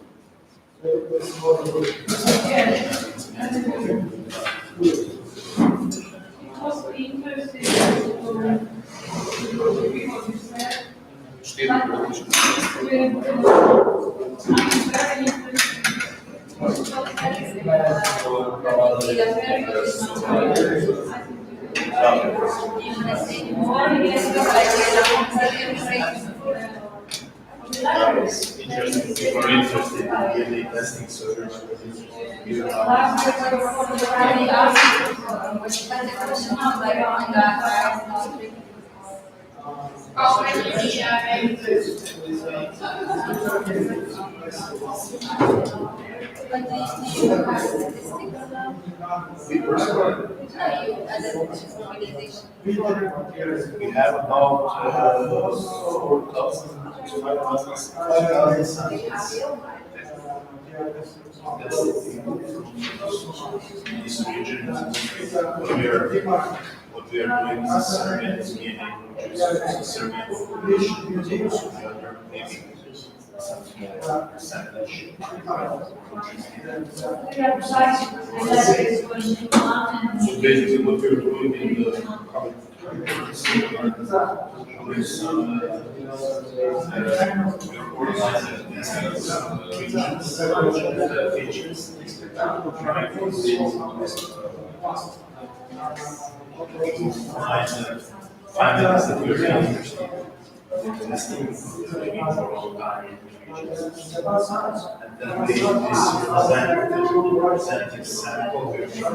Interesting. People are interested in DNA testing, so we have about 4,000 to 5,000 scientists in this region. What we are doing is a survey of DNA producers, a survey of population, maybe some small percentage. So basically what we're doing in the public is features, trying to find things that we're really interested in listing for a long time. And then we representative sample depending on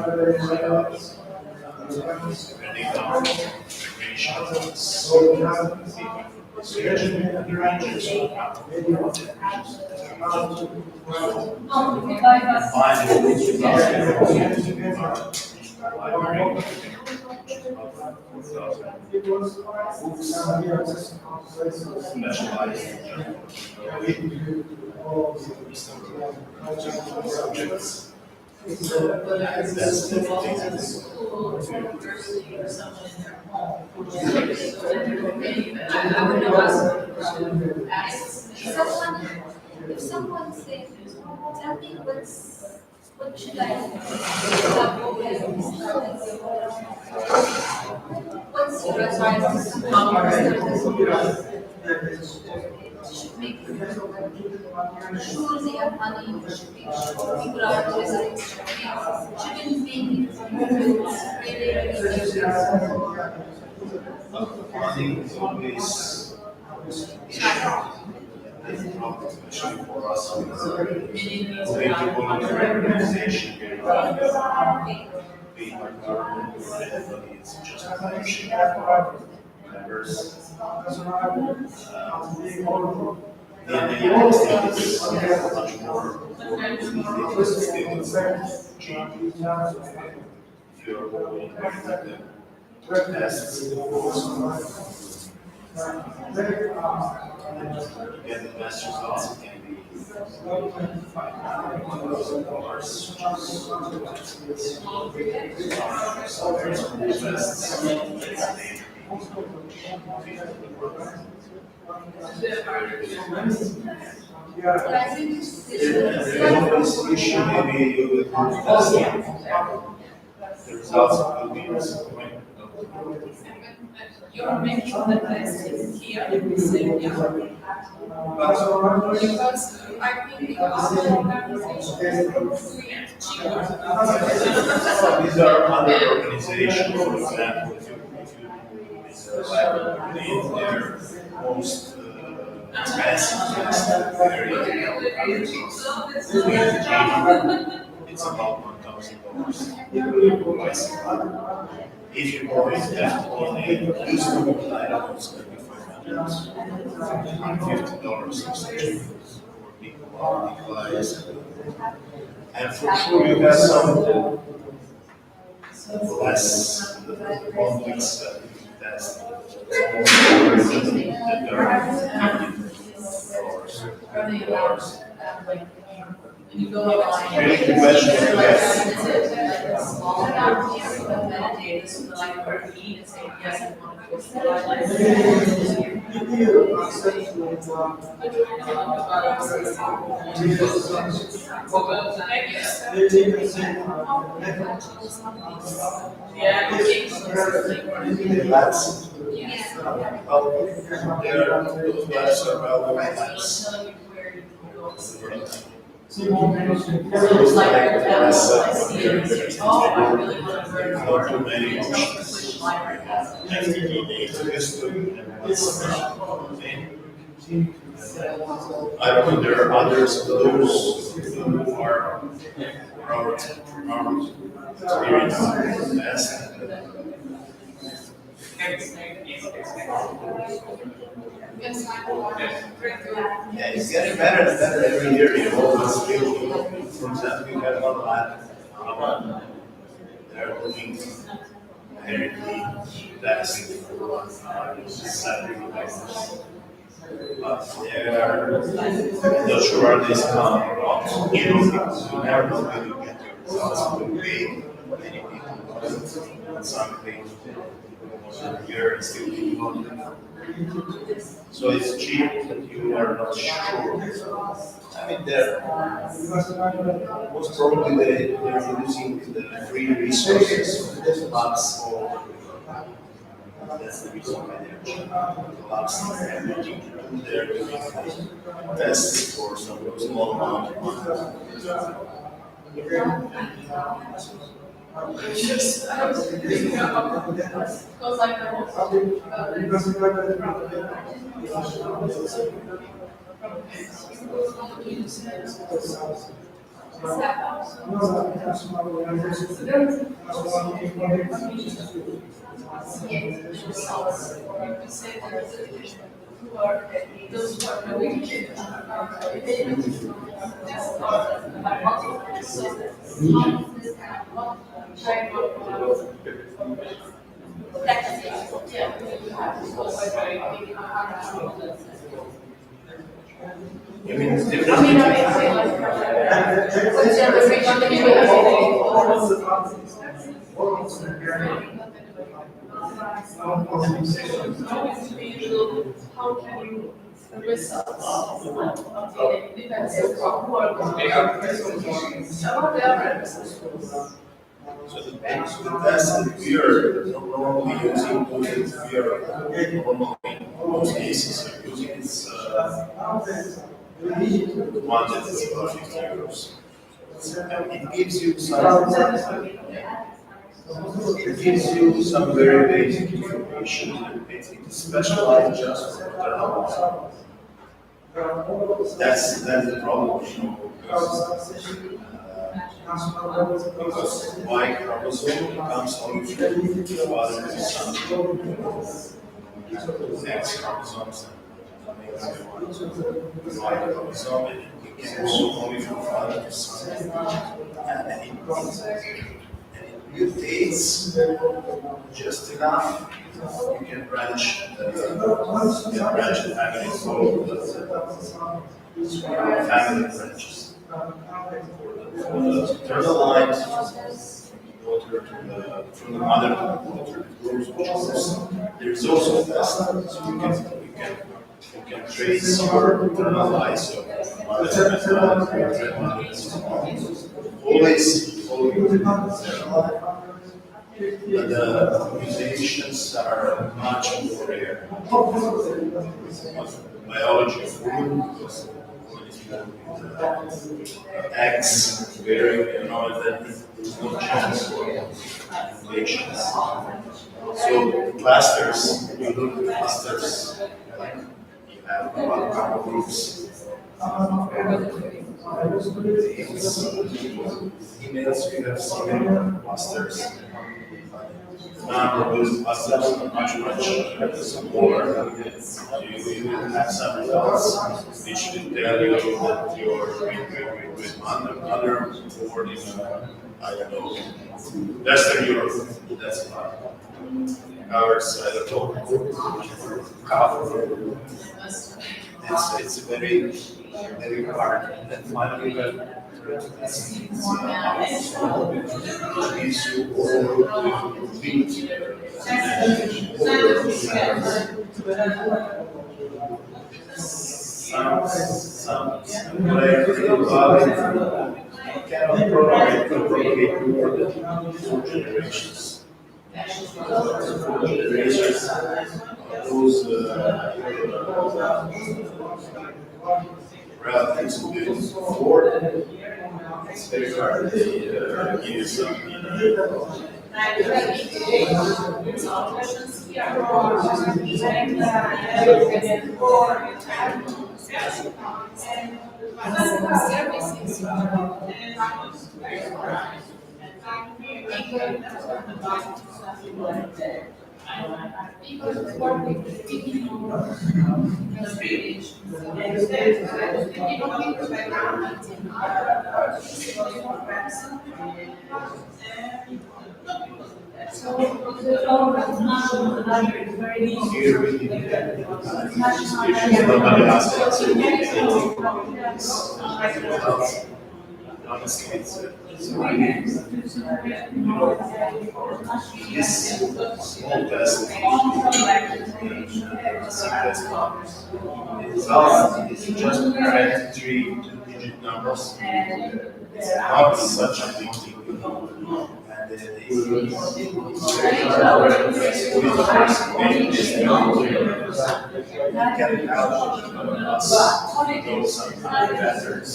If someone says, tell me what should I do? What's your advice to how should make sure they have money, should make sure people are interested, shouldn't be money is always especially for us, going to volunteer organization, being our government, it's just a membership of members. The United States is much more if you're going to the tests, get the best results, it can be $5,000. So there's tests. The issue maybe with testing, the results will be disappointing. You're making the test here in the same year. Because I think the other organizations These are other organizations, for example, if you their most expensive test area, it's about $1,000. If you always have to only use the items, maybe $550 subscription for people class. And for sure you have some less complex tests. You go online. Metadata, so the library need and say, yes, I want to go to the I don't know, there are others, those who are experienced Yeah, it's getting better and better every year. You always feel, for example, you have one lab, they're doing very clean testing for 70 members. But they're not sure where this come from, because you never know when you get your results. You pay many people, something year and still keep on. So it's cheap, but you are not sure. I mean, most probably they're using the free resources, labs, or that's the reason why they're cheap. The labs have nothing to do, they're doing tests for some small amount of money. Yes. I mean, it's How can you the results so the test that we are normally using, we are normally in most cases are using is one that is about 50 euros. And it gives you some very basic information. It's specialized just for journalism. That's the problem, you know, because Y chromosome comes only from the father to son. X chromosomes and Y chromosome, and it can also only from father to son. And it mutates just enough. You can branch the family called family branches. For the maternal line, from the mother to the daughter, there is also a test, so you can trace your maternal line, so mother and grandmother, always following the maternal line. But the mutations are much more rare. Biology of women, because women is more X bearing, you know, that there's no chance for mutations. So clusters, you look at clusters, you have a couple of groups. Females, you have similar clusters. Non-robust clusters are much smaller. You will have some results which will tell you that your with other born in, I don't know, Western Europe, that's fine. Ours, I don't know, it's very hard. And then finally, gives you all complete some cannot propagate more than 4 generations. 4 generations, those relatives who live before, it's very hard to give you some. honestly, it's really, this small test, the result is just hereditary two-digit numbers. It's not such a big deal. And it is very hard to make this number. You can help us know some patterns.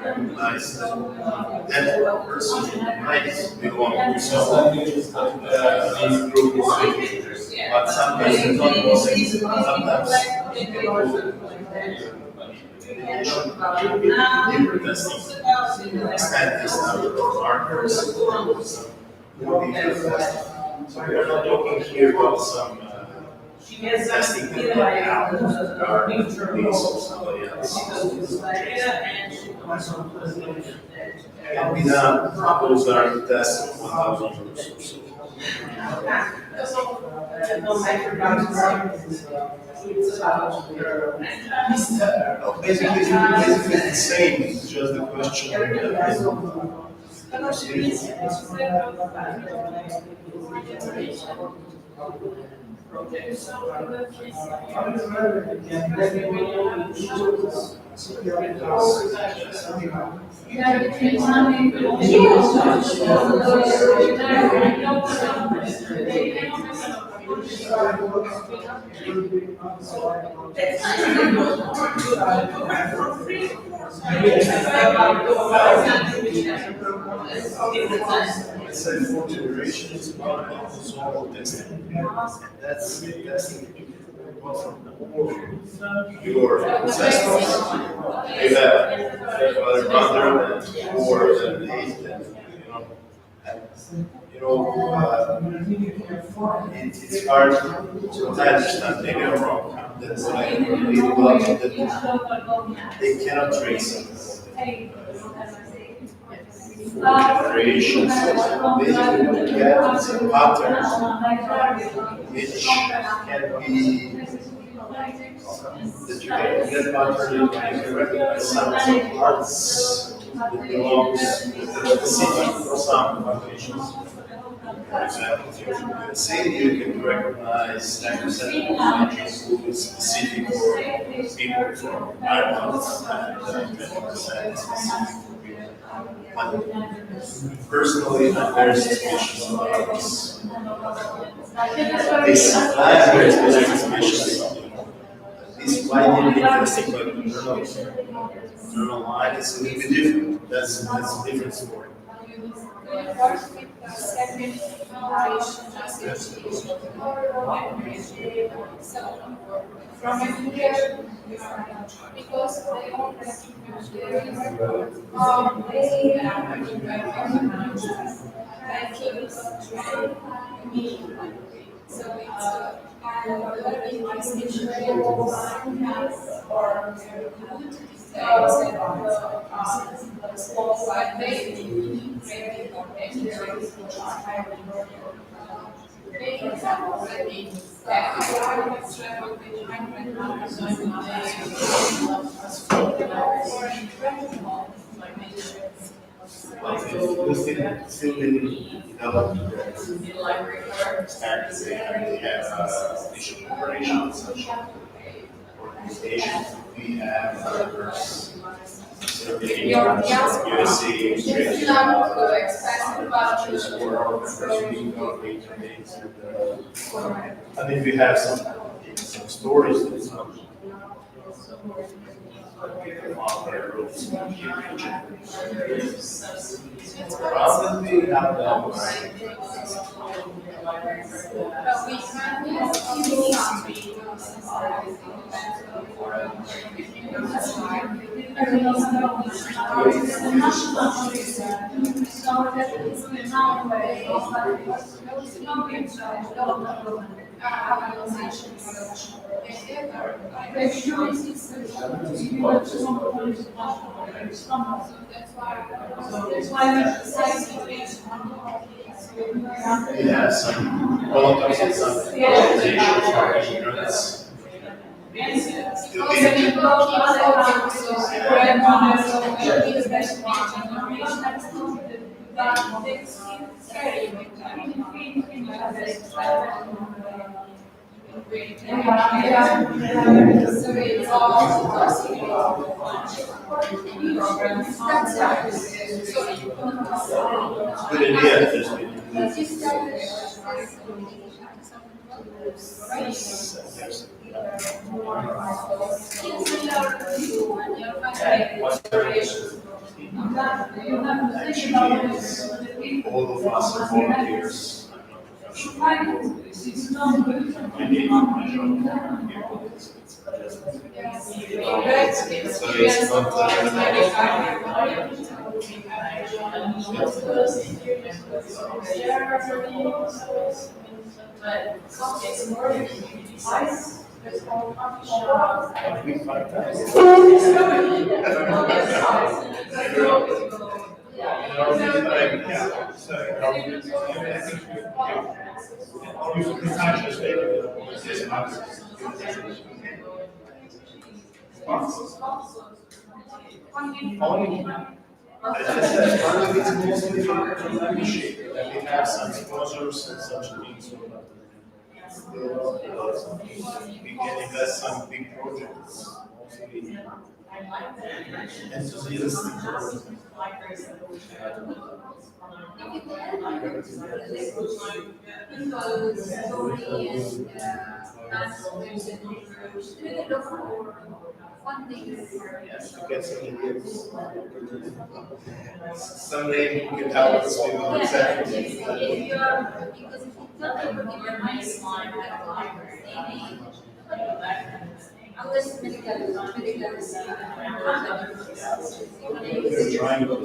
Nice. And person might belong to some group, but sometimes it's not possible. Sometimes different testing extend this number of markers. So we are not talking here about some testing that are needs of somebody else. And we now those are the tests of 1,000 groups or so. Basically, it's the same. It's just the question. It's a 4 generations about also testing. That's testing your ancestors. You have father, mother, and 4 and 8, and it's hard to understand. Maybe I'm wrong. That's what I read about that they cannot trace it. Variations. Basically, what you get is a pattern which can be that you can get pattern and you can recognize some parts that belongs specific for some populations. For example, if you say you can recognize 10% of populations who is specific for people from Ireland and 20% specific. But personally, I'm very suspicious about this. I'm very suspicious. This blinded testing, but internal line is a little bit different. That's a different story. From here, because they all have so it's Still didn't develop standards. They have official preparation and such organizations. We have others. USA, I mean, we have some stories that's not probably not that Yeah, some volunteers and some organizations for ignorance. When you go to other countries, grandmothers or elderly that's but it's scary. I mean, in so it's all possible. Good idea, just all of us are volunteers. As I said, part of it's mostly from membership, that we have some sponsors and such things. We can invest some big projects, mostly enthusiastic. Yes, to get some ideas. Someday we can help us with our exactly. If you are, because if you tell people in your mind slide that unless medical We're trying to.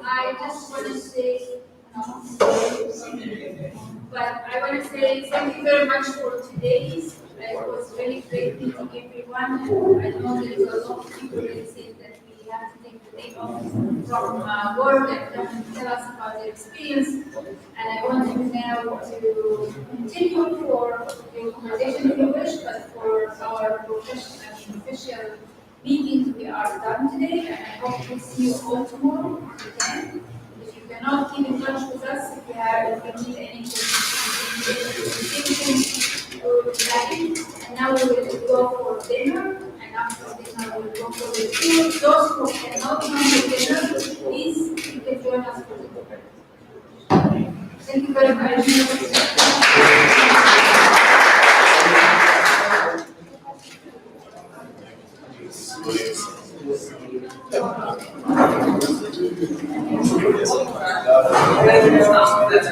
I just want to say, but I want to say thank you very much for today's. It was really great meeting everyone. I know there is a lot of people that say that we have to take the day off from work and come and tell us about their experience. And I want you now to continue for your conversation if you wish, but for our professional and official meetings we are done today. And I hope to see you all tomorrow if you can. If you cannot, keep in touch with us if you need any and now we will go for dinner, and after dinner we will go for the food. Those who cannot come to dinner, please you can join us for the dinner. Thank you very much. That's